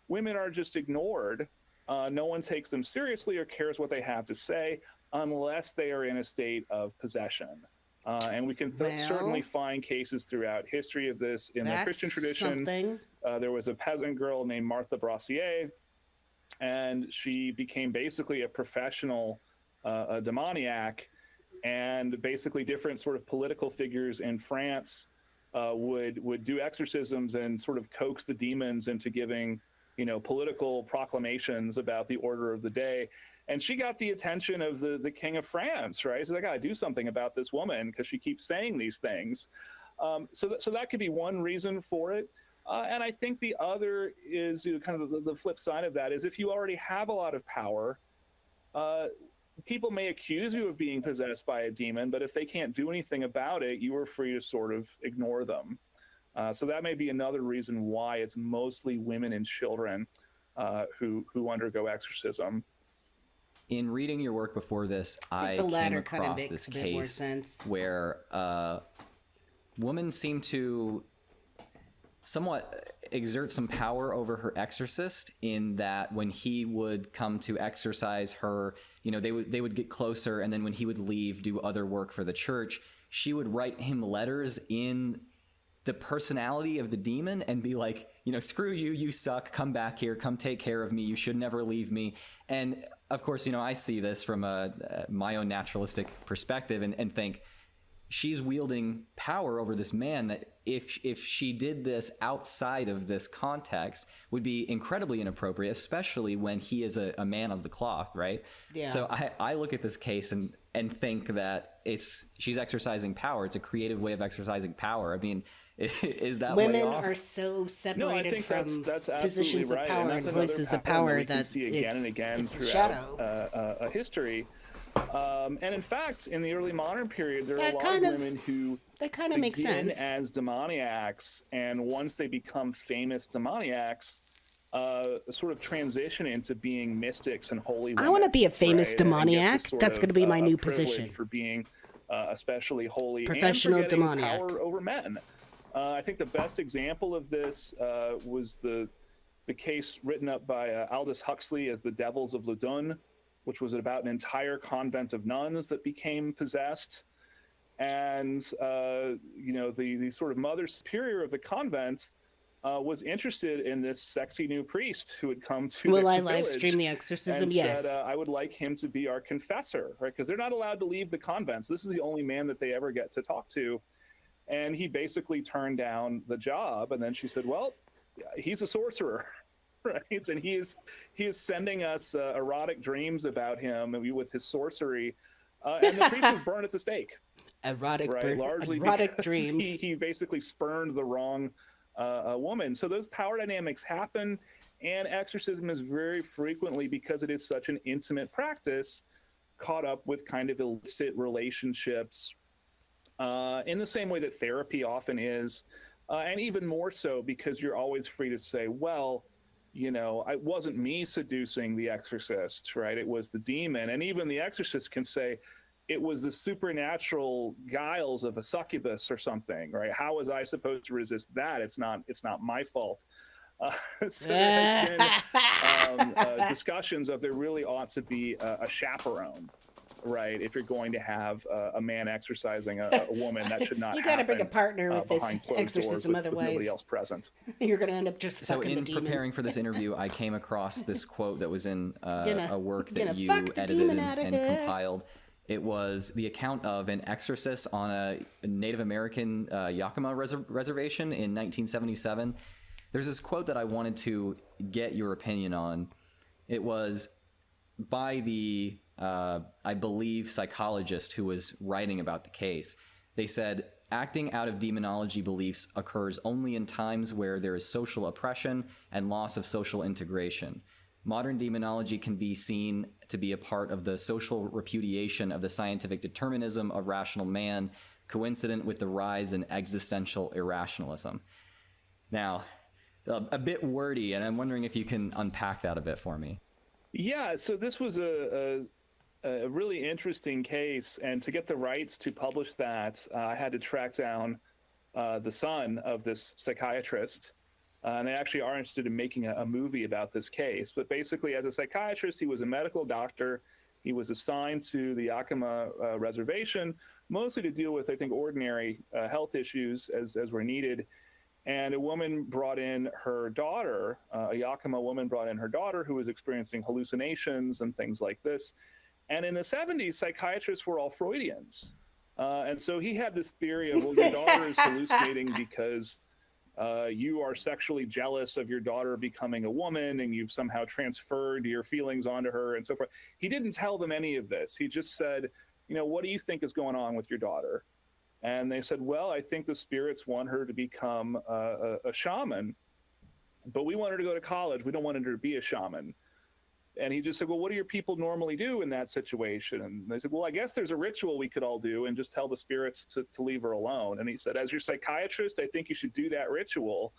women are just ignored. No one takes them seriously or cares what they have to say unless they are in a state of possession. And we can certainly find cases throughout history of this. In the Christian tradition, there was a peasant girl named Martha Brassier, and she became basically a professional demoniac. And basically different sort of political figures in France would do exorcisms and sort of coax the demons into giving, political proclamations about the order of the day. And she got the attention of the king of France, right? So I got to do something about this woman because she keeps saying these things. So that could be one reason for it. And I think the other is kind of the flip side of that is if you already have a lot of power, people may accuse you of being possessed by a demon, but if they can't do anything about it, you are free to sort of ignore them. So that may be another reason why it's mostly women and children who undergo exorcism. In reading your work before this, I came across this case where women seem to somewhat exert some power over her exorcist in that when he would come to exorcise her, they would get closer, and then when he would leave, do other work for the church, she would write him letters in the personality of the demon and be like, screw you, you suck, come back here, come take care of me, you should never leave me. And of course, I see this from my own naturalistic perspective and think she's wielding power over this man that if she did this outside of this context would be incredibly inappropriate, especially when he is a man of the cloth, right? Yeah. So I look at this case and think that she's exercising power. It's a creative way of exercising power. I mean, is that women are so separated from positions of power and voices of power that see again and again it's throughout a history. And in fact, in the early modern period, there are a lot of women who begin as demoniacs, and once they become famous demoniacs, sort of transition into being mystics and holy women. I want to be a famous demoniac. That's going to be my new position. For being especially holy, professional and for getting demoniac. Power over men. I think the best example of this was the case written up by Aldous Huxley as The Devils of Loudun, which was about an entire convent of nuns that became possessed. And, the sort of mother superior of the convent was interested in this sexy new priest who had come to Will I the live village stream the exorcism? and Yes. said, I would like him to be our confessor, right? Because they're not allowed to leave the convents. This is the only man that they ever get to talk to. And he basically turned down the job. And then she said, well, he's a sorcerer, right? And he is sending us erotic dreams about him with his sorcery. And the priest was burned at the stake. Erotic Because dreams. He basically spurned the wrong woman. So those power dynamics happen, and exorcism is very frequently, because it is such an intimate practice, caught up with kind of illicit relationships in the same way that therapy often is, and even more so because you're always free to say, well, it wasn't me seducing the exorcist, right? It was the demon. And even the exorcist can say, it was the supernatural guiles of a succubus or something, right? How was I supposed to resist that? It's not my fault. So there has been discussions of there really ought to be a chaperone, right? If you're going to have a man exorcising a woman, that should not. You got to bring a partner with this exorcism, with otherwise nobody else present. You're going to end up just So fucking in the demon. preparing for this interview, I came across this quote that was in a work gonna that you fuck the edited demon and, out of and it. compiled. It was the account of an exorcist on a Native American Yakima reservation in 1977. There's this quote that I wanted to get your opinion on. It was by the, I believe, psychologist who was writing about the case. They said, acting out of demonology beliefs occurs only in times where there is social oppression and loss of social integration. Modern demonology can be seen to be a part of the social repudiation of the scientific determinism of rational man, coincident with the rise in existential irrationalism. Now, a bit wordy, and I'm wondering if you can unpack that a bit for me. Yeah, so this was a really interesting case, and to get the rights to publish that, I had to track down the son of this psychiatrist. And they actually are interested in making a movie about this case. But basically, as a psychiatrist, he was a medical doctor. He was assigned to the Yakima reservation, mostly to deal with, I think, ordinary health issues as were needed. And a woman brought in her daughter, a Yakima woman brought in her daughter who was experiencing hallucinations and things like this. And in the 70s, psychiatrists were all Freudians. And so he had this theory of, well, your daughter is hallucinating because you are sexually jealous of your daughter becoming a woman and you've somehow transferred your feelings onto her and so forth. He didn't tell them any of this. He just said, what do you think is going on with your daughter? And they said, well, I think the spirits want her to become a shaman, but we want her to go to college. We don't want her to be a shaman. And he just said, well, what do your people normally do in that situation? And they said, well, I guess there's a ritual we could all do and just tell the spirits to leave her alone. And he said, as your psychiatrist, I think you should do that ritual.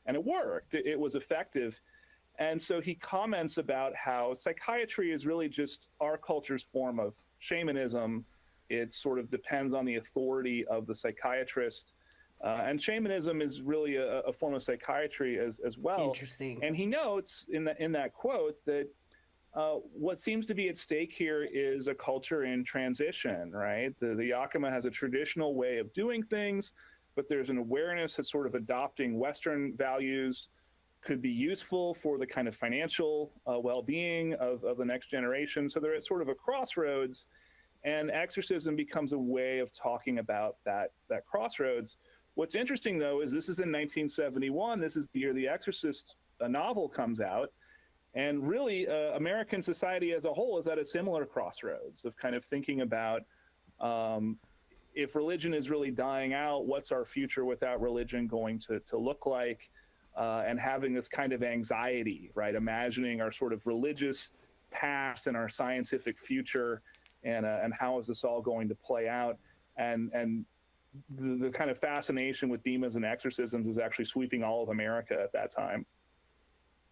And it worked. It was effective. And so he comments about how psychiatry is really just our culture's form of shamanism. It sort of depends on the authority of the psychiatrist. And shamanism is really a form of psychiatry as well. Interesting. And he notes in that quote that what seems to be at stake here is a culture in transition, right? The Yakima has a traditional way of doing things, but there's an awareness that sort of adopting Western values could be useful for the kind of financial well-being of the next generation. So they're at sort of a crossroads, and exorcism becomes a way of talking about that crossroads. What's interesting, though, is this is in 1971. This is the year The Exorcist novel comes out. And really, American society as a whole is at a similar crossroads of kind of thinking about if religion is really dying out, what's our future without religion going to look like? And having this kind of anxiety, right? Imagining our sort of religious past and our scientific future, and how is this all going to play out? And the kind of fascination with demons and exorcisms is actually sweeping all of America at that time.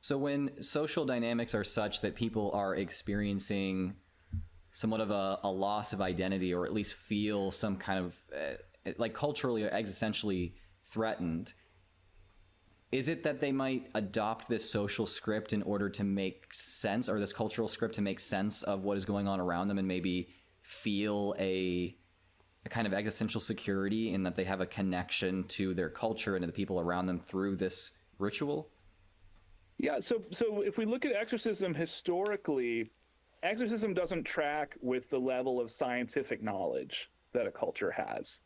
So when social dynamics are such that people are experiencing somewhat of a loss of identity, or at least feel some kind of like culturally or existentially threatened, is it that they might adopt this social script in order to make sense, or this cultural script to make sense of what is going on around them, and maybe feel a kind of existential security in that they have a connection to their culture and to the people around them through this ritual? Yeah, so if we look at exorcism historically, exorcism doesn't track with the level of scientific knowledge that a culture has.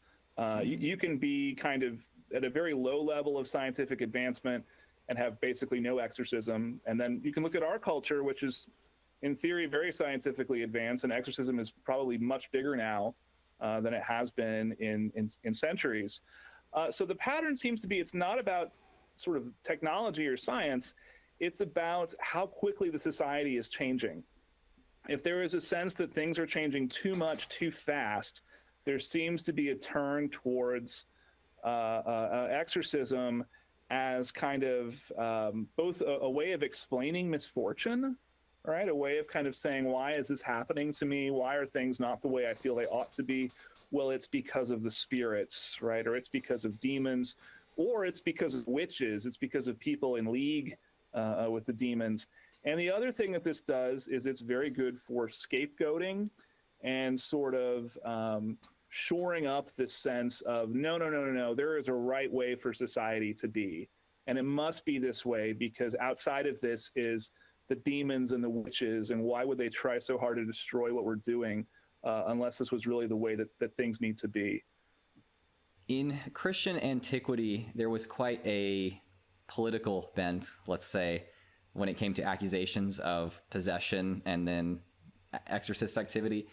You can be kind of at a very low level of scientific advancement and have basically no exorcism. And then you can look at our culture, which is in theory very scientifically advanced, and exorcism is probably much bigger now than it has been in centuries. So the pattern seems to be, it's not about sort of technology or science, it's about how quickly the society is changing. If there is a sense that things are changing too much, too fast, there seems to be a turn towards exorcism as kind of both a way of explaining misfortune, right? A way of kind of saying, why is this happening to me? Why are things not the way I feel they ought to be? Well, it's because of the spirits, right? Or it's because of demons, or it's because of witches. It's because of people in league with the demons. And the other thing that this does is it's very good for scapegoating and sort of shoring up this sense of, no, there is a right way for society to be. And it must be this way because outside of this is the demons and the witches. And why would they try so hard to destroy what we're doing unless this was really the way that things need to be? In Christian antiquity, there was quite a political bent, let's say, when it came to accusations of possession and then exorcist activity.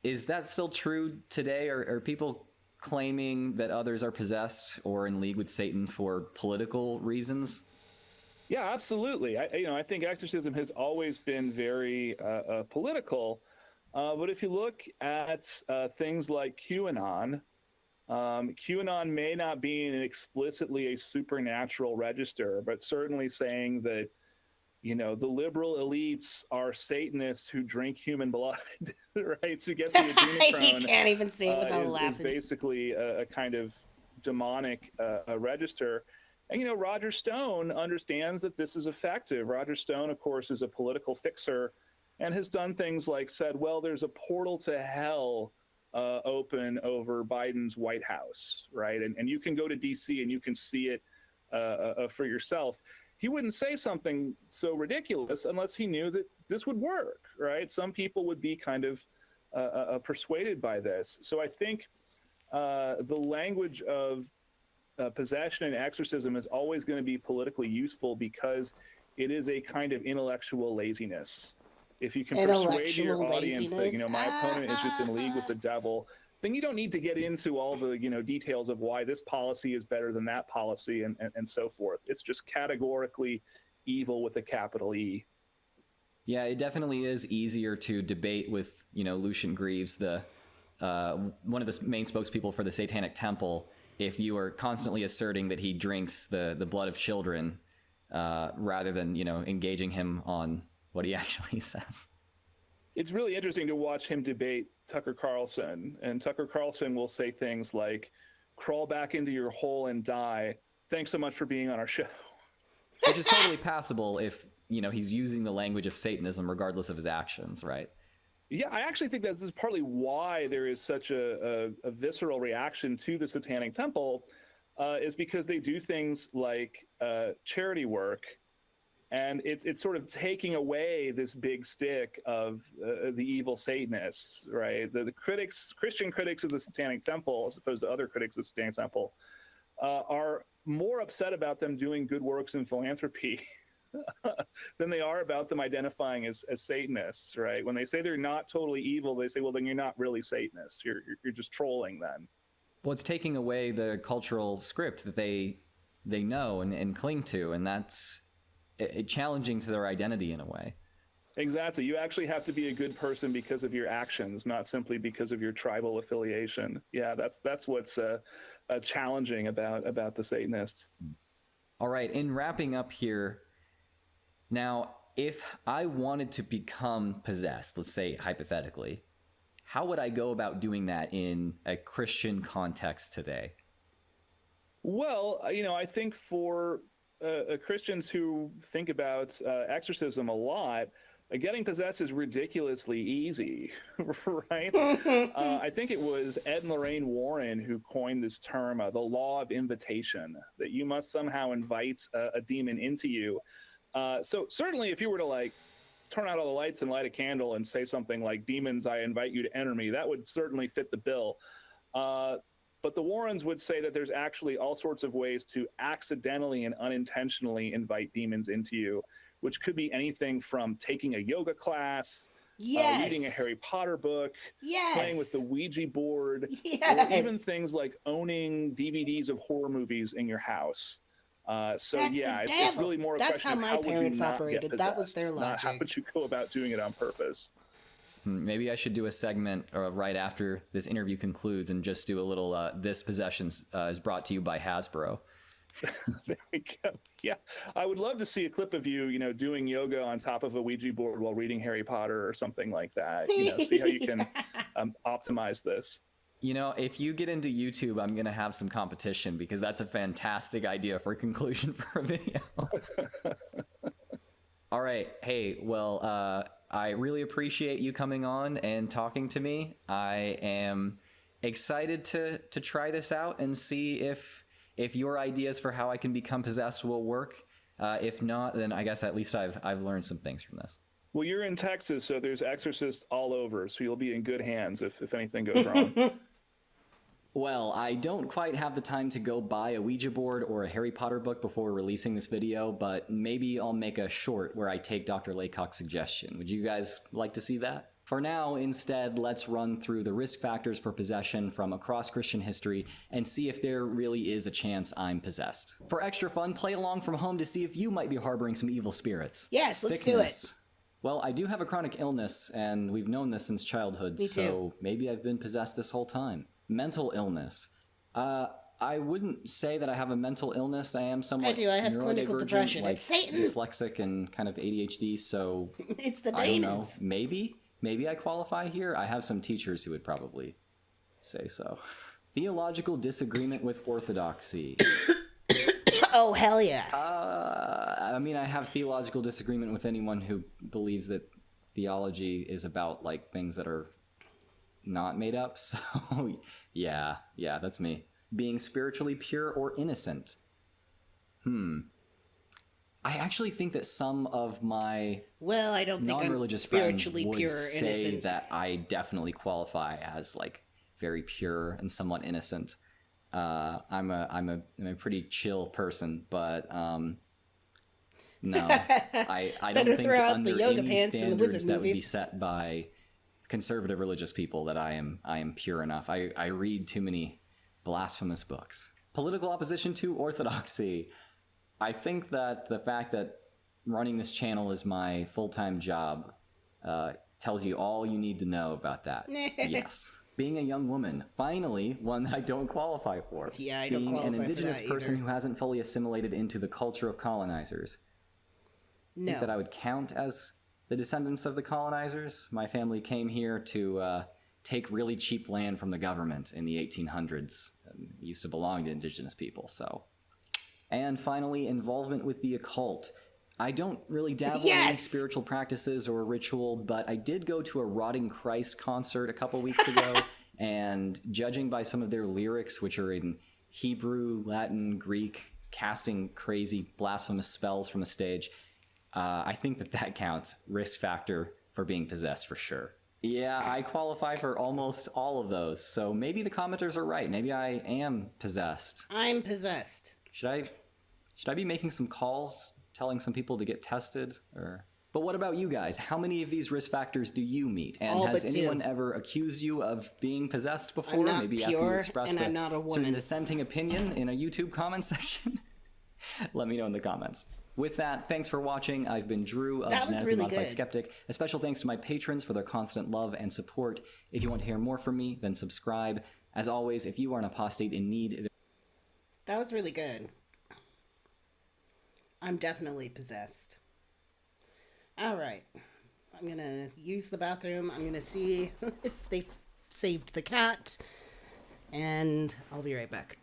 Is that still true today? Are people claiming that others are possessed or in league with Satan for political reasons? Yeah, absolutely. I think exorcism has always been very political. But if you look at things like QAnon, QAnon may not be explicitly a supernatural register, but certainly saying that, the liberal elites are Satanists who drink human blood, right? To get the adrenochrome. You can't even see it without is laughing. basically a kind of demonic register. And, Roger Stone understands that this is effective. Roger Stone, of course, is a political fixer and has done things like said, well, there's a portal to hell open over Biden's White House, right? And you can go to D.C. and you can see it for yourself. He wouldn't say something so ridiculous unless he knew that this would work, right? Some people would be kind of persuaded by this. So I think the language of possession and exorcism is always going to be politically useful because it is a kind of intellectual laziness. If you can persuade your audience that, my opponent is just in league with the devil, then you don't need to get into all the, details of why this policy is better than that policy and so forth. It's just categorically evil with a capital E. Yeah, it definitely is easier to debate with, Lucian Greaves, the one of the main spokespeople for the Satanic Temple, if you are constantly asserting that he drinks the blood of children rather than, engaging him on what he actually says. It's really interesting to watch him debate Tucker Carlson, and Tucker Carlson will say things like, crawl back into your hole and die. Thanks so much for being on our show. Which is totally passable if, he's using the language of Satanism regardless of his actions, right? Yeah, I actually think this is partly why there is such a visceral reaction to the Satanic Temple, is because they do things like charity work. And it's sort of taking away this big stick of the evil Satanists, right? The Christian critics of the Satanic Temple, as opposed to other critics of the Satanic Temple, are more upset about them doing good works in philanthropy than they are about them identifying as Satanists, right? When they say they're not totally evil, they say, well, then you're not really Satanists. You're just trolling then. Well, it's taking away the cultural script that they know and cling to, and that's challenging to their identity in a way. Exactly. You actually have to be a good person because of your actions, not simply because of your tribal affiliation. Yeah, that's what's challenging about the Satanists. All right, in wrapping up here, now, if I wanted to become possessed, let's say hypothetically, how would I go about doing that in a Christian context today? Well, I think for Christians who think about exorcism a lot, getting possessed is ridiculously easy, right? I think it was Ed and Lorraine Warren who coined this term, the law of invitation, that you must somehow invite a demon into you. So certainly if you were to like turn out all the lights and light a candle and say something like, demons, I invite you to enter me, that would certainly fit the bill. But the Warrens would say that there's actually all sorts of ways to accidentally and unintentionally invite demons into you, which could be anything from taking a yoga class, reading a Harry Potter book, playing with the Ouija board, or even things like owning DVDs of horror movies in your house. So That's yeah, the it's devil. really more a That's question how of my how would you parents not operated. get That was their possessed, not how logic. would you go about doing it on purpose. Maybe I should do a segment right after this interview concludes and just do a little this possession is brought to you by Hasbro. There we go. Yeah, I would love to see a clip of you, doing yoga on top of a Ouija board while reading Harry Potter or something like that. See how you can optimize this. If you get into YouTube, I'm going to have some competition because that's a fantastic idea for a conclusion for a video. All right. Hey, well, I really appreciate you coming on and talking to me. I am excited to try this out and see if your ideas for how I can become possessed will work. If not, then I guess at least I've learned some things from this. Well, you're in Texas, so there's exorcists all over, so you'll be in good hands if anything goes wrong. Well, I don't quite have the time to go buy a Ouija board or a Harry Potter book before releasing this video, but maybe I'll make a short where I take Dr. Laycock's suggestion. Would you guys like to see that? For now, instead, let's run through the risk factors for possession from across Christian history and see if there really is a chance I'm possessed. For extra fun, play along from home to see if you might be harboring some evil spirits. Yes, let's do it. Well, I do have a chronic illness, and we've known this since childhood, Me so too. maybe I've been possessed this whole time. Mental illness. I wouldn't say that I have a mental illness. I am somewhat I do. I have clinical neurodivergent, depression. like It's Satan. dyslexic and kind of ADHD, so It's the I don't know. demons. Maybe I qualify here. I have some teachers who would probably say so. Theological disagreement with orthodoxy. Oh, hell yeah. I mean, I have theological disagreement with anyone who believes that theology is about like things that are not made up. So yeah, that's me. Being spiritually pure or innocent. I actually think that some of my I don't think I'm non-religious friends spiritually would pure or say innocent. that I definitely qualify as like very pure and somewhat innocent. I'm a pretty chill person, but no, I don't Better think throw out under the yoga any pants and the standards wizard that would be movies. set by conservative religious people that I am pure enough. I read too many blasphemous books. Political opposition to orthodoxy. I think that the fact that running this channel is my full-time job tells you all you need to know about that. Yes. Being a young woman, finally, one that I don't qualify for. Yeah, I don't Being qualify an for indigenous that person either. who hasn't fully assimilated into the culture of colonizers. I No. think that I would count as the descendants of the colonizers. My family came here to take really cheap land from the government in the 1800s. It used to belong to indigenous people, so. And finally, involvement with the occult. I don't really dabble in any spiritual practices or ritual, but I did go to a Rotting Christ concert a couple weeks ago, and judging by some of their lyrics, which are in Hebrew, Latin, Greek, casting crazy blasphemous spells from a stage, I think that counts. Risk factor for being possessed for sure. Yeah, I qualify for almost all of those, so maybe the commenters are right. Maybe I am possessed. I'm possessed. Should I be making some calls, telling some people to get tested, or? But what about you guys? How many of these risk factors do you meet? And All has but anyone two. ever accused you of being possessed before? I'm not Maybe after you pure, expressed and I'm not a certain woman. dissenting opinion in a YouTube comment section? Let me know in the comments. With that, thanks for watching. I've been Drew of That was Genetically really Modified good. Skeptic. A special thanks to my patrons for their constant love and support. If you want to hear more from me, then subscribe. As always, if you are an apostate in need... That was really good. I'm definitely possessed. Alright. I'm gonna use the bathroom. I'm gonna see if they saved the cat. And I'll be right back.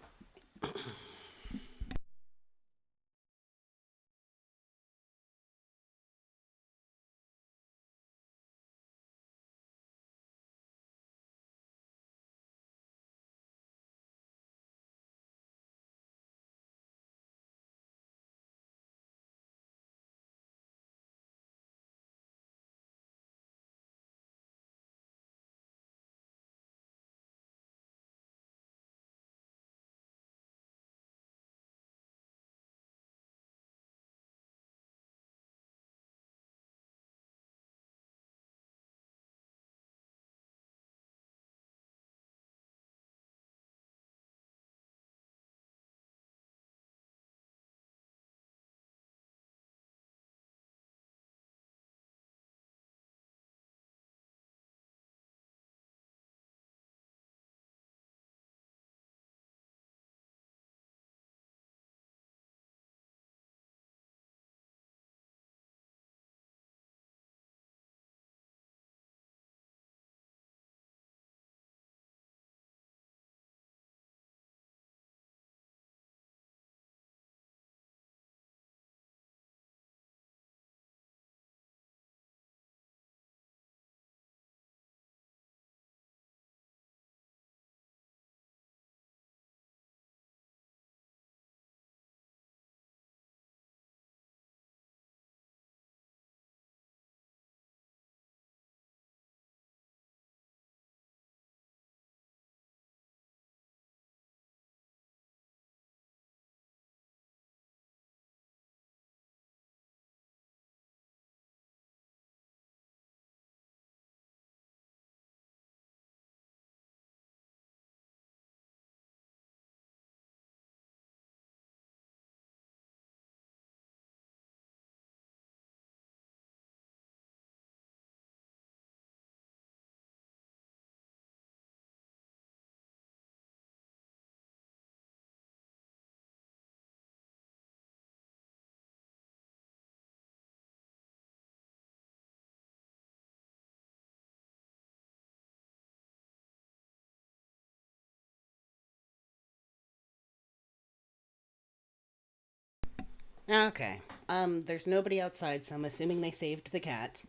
Okay. There's nobody outside, so I'm assuming they saved the cat.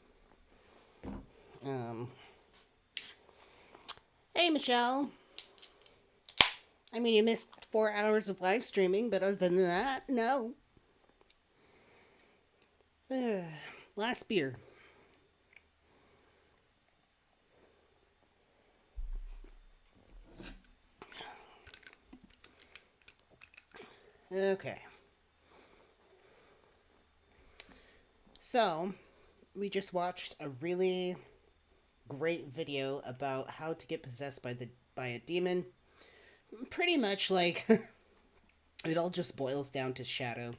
Hey, Michelle. I mean, you missed 4 hours of live streaming, but other than that, no. Last beer. Okay. So, we just watched a really great video about how to get possessed by a demon. Pretty much like it all just boils down to shadow.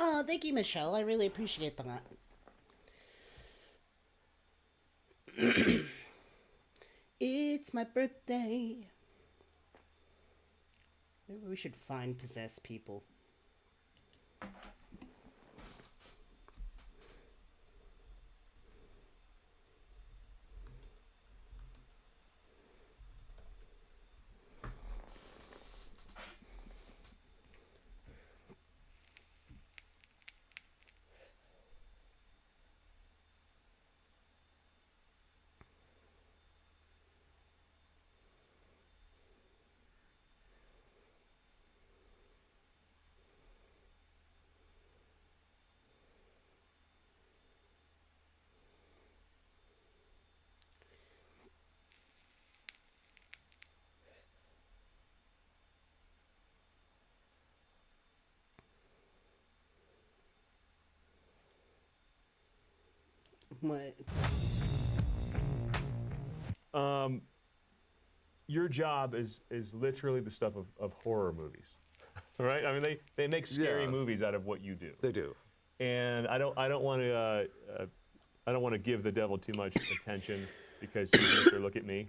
Oh, thank you, Michelle. I really appreciate that. It's my birthday. Maybe we should find possessed people. What? Your job is literally the stuff of horror movies, right? I mean, they make scary movies out of what you do. They do. And I don't want to give the devil too much attention because he makes her look at me.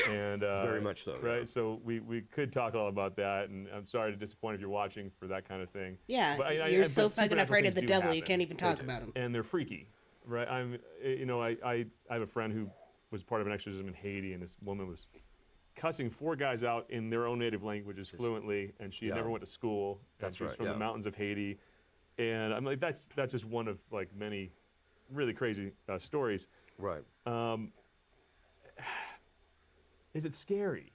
And very much so. Right. Yeah. So we could talk all about that, and I'm sorry to disappoint if you're watching for that kind of thing. Yeah, but you're so fucking supernatural afraid of the things do devil, you happen. can't even talk about him. And they're freaky, right? I have a friend who was part of an exorcism in Haiti, and this woman was cussing 4 guys out in their own native languages fluently, and she never went to school. That's she's right, from the mountains of Haiti, and I'm like, that's just one of like many really crazy stories. Right. Is it scary?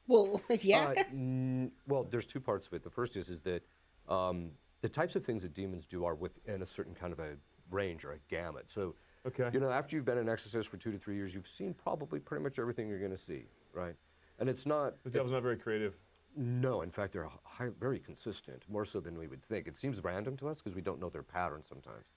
Well, yeah. Well, there's 2 parts of it. The first is that the types of things that demons do are within a certain kind of a range or a gamut. So, after you've been an exorcist for 2 to 3 years, you've seen probably pretty much everything you're going to see, right? And it's not... The devil's not very creative. No, in fact, they're very consistent, more so than we would think. It seems random to us because we don't know their patterns sometimes,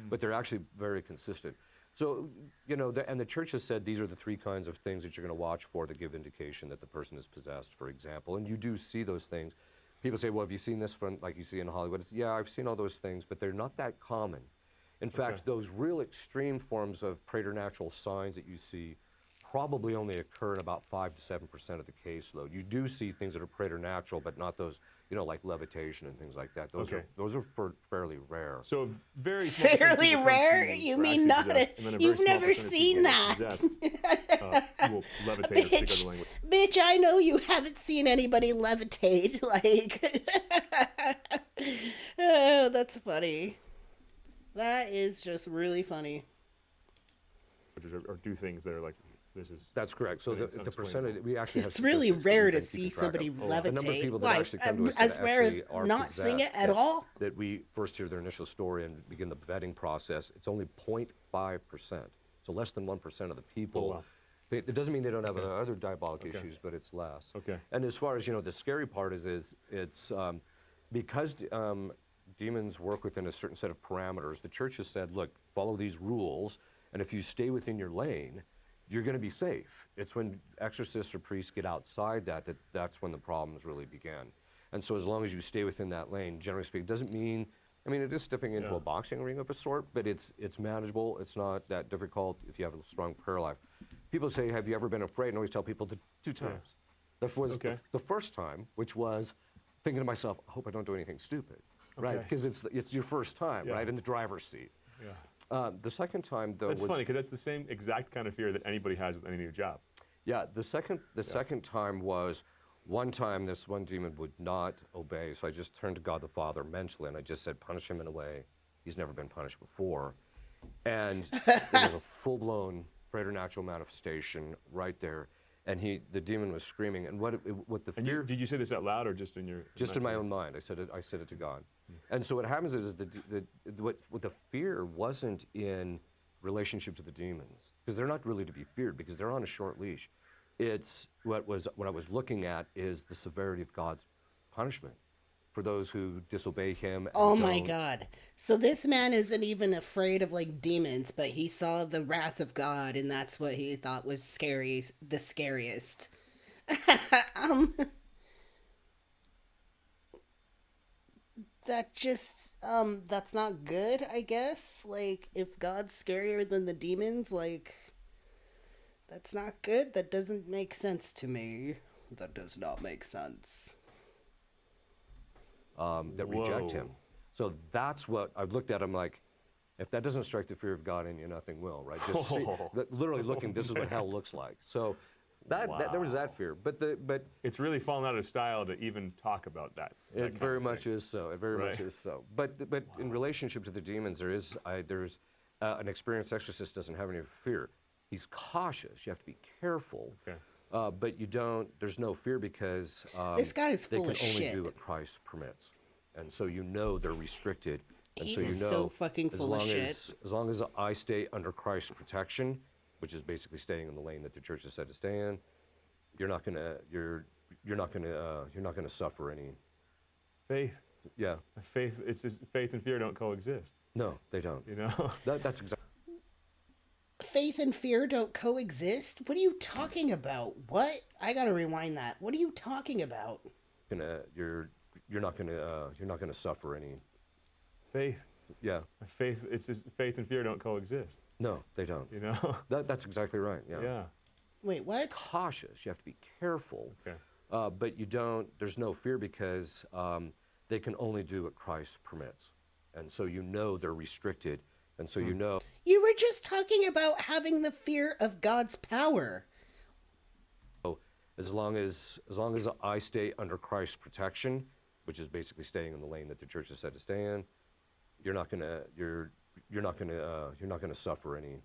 but they're actually very consistent. So, and the church has said these are the 3 kinds of things that you're going to watch for that give indication that the person is possessed, for example. And you do see those things. People say, well, have you seen this from, like you see in Hollywood? Yeah, I've seen all those things, but they're not that common. In fact, those real extreme forms of preternatural signs that you see probably only occur in about 5 to 7% of the caseload. You do see things that are preternatural, but not those, like levitation and things like that. Those are fairly rare. So very small fairly rare? You mean not? You've never seen that. Will levitate or speak other language. Bitch, I know you haven't seen anybody levitate. Like, oh, that's funny. That is just really funny. Or do things that are like, this is... That's correct. So the percentage, we actually have... It's really rare to see somebody levitate. The number of people that actually come to us as that rare as actually are not seeing it at that, all? That we first hear their initial story and begin the vetting process, it's only 0.5%. So less than 1% of the people. Oh, wow. It doesn't mean they don't have other diabolic issues, but it's less. Okay. And as far as, the scary part is it's because demons work within a certain set of parameters, the church has said, look, follow these rules, and if you stay within your lane, you're going to be safe. It's when exorcists or priests get outside that's when the problems really begin. And so as long as you stay within that lane, generally speaking, doesn't mean, I mean, it is stepping into a boxing ring of a sort, but it's manageable. It's not that difficult if you have a strong prayer life. People say, have you ever been afraid? And I always tell people 2 times. That was the first time, which was thinking to myself, I hope I don't do anything stupid, right? Because it's your first time, right, in the driver's seat. Yeah. The second time, though, that's funny because that's the same exact kind of fear that anybody has with any new job. Yeah, the second time was one time this one demon would not obey, so I just turned to God the Father mentally and I just said, punish him in a way he's never been punished before. And it was a full-blown preternatural manifestation right there. And the demon was screaming. And what the fear? Did you say this out loud or just in your? Just in my own mind. I said it to God. And so what happens is what the fear wasn't in relationship to the demons, because they're not really to be feared because they're on a short leash. It's what I was looking at is the severity of God's punishment for those who disobey him. And oh my God. So this man isn't even afraid of like demons, but he saw the wrath of God and that's what he thought was the scariest. That just, that's not good, I guess. Like, if God's scarier than the demons, like, that's not good. That doesn't make sense to me. That does not make sense. That reject him. So that's what I looked at him like, if that doesn't strike the fear of God in you, nothing will, right? Just see, literally looking, this is what hell looks like. So there was that fear, but it's really fallen out of style to even talk about that. It very much is so. It very much is so. But in relationship to the demons, there's an experienced exorcist doesn't have any fear. He's cautious. You have to be careful. Okay. But you don't. There's no fear because this guy is full of shit. They can only do what Christ permits, and so you know they're restricted. And he so you know, is so fucking full of shit. As long as I stay under Christ's protection, which is basically staying in the lane that the church has said to stay in, you're not gonna suffer any. Faith. Yeah. Faith. It's just, faith and fear don't coexist. No, they don't. You know. That's exactly. Faith and fear don't coexist? What are you talking about? What? I gotta rewind that. What are you talking about? You're not gonna suffer any. Faith. Yeah. Faith. It's just, faith and fear don't coexist. No, they don't. You know. That's exactly right. Yeah. Yeah. Wait, what? It's cautious. You have to be careful. Okay. But you don't. There's no fear because they can only do what Christ permits, and so you know they're restricted, and so you know. You were just talking about having the fear of God's power. As long as I stay under Christ's protection, which is basically staying in the lane that the church has said to stay in, you're not gonna suffer any.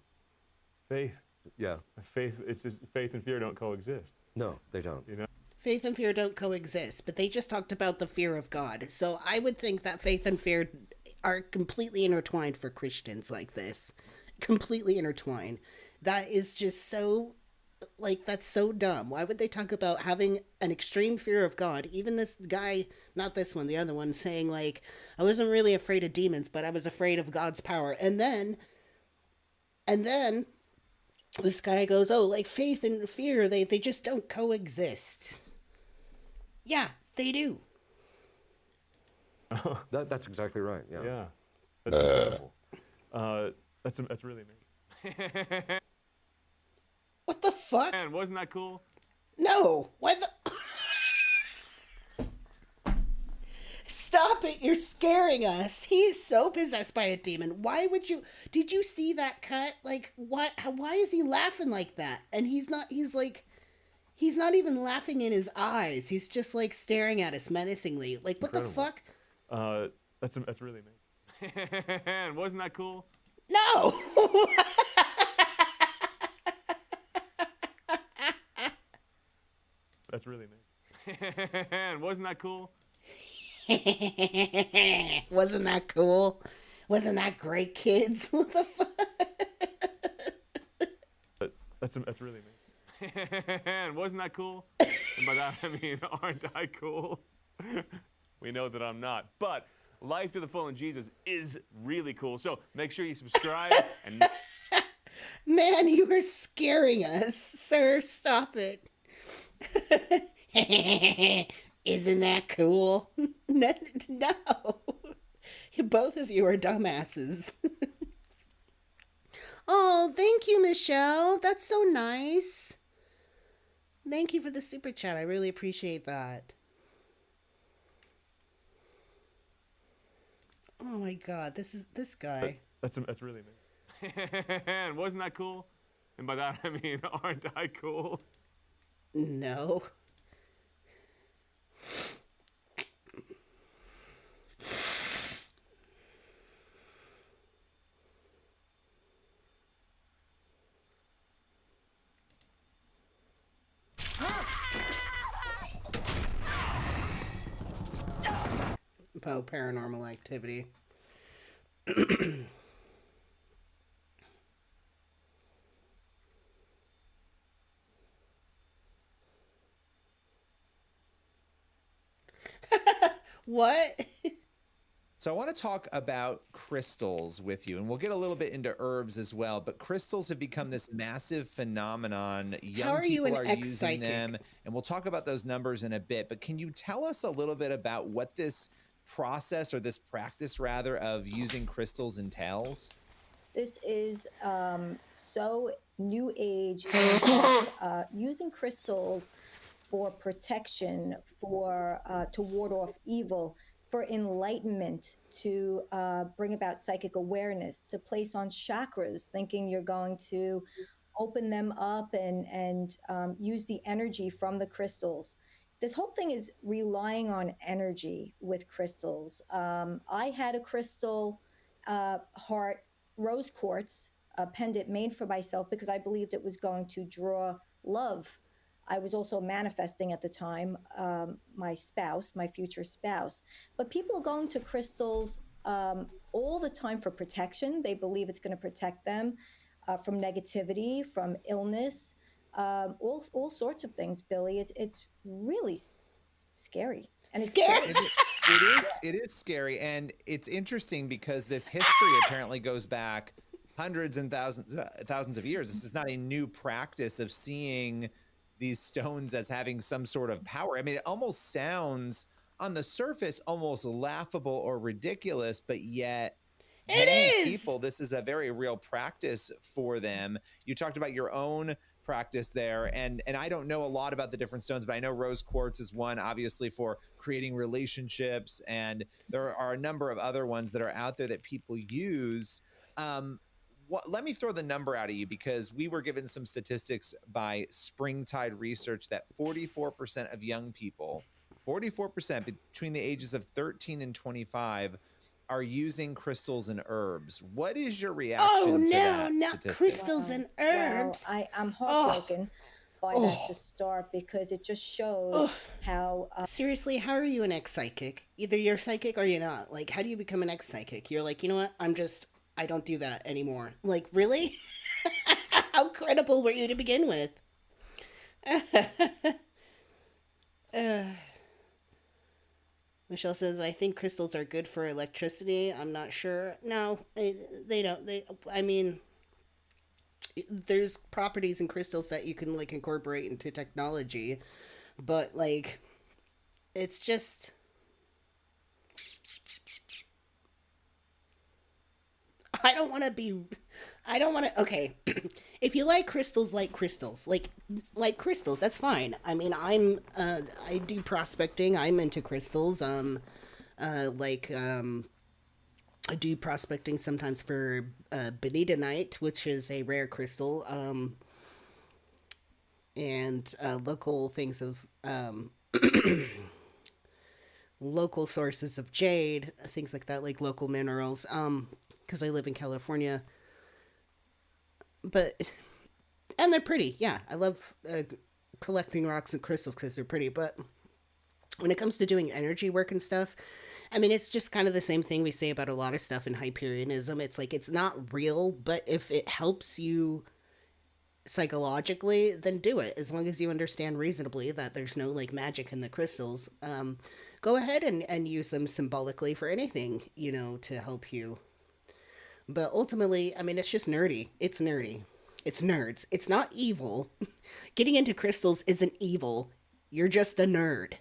Faith. Yeah. Faith. It's just, faith and fear don't coexist. No, they don't. You know. Faith and fear don't coexist, but they just talked about the fear of God. So I would think that faith and fear are completely intertwined for Christians like this. Completely intertwined. That is just so, like, that's so dumb. Why would they talk about having an extreme fear of God? Even this guy, not this one, the other one, saying, like, I wasn't really afraid of demons, but I was afraid of God's power. And then this guy goes, oh, like, faith and fear, they just don't coexist. Yeah, they do. That's exactly right. Yeah. Yeah. That's incredible. That's really amazing. What the fuck? Man, wasn't that cool? No. Why the... Stop it. You're scaring us. He's so possessed by a demon. Why would you... Did you see that cut? Like, what? Why is he laughing like that? And he's not even laughing in his eyes. He's just, like, staring at us menacingly. Like, what Incredible. the fuck? That's really amazing. Man, wasn't that cool? No. That's really amazing. Man, wasn't that cool? Wasn't that cool? Wasn't that great, kids? What the fuck? That's really amazing. Man, wasn't that cool? And by that I mean, aren't I cool? We know that I'm not. But life to the full in Jesus is really cool. So make sure you subscribe and. Man, you are scaring us, sir. Stop it. Isn't that cool? No. Both of you are dumbasses. Oh, thank you, Michelle. That's so nice. Thank you for the super chat. I really appreciate that. Oh my god, this guy. That's really me. And wasn't that cool? And by that I mean, aren't I cool? No. About Paranormal Activity. What? So I want to talk about crystals with you, and we'll get a little bit into herbs as well, but crystals have become this massive phenomenon. Young people are using them, and we'll talk about those numbers in a bit, but can you tell us a little bit about what this process, or this practice rather, of using crystals entails? This is so new age, using crystals for protection, for to ward off evil, for enlightenment, to bring about psychic awareness, to place on chakras, thinking you're going to open them up and use the energy from the crystals. This whole thing is relying on energy with crystals. I had a crystal heart rose quartz pendant made for myself because I believed it was going to draw love. I was also manifesting at the time my spouse, my future spouse. But people are going to crystals all the time for protection. They believe it's going to protect them from negativity, from illness, all sorts of things, Billy. It's really scary. And it's scary. It is scary, and it's interesting because this history apparently goes back hundreds and thousands of years. This is not a new practice of seeing these stones as having some sort of power. I mean, it almost sounds on the surface almost laughable or ridiculous, but yet many people, this is a very real practice for them. You talked about your own practice there, and I don't know a lot about the different stones, but I know rose quartz is one, obviously, for creating relationships, and there are a number of other ones that are out there that people use. Let me throw the number out at you, because we were given some statistics by Springtide Research that 44% of young people, 44% between the ages of 13 and 25, are using crystals and herbs. What is your reaction to that statistic? Crystals and herbs. Well, I'm heartbroken by that to start, because it just shows how... Seriously, how are you an ex-psychic? Either you're psychic or you're not. Like, how do you become an ex-psychic? You're like, you know what? I don't do that anymore. Like, really? How credible were you to begin with? Michelle says, I think crystals are good for electricity. I'm not sure. No, they don't. I mean, there's properties in crystals that you can, like, incorporate into technology. But, like, it's just... I don't want to, okay. If you like crystals, like crystals. Like crystals, that's fine. I mean, I do prospecting. I'm into crystals. I do prospecting sometimes for benitoite, which is a rare crystal. And local things of, local sources of jade, things like that, like local minerals. Because I live in California. And they're pretty, yeah. I love collecting rocks and crystals because they're pretty, but when it comes to doing energy work and stuff, I mean, it's just kind of the same thing we say about a lot of stuff in Hyperianism. It's like, it's not real, but if it helps you psychologically, then do it. As long as you understand reasonably that there's no, like, magic in the crystals, go ahead and use them symbolically for anything, you know, to help you. But ultimately, I mean, it's just nerdy. It's nerdy. It's nerds. It's not evil. Getting into crystals isn't evil. You're just a nerd.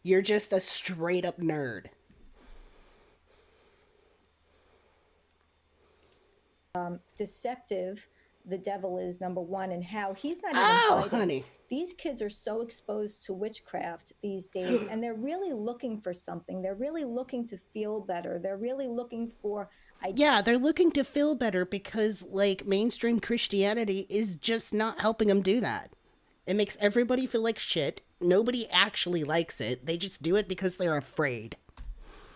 You're just a straight up nerd. Deceptive the devil is, number one, and how he's not even Oh, hiding. honey. These kids are so exposed to witchcraft these days, and they're really looking for something. They're really looking to feel better. They're really looking for Yeah, they're looking to feel better because, like, mainstream Christianity is just not helping them do that. It makes everybody feel like shit. Nobody actually likes it. They just do it because they're afraid.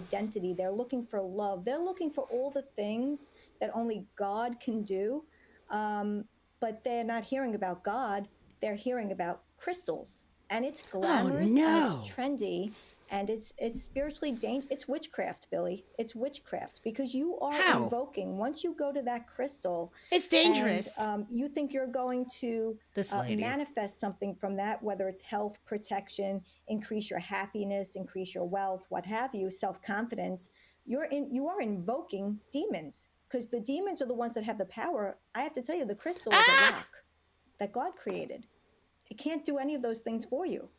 identity. They're looking for love. They're looking for all the things that only God can do. But they're not hearing about God. They're hearing about crystals, and it's glamorous and no. it's trendy, and it's spiritually dangerous. It's witchcraft, Billy. It's witchcraft because you are How? invoking. Once you go to that crystal, It's dangerous. And, you think you're going to This lady. manifest something from that, whether it's health, protection, increase your happiness, increase your wealth, what have you, self-confidence. You are invoking demons, because the demons are the ones that have the power. I have to tell you, the crystal is a rock that God created. It can't do any of those things for you.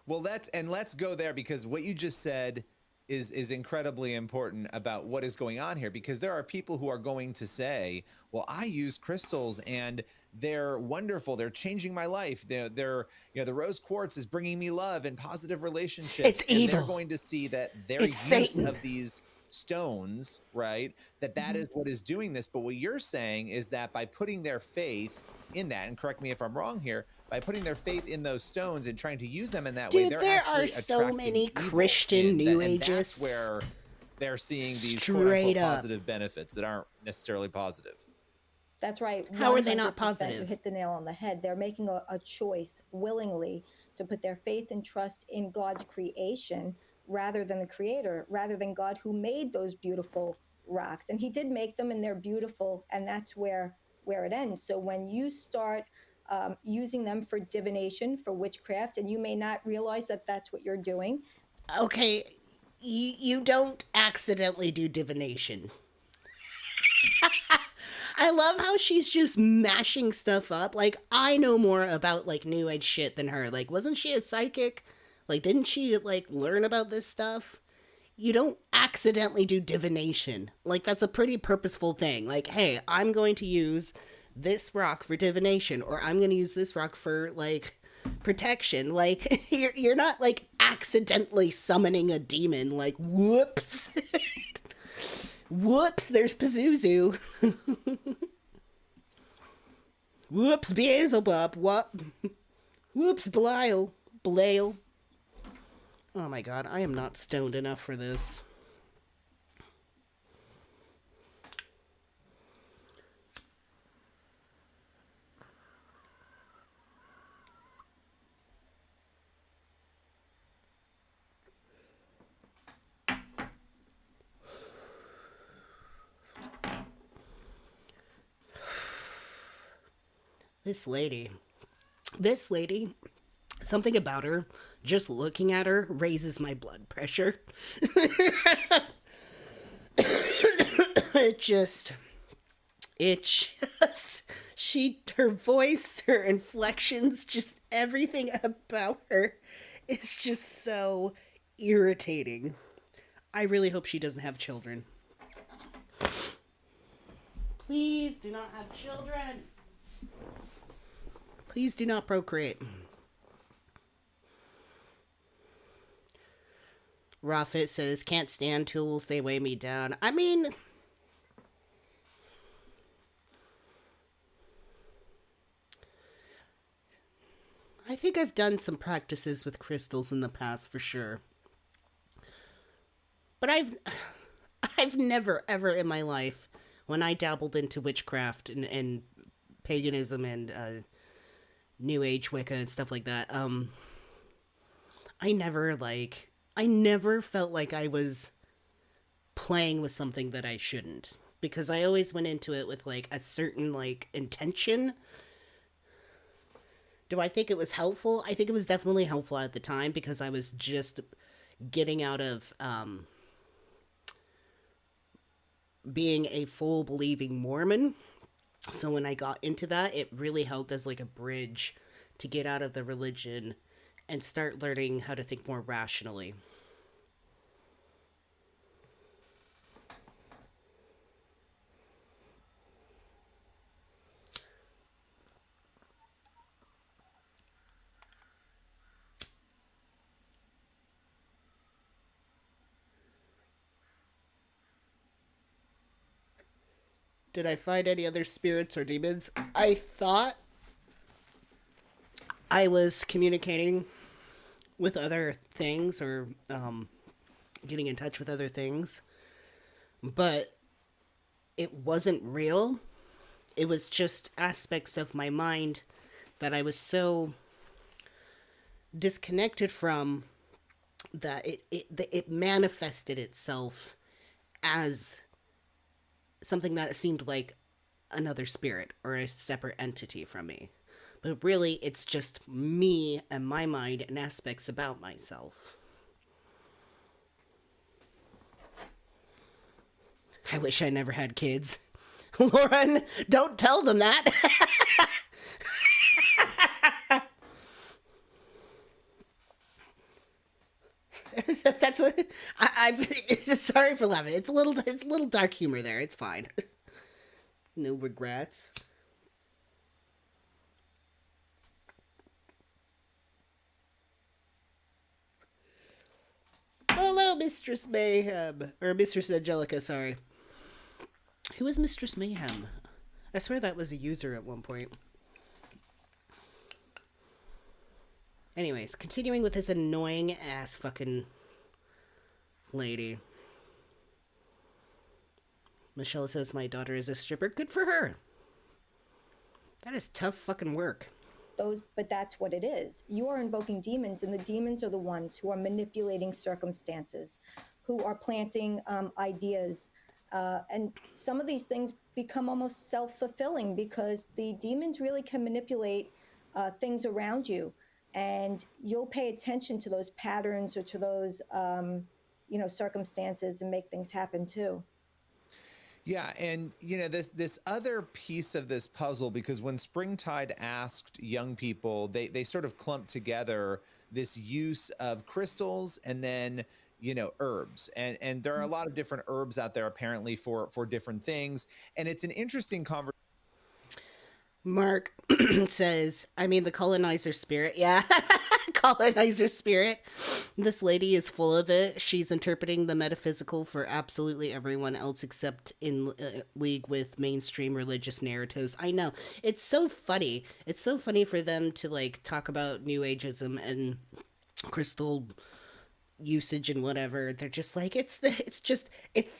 Well, let's go there, because what you just said is incredibly important about what is going on here, because there are people who are going to say, well, I use crystals and they're wonderful. They're changing my life. They're the rose quartz is bringing me love and positive relationships. It's and evil. They're going to see that their It's use Satan. of these stones, right, that is what is doing this. But what you're saying is that by putting their faith in that, and correct me if I'm wrong here, by putting their faith in those stones and trying to use them in that way, Dude, they're there actually are so attracting many evil Christian in New that, and Ageists. that's where they're seeing these Straight quote-unquote up. positive benefits that aren't necessarily positive. That's right. How are they not 100%. positive? You hit the nail on the head. They're making a choice willingly to put their faith and trust in God's creation rather than the creator, rather than God who made those beautiful rocks. And he did make them, and they're beautiful, and that's where it ends. So when you start using them for divination, for witchcraft, and you may not realize that that's what you're doing. Okay, you don't accidentally do divination. I love how she's just mashing stuff up. Like, I know more about, like, New Age shit than her. Like, wasn't she a psychic? Like, didn't she, like, learn about this stuff? You don't accidentally do divination. Like, that's a pretty purposeful thing. Like, hey, I'm going to use this rock for divination, or I'm going to use this rock for, like, protection. Like, you're not, like, accidentally summoning a demon. Like, whoops. Whoops, there's Pazuzu. Whoops, Beelzebub. What? Whoops, Belial. Oh my god, I am not stoned enough for this. This lady, something about her, just looking at her raises my blood pressure. Her voice, her inflections, just everything about her is just so irritating. I really hope she doesn't have children. Please do not have children. Please do not procreate. Raffit says, can't stand tools, they weigh me down. I mean, I think I've done some practices with crystals in the past for sure. But I've never, ever in my life, when I dabbled into witchcraft and paganism and New Age Wicca and stuff like that, I never felt like I was playing with something that I shouldn't. Because I always went into it with, like, a certain, like, intention. Do I think it was helpful? I think it was definitely helpful at the time because I was just getting out of, being a full believing Mormon. So when I got into that, it really helped as, like, a bridge to get out of the religion and start learning how to think more rationally. Did I find any other spirits or demons? I thought I was communicating with other things or getting in touch with other things, but it wasn't real. It was just aspects of my mind that I was so disconnected from that it manifested itself as something that seemed like another spirit or a separate entity from me. But really, it's just me and my mind and aspects about myself. I wish I never had kids. Lauren, don't tell them that. That's I'm sorry for laughing. It's a little dark humor there. It's fine. No regrets. Hello, Mistress Mayhem. Or Mistress Angelica, sorry. Who is Mistress Mayhem? I swear that was a user at one point. Anyways, continuing with this annoying ass fucking lady. Michelle says my daughter is a stripper. Good for her. That is tough fucking work. But that's what it is. You are invoking demons, and the demons are the ones who are manipulating circumstances, who are planting ideas. And some of these things become almost self-fulfilling because the demons really can manipulate things around you. And you'll pay attention to those patterns or to those, circumstances and make things happen too. Yeah, and this other piece of this puzzle, because when Springtide asked young people, they sort of clumped together this use of crystals and then herbs, and there are a lot of different herbs out there apparently for different things, and it's an interesting conversation. Mark says, I mean the colonizer spirit. Yeah. Colonizer spirit. This lady is full of it. She's interpreting the metaphysical for absolutely everyone else except in league with mainstream religious narratives. I know. It's so funny. It's so funny for them to talk about New Ageism and crystal usage and whatever. They're just like, it's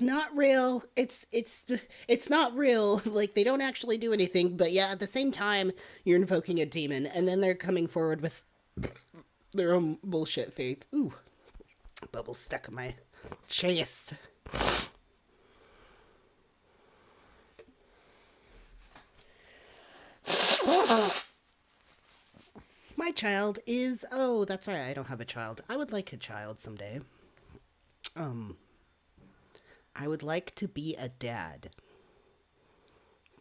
not real. It's not real. They don't actually do anything, but yeah, at the same time you're invoking a demon, and then they're coming forward with their own bullshit faith. Ooh, bubble stuck in my chest. My child is... Oh, that's right, I don't have a child. I would like a child someday. I would like to be a dad.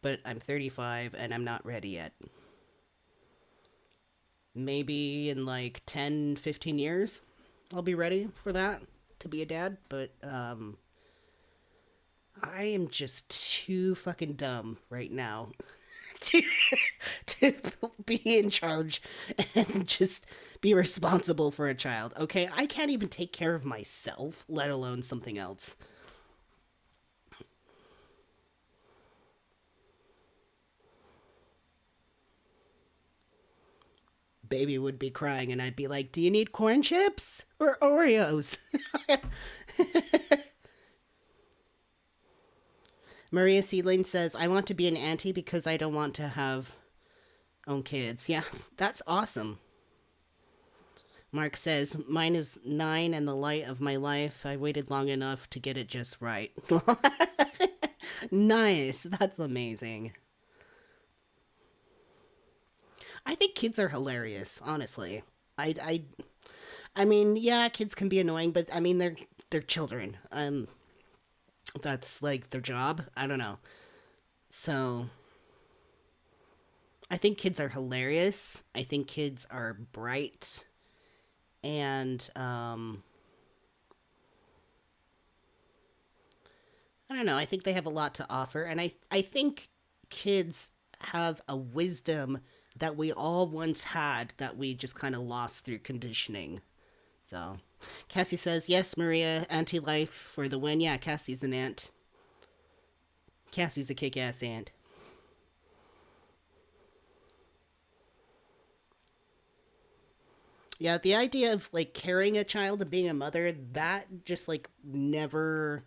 But I'm 35 and I'm not ready yet. Maybe in 10, 15 years, I'll be ready for that, to be a dad. But I am just too fucking dumb right now to be in charge and just be responsible for a child. Okay, I can't even take care of myself, let alone something else. Baby would be crying and I'd be like, do you need corn chips or Oreos? Maria Seedling says, I want to be an auntie because I don't want to have own kids. Yeah, that's awesome. Mark says, mine is 9 and the light of my life. I waited long enough to get it just right. Nice. That's amazing. I think kids are hilarious, honestly. I mean, yeah, kids can be annoying, but I mean, they're children. That's their job. I don't know. So I think kids are hilarious. I think kids are bright And I don't know. I think they have a lot to offer. And I think kids have a wisdom that we all once had that we just kind of lost through conditioning. So, Cassie says, yes, Maria, anti-life for the win. Yeah, Cassie's an ant. Cassie's a kick-ass ant. Yeah, the idea of, like, carrying a child and being a mother, that just, like, never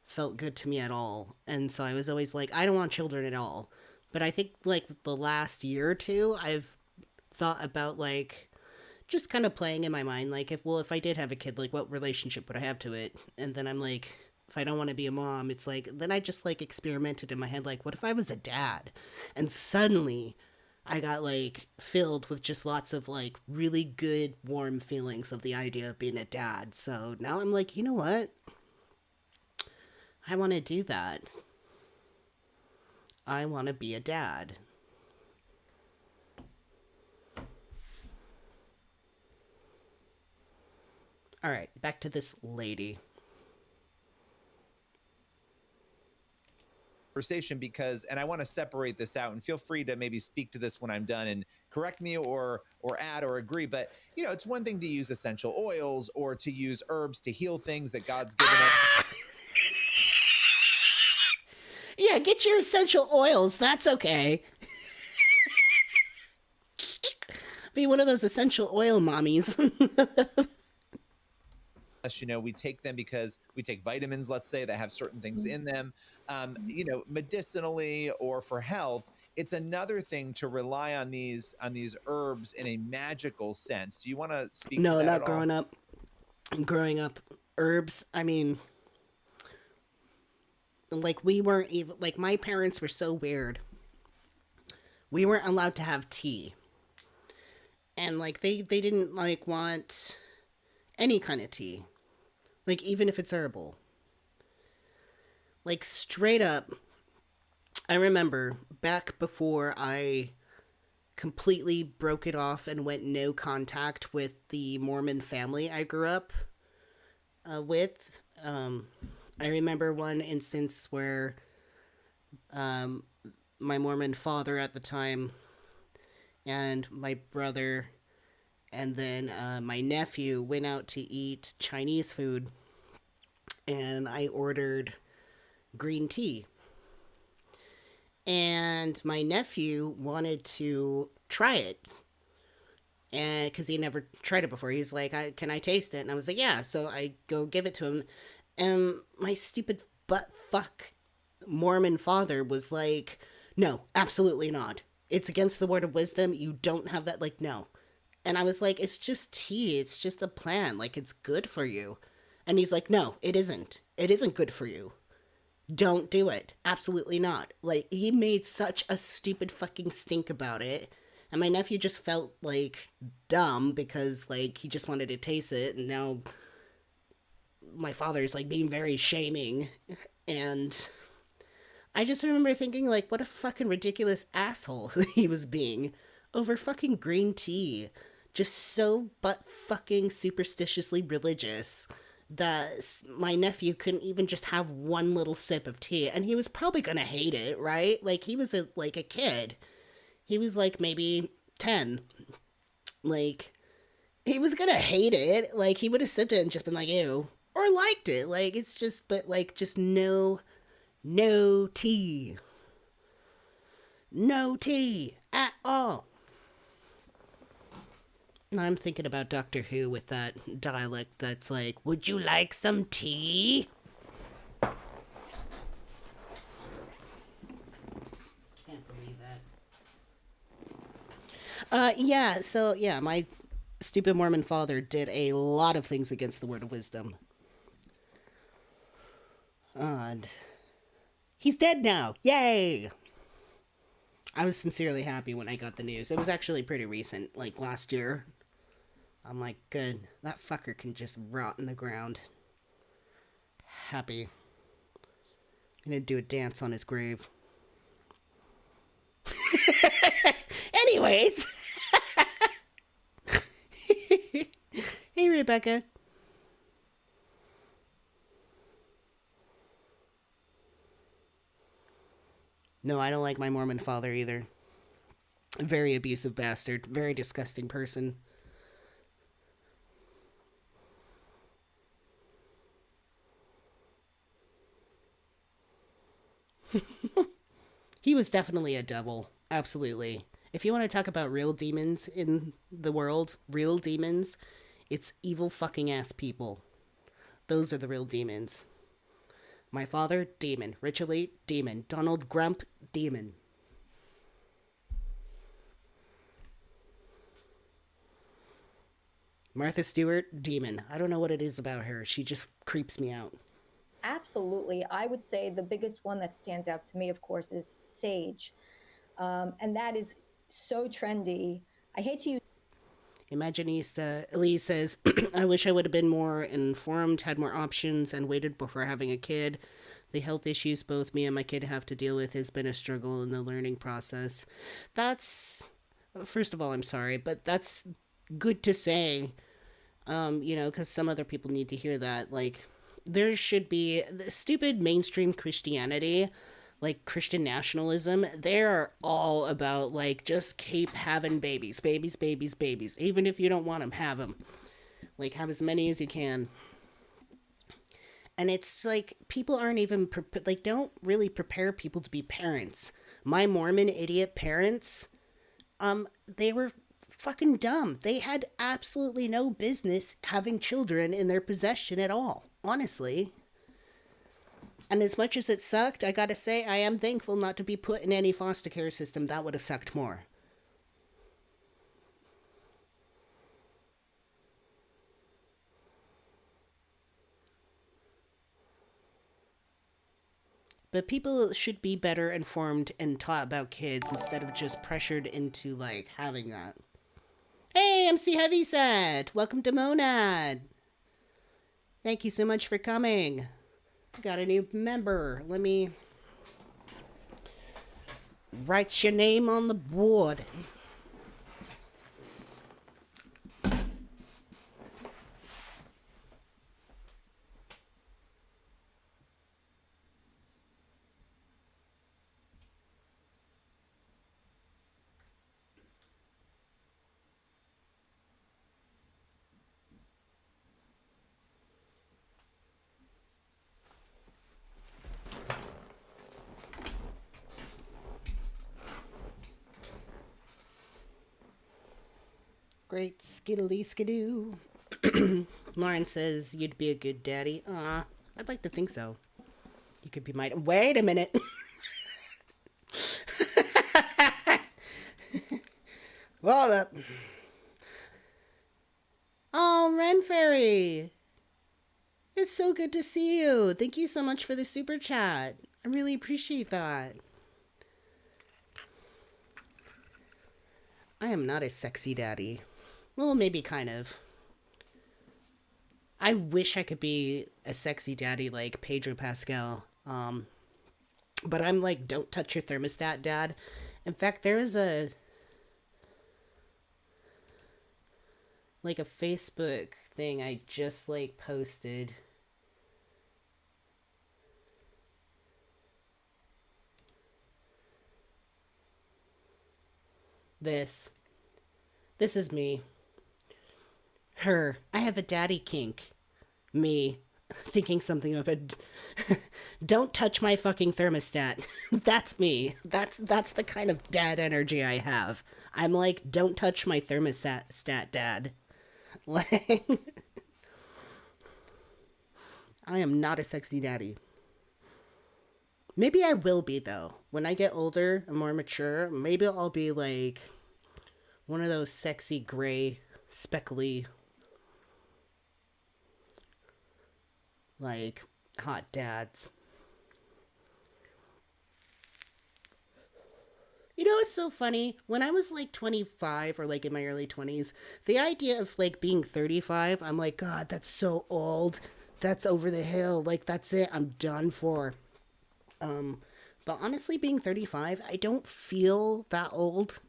felt good to me at all. And so I was always like, I don't want children at all. But I think, like, the last year or two, I've thought about, like, just kind of playing in my mind, like, if I did have a kid, like, what relationship would I have to it? And then I'm like, if I don't want to be a mom, it's like, then I just, like, experimented in my head, like, what if I was a dad? And suddenly I got, like, filled with just lots of, like, really good, warm feelings of the idea of being a dad. So now I'm like, you know what? I want to do that. I want to be a dad. All right, back to this lady. Conversation, because, and I want to separate this out, and feel free to maybe speak to this when I'm done and correct me or add or agree. But you know, it's one thing to use essential oils or to use herbs to heal things that God's given us. Yeah, get your essential oils. That's okay. Be one of those essential oil mommies. You know, we take them because we take vitamins, let's say, that have certain things in them, you know, medicinally or for health. It's another thing to rely on these herbs in a magical sense. Do you want to speak to that? No, not at growing all? up. Growing up, herbs, I mean, like, we weren't even, like, my parents were so weird. We weren't allowed to have tea. And, like, they didn't, like, want any kind of tea. Like, even if it's herbal. Like, straight up, I remember back before I completely broke it off and went no contact with the Mormon family I grew up with. I remember one instance where my Mormon father at the time and my brother and then my nephew went out to eat Chinese food, and I ordered green tea. And my nephew wanted to try it, and because he never tried it before. He's like, can I taste it? And I was like, yeah. So I go give it to him, and my stupid butt fuck Mormon father was like, no, absolutely not. It's against the word of wisdom. You don't have that. Like, no. And I was like, it's just tea. It's just a plant. Like, it's good for you. And he's like, no, it isn't. It isn't good for you. Don't do it. Absolutely not. Like, he made such a stupid fucking stink about it. And my nephew just felt, like, dumb because, like, he just wanted to taste it. And now my father's, like, being very shaming. And I just remember thinking, like, what a fucking ridiculous asshole he was being over fucking green tea. Just so butt fucking superstitiously religious that my nephew couldn't even just have one little sip of tea. And he was probably gonna hate it, right? Like, he was a kid. He was, like, maybe 10. Like, he was gonna hate it. Like, he would have sipped it and just been like, ew. Or liked it. Like, it's just, but, like, just no tea. No tea at all. I'm thinking about Doctor Who with that dialect that's like, would you like some tea? Can't believe that. Yeah, my stupid Mormon father did a lot of things against the word of wisdom. And he's dead now. Yay! I was sincerely happy when I got the news. It was actually pretty recent, like last year. I'm like, good. That fucker can just rot in the ground. Happy. I'm gonna do a dance on his grave. Anyways. He Rebecca. No, I don't like my Mormon father either. Very abusive bastard. Very disgusting person. He was definitely a devil. Absolutely. If you want to talk about real demons in the world, real demons, it's evil fucking ass people. Those are the real demons. My father, demon. Richard Lee, demon. Donald Grump, demon. Martha Stewart, demon. I don't know what it is about her. She just creeps me out. Absolutely. I would say the biggest one that stands out to me, of course, is Sage. And that is so trendy. I hate to use Imaginista Elise says, I wish I would have been more informed, had more options, and waited before having a kid. The health issues both me and my kid have to deal with has been a struggle in the learning process. That's, first of all, I'm sorry, but that's good to say, because some other people need to hear that. Like, there should be the stupid mainstream Christianity, like Christian nationalism. They're all about, like, just keep having babies. Even if you don't want them, have them. Like, have as many as you can. And it's like, people aren't even, don't really prepare people to be parents. My Mormon idiot parents, they were fucking dumb. They had absolutely no business having children in their possession at all. Honestly. And as much as it sucked, I gotta say, I am thankful not to be put in any foster care system. That would have sucked more. But people should be better informed and taught about kids instead of just pressured into, like, having that. Hey, MC Heavyset! Welcome to Monad! Thank you so much for coming. Got a new member. Let me write your name on the board. Great skiddly skidoo. Lauren says you'd be a good daddy. I'd like to think so. You could be my... Wait a minute. Hold up. Oh, Ren Fairy. It's so good to see you. Thank you so much for the super chat. I really appreciate that. I am not a sexy daddy. Well, maybe kind of. I wish I could be a sexy daddy like Pedro Pascal. But I'm like, don't touch your thermostat, Dad. In fact, there is a Facebook thing I just like posted. This is me. Her. I have a daddy kink. Me. Thinking something of it. Don't touch my fucking thermostat. That's me. That's the kind of dad energy I have. I'm like, don't touch my thermostat, Dad. Like, I am not a sexy daddy. Maybe I will be, though. When I get older and more mature, maybe I'll be like one of those sexy gray, speckly, like, hot dads. You know, it's so funny. When I was like 25 or like in my early 20s, the idea of like being 35, I'm like, God, that's so old. That's over the hill. Like, that's it. I'm done for. But honestly, being 35, I don't feel that old.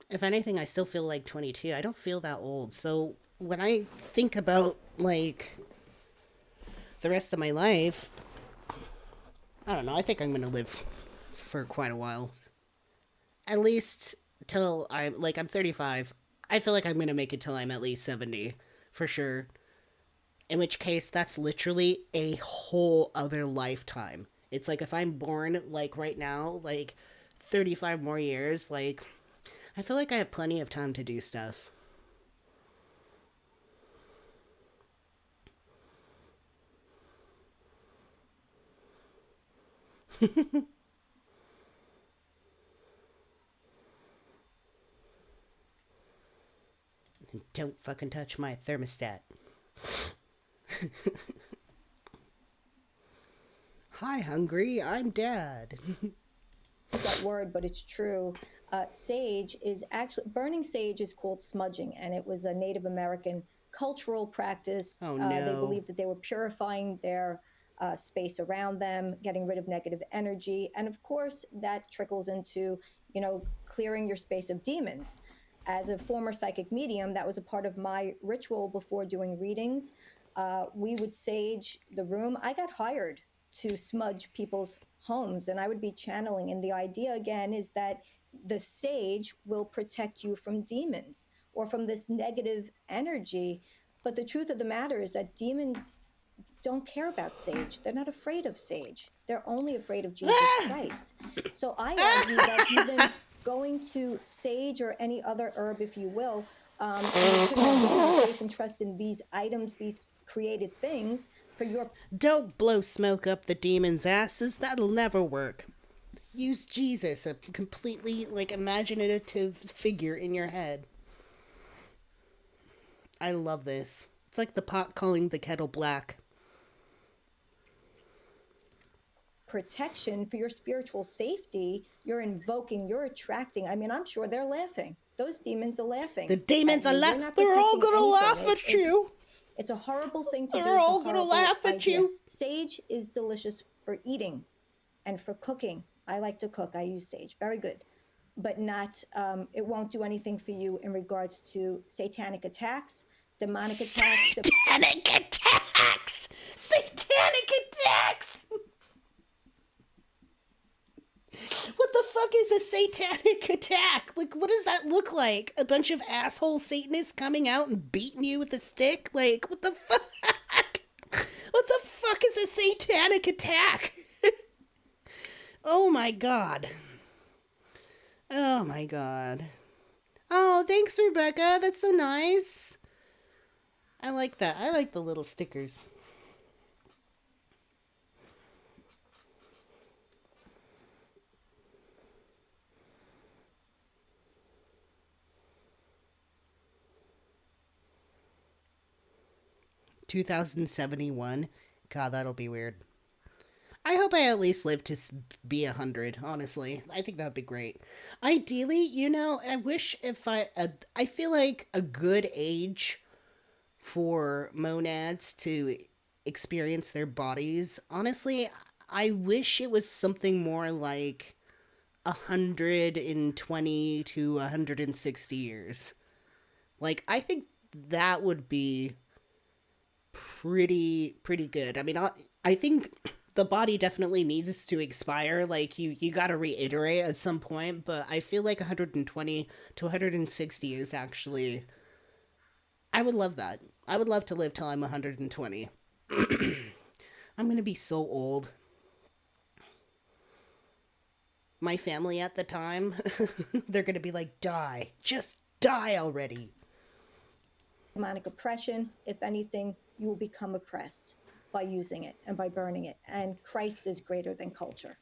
If anything, I still feel like 22. I don't feel that old. So when I think about, like, the rest of my life, I don't know, I think I'm gonna live for quite a while. At least till I'm 35. I feel like I'm gonna make it till I'm at least 70, for sure. In which case, that's literally a whole other lifetime. It's like if I'm born, like, right now, like, 35 more years, like, I feel like I have plenty of time to do stuff. Don't fucking touch my thermostat. Hi, hungry. I'm Dad. That word, but it's true. Sage is actually, burning sage is called smudging, and it was a Native American cultural practice. Oh, They no. believed that they were purifying their space around them, getting rid of negative energy. And of course, that trickles into, clearing your space of demons. As a former psychic medium, that was a part of my ritual before doing readings. We would sage the room. I got hired to smudge people's homes, and I would be channeling. And the idea, again, is that the sage will protect you from demons or from this negative energy. But the truth of the matter is that demons don't care about sage. They're not afraid of sage. They're only afraid of Jesus Christ. So I argue that even going to sage or any other herb, if you will, and you put your faith and trust in these items, these created things for your... Don't blow smoke up the demons' asses. That'll never work. Use Jesus, a completely, imaginative figure in your head. I love this. It's like the pot calling the kettle black. Protection for your spiritual safety, you're invoking, you're attracting. I mean, I'm sure they're laughing. Those demons are laughing. The demons are laughing. They're all gonna laugh at you. It's a horrible thing to do. They're all gonna laugh at you. Sage is delicious for eating and for cooking. I like to cook. I use sage. Very good. But not, it won't do anything for you in regards to satanic attacks, demonic attacks. Satanic attacks! Satanic attacks! What the fuck is a satanic attack? Like, what does that look like? A bunch of asshole Satanists coming out and beating you with a stick? Like, what the fuck? What the fuck is a satanic attack? Oh my god. Oh my god. Oh, thanks, Rebecca. That's so nice. I like that. I like the little stickers. $2,071. God, that'll be weird. I hope I at least live to be 100, honestly. I think that would be great. Ideally, I wish if I feel like a good age for monads to experience their bodies, honestly, I wish it was something more like 120 to 160 years. Like, I think that would be pretty good. I mean, I think the body definitely needs to expire. Like, you gotta reiterate at some point, but I feel like 120 to 160 is actually... I would love that. I would love to live till I'm 120. I'm gonna be so old. My family at the time, they're gonna be like, die. Just die already. Demonic oppression, if anything, you will become oppressed by using it and by burning it. And Christ is greater than culture.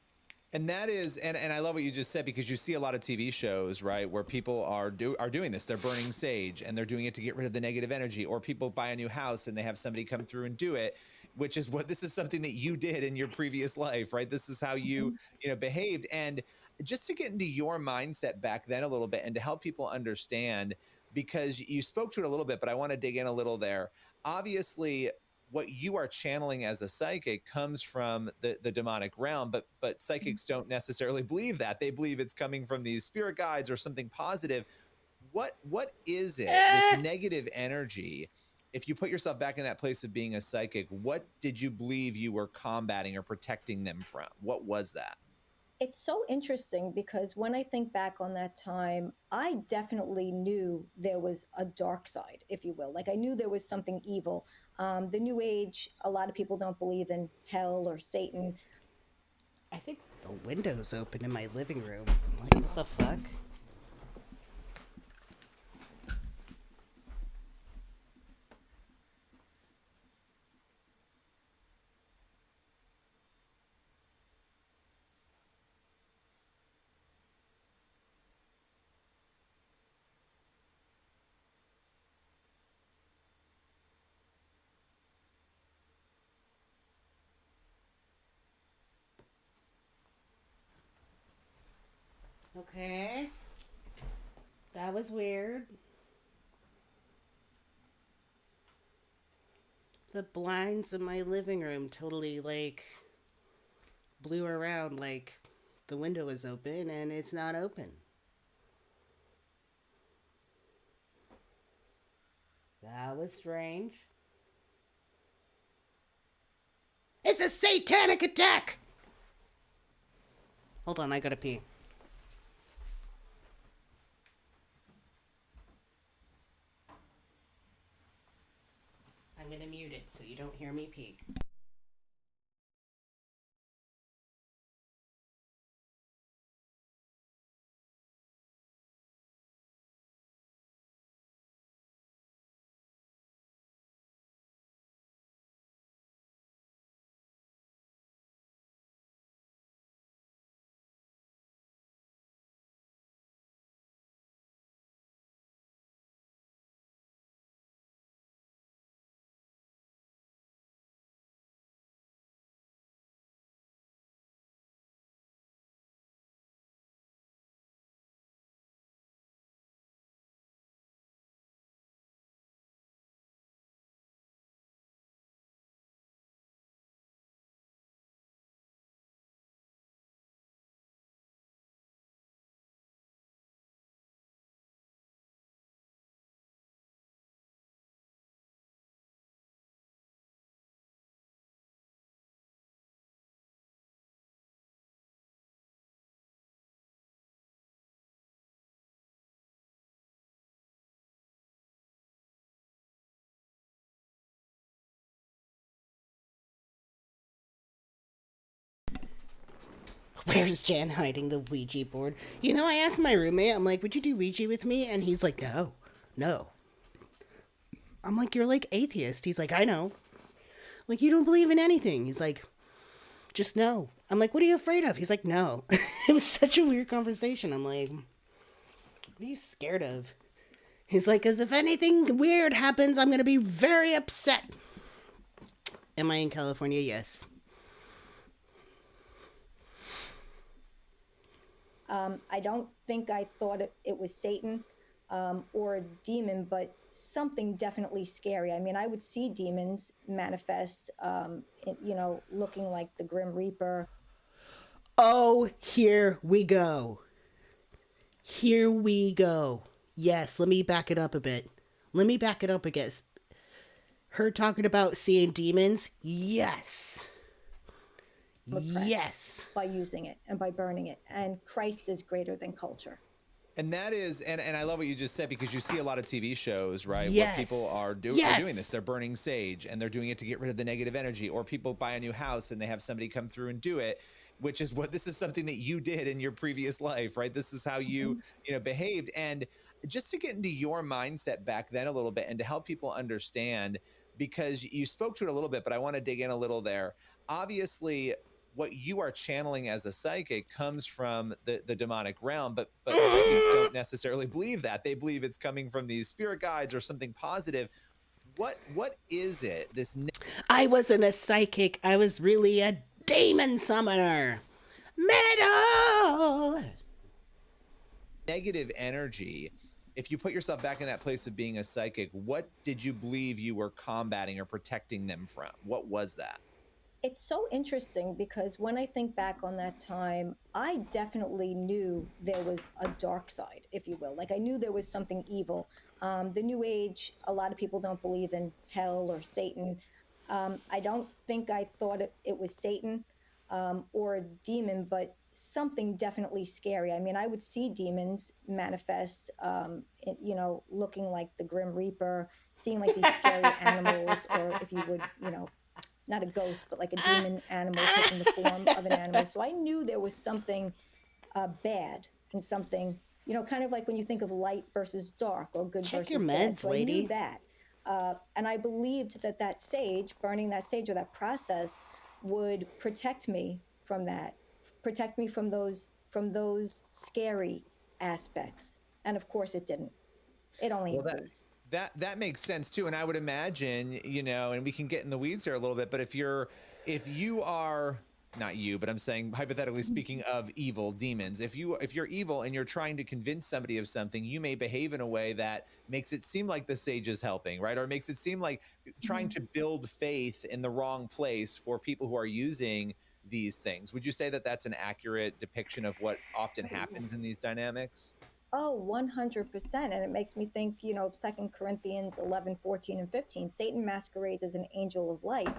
And that is, and I love what you just said, because you see a lot of TV shows, right, where people are doing this. They're burning sage, and they're doing it to get rid of the negative energy. Or people buy a new house and they have somebody come through and do it, which is this is something that you did in your previous life, right? This is how you, behaved. And just to get into your mindset back then a little bit and to help people understand, because you spoke to it a little bit, but I want to dig in a little there. Obviously, what you are channeling as a psychic comes from the demonic realm, but psychics don't necessarily believe that. They believe it's coming from these spirit guides or something positive. what is it, this negative energy? If you put yourself back in that place of being a psychic, what did you believe you were combating or protecting them from? What was that? It's so interesting because when I think back on that time, I definitely knew there was a dark side, if you will. Like I knew there was something evil. The New Age, a lot of people don't believe in hell or Satan. I think the window's open in my living room. Like, what the fuck? Okay. That was weird. The blinds in my living room totally, like, blew around like the window is open and it's not open. That was strange. It's a satanic attack! Hold on, I gotta pee. I'm gonna mute it so you don't hear me pee. Where's Jan hiding the Ouija board? You know, I asked my roommate, I'm like, would you do Ouija with me? And he's like, no. I'm like, you're like atheist. He's like, I know. I'm like, you don't believe in anything. He's like, just no. I'm like, what are you afraid of? He's like, no. It was such a weird conversation. I'm like, what are you scared of? He's like, because if anything weird happens, I'm going to be very upset. Am I in California? Yes. I don't think I thought it was Satan or a demon, but something definitely scary. I mean, I would see demons manifest, looking like the Grim Reaper. Oh, here we go. Here we go. Yes, let me back it up a bit. I guess. Her talking about seeing demons? Yes. Yes. By using it and by burning it. And Christ is greater than culture. And that is, and I love what you just said, because you see a lot of TV shows, right? Yes. Where people are doing this. They're burning sage and they're doing it to get rid of the negative energy, or people buy a new house and they have somebody come through and do it, which is this is something that you did in your previous life, right? This is how you, behaved. And just to get into your mindset back then a little bit and to help people understand, because you spoke to it a little bit, but I want to dig in a little there. Obviously, what you are channeling as a psychic comes from the demonic realm, but psychics don't necessarily believe that. They believe it's coming from these spirit guides or something positive. What is it? I wasn't a psychic. I was really a demon summoner. Metal! Negative energy. If you put yourself back in that place of being a psychic, what did you believe you were combating or protecting them from? What was that? It's so interesting because when I think back on that time, I definitely knew there was a dark side, if you will. Like I knew there was something evil. The New Age, a lot of people don't believe in hell or Satan. I don't think I thought it was Satan or a demon, but something definitely scary. I mean, I would see demons manifest, looking like the Grim Reaper, seeing like these scary animals, or if you would, not a ghost, but like a demon animal taking the form of an animal. So I knew there was something bad and something, kind of like when you think of light versus dark or good Check versus your bad. meds, So I lady. knew that. And I believed that sage, burning that sage or that process would protect me from that, protect me from those scary aspects. And of course it didn't. It only Well, increased. that makes sense too, and I would imagine, and we can get in the weeds here a little bit, but if you are not you, but I'm saying hypothetically speaking of evil demons, if you're evil and you're trying to convince somebody of something, you may behave in a way that makes it seem like the sage is helping, right? Or makes it seem like trying to build faith in the wrong place for people who are using these things. Would you say that that's an accurate depiction of what often happens in these dynamics? Oh, 100%. And it makes me think, of 2 Corinthians 11, 14, and 15. Satan masquerades as an angel of light.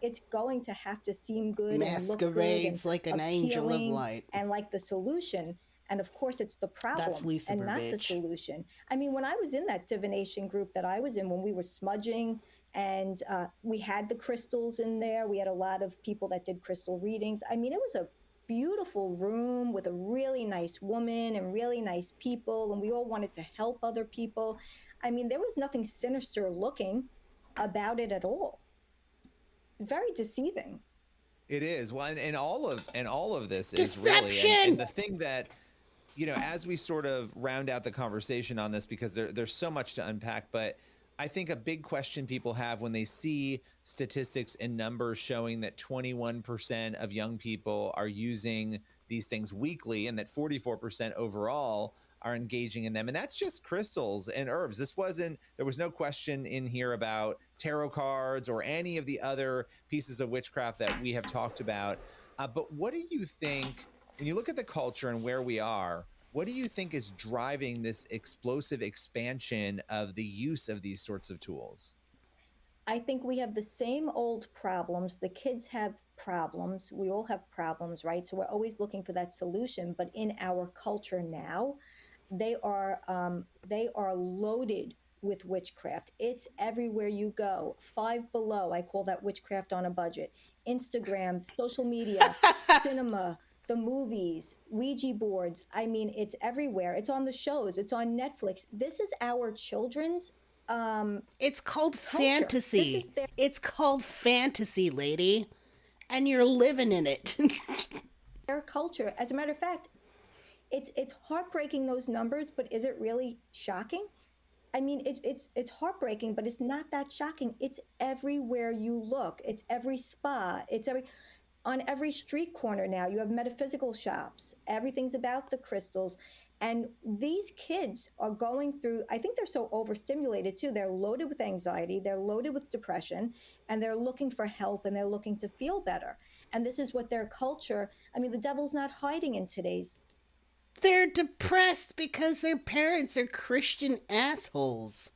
It's going to have to seem good and look good and Masquerades like an angel of appealing light. and like the solution. And of course, it's the problem That's Lucifer, and not the bitch. solution. I mean, when I was in that divination group that I was in, when we were smudging and we had the crystals in there, we had a lot of people that did crystal readings. I mean, it was a beautiful room with a really nice woman and really nice people, and we all wanted to help other people. I mean, there was nothing sinister looking about it at all. Very deceiving. It is. Well, and all of this Deception! is really, and the thing that, as we sort of round out the conversation on this, because there's so much to unpack, but I think a big question people have when they see statistics and numbers showing that 21% of young people are using these things weekly and that 44% overall are engaging in them. And that's just crystals and herbs. There was no question in here about tarot cards or any of the other pieces of witchcraft that we have talked about. But what do you think, when you look at the culture and where we are, what do you think is driving this explosive expansion of the use of these sorts of tools? I think we have the same old problems. The kids have problems. We all have problems, right? So we're always looking for that solution. But in our culture now, they are loaded with witchcraft. It's everywhere you go. Five Below, I call that witchcraft on a budget. Instagram, social media, cinema, the movies, Ouija boards. I mean, it's everywhere. It's on the shows. It's on Netflix. This is our children's it's called culture. fantasy. This is their It's called fantasy, lady. And you're living in it. their culture. As a matter of fact, it's heartbreaking, those numbers, but is it really shocking? I mean, it's heartbreaking, but it's not that shocking. It's everywhere you look. It's every spa. On every street corner now. You have metaphysical shops. Everything's about the crystals. And these kids are going through, I think they're so overstimulated too. They're loaded with anxiety, they're loaded with depression, and they're looking for help and they're looking to feel better. And this is what their culture, I mean, the devil's not hiding in today's. They're depressed because their parents are Christian assholes.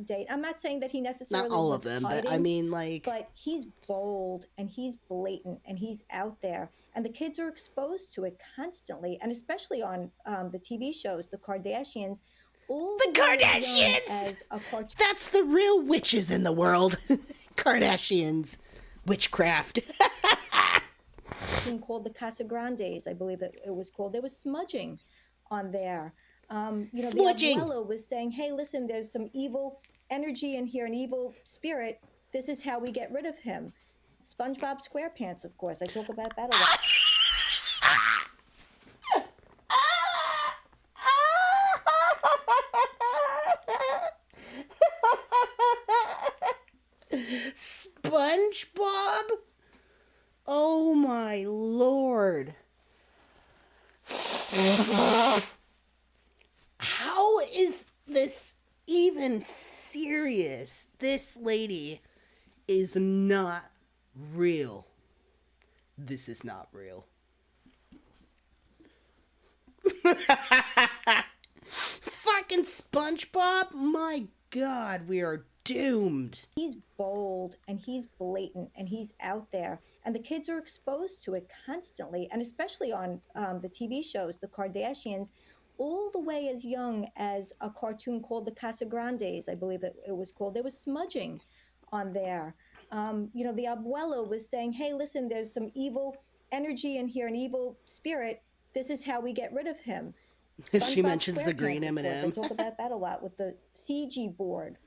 Date. I'm not saying that he necessarily Not all was of them, hiding, but I mean, like, but he's bold and he's blatant and he's out there, and the kids are exposed to it constantly, and especially on the TV shows, the Kardashians. All the Kardashians. As a That's the real witches in the world. Kardashians, witchcraft. Called the Casa Grandes, I believe that it was called. There was smudging on there. Smudging. The abuela was saying, hey, listen, there's some evil energy in here, an evil spirit. This is how we get rid of him. SpongeBob SquarePants, of course. I talk about that a lot. SpongeBob? Oh my lord. How is this even serious? This lady is not real. This is not real. Fucking SpongeBob? My God, we are doomed. He's bold and he's blatant and he's out there, and the kids are exposed to it constantly, and especially on the TV shows, the Kardashians, all the way as young as a cartoon called the Casagrandes, I believe that it was called. There was smudging on there. The abuelo was saying, hey, listen, there's some evil energy in here, an evil spirit. This is how we get rid of him. She SpongeBob mentions the SquarePants, green of course. I M&M. talk about that a lot with the CG board,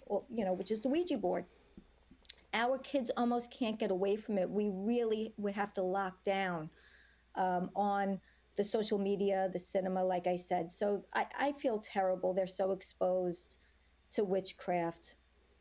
which is the Ouija board. Our kids almost can't get away from it. We really would have to lock down on the social media, the cinema, like I said. So I feel terrible. They're so exposed to witchcraft.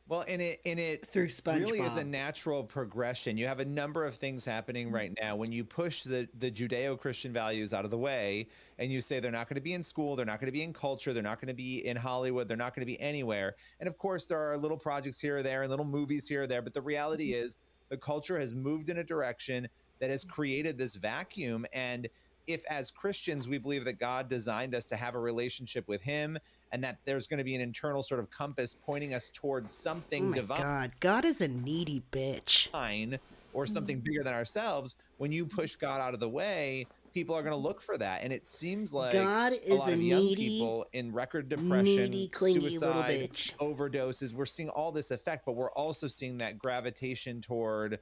Well, and it through really is a SpongeBob. natural progression. You have a number of things happening right now. When you push the Judeo-Christian values out of the way and you say they're not going to be in school, they're not going to be in culture, they're not going to be in Hollywood, they're not going to be anywhere. And of course, there are little projects here or there and little movies here or there. But the reality is the culture has moved in a direction that has created this vacuum. And if as Christians, we believe that God designed us to have a relationship with him and that there's going to be an internal sort of compass pointing us towards something Oh my divine. God, God is a needy bitch. Or something bigger than ourselves, when you push God out of the way, people are going to look for that. And it seems like God a is lot a of young needy, people in record depression, needy, clingy little suicide, bitch. overdoses, we're seeing all this effect, but we're also seeing that gravitation toward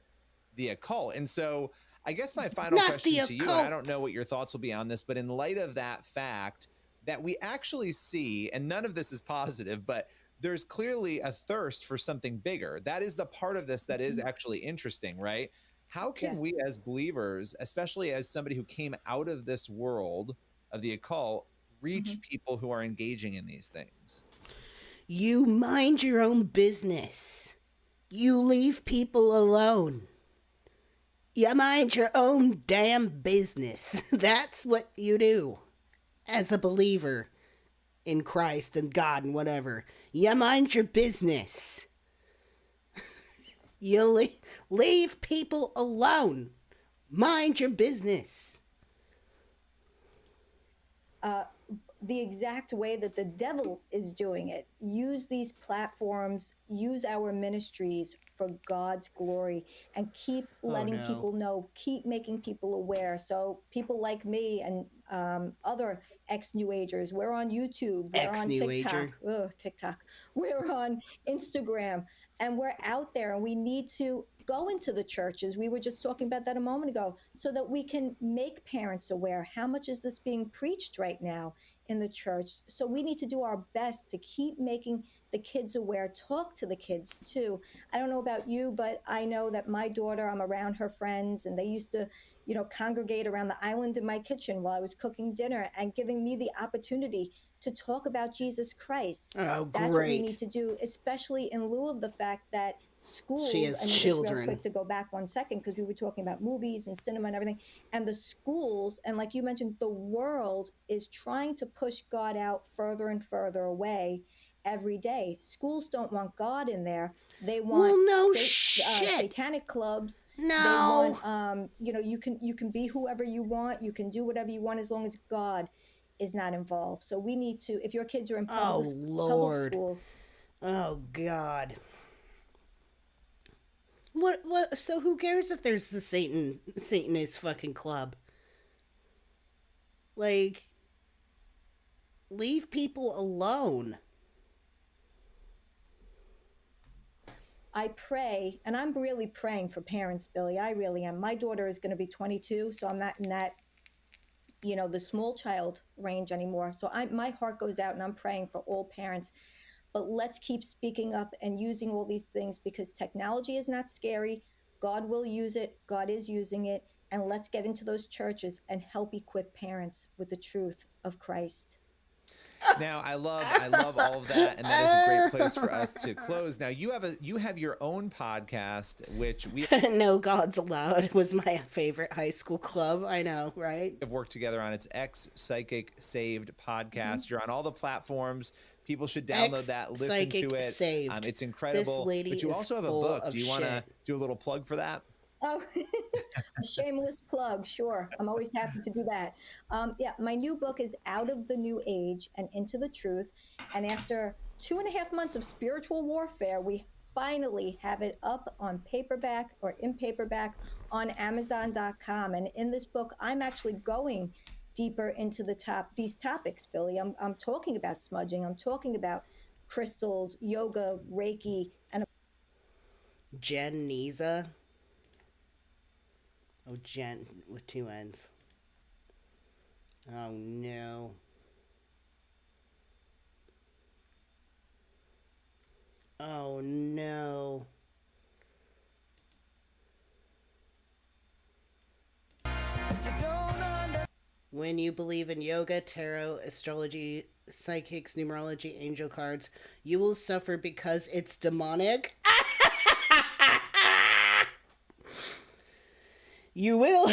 the occult. And so I guess my final Not question the to you, and I occult. don't know what your thoughts will be on this, but in light of that fact that we actually see, and none of this is positive, but there's clearly a thirst for something bigger. That is the part of this that is actually interesting, right? How can Yes. we as believers, especially as somebody who came out of this world of the occult, reach people who are engaging in these things? You mind your own business. You leave people alone. You mind your own damn business. That's what you do as a believer in Christ and God and whatever. You mind your business. You leave people alone. Mind your business. The exact way that the devil is doing it. Use these platforms, use our ministries for God's glory, and keep letting no. people know, keep making people aware. So people like me and other ex-New Agers, we're on YouTube, we're on Ex-New TikTok. Ager. Ugh, TikTok. We're on Instagram, and we're out there, and we need to go into the churches. We were just talking about that a moment ago, so that we can make parents aware. How much is this being preached right now in the church? So we need to do our best to keep making the kids aware, talk to the kids too. I don't know about you, but I know that my daughter, I'm around her friends, and they used to, congregate around the island in my kitchen while I was cooking dinner and giving me the opportunity to talk about Jesus Christ. Oh, That's what we great. need to do, especially in lieu of the fact that schools, She has I mean, just real children. quick to go back 1 second, because we were talking about movies and cinema and everything, and the schools, and like you mentioned, the world is trying to push God out further and further away every day. Schools don't want God in there. They want Well, no shit. satanic clubs. No. They want, you can be whoever you want. You can do whatever you want as long as God is not involved. So we need to, if your kids are in public Lord. school. Oh, God. What? So who cares if there's a Satanist fucking club? Like, leave people alone. I pray, and I'm really praying for parents, Billy. I really am. My daughter is going to be 22, so I'm not in that, the small child range anymore. So my heart goes out, and I'm praying for all parents. But let's keep speaking up and using all these things, because technology is not scary. God will use it. God is using it. And let's get into those churches and help equip parents with the truth of Christ. Now, I love all of that, and that is a great place for us to close. Now, you have your own podcast, which we No Gods Allowed was my favorite high school club. I know, right? have worked together on. It's Ex Psychic Saved podcast. You're on all the platforms. People should download that, listen Psychic to it. Saved. It's incredible. This lady but you is also have a full book. of Do you want to shit. do a little plug for that? Oh, a shameless plug. Sure. I'm always happy to do that. Yeah, my new book is Out of the New Age and Into the Truth. And after 2.5 months of spiritual warfare, we finally have it up on paperback or in paperback on Amazon.com. And in this book, I'm actually going deeper into these topics, Billy. I'm talking about smudging. I'm talking about crystals, yoga, Reiki, and Jen Niza. Oh, Jen with 2 N's. Oh no. Oh no. When you believe in yoga, tarot, astrology, psychics, numerology, angel cards, you will suffer because it's demonic. You will.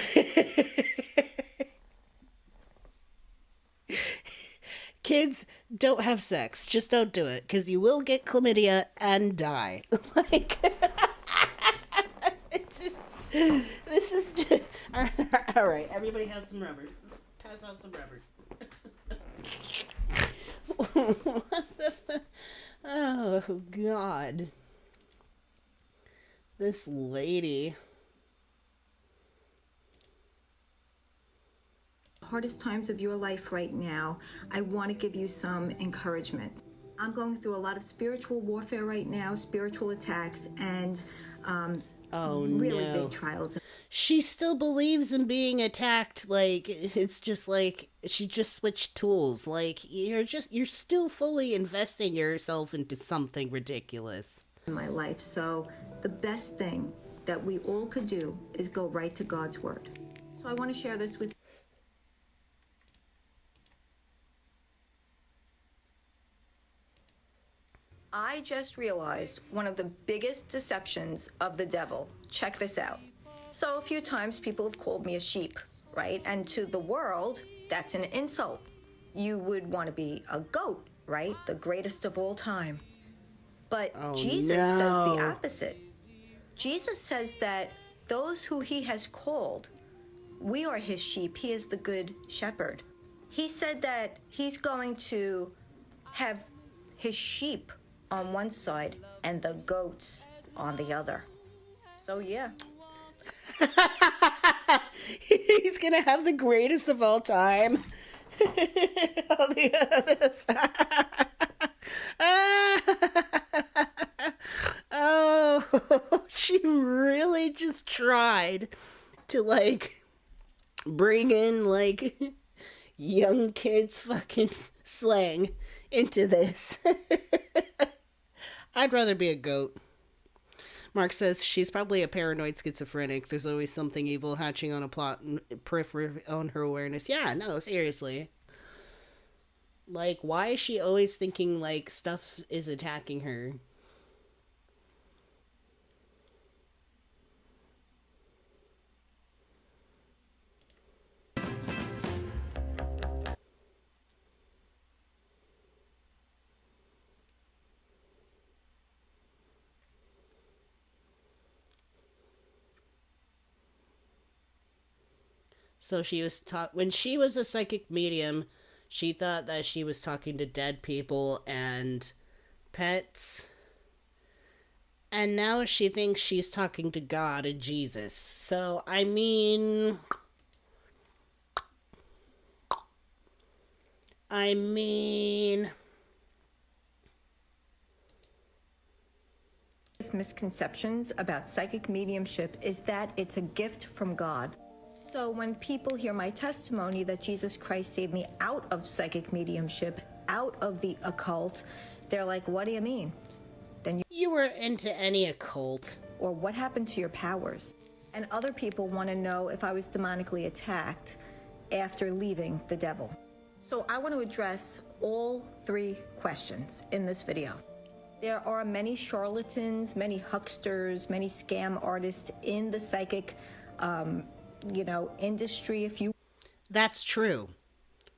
Kids, don't have sex. Just don't do it, because you will get chlamydia and die. Like, it's just, this is just... All right, everybody have some rubbers. Pass out some rubbers. What the Oh, God. This lady... hardest times of your life right now, I want to give you some encouragement. I'm going through a lot of spiritual warfare right now, spiritual attacks, and really big trials. She still believes in being attacked. Like, it's just like she just switched tools. Like, you're still fully investing yourself into something ridiculous In my life. So the best thing that we all could do is go right to God's word. So I want to share this with you. I just realized one of the biggest deceptions of the devil. Check this out. So a few times people have called me a sheep, right? And to the world, that's an insult. You would want to be a goat, right? The greatest of all time. But Jesus says the opposite. Jesus says that those who he has called, we are his sheep. He is the good shepherd. He said that he's going to have his sheep on one side and the goats on the other. So yeah. He's gonna have the greatest of all time on the other side. Oh, she really just tried to, like, bring in, like, young kids fucking slang into this. I'd rather be a goat. Mark says she's probably a paranoid schizophrenic. There's always something evil hatching on a plot periphery on her awareness. Yeah, no, seriously. Like, why is she always thinking, like, stuff is attacking her? So she was when she was a psychic medium, she thought that she was talking to dead people and pets. And now she thinks she's talking to God and Jesus. So, I mean... Misconceptions about psychic mediumship is that it's a gift from God. So when people hear my testimony that Jesus Christ saved me out of psychic mediumship, out of the occult, they're like, what do you mean? Then you were into any occult. Or what happened to your powers? And other people want to know if I was demonically attacked after leaving the devil. So I want to address all 3 questions in this video. There are many charlatans, many hucksters, many scam artists in the psychic industry. If you That's true.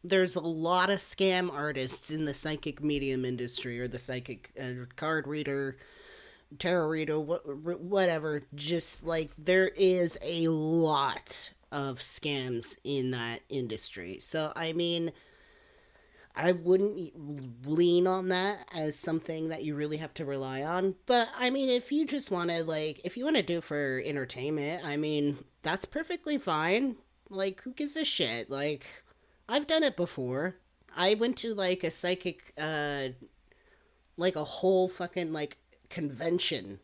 there's a lot of scam artists in the psychic medium industry, or the psychic card reader, tarot reader, whatever. Just like, there is a lot of scams in that industry. So, I mean, I wouldn't lean on that as something that you really have to rely on. But, I mean, if you just want to, like, if you want to do it for entertainment, I mean, that's perfectly fine. Like, who gives a shit? Like, I've done it before. I went to, like, a psychic, like, a whole fucking, like, convention.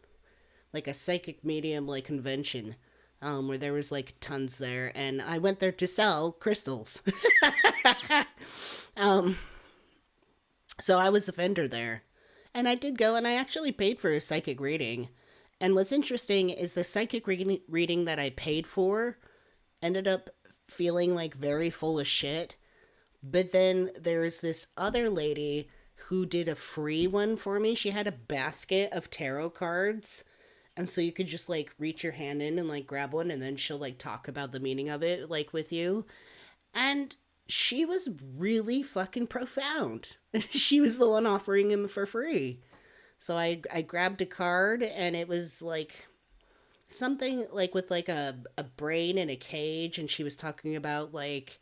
Like, a psychic medium, like, convention. Where there was, like, tons there. And I went there to sell crystals. So I was a vendor there. And I did go, and I actually paid for a psychic reading. And what's interesting is the psychic reading that I paid for ended up feeling, like, very full of shit. But then there's this other lady who did a free one for me. She had a basket of tarot cards. And so you could just, like, reach your hand in and, like, grab one, and then she'll, like, talk about the meaning of it, like, with you. And she was really fucking profound. She was the one offering him for free. So I grabbed a card, and it was, like, something, like, with, like, a brain in a cage, and she was talking about, like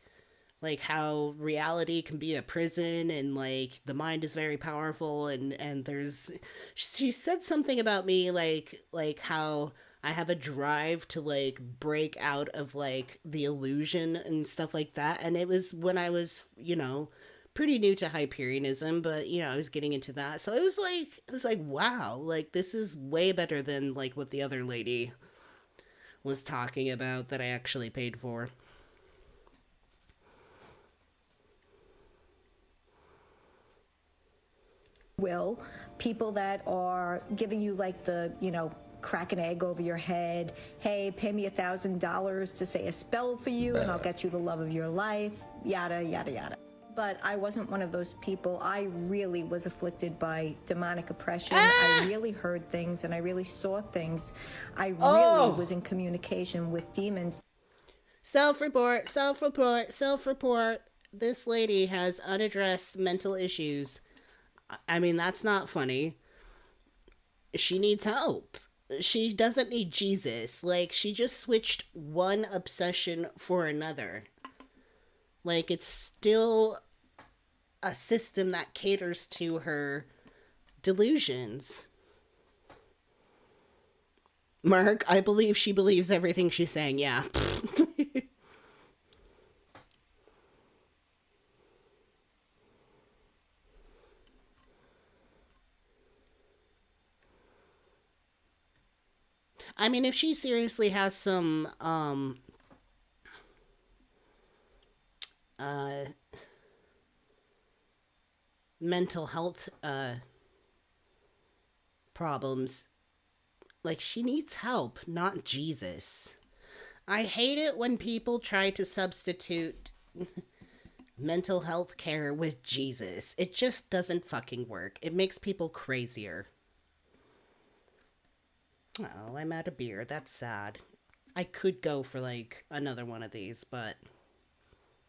how reality can be a prison, and, like, the mind is very powerful, and there's, she said something about me, like how I have a drive to, like, break out of, like, the illusion and stuff like that. And it was when I was, you know, pretty new to Hyperianism, but, you know, I was getting into that. So it was like, wow, like, this is way better than, like, what the other lady was talking about that I actually paid for. Will, people that are giving you, like, the, you know, crack an egg over your head, hey, pay me $1,000 to say a spell for you and I'll get you the love of your life, yada, yada, yada. But I wasn't one of those people. I really was afflicted by demonic oppression. I really heard things, and I really saw things. I really was in communication with demons. Self-report, self-report, self-report. This lady has unaddressed mental issues. I mean, that's not funny. She needs help. She doesn't need Jesus. Like, she just switched one obsession for another. Like, it's still a system that caters to her delusions. Mark, I believe she believes everything she's saying, yeah. I mean, if she seriously has some, mental health, problems, like, she needs help, not Jesus. I hate it when people try to substitute mental health care with Jesus. It just doesn't fucking work. It makes people crazier. Oh, I'm out of beer. That's sad. I could go for, like, another one of these, but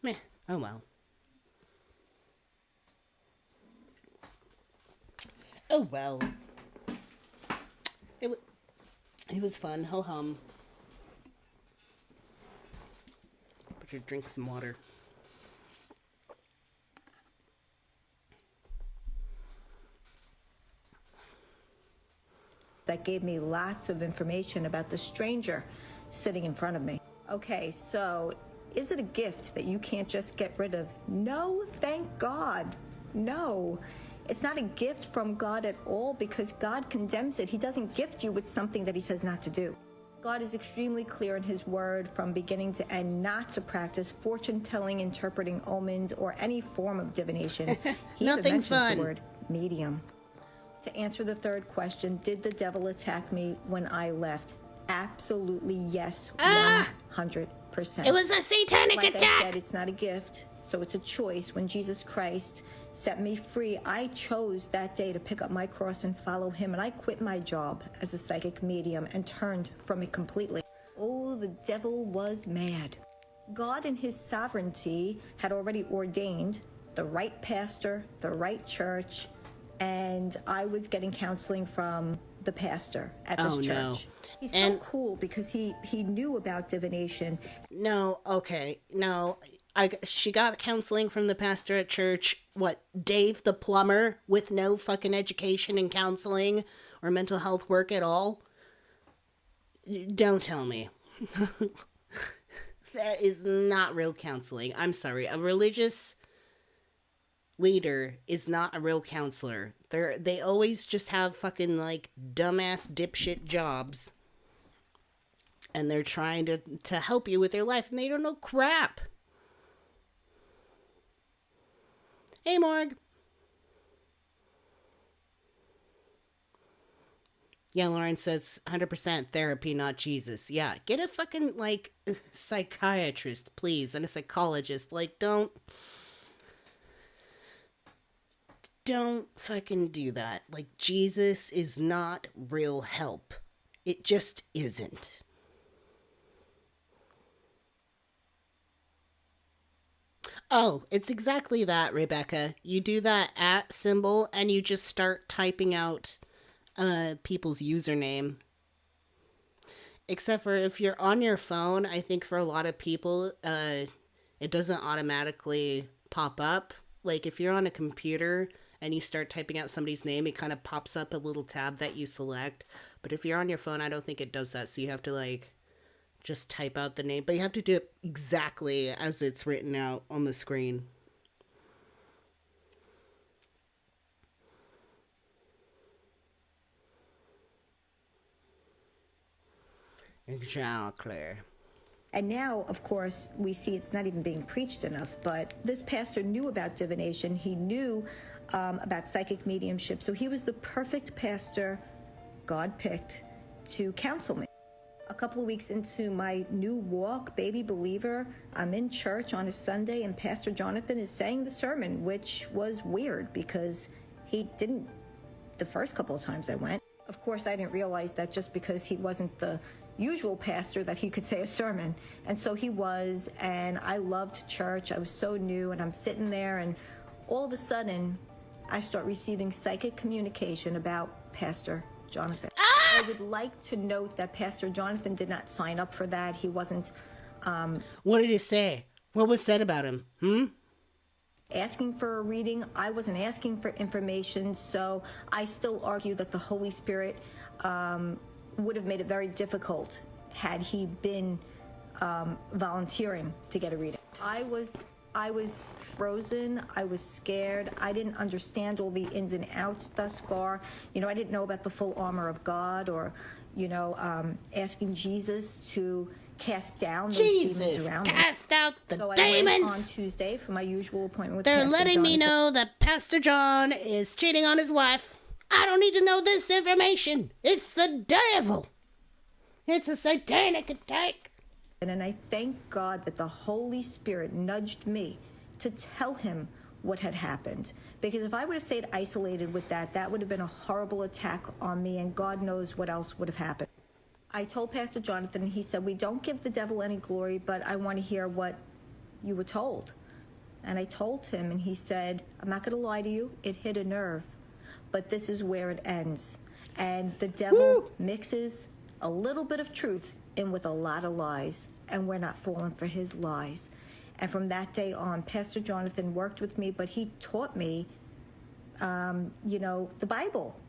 meh. Oh well. Oh well. It was fun. Ho hum. Better drink some water. That gave me lots of information about the stranger sitting in front of me. Okay, so is it a gift that you can't just get rid of? No, thank God. No, it's not a gift from God at all, because God condemns it. He doesn't gift you with something that he says not to do. God is extremely clear in his word from beginning to end not to practice fortune telling, interpreting omens, or any form of divination. He even mentions the word medium. To answer the third question, did the devil attack me when I left? Absolutely yes, 100%. It was a satanic attack! I said, it's not a gift, so it's a choice. When Jesus Christ set me free, I chose that day to pick up my cross and follow him, and I quit my job as a psychic medium and turned from it completely. Oh, the devil was mad. God in his sovereignty had already ordained the right pastor, the right church, and I was getting counseling from the pastor at this church. No. He's so cool because he knew about divination. No, okay. No, she got counseling from the pastor at church. What, Dave the plumber with no fucking education in counseling or mental health work at all? Don't tell me. That is not real counseling. I'm sorry. A religious leader is not a real counselor. They always just have fucking like dumbass dipshit jobs. And they're trying to help you with your life and they don't know crap. Hey, Morg. Yeah, Lauren says 100% therapy, not Jesus. Yeah, get a fucking, like, psychiatrist, please, and a psychologist. Like, don't fucking do that. Like, Jesus is not real help. It just isn't. Oh, it's exactly that, Rebecca. You do that @ symbol and you just start typing out people's username. Except for if you're on your phone, I think for a lot of people, it doesn't automatically pop up. Like if you're on a computer and you start typing out somebody's name, it kind of pops up a little tab that you select. But if you're on your phone, I don't think it does that. So you have to like just type out the name, but you have to do it exactly as it's written out on the screen. Exactly. And now, of course, we see it's not even being preached enough, but this pastor knew about divination. He knew about psychic mediumship. So he was the perfect pastor God picked to counsel me. A couple of weeks into my new walk, baby believer, I'm in church on a Sunday and Pastor Jonathan is saying the sermon, which was weird because he didn't the first couple of times I went. Of course, I didn't realize that just because he wasn't the usual pastor that he could say a sermon. And so he was, and I loved church. I was so new, and I'm sitting there, and all of a sudden, I start receiving psychic communication about Pastor Jonathan. I would like to note that Pastor Jonathan did not sign up for that. He wasn't... What did he say? What was said about him? Asking for a reading. I wasn't asking for information, so I still argue that the Holy Spirit would have made it very difficult had he been volunteering to get a reading. I was frozen. I was scared. I didn't understand all the ins and outs thus far. You know, I didn't know about the full armor of God or, you know, asking Jesus to cast down those demons around me. Cast out the so demons! I went on Tuesday for my usual appointment with They're Pastor letting me Jonathan. know that Pastor John is cheating on his wife. I don't need to know this information. It's the devil. It's a satanic attack. And I thank God that the Holy Spirit nudged me to tell him what had happened. Because if I would have stayed isolated with that, that would have been a horrible attack on me, and God knows what else would have happened. I told Pastor Jonathan, he said, we don't give the devil any glory, but I want to hear what you were told. And I told him, and he said, I'm not going to lie to you, it hit a nerve, but this is where it ends. And the devil mixes a little bit of truth in with a lot of lies, and we're not falling for his lies. And from that day on, Pastor Jonathan worked with me, but he taught me, you know, the Bible.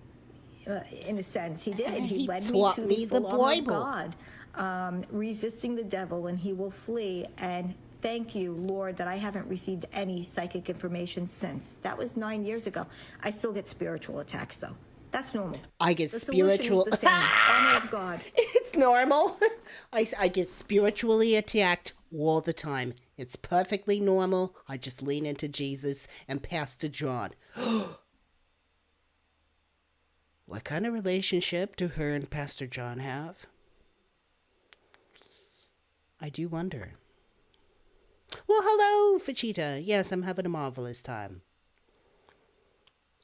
In a sense, he did. He led me to the full armor of God, resisting the devil, and he will flee. And thank you, Lord, that I haven't received any psychic information since. That was 9 years ago. I still get spiritual attacks, though. That's normal. I get the spiritual. Solution is the same. Armor of God. It's normal. I get spiritually attacked all the time. It's perfectly normal. I just lean into Jesus and Pastor John. What kind of relationship do her and Pastor John have? I do wonder. Well, hello, Fachita. Yes, I'm having a marvelous time.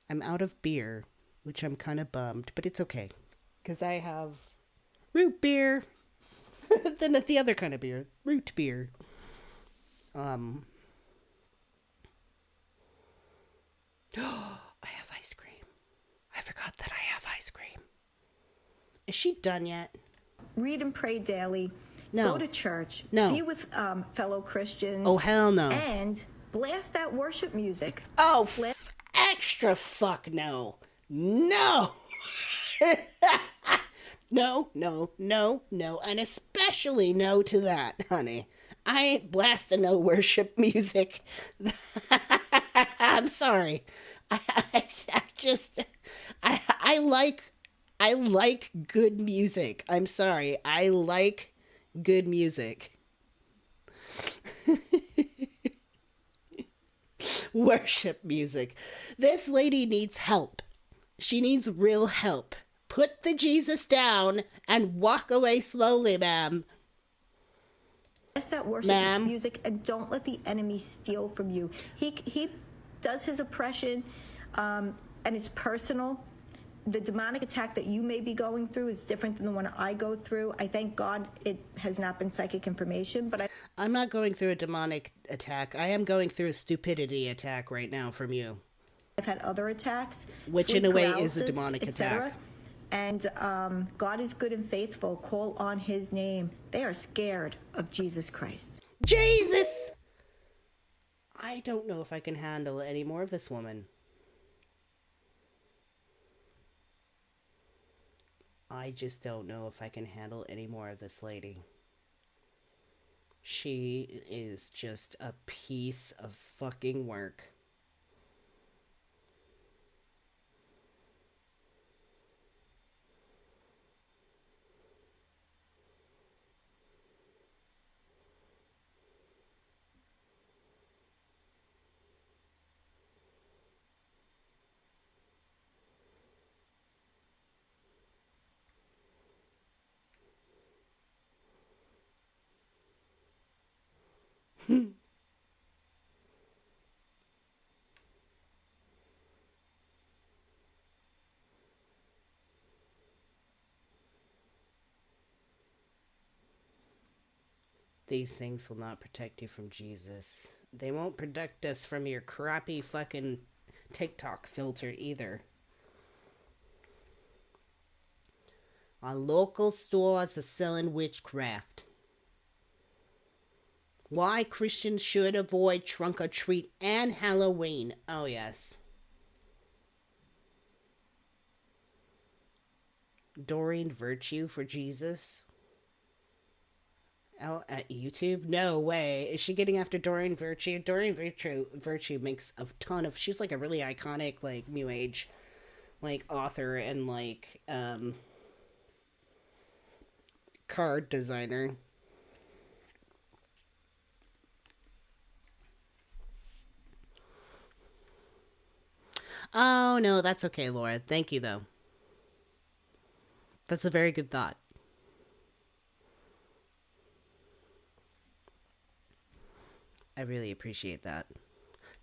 I'm out of beer, which I'm kind of bummed, but it's okay. Because I have root beer. Then the other kind of beer, root beer. I have ice cream. I forgot that I have ice cream. Is she done yet? Read and pray daily. No. Go to church. No. Be with fellow Christians. Oh, hell no. And blast that worship music. Oh, extra fuck no. No. No, no, no, no, and especially no to that, honey. I ain't blasting no worship music. I'm sorry. I like good music. I'm sorry. I like good music. Worship music. This lady needs help. She needs real help. Put the Jesus down and walk away slowly, ma'am. Blast that worship music and don't let the enemy steal from you. He does his oppression, and it's personal. The demonic attack that you may be going through is different than the one I go through. I thank God it has not been psychic information, but I'm not going through a demonic attack. I am going through a stupidity attack right now from you. I've had other attacks, which in a way is a demonic attack. And God is good and faithful. Call on his name. They are scared of Jesus Christ. Jesus! I don't know if I can handle any more of this woman. I just don't know if I can handle any more of this lady. She is just a piece of fucking work. These things will not protect you from Jesus. They won't protect us from your crappy fucking TikTok filter either. Our local stores are selling witchcraft. Why Christians should avoid trunk or treat and Halloween. Oh, yes. Doreen Virtue for Jesus. Oh, at YouTube? No way. Is she getting after Doreen Virtue? Doreen Virtue makes a ton of... She's like a really iconic, like, New Age, like, author and, like, card designer. Oh, no, that's okay, Laura. Thank you, though. That's a very good thought. I really appreciate that.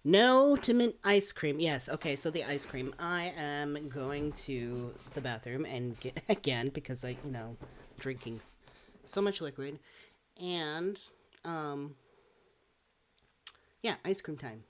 No to mint ice cream. Yes, okay, so the ice cream. I am going to the bathroom and get, again, because I, drinking so much liquid. And, yeah, ice cream time.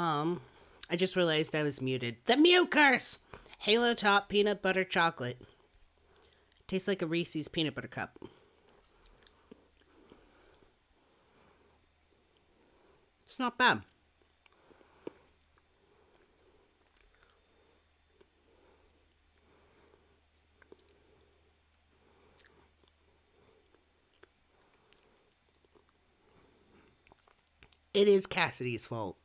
I just realized I was muted. The mute curse! Halo Top peanut butter chocolate. Tastes like a Reese's peanut butter cup. It's not bad. It is Cassidy's fault.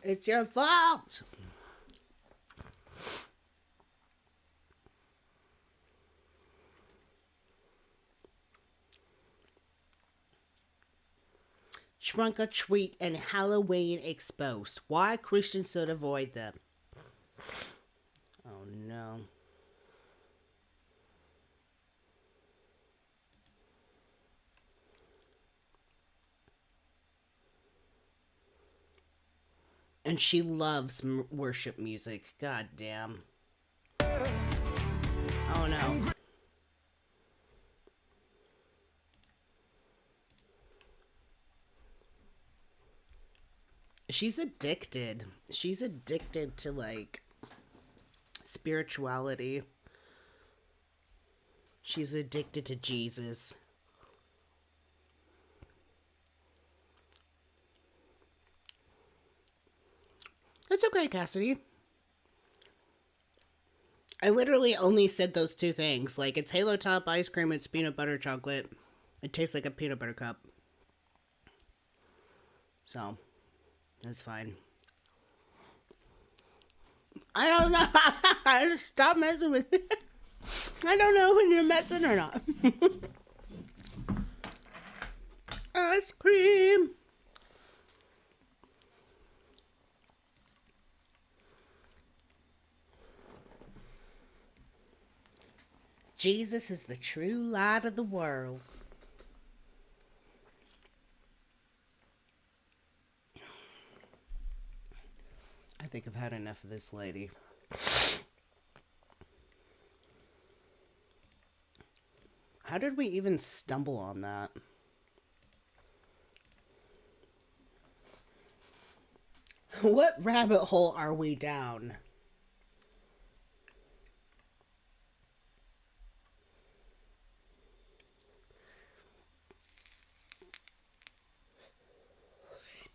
It's your fault. Shrunk a tweet and Halloween exposed. Why Christians should avoid them. Oh no. And she loves worship music. God damn. Oh no. She's addicted. She's addicted to, like, spirituality. She's addicted to Jesus. It's okay, Cassidy. I literally only said those two things. Like, it's Halo Top ice cream, it's peanut butter chocolate. It tastes like a peanut butter cup. So, that's fine. I don't know. I just stop messing with me. I don't know when you're messing or not. Ice cream. Jesus is the true light of the world. I think I've had enough of this lady. How did we even stumble on that? What rabbit hole are we down?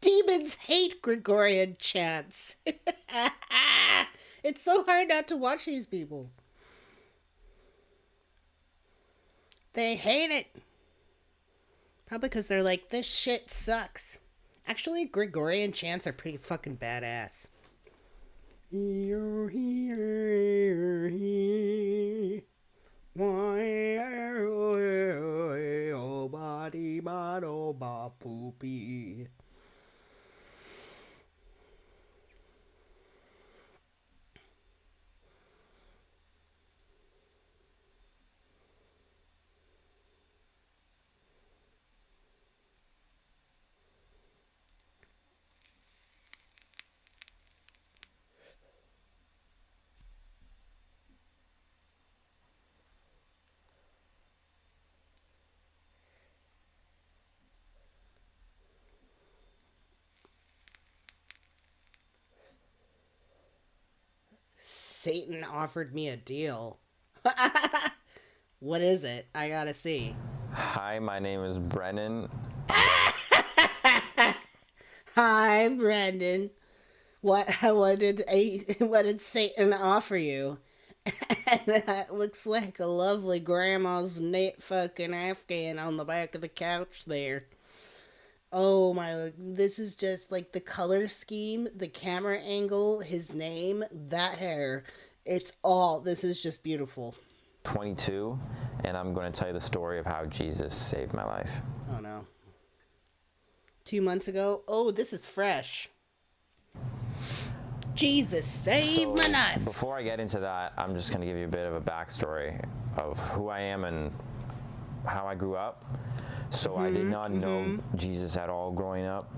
Demons hate Gregorian chants. It's so hard not to watch these people. They hate it. Probably because they're like, this shit sucks. Actually, Gregorian chants are pretty fucking badass. Satan offered me a deal. What is it? I gotta see. Hi, my name is Brennan. Hi, Brendan. What did Satan offer you? And that looks like a lovely grandma's knit fucking Afghan on the back of the couch there. Oh my, this is just like the color scheme, the camera angle, his name, that hair. This is just beautiful. 22, and I'm going to tell you the story of how Jesus saved my life. Oh no. 2 months ago? Oh, this is fresh. Jesus saved my life. Before I get into that, I'm just going to give you a bit of a backstory of who I am and how I grew up. So I did not know Jesus at all growing up.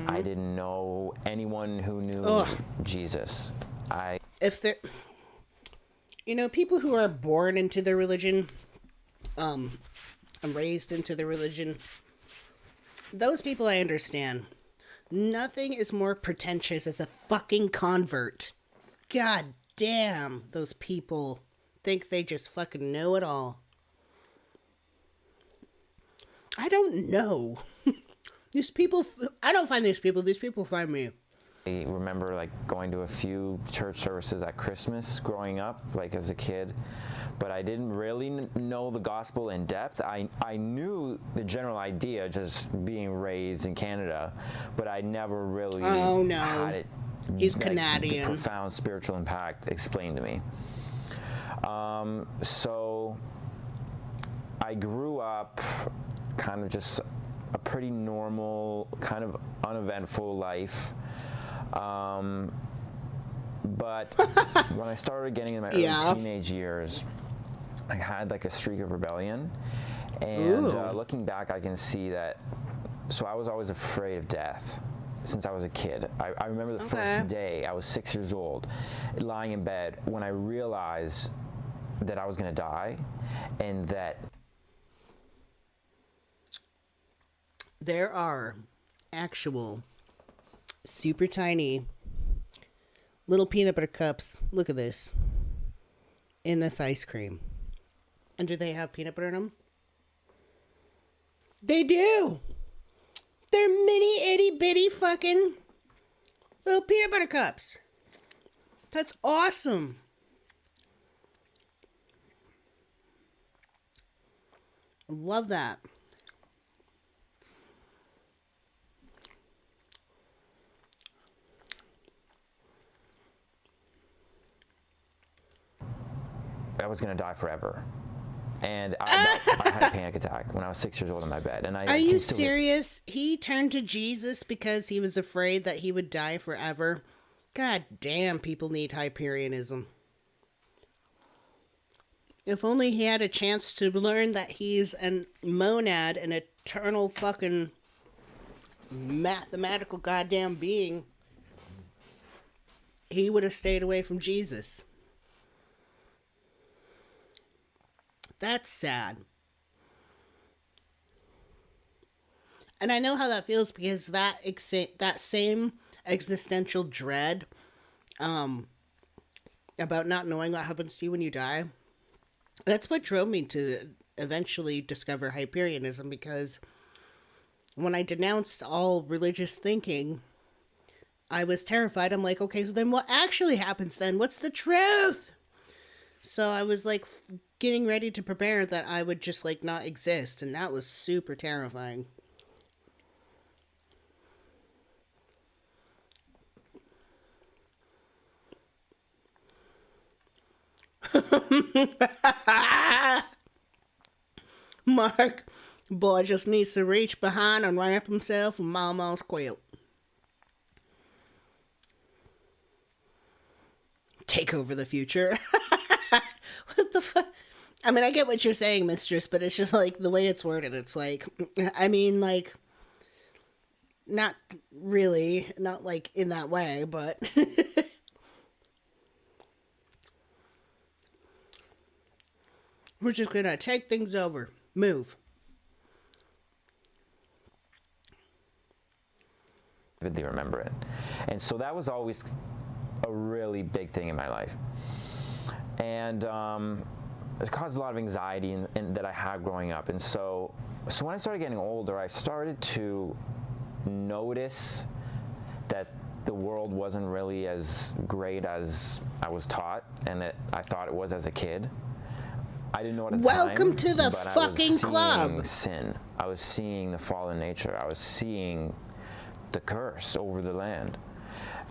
I didn't know anyone who knew Jesus. You know, people who are born into their religion, and raised into their religion, those people I understand. Nothing is more pretentious as a fucking convert. God damn, those people think they just fucking know it all. I don't know. These people, I don't find these people find me. I remember like going to a few church services at Christmas growing up, like as a kid, but I didn't really know the gospel in depth. I knew the general idea just being raised in Canada, but I never really had it. He's like, Canadian. The profound spiritual impact explained to me. So I grew up kind of just a pretty normal, kind of uneventful life. But when I started getting in my early teenage years, I had like a streak of rebellion. And looking back, I can see that. So I was always afraid of death since I was a kid. I remember the first day, I was 6 years old, lying in bed when I realized that I was going to die and that there are actual super tiny little peanut butter cups. Look at this. In this ice cream. And do they have peanut butter in them? They do. They're mini itty bitty fucking little peanut butter cups. That's awesome. I love that. I was going to die forever. And I had a panic attack when I was 6 years old in my bed. And Are you serious? He turned to Jesus because he was afraid that he would die forever. God damn, people need Hyperianism. If only he had a chance to learn that he's a monad, an eternal fucking mathematical goddamn being, he would have stayed away from Jesus. That's sad. And I know how that feels because that same existential dread about not knowing what happens to you when you die, that's what drove me to eventually discover Hyperianism, because when I denounced all religious thinking, I was terrified. I'm like, okay, so then what actually happens then? What's the truth? So I was like getting ready to prepare that I would just like not exist, and that was super terrifying. Mark, boy just needs to reach behind and wrap himself in Mama's quilt. Take over the future. What the fuck? I mean, I get what you're saying, mistress, but it's just like the way it's worded. It's like, I mean, like, not really, not like in that way, but we're just gonna take things over. Move. Vividly remember it. And so that was always a really big thing in my life. And it caused a lot of anxiety that I had growing up. And so when I started getting older, I started to notice that the world wasn't really as great as I was taught and that I thought it was as a kid. I didn't know at the time. Welcome to the but fucking club. I was seeing sin. I was seeing the fallen nature. I was seeing the curse over the land.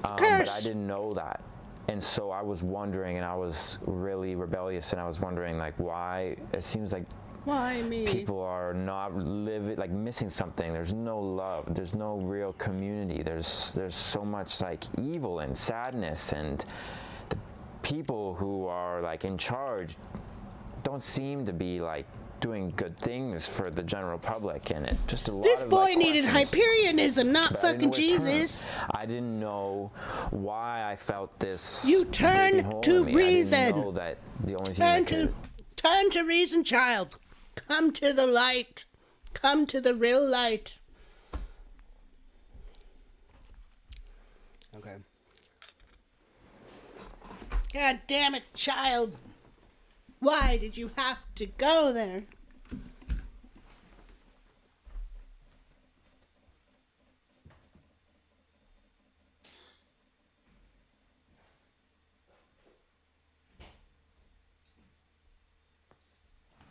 But I didn't know that. And so I was wondering, and I was really rebellious, and I was wondering, like, why it seems like why me? People are not living, like, missing something. There's no love. There's no real community. There's so much, like, evil and sadness, and the people who are, like, in charge don't seem to be, like, doing good things for the general public, and it just a lot This of boy like, needed questions, Hyperianism, not but I didn't fucking know where to turn. Jesus. I didn't know why I felt this. You gaping turn hole to in me. I reason. didn't know that the only thing Turn to reason, child. Come to the light. Come to the real light. Okay. God damn it, child. Why did you have to go there?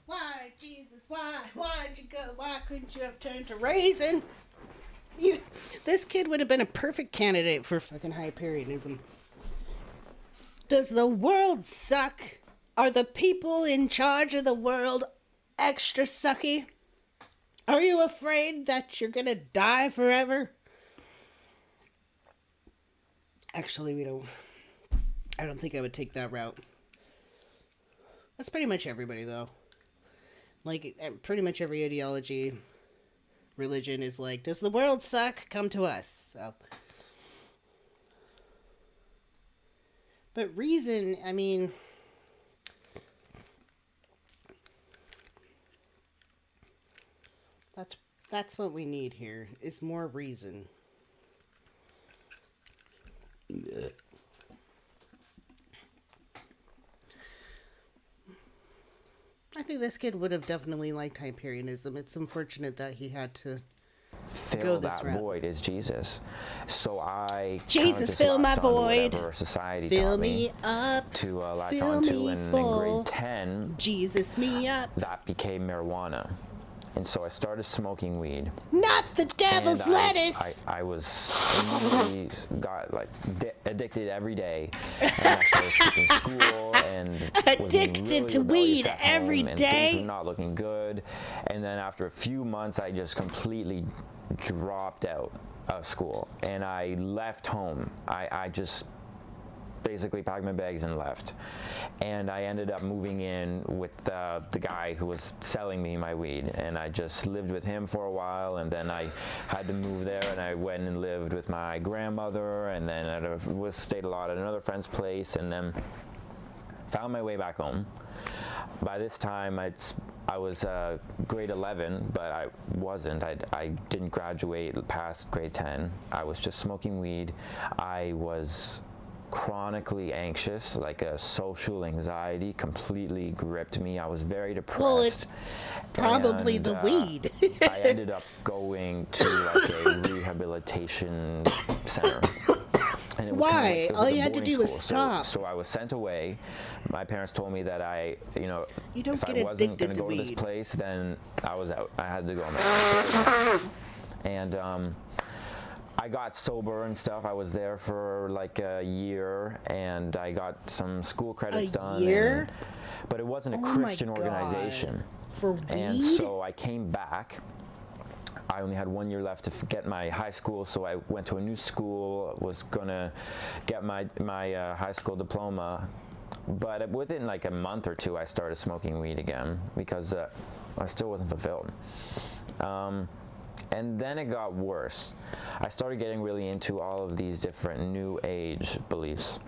Why, Jesus, why? Why'd you go? Why couldn't you have turned to raisin? This kid would have been a perfect candidate for fucking Hyperianism. Does the world suck? Are the people in charge of the world extra sucky? Are you afraid that you're gonna die forever? Actually, I don't think I would take that route. That's pretty much everybody, though. Like, pretty much every ideology, religion is like, does the world suck? Come to us. So. But reason, I mean, that's what we need here, is more reason. I think this kid would have definitely liked Hyperianism. It's unfortunate that he had to fill that void is Jesus. So I Jesus, fill my void. Society fill taught me up. To latch fill on to, me and full. in grade 10, Jesus me up. That became marijuana. And so I started smoking weed. Not the devil's and lettuce. I was immediately got like addicted every day. And I started skipping school and addicted really to weed at every home, and day. things were not looking good. And then after a few months, I just completely dropped out of school and I left home. I just basically packed my bags and left. And I ended up moving in with the guy who was selling me my weed, and I just lived with him for a while, and then I had to move there, and I went and lived with my grandmother, and then I stayed a lot at another friend's place, and then found my way back home. By this time, I was grade 11, but I wasn't. I didn't graduate past grade 10. I was just smoking weed. I was chronically anxious, like a social anxiety completely gripped me. I was very depressed. Well, it's probably the weed. I ended up going to like a rehabilitation center. And it was Why? Kind of All you had to do was school. stop. So I was sent away. My parents told me that you don't if get I wasn't addicted going to to go to this weed. place, then I was out. I had to go on my own. And I got sober and stuff. I was there for like a year, and I got some school credits done. A year? But it wasn't a Oh my Christian organization. For And weed? so I came back. I only had 1 year left to get my high school, so I went to a new school, was gonna get my high school diploma. But within like a month or two, I started smoking weed again because I still wasn't fulfilled. And then it got worse. I started getting really into all of these different new age beliefs.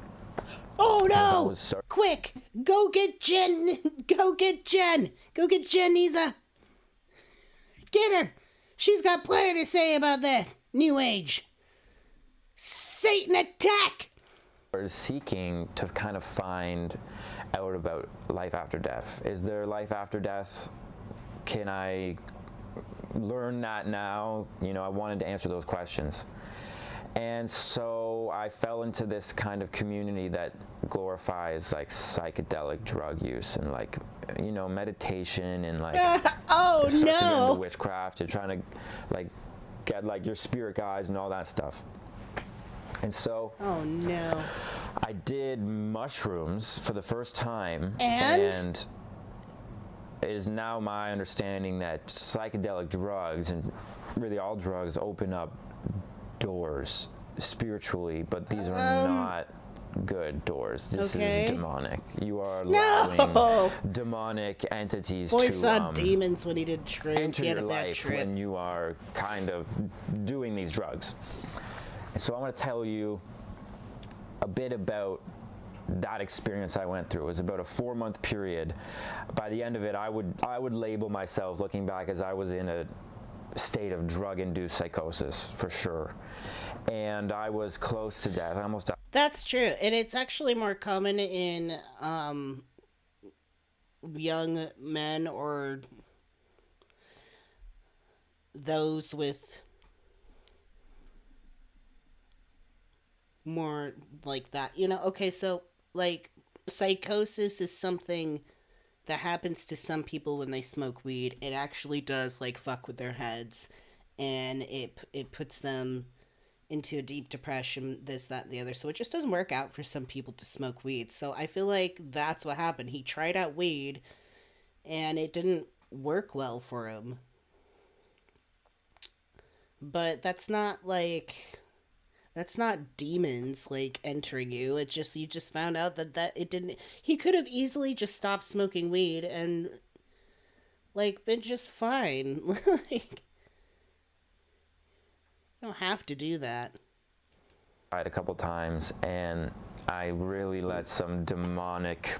Oh no! Quick! Go get Jen! Go get Jen! Go get Jeniza! Get her! She's got plenty to say about that new age. Satan attack! We're seeking to kind of find out about life after death. Is there life after death? Can I learn that now? I wanted to answer those questions. And so I fell into this kind of community that glorifies like psychedelic drug use and like, meditation and like oh searching no! into witchcraft and trying to like get like your spirit guides and all that stuff. And so oh no! I did mushrooms for the first time, and it is now my understanding that psychedelic drugs and really all drugs open up doors spiritually, but these are not good, Doors. This Okay. is demonic. You are No! allowing demonic entities Boy to saw demons when he did shrooms. enter He had your a bad life trip. when you are kind of doing these drugs. And so I want to tell you a bit about that experience I went through. It was about a 4-month period. By the end of it, I would label myself, looking back, as I was in a state of drug-induced psychosis for sure, and I was close to death. I almost died. That's true, and it's actually more common in young men or those with more like that. You know, okay, so like psychosis is something that happens to some people when they smoke weed. It actually does like fuck with their heads, and it puts them into a deep depression, this, that, and the other. So it just doesn't work out for some people to smoke weed. So I feel like that's what happened. He tried out weed, and it didn't work well for him. But that's not demons like entering you. It just, you just found out that it didn't. He could have easily just stopped smoking weed and like been just fine. Like, you don't have to do that. Tried a couple times, and I really let some demonic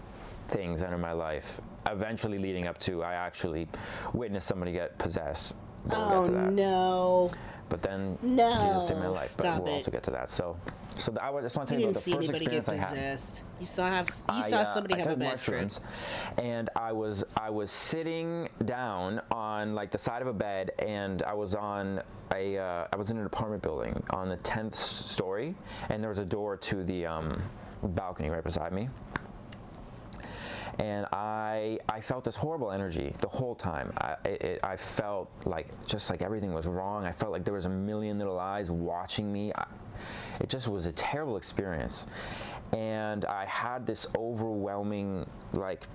things enter my life. Eventually, leading up to, I actually witnessed somebody get possessed. But we'll get to that. No. But then No, Jesus saved my life. stop But we'll it. also get to that. So I just want to You tell you didn't about see the first anybody get experience I had. possessed. You saw somebody I have a took bad trip. mushrooms, and I was sitting down on like the side of a bed, and I was in an apartment building on the 10th story, and there was a door to the balcony right beside me. And I felt this horrible energy the whole time. I felt like just like everything was wrong. I felt like there was a million little eyes watching me. It just was a terrible experience. And I had this overwhelming, like,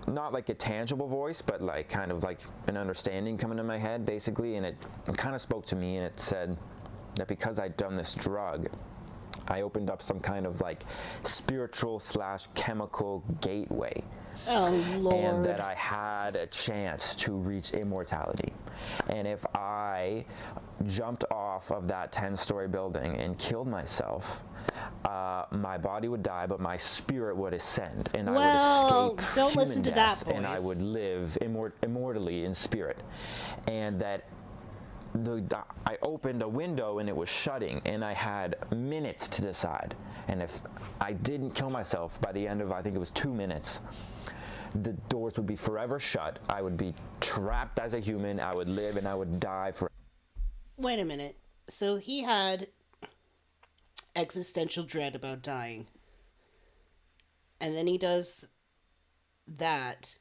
not like a tangible voice, but like kind of like an understanding coming to my head, basically. And it kind of spoke to me, and it said that because I'd done this drug, I opened up some kind of like spiritual / chemical gateway. Oh, Lord. And that I had a chance to reach immortality. And if I jumped off of that 10-story building and killed myself, my body would die, but my spirit would ascend, and I would escape don't human listen to death, that and I voice. would live immortally in spirit. And that I opened a window and it was shutting, and I had minutes to decide. And if I didn't kill myself by the end of, I think it was 2 minutes, the doors would be forever shut. I would be trapped as a human. I would live and I would die forever. Wait a minute. So he had existential dread about dying. And then he does that.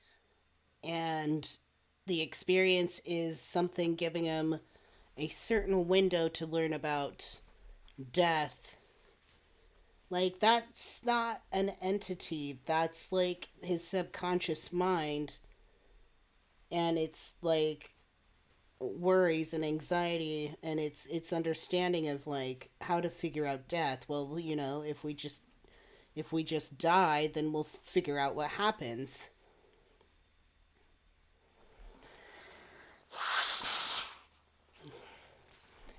And the experience is something giving him a certain window to learn about death. Like, that's not an entity. That's like his subconscious mind. And it's like worries and anxiety, and it's understanding of like how to figure out death. Well, you know, if we just die, then we'll figure out what happens.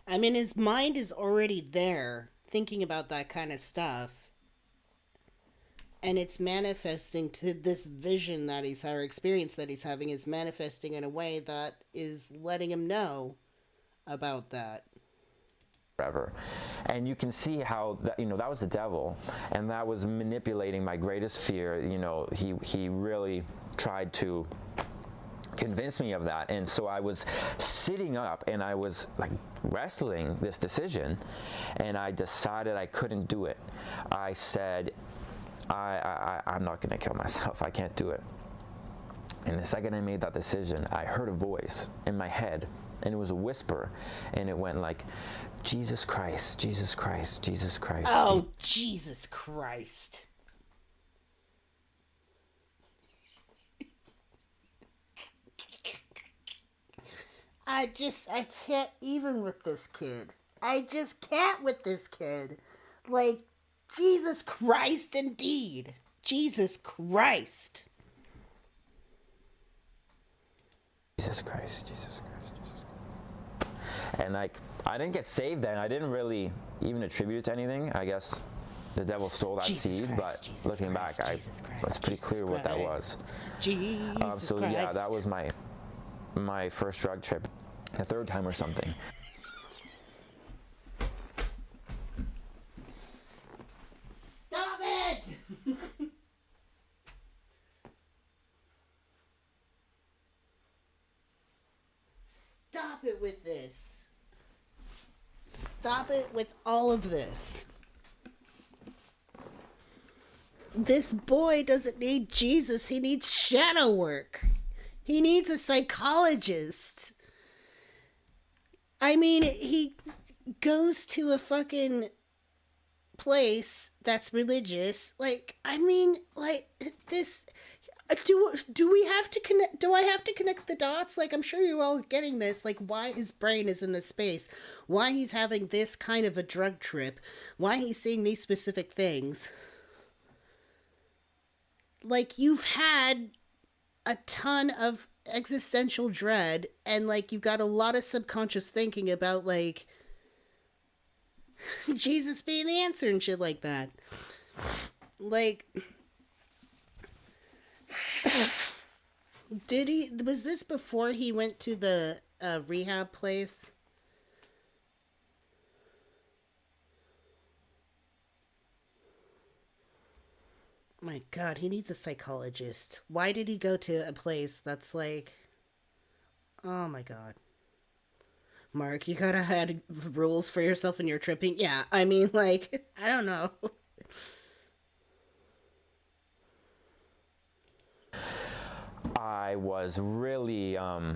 I mean, his mind is already there thinking about that kind of stuff, and it's manifesting to this vision that he's, or experience that he's having is manifesting in a way that is letting him know about that. Forever. And you can see how that, you know, that was the devil, and that was manipulating my greatest fear. You know, he really tried to convince me of that. And so I was sitting up and I was like wrestling this decision, and I decided I couldn't do it. I said, I'm not going to kill myself. I can't do it. And the second I made that decision, I heard a voice in my head, and it was a whisper, and it went like, Jesus Christ, Jesus Christ, Jesus Christ. Oh, Jesus Christ. I can't even with this kid. I just can't with this kid. Like, Jesus Christ, indeed. Jesus Christ. Jesus Christ, Jesus Christ, Jesus Christ. And like, I didn't get saved then. I didn't really even attribute it to anything. I guess the devil stole that seed, but looking back, it's pretty clear what that was. Jesus so Christ. yeah, that was my first drug trip, the third time or something. Stop it! Stop it with this. Stop it with all of this. This boy doesn't need Jesus. He needs shadow work. He needs a psychologist. I mean, he goes to a fucking place that's religious. Like, I mean, like, this... Do we have to connect? Do I have to connect the dots? Like, I'm sure you're all getting this. Like, why his brain is in this space, why he's having this kind of a drug trip, why he's seeing these specific things. Like, you've had a ton of existential dread, and like, you've got a lot of subconscious thinking about like Jesus being the answer and shit like that. Like. Was this before he went to the rehab place? My God, he needs a psychologist. Why did he go to a place that's like... Oh my God. Mark, you gotta have rules for yourself when you're tripping? Yeah, I mean, like, I don't know. I was really out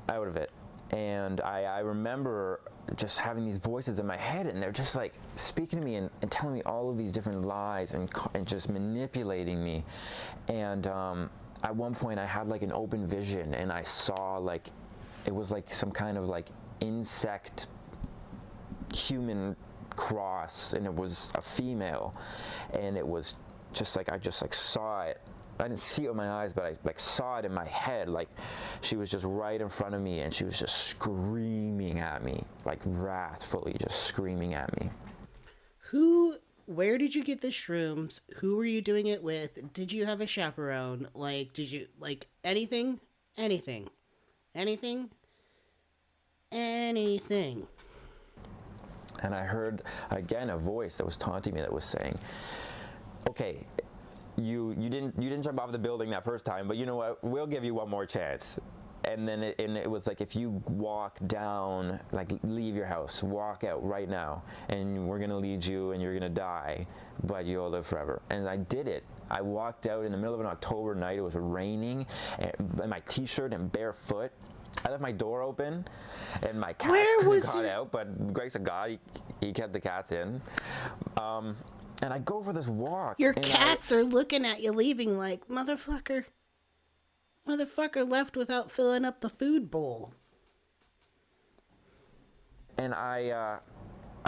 of it. And I remember just having these voices in my head, and they're just like speaking to me and telling me all of these different lies and just manipulating me. And at one point I had like an open vision, and I saw like, it was like some kind of like insect human cross, and it was a female, and it was just like, I just like saw it. I didn't see it with my eyes, but I like saw it in my head. Like, she was just right in front of me, and she was just screaming at me, like wrathfully, just screaming at me. Where did you get the shrooms? Who were you doing it with? Did you have a chaperone? Like, did you, like, anything? Anything. Anything? Anything. And I heard, again, a voice that was taunting me, that was saying, okay, you didn't jump off the building that first time, but you know what? We'll give you one more chance. And then it was like, if you walk down, like leave your house, walk out right now, and we're gonna lead you, and you're gonna die, but you'll live forever. And I did it. I walked out in the middle of an October night. It was raining, and in my t-shirt and barefoot. I left my door open, and my cat got out, but grace of God, he kept the cats in. And I go for this walk. Your cats are looking at you leaving like, motherfucker. Motherfucker left without filling up the food bowl. And I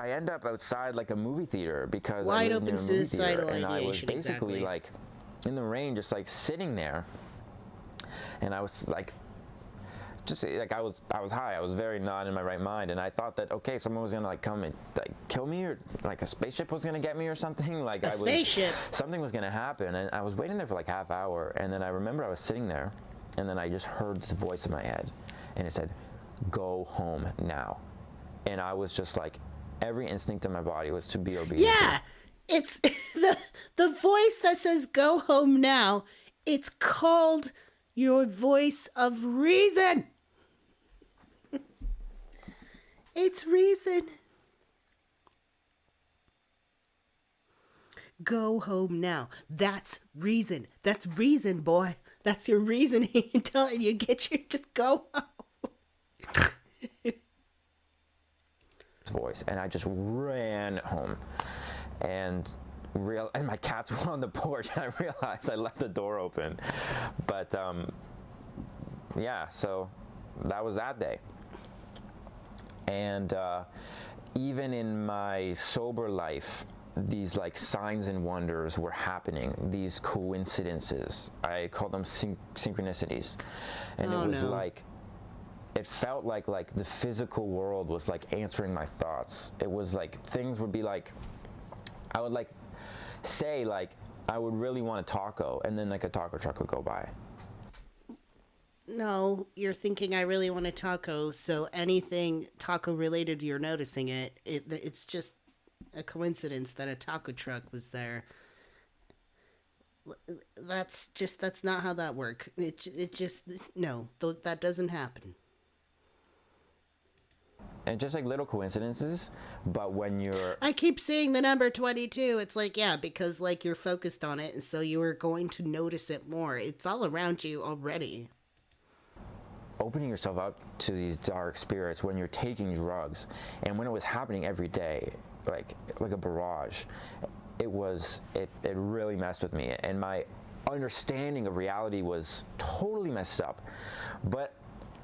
end up outside like a movie theater, because Wide I lived open near a movie suicidal theater, and I was ideation, basically exactly. like in the rain, just like sitting there. And I was like, just like, I was high. I was very not in my right mind, and I thought that, okay, someone was gonna like come and like kill me, or like a spaceship was gonna get me or something. Like something was gonna happen, and I was waiting there for like half hour, and then I remember I was sitting there, and then I just heard this voice in my head, and it said, "Go home now," and I was just like, every instinct in my body was to be obedient. Yeah, it's the voice that says "Go home now." It's called your voice of reason. It's reason. Go home now. That's reason. That's reason, boy. That's your reasoning. Telling you, just go home. Voice, and I just ran home, and my cats were on the porch, and I realized I left the door open. But yeah, so that was that day. And even in my sober life, these like signs and wonders were happening, these coincidences. I call them synchronicities. And it was like, it felt like the physical world was like answering my thoughts. It was like things would be like, I would like say like, I would really want a taco, and then like a taco truck would go by. No, you're thinking I really want a taco, so anything taco related, you're noticing it. It's just a coincidence that a taco truck was there. That's not how that works. No, that doesn't happen. And just like little coincidences, but when you're... I keep seeing the number 22. It's like, yeah, because like you're focused on it, and so you are going to notice it more. It's all around you already. Opening yourself up to these dark spirits when you're taking drugs, and when it was happening every day, like a barrage, it really messed with me, and my understanding of reality was totally messed up. But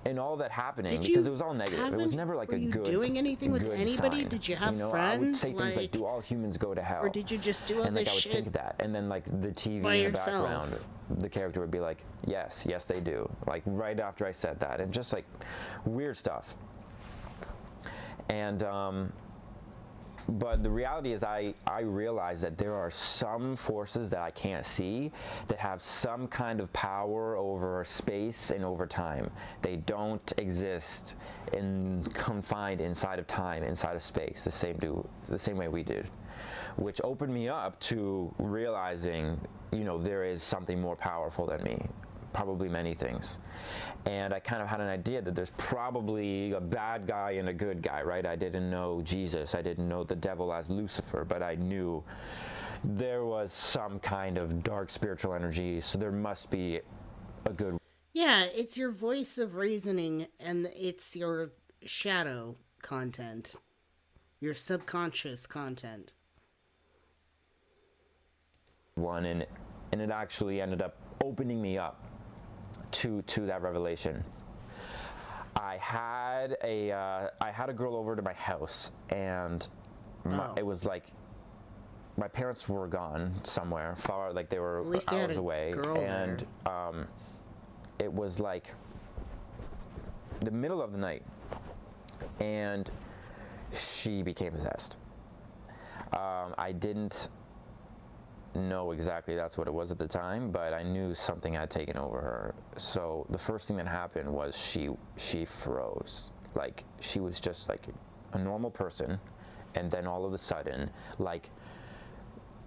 in all that happening, because it was all negative, it was never like a good. Were you doing anything with anybody? Sign. Did you have friends? friends? I would say things like, "Do all humans go to hell?" Or did you just do all and this like, shit? I would think that, and then like the TV by in the yourself? background, the character would be like, "Yes, yes, they do." Like right after I said that, and just like weird stuff. And but the reality is I realize that there are some forces that I can't see that have some kind of power over space and over time. They don't exist confined inside of time, inside of space, the same way we did, which opened me up to realizing, there is something more powerful than me. Probably many things. And I kind of had an idea that there's probably a bad guy and a good guy, right? I didn't know Jesus. I didn't know the devil as Lucifer, but I knew there was some kind of dark spiritual energy, so there must be a good. Yeah, it's your voice of reasoning, and it's your shadow content, your subconscious content. One, and it actually ended up opening me up to that revelation. I had a girl over to my house, and it was like my parents were gone somewhere far, like they were hours away, and it was like the middle of the night, and she became possessed. I didn't know exactly that's what it was at the time, but I knew something had taken over her. So the first thing that happened was she froze. Like she was just like a normal person, and then all of a sudden, like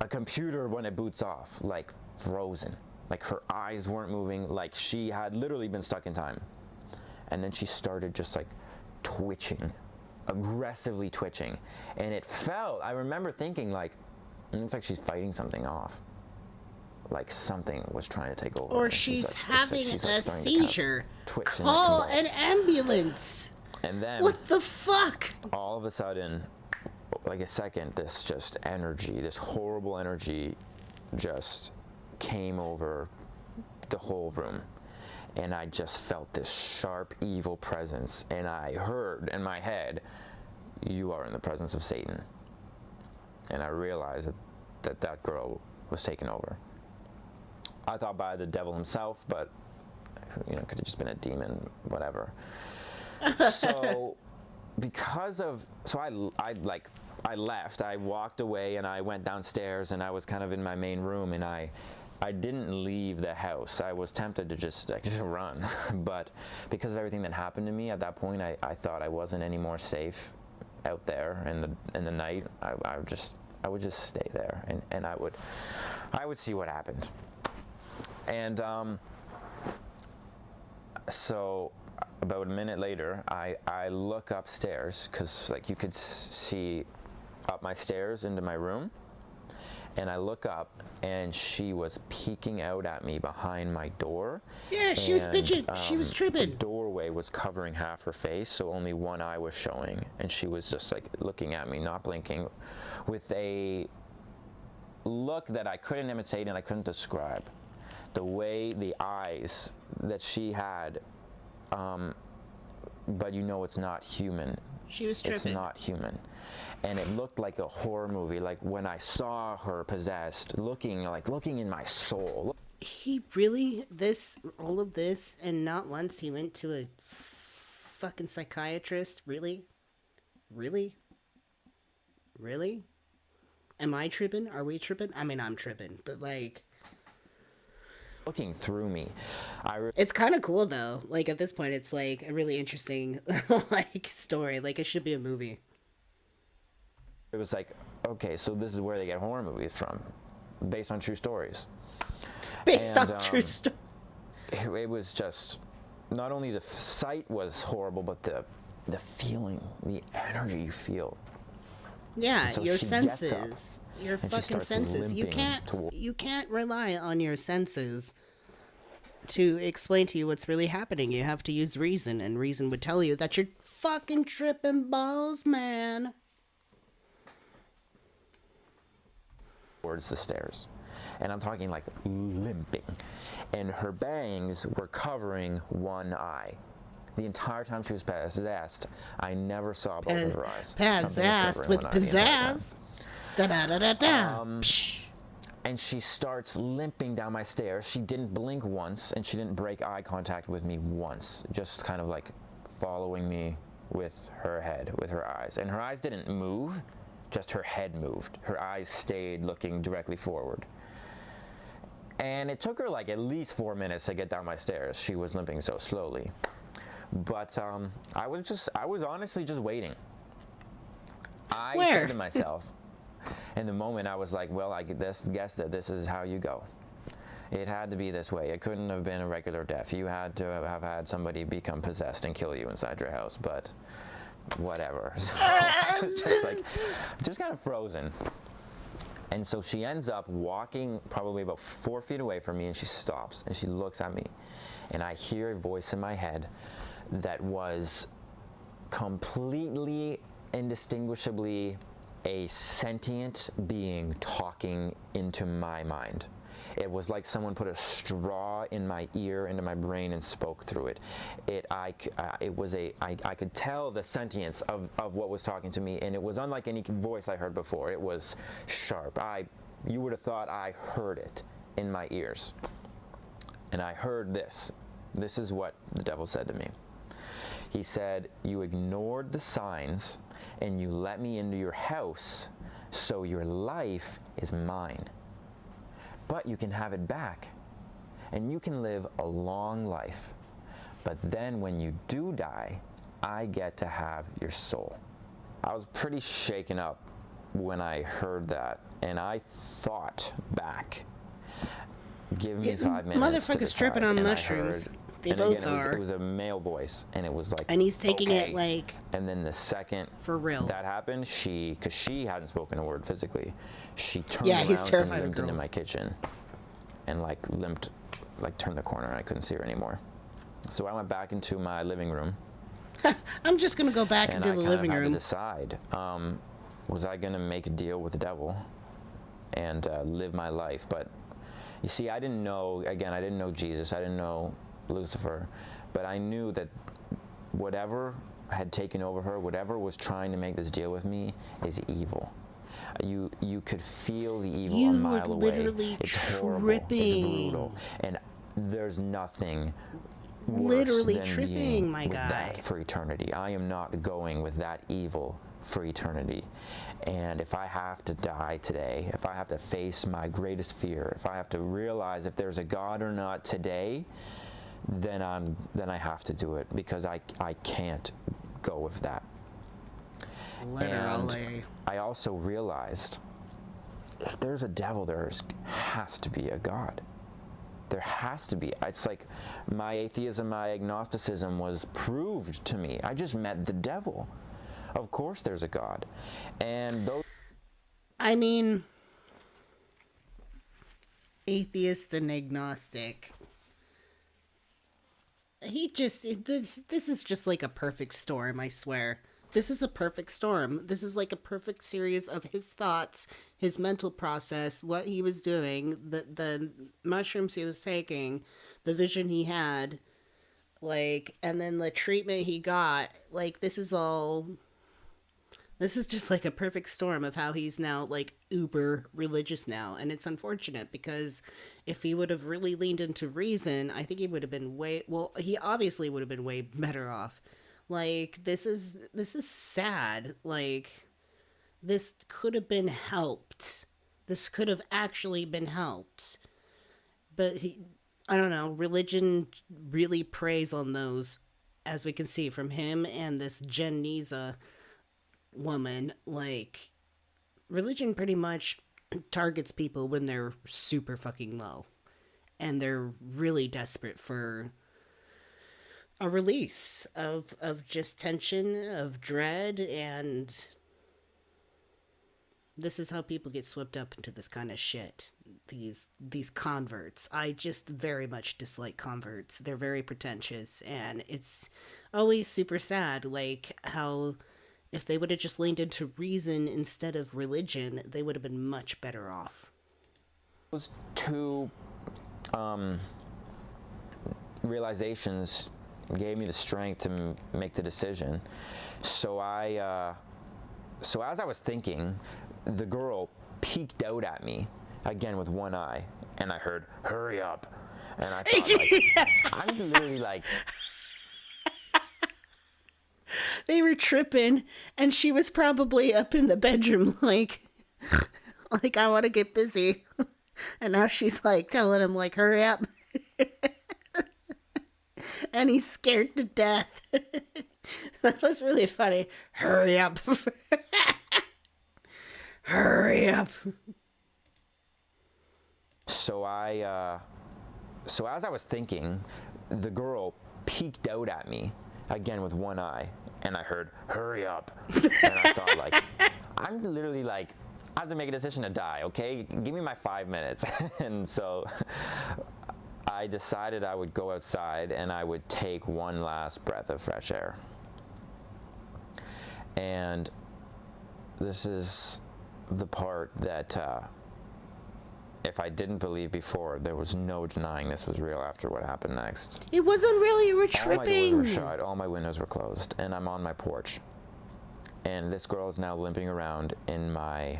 a computer when it boots off, like frozen. Like her eyes weren't moving, like she had literally been stuck in time. And then she started just like twitching, aggressively twitching. And I remember thinking like, it looks like she's fighting something off. Like something was trying to take over. Or she's having a seizure. Call an ambulance. And then what the fuck? All of a sudden, like a second, this just energy, this horrible energy just came over the whole room. And I just felt this sharp, evil presence. And I heard in my head, "You are in the presence of Satan." And I realized that girl was taken over. I thought by the devil himself, but could have just been a demon, whatever. So I left. I walked away and I went downstairs, and I was kind of in my main room, and I didn't leave the house. I was tempted to just run, but because of everything that happened to me at that point, I thought I wasn't any more safe out there in the night. I would just stay there, and I would see what happened. And so about a minute later, I look upstairs, because like you could see up my stairs into my room, and I look up, and she was peeking out at me behind my door. Yeah, she was bitching. She was tripping. The doorway was covering half her face, so only one eye was showing, and she was just like looking at me, not blinking, with a look that I couldn't imitate and I couldn't describe. The way the eyes that she had, but it's not human. She was It's tripping. not human. And it looked like a horror movie. Like when I saw her possessed, looking in my soul. He really, all of this, and not once he went to a fucking psychiatrist? Really? Really? Really? Am I tripping? Are we tripping? I mean, I'm tripping, but like... Looking through me. It's kind of cool, though. Like, at this point, it's like a really interesting, like, story. Like, it should be a movie. It was like, okay, so this is where they get horror movies from. Based on true stories. Based on true stories. It was just, not only the sight was horrible, but the feeling, the energy you feel. Yeah, So your she gets senses. up Your and she fucking starts senses. You limping can't rely on your senses to explain to you what's really happening. You have to use reason, and reason would tell you that you're fucking tripping balls, man. Towards the stairs. And I'm talking like limping. And her bangs were covering one eye. The entire time she was possessed, I never saw both of her eyes. Pizzazzed with pizzazz. Da da da da da. And she starts limping down my stairs. She didn't blink once, and she didn't break eye contact with me once. Just kind of like following me with her head, with her eyes. And her eyes didn't move, just her head moved. Her eyes stayed looking directly forward. And it took her like at least 4 minutes to get down my stairs. She was limping so slowly. But I was honestly just waiting. I said to myself, in the moment I was like, well, I guess that this is how you go. It had to be this way. It couldn't have been a regular death. You had to have had somebody become possessed and kill you inside your house, but whatever. So just kind of frozen. And so she ends up walking probably about 4 feet away from me, and she stops and she looks at me, and I hear a voice in my head that was completely indistinguishably a sentient being talking into my mind. It was like someone put a straw in my ear, into my brain, and spoke through it. I could tell the sentience of what was talking to me, and it was unlike any voice I heard before. It was sharp. You would have thought I heard it in my ears. And I heard this. This is what the devil said to me. He said, you ignored the signs, and you let me into your house, so your life is mine. But you can have it back, and you can live a long life. But then when you do die, I get to have your soul. I was pretty shaken up when I heard that, and I thought back. Give me 5 minutes. Motherfucker's tripping on mushrooms. They both are. It was a male voice, and it was like, and he's taking okay. it like. And then the second for real that happened, because she hadn't spoken a word physically, she turned he's around terrified and of limped into girls. my kitchen, and like limped, like turned the corner, and I couldn't see her anymore. So I went back into my living room. I'm just gonna go back and into the living room. I had to decide: was I gonna make a deal with the devil and live my life? But you see, I didn't know. Again, I didn't know Jesus. I didn't know Lucifer. But I knew that whatever had taken over her, whatever was trying to make this deal with me, is evil. You could feel the evil a mile away. Literally it's horrible. tripping. It's brutal. And there's nothing worse literally than tripping, being my with guy. That for eternity. I am not going with that evil for eternity. And if I have to die today, if I have to face my greatest fear, if I have to realize if there's a God or not today, then I have to do it, because I can't go with that. Literally. And I also realized if there's a devil, has to be a God. There has to be. It's like my atheism, my agnosticism was proved to me. I just met the devil. Of course there's a God. And those... I mean, atheist and agnostic. This is just like a perfect storm, I swear. This is a perfect storm. This is like a perfect series of his thoughts, his mental process, what he was doing, the mushrooms he was taking, the vision he had, like, and then the treatment he got. Like, this is all This is just like a perfect storm of how he's now like uber religious now. And it's unfortunate because if he would have really leaned into reason, I think he would have been he obviously would have been way better off. Like, this is sad. Like, this could have been helped. This could have actually been helped. But I don't know, religion really preys on those, as we can see from him and this Jen Niza woman. Like, religion pretty much targets people when they're super fucking low. And they're really desperate for a release of just tension, of dread, and this is how people get swept up into this kind of shit. These converts. I just very much dislike converts. They're very pretentious, and it's always super sad, like how if they would have just leaned into reason instead of religion, they would have been much better off. Those two realizations gave me the strength to make the decision. So as I was thinking, the girl peeked out at me again with one eye, and I heard, "Hurry up!" And I thought, like, I'm literally like. They were tripping, and she was probably up in the bedroom, like I want to get busy, and now she's like telling him, like, hurry up. And he's scared to death. That was really funny. Hurry up. Hurry up. So as I was thinking, the girl peeked out at me again with one eye, and I heard, "Hurry up." And I thought, like, I'm literally like, I have to make a decision to die, okay? Give me my 5 minutes. And so I decided I would go outside and I would take one last breath of fresh air. And this is the part that if I didn't believe before, there was no denying this was real after what happened next. It wasn't real, you were All my tripping. doors were shut, all my windows were closed, and I'm on my porch. And this girl is now limping around in my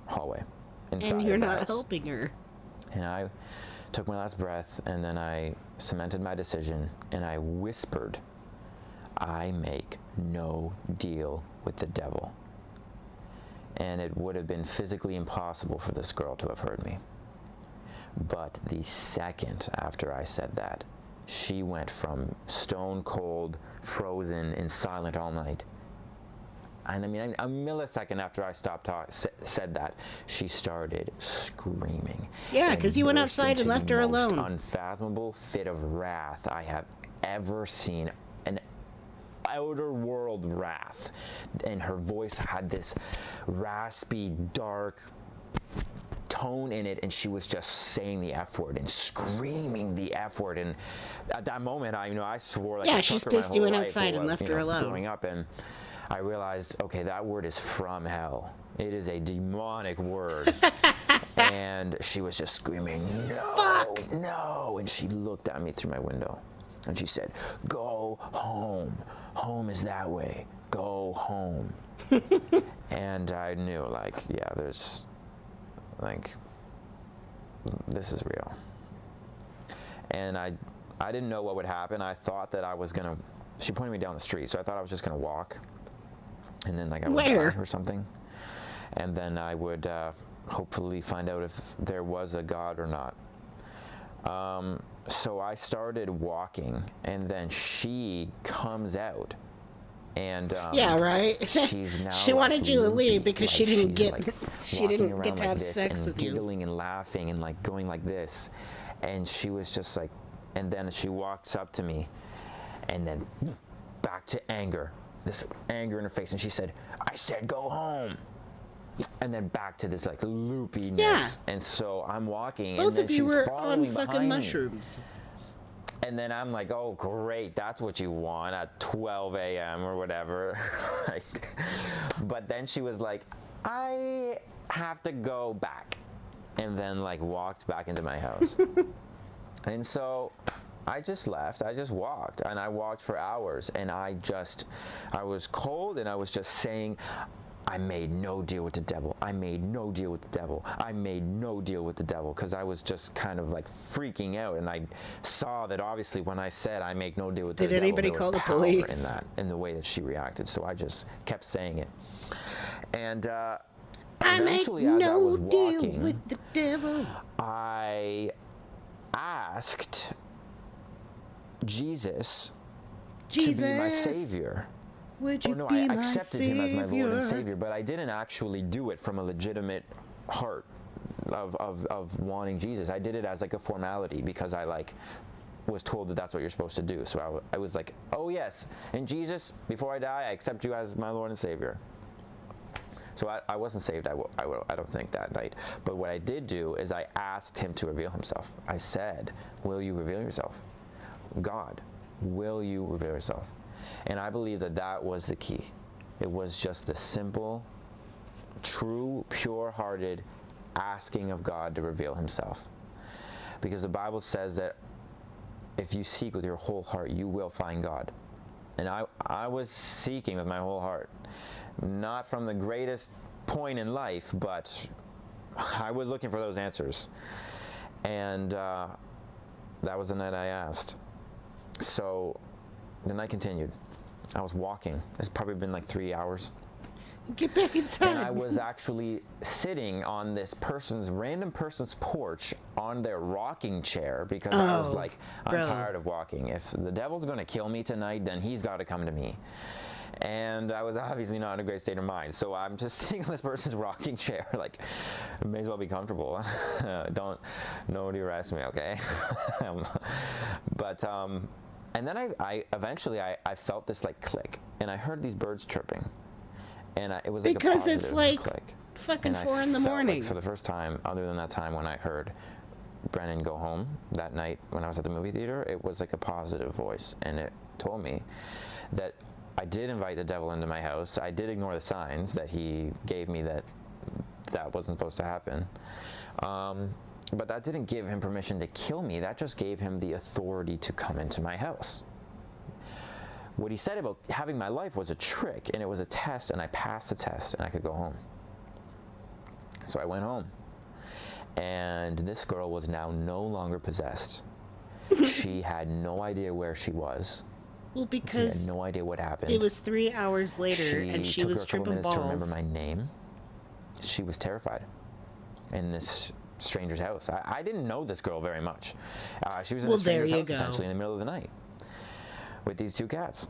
hallway. And you're not helping her. And I took my last breath, and then I cemented my decision, and I whispered, "I make no deal with the devil." And it would have been physically impossible for this girl to have heard me. But the second after I said that, she went from stone cold, frozen, and silent all night. And I mean, a millisecond after I said that, she started screaming. Yeah, because you went outside and left her alone. The most unfathomable fit of wrath I have ever seen. An outer world wrath. And her voice had this raspy, dark tone in it, and she was just saying the F word and screaming the F word. And at that moment, I swore, like, yeah, I she's took her my pissed you whole went life outside and left her alone. Growing up, and I realized, okay, that word is from hell. It is a demonic word. And she was just screaming, "No, fuck, no!" And she looked at me through my window, and she said, "Go home. Home is that way. Go home." And I knew, like, yeah, there's, like, this is real. And I didn't know what would happen. I thought that I was gonna. She pointed me down the street, so I thought I was just gonna walk, and then, like, I would die or something, and then I would hopefully find out if there was a God or not. So I started walking, and then she comes out, and yeah, right. She's now she wanted you to leave because she didn't get walking get to around have like this sex and with you. giggling and laughing and, like, going like this, and she was just like, and then she walks up to me, and then back to anger, this anger in her face, and she said, "I said go home." And then back to this, like, loopiness. Yeah. And so I'm walking, Both and then of you she's were following on fucking behind me. mushrooms. And then I'm like, oh, great, that's what you want at 12 a.m. or whatever. Like, but then she was like, "I have to go back." And then, like, walked back into my house. And so I just left. I just walked, and I walked for hours, and I was cold, and I was just saying, I made no deal with the devil. I made no deal with the devil. I made no deal with the devil, because I was just kind of like freaking out, and I saw that obviously when I said I make no deal with the devil, anybody there call was the power police? in that, in the way that she reacted. So I just kept saying it, and I make eventually, as I no was deal walking, with the devil. I asked Jesus to be my savior. Would you Or no, be I my accepted him as my Lord and savior? Savior, but I didn't actually do it from a legitimate heart of wanting Jesus. I did it as like a formality because I like was told that that's what you're supposed to do. So I was like, oh yes, and Jesus, before I die, I accept you as my Lord and Savior. So I wasn't saved, I don't think, that night. But what I did do is I asked him to reveal himself. I said, will you reveal yourself? God, will you reveal yourself? And I believe that that was the key. It was just the simple, true, pure-hearted asking of God to reveal himself. Because the Bible says that if you seek with your whole heart, you will find God. And I was seeking with my whole heart. Not from the greatest point in life, but I was looking for those answers. And that was the night I asked. So the night continued. I was walking. It's probably been like 3 hours. Get back inside. And I was actually sitting on this random person's porch on their rocking chair because I was like, I'm tired of walking. If the devil's going to kill me tonight, then he's got to come to me. And I was obviously not in a great state of mind. So I'm just sitting on this person's rocking chair, like, may as well be comfortable. Nobody arrest me, okay? And then I eventually felt this like click, and I heard these birds chirping. And it was like because a it's like click. fucking And 4 in the morning. Like for the first time, other than that time when I heard Brennan go home that night when I was at the movie theater, it was like a positive voice, and it told me that I did invite the devil into my house. I did ignore the signs that he gave me that wasn't supposed to happen. But that didn't give him permission to kill me. That just gave him the authority to come into my house. What he said about having my life was a trick, and it was a test, and I passed the test, and I could go home. So I went home, and this girl was now no longer possessed. She had no idea where she was. Well, because she had no idea what happened. It was 3 hours later, and she was tripping balls. To remember my name. She was terrified in this stranger's house. I didn't know this girl very much. She was in a stranger's house essentially in the middle of the night with these 2 cats.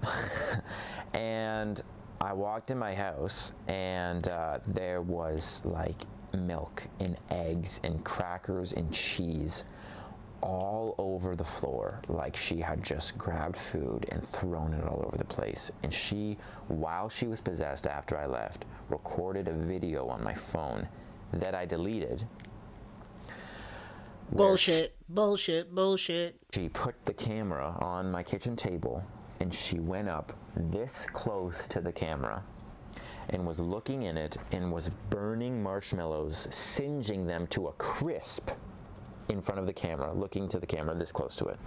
And I walked in my house, and there was like milk and eggs and crackers and cheese all over the floor, like she had just grabbed food and thrown it all over the place. And she, while she was possessed after I left, recorded a video on my phone that I deleted. Bullshit. She put the camera on my kitchen table, and she went up this close to the camera and was looking in it and was burning marshmallows, singeing them to a crisp in front of the camera, looking to the camera this close to it.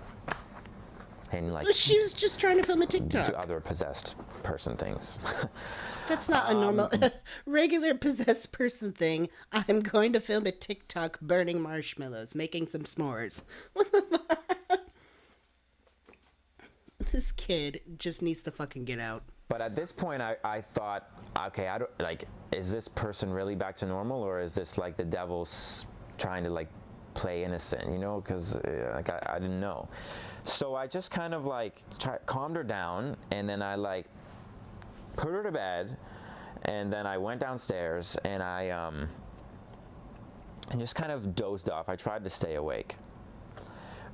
And like, she was just trying to film a TikTok. Do other possessed person things. That's not a normal, regular possessed person thing. I'm going to film a TikTok burning marshmallows, making some s'mores. What the fuck? This kid just needs to fucking get out. But at this point, I thought, okay, I don't like. Is this person really back to normal, or is this like the devil's trying to like play innocent, you know? Because like I didn't know. So I just kind of like calmed her down, and then I like put her to bed, and then I went downstairs, and I just kind of dozed off. I tried to stay awake,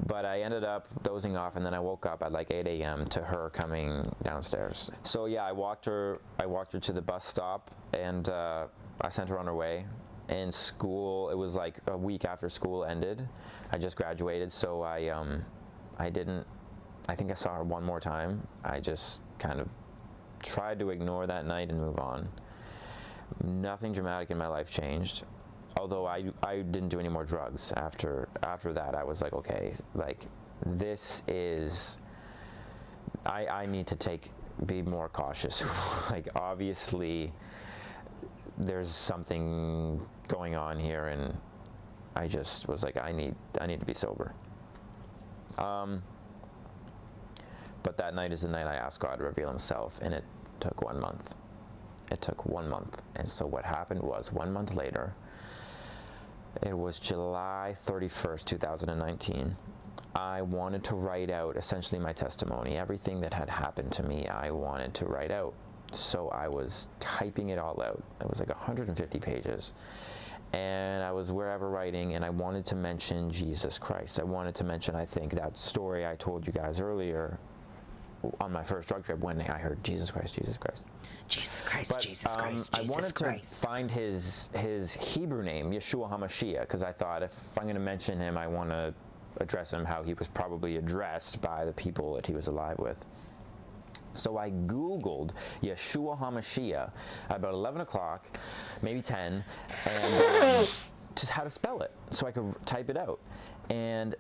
but I ended up dozing off, and then I woke up at like 8 a.m. to her coming downstairs. So yeah, I walked her to the bus stop, and I sent her on her way. In school, it was like a week after school ended. I just graduated, so I think I saw her one more time. I just kind of tried to ignore that night and move on. Nothing dramatic in my life changed. Although I didn't do any more drugs after that. I was like, okay, like this is, I need to be more cautious. Like obviously there's something going on here, and I just was like, I need to be sober. But that night is the night I asked God to reveal himself, and it took 1 month. It took 1 month. And so what happened was 1 month later, it was July 31st, 2019. I wanted to write out essentially my testimony. Everything that had happened to me, I wanted to write out. So I was typing it all out. It was like 150 pages. And I was wherever writing, and I wanted to mention Jesus Christ. I wanted to mention, I think, that story I told you guys earlier on my first drug trip when I heard Jesus Christ, Jesus Christ. Jesus Christ, But, Jesus Christ, I Jesus wanted Christ. to find his Hebrew name, Yeshua HaMashiach, because I thought if I'm going to mention him, I want to address him how he was probably addressed by the people that he was alive with. So I Googled Yeshua HaMashiach at about 11 o'clock, maybe 10, and just how to spell it so I could type it out. And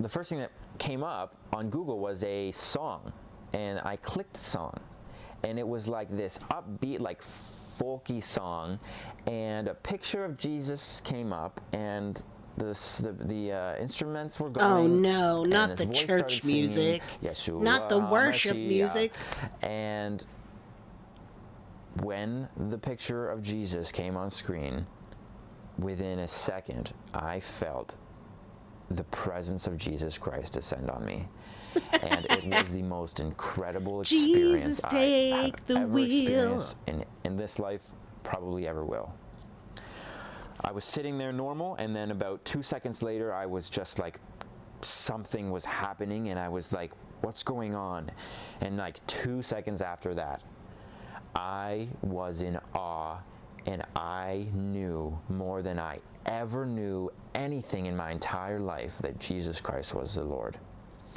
the first thing that came up on Google was a song, and I clicked song, and it was like this upbeat, like folky song, and a picture of Jesus came up, and the instruments were going. Oh no, and not his the voice church started singing, music. Yeshua Not the worship HaMashiach. music. And when the picture of Jesus came on screen, within a second, I felt the presence of Jesus Christ descend on me. And it was the most incredible experience Jesus, I take have the ever wheel. experienced in this life, probably ever will. I was sitting there normal, and then about 2 seconds later, I was just like, something was happening, and I was like, what's going on? And like 2 seconds after that, I was in awe, and I knew more than I ever knew anything in my entire life that Jesus Christ was the Lord.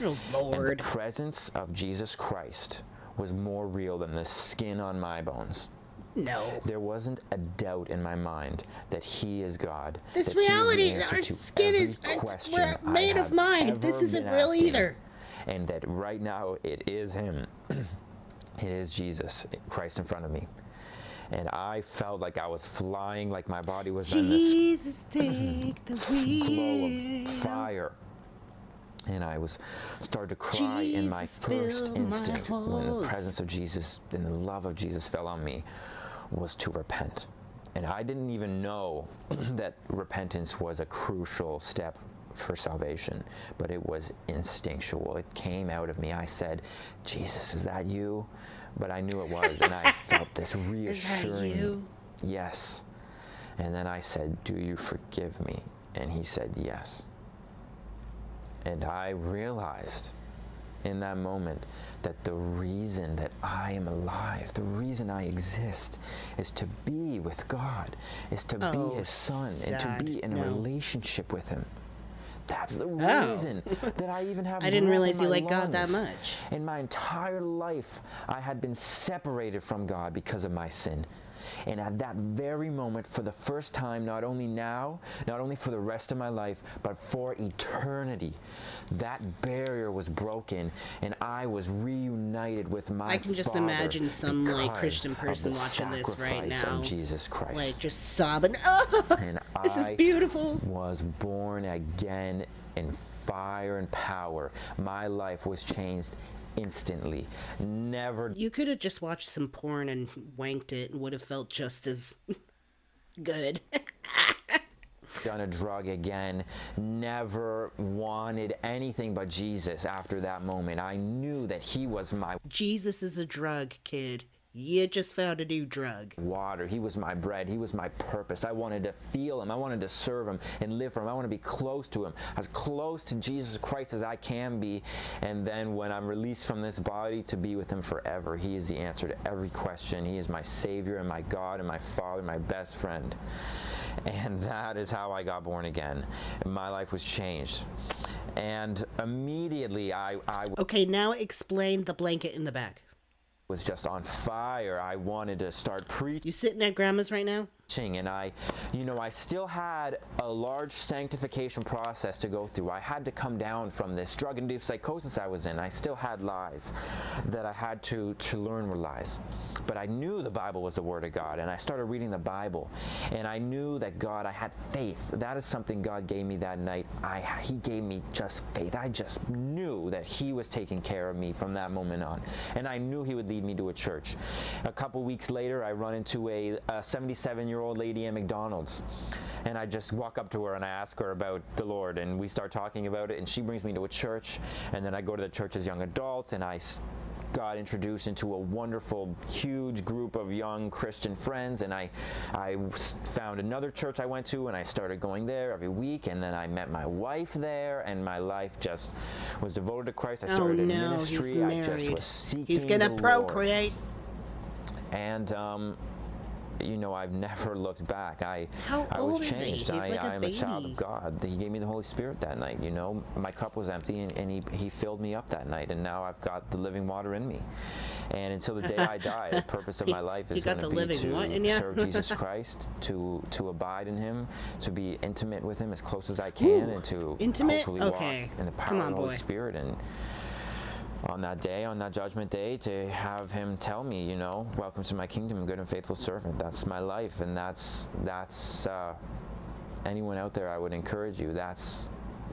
Oh, Lord. And the presence of Jesus Christ was more real than the skin on my bones. No. There wasn't a doubt in my mind that he is God. This that he is the reality, answer our to skin is, every question we're I made of have mind. This ever isn't been real asking. either. And that right now it is him. It is Jesus Christ in front of me. And I felt like I was flying, like my body was in this Jesus, take the glow wheel. of fire. And I started to cry, and my Jesus, first fill my instinct when the halls. presence of Jesus and the love of Jesus fell on me was to repent. And I didn't even know that repentance was a crucial step for salvation, but it was instinctual. It came out of me. I said, Jesus, is that you? But I knew it was, and I felt this reassuring, you? yes. And then I said, do you forgive me? And he said, yes. And I realized in that moment that the reason that I am alive, the reason I exist, is to be with God, is to be his son, and to be in a relationship with him. That's the reason that I even have I didn't breath realize in you my liked God that lungs. much. In my entire life, I had been separated from God because of my sin. And at that very moment, for the first time, not only now, not only for the rest of my life, but for eternity, that barrier was broken, and I was reunited with my I can just Father imagine some like because Christian of person the watching this right sacrifice now, of Jesus Christ. like just sobbing. Oh, And this is I beautiful. was born again in fire and power. My life was changed instantly. Never. You could have just watched some porn and wanked it and would have felt just as good. Done a drug again. Never wanted anything but Jesus after that moment. I knew that he was my Jesus is a drug, kid. You just found a new drug. water. He was my bread. He was my purpose. I wanted to feel him. I wanted to serve him and live for him. I want to be close to him, as close to Jesus Christ as I can be. And then when I'm released from this body, to be with him forever. He is the answer to every question. He is my Savior and my God and my Father, my best friend. And that is how I got born again. And my life was changed. And immediately I Okay, now explain the blanket in the back. was just on fire. I wanted to start preaching. You sitting at grandma's right now? and I still had a large sanctification process to go through. I had to come down from this drug-induced psychosis I was in. I still had lies that I had to learn were lies. But I knew the Bible was the Word of God, and I started reading the Bible, and I knew that God, I had faith. That is something God gave me that night. He gave me just faith. I just knew that He was taking care of me from that moment on, and I knew He would lead me to a church. A couple weeks later, I run into a 77-year-old lady at McDonald's, and I just walk up to her and I ask her about the Lord, and we start talking about it, and she brings me to a church, and then I go to the church as young adult, and I got introduced into a wonderful, huge group of young Christian friends, and I found another church I went to, and I started going there every week, and then I met my wife there, and my life just was devoted to Christ. I started in ministry. He's married. I just was seeking He's gonna the procreate. Lord. And I've never looked back. How I old was is he? changed. He's like a I am a child baby. of God. He gave me the Holy Spirit that night. My cup was empty, and he filled me up that night, and now I've got the living water in me. And until the day I die, the purpose of my life is going to be to serve Jesus Christ, to abide in Him, to be intimate with Him as close as I can, and to hopefully walk in the power of the Holy Spirit. And on that day, on that judgment day, to have Him tell me, welcome to my kingdom, good and faithful servant. That's my life, and that's anyone out there, I would encourage you. That's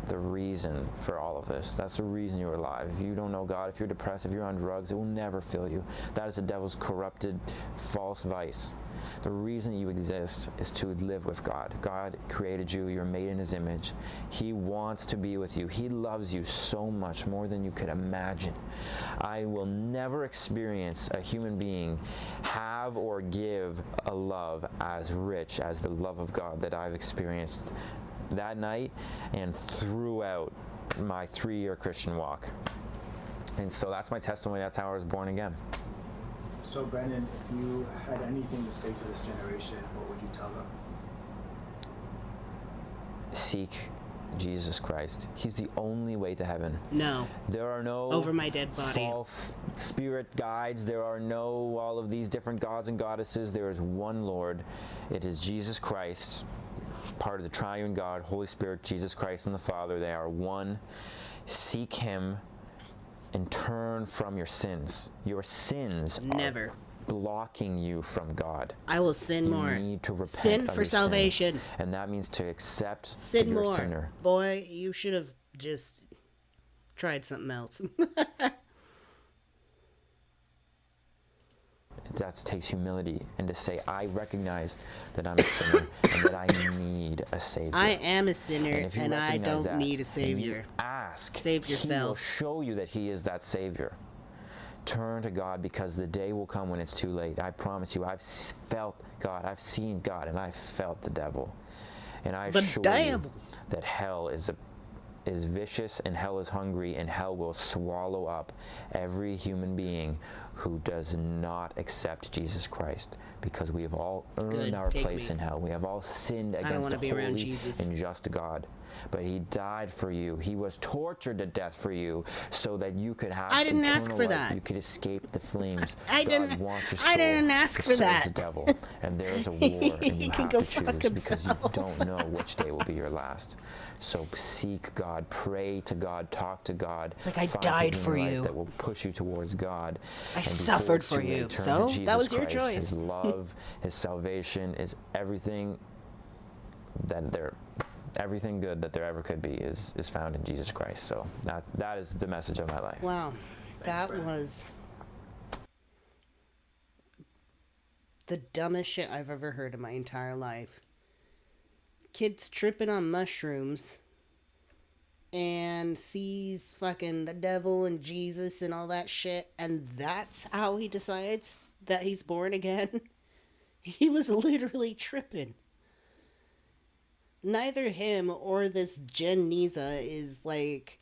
the reason for all of this. That's the reason you're alive. If you don't know God, if you're depressed, if you're on drugs, it will never fill you. That is the devil's corrupted, false vice. The reason you exist is to live with God. God created you. You're made in His image. He wants to be with you. He loves you so much, more than you could imagine. I will never experience a human being have or give a love as rich as the love of God that I've experienced that night and throughout my 3-year Christian walk. And so that's my testimony. That's how I was born again. So Brennan, if you had anything to say to this generation, what would you tell them? Seek Jesus Christ. He's the only way to heaven. No. There are no over my dead body false spirit guides. There are no all of these different gods and goddesses. There is one Lord. It is Jesus Christ, part of the triune God, Holy Spirit, Jesus Christ and the Father. They are one. Seek Him and turn from your sins. Your sins never are blocking you from God. I will sin more. You need to repent sin of for your salvation. Sins, and that means to accept sin that you're more. a sinner. Boy, you should have just tried something else. That takes humility, and to say, I recognize that I'm a sinner and that I need a Savior. I am a sinner, and I don't need a Savior. Savior. Ask. Save yourself. He will show you that He is that Savior. Turn to God, because the day will come when it's too late. I promise you, I've felt God, I've seen God, and I've felt the devil. And I assure you that hell is vicious, and hell is hungry, and hell will swallow up every human being who does not accept Jesus Christ, because we have all earned our place in hell. We have all sinned against a holy and just God. But He died for you. He was tortured to death for you, so that you could have I didn't ask for life. that. You could escape the flames. I God didn't wants your I didn't soul ask to for serve that. the devil, and there is a war, and you can have go to choose, fuck because you himself. don't know which day will be your last. So seek God, pray to God, talk to God. It's like I find died people for in your life you. that will push you towards God. I And before suffered it's for too late, you. turn to So Jesus that was your Christ. choice. His love, His salvation is everything everything good that there ever could be is found in Jesus Christ. So that is the message of my life. Wow. That was the dumbest shit I've ever heard in my entire life. Kids tripping on mushrooms and sees fucking the devil and Jesus and all that shit, and that's how he decides that he's born again. He was literally tripping. Neither him or this Jen Niza is like...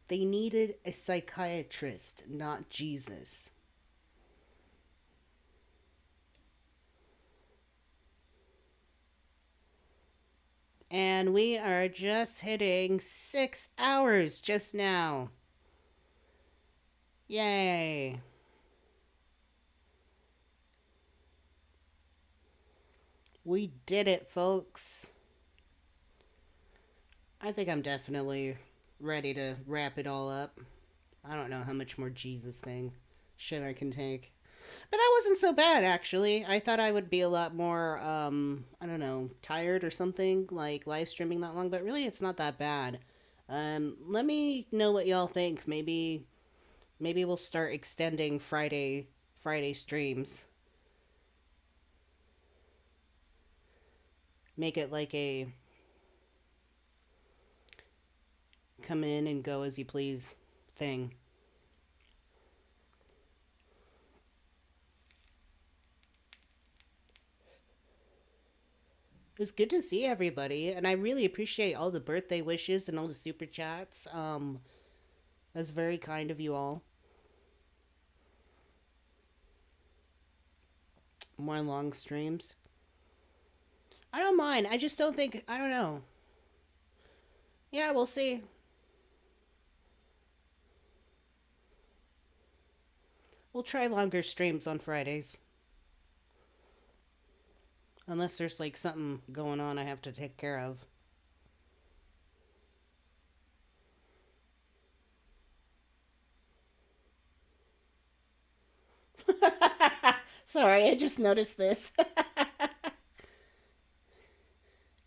They needed a psychiatrist, not Jesus. And we are just hitting 6 hours just now. Yay. We did it, folks. I think I'm definitely ready to wrap it all up. I don't know how much more Jesus thing shit I can take. But that wasn't so bad, actually. I thought I would be a lot more, I don't know, tired or something, like live streaming that long, but really it's not that bad. Let me know what y'all think. Maybe we'll start extending Friday streams. Make it like a come in and go as you please thing. It was good to see everybody, and I really appreciate all the birthday wishes and all the super chats. That's very kind of you all. More long streams. I don't mind. I just don't think... I don't know. Yeah, we'll see. We'll try longer streams on Fridays. Unless there's, like, something going on I have to take care of. Sorry, I just noticed this.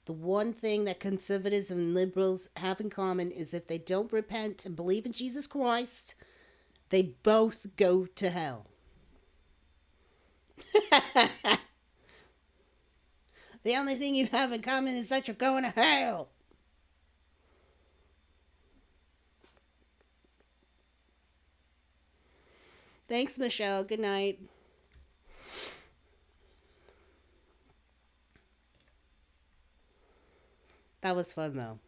The one thing that conservatives and liberals have in common is if they don't repent and believe in Jesus Christ, they both go to hell. The only thing you have in common is that you're going to hell. Thanks, Michelle. Good night. That was fun, though.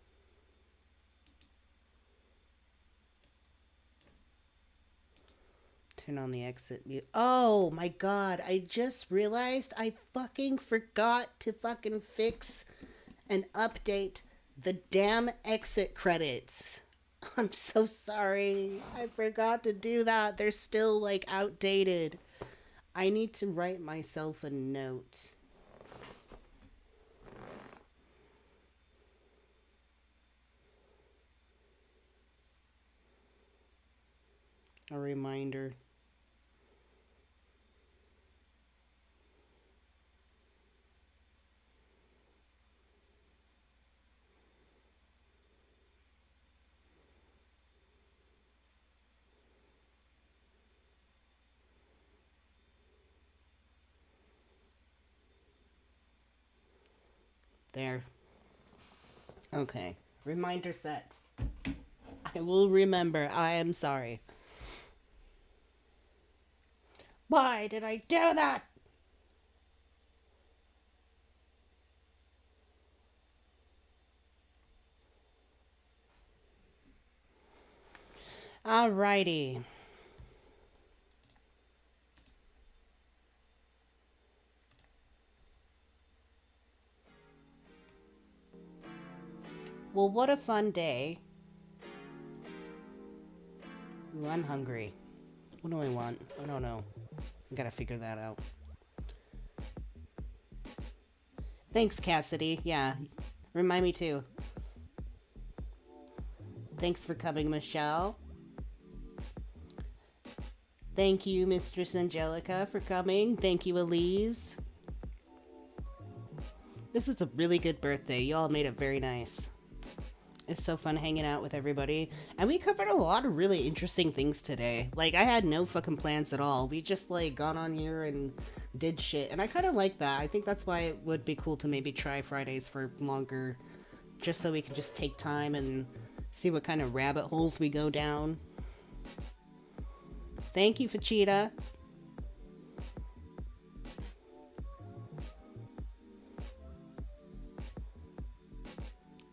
Turn on the exit mute. Oh my god, I just realized I fucking forgot to fucking fix and update the damn exit credits. I'm so sorry. I forgot to do that. They're still, like, outdated. I need to write myself a note. A reminder. There. Okay. Reminder set. I will remember. I am sorry. Why did I do that? Alrighty. Well, what a fun day. Ooh, I'm hungry. What do I want? I don't know. I gotta figure that out. Thanks, Cassidy. Yeah. Remind me too. Thanks for coming, Michelle. Thank you, Mistress Angelica, for coming. Thank you, Elise. This was a really good birthday. You all made it very nice. It's so fun hanging out with everybody. And we covered a lot of really interesting things today. Like, I had no fucking plans at all. We just, like, got on here and did shit. And I kind of like that. I think that's why it would be cool to maybe try Fridays for longer. Just so we can just take time and see what kind of rabbit holes we go down. Thank you, Fachita.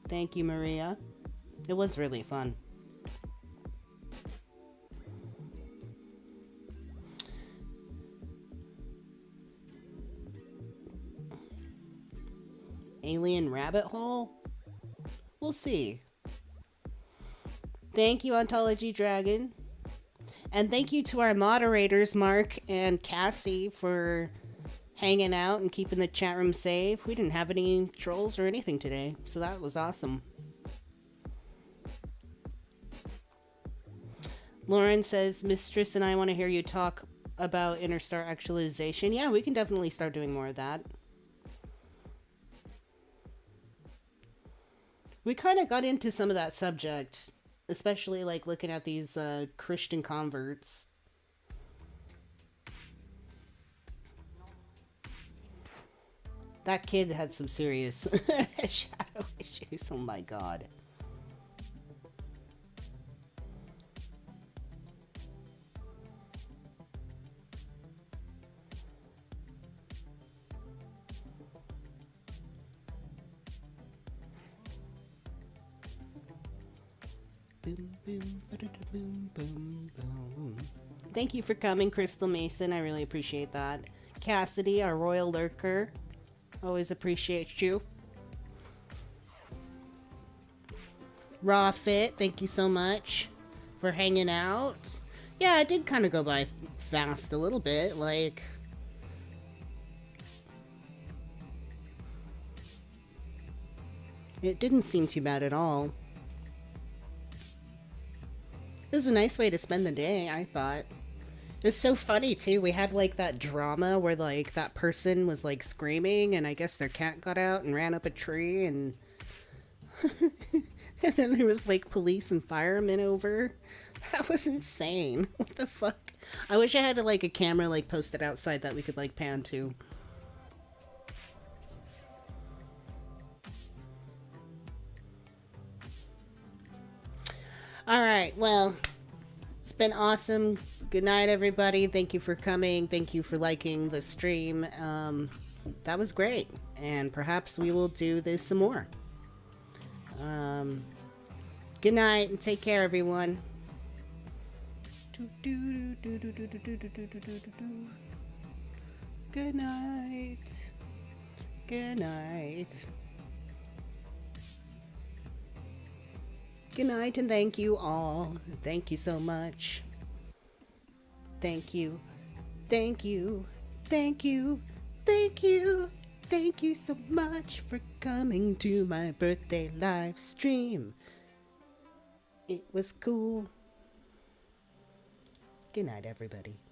Thank you, Maria. It was really fun. Alien rabbit hole? We'll see. Thank you, Ontology Dragon. And thank you to our moderators, Mark and Cassie, for hanging out and keeping the chat room safe. We didn't have any trolls or anything today, so that was awesome. Lauren says, Mistress and I want to hear you talk about interstar actualization. Yeah, we can definitely start doing more of that. We kind of got into some of that subject, especially like looking at these Christian converts. That kid had some serious shadow issues. Oh my god. Boom, boom, ba-da-da-boom, boom, boom. Thank you for coming, Crystal Mason. I really appreciate that. Cassidy, our royal lurker. Always appreciate you. Raw Fit, thank you so much for hanging out. Yeah, it did kind of go by fast a little bit. Like, it didn't seem too bad at all. It was a nice way to spend the day, I thought. It was so funny, too. We had, like, that drama where, like, that person was, like, screaming, and I guess their cat got out and ran up a tree, and... and then there was, like, police and firemen over. That was insane. What the fuck? I wish I had, like, a camera, like, posted outside that we could, like, pan to. Alright, well, it's been awesome. Good night, everybody. Thank you for coming. Thank you for liking the stream. That was great. And perhaps we will do this some more. Good night and take care, everyone. Good night. Good night. Good night and thank you all. Thank you so much. Thank you. Thank you. Thank you. Thank you. Thank you so much for coming to my birthday live stream. It was cool. Good night, everybody.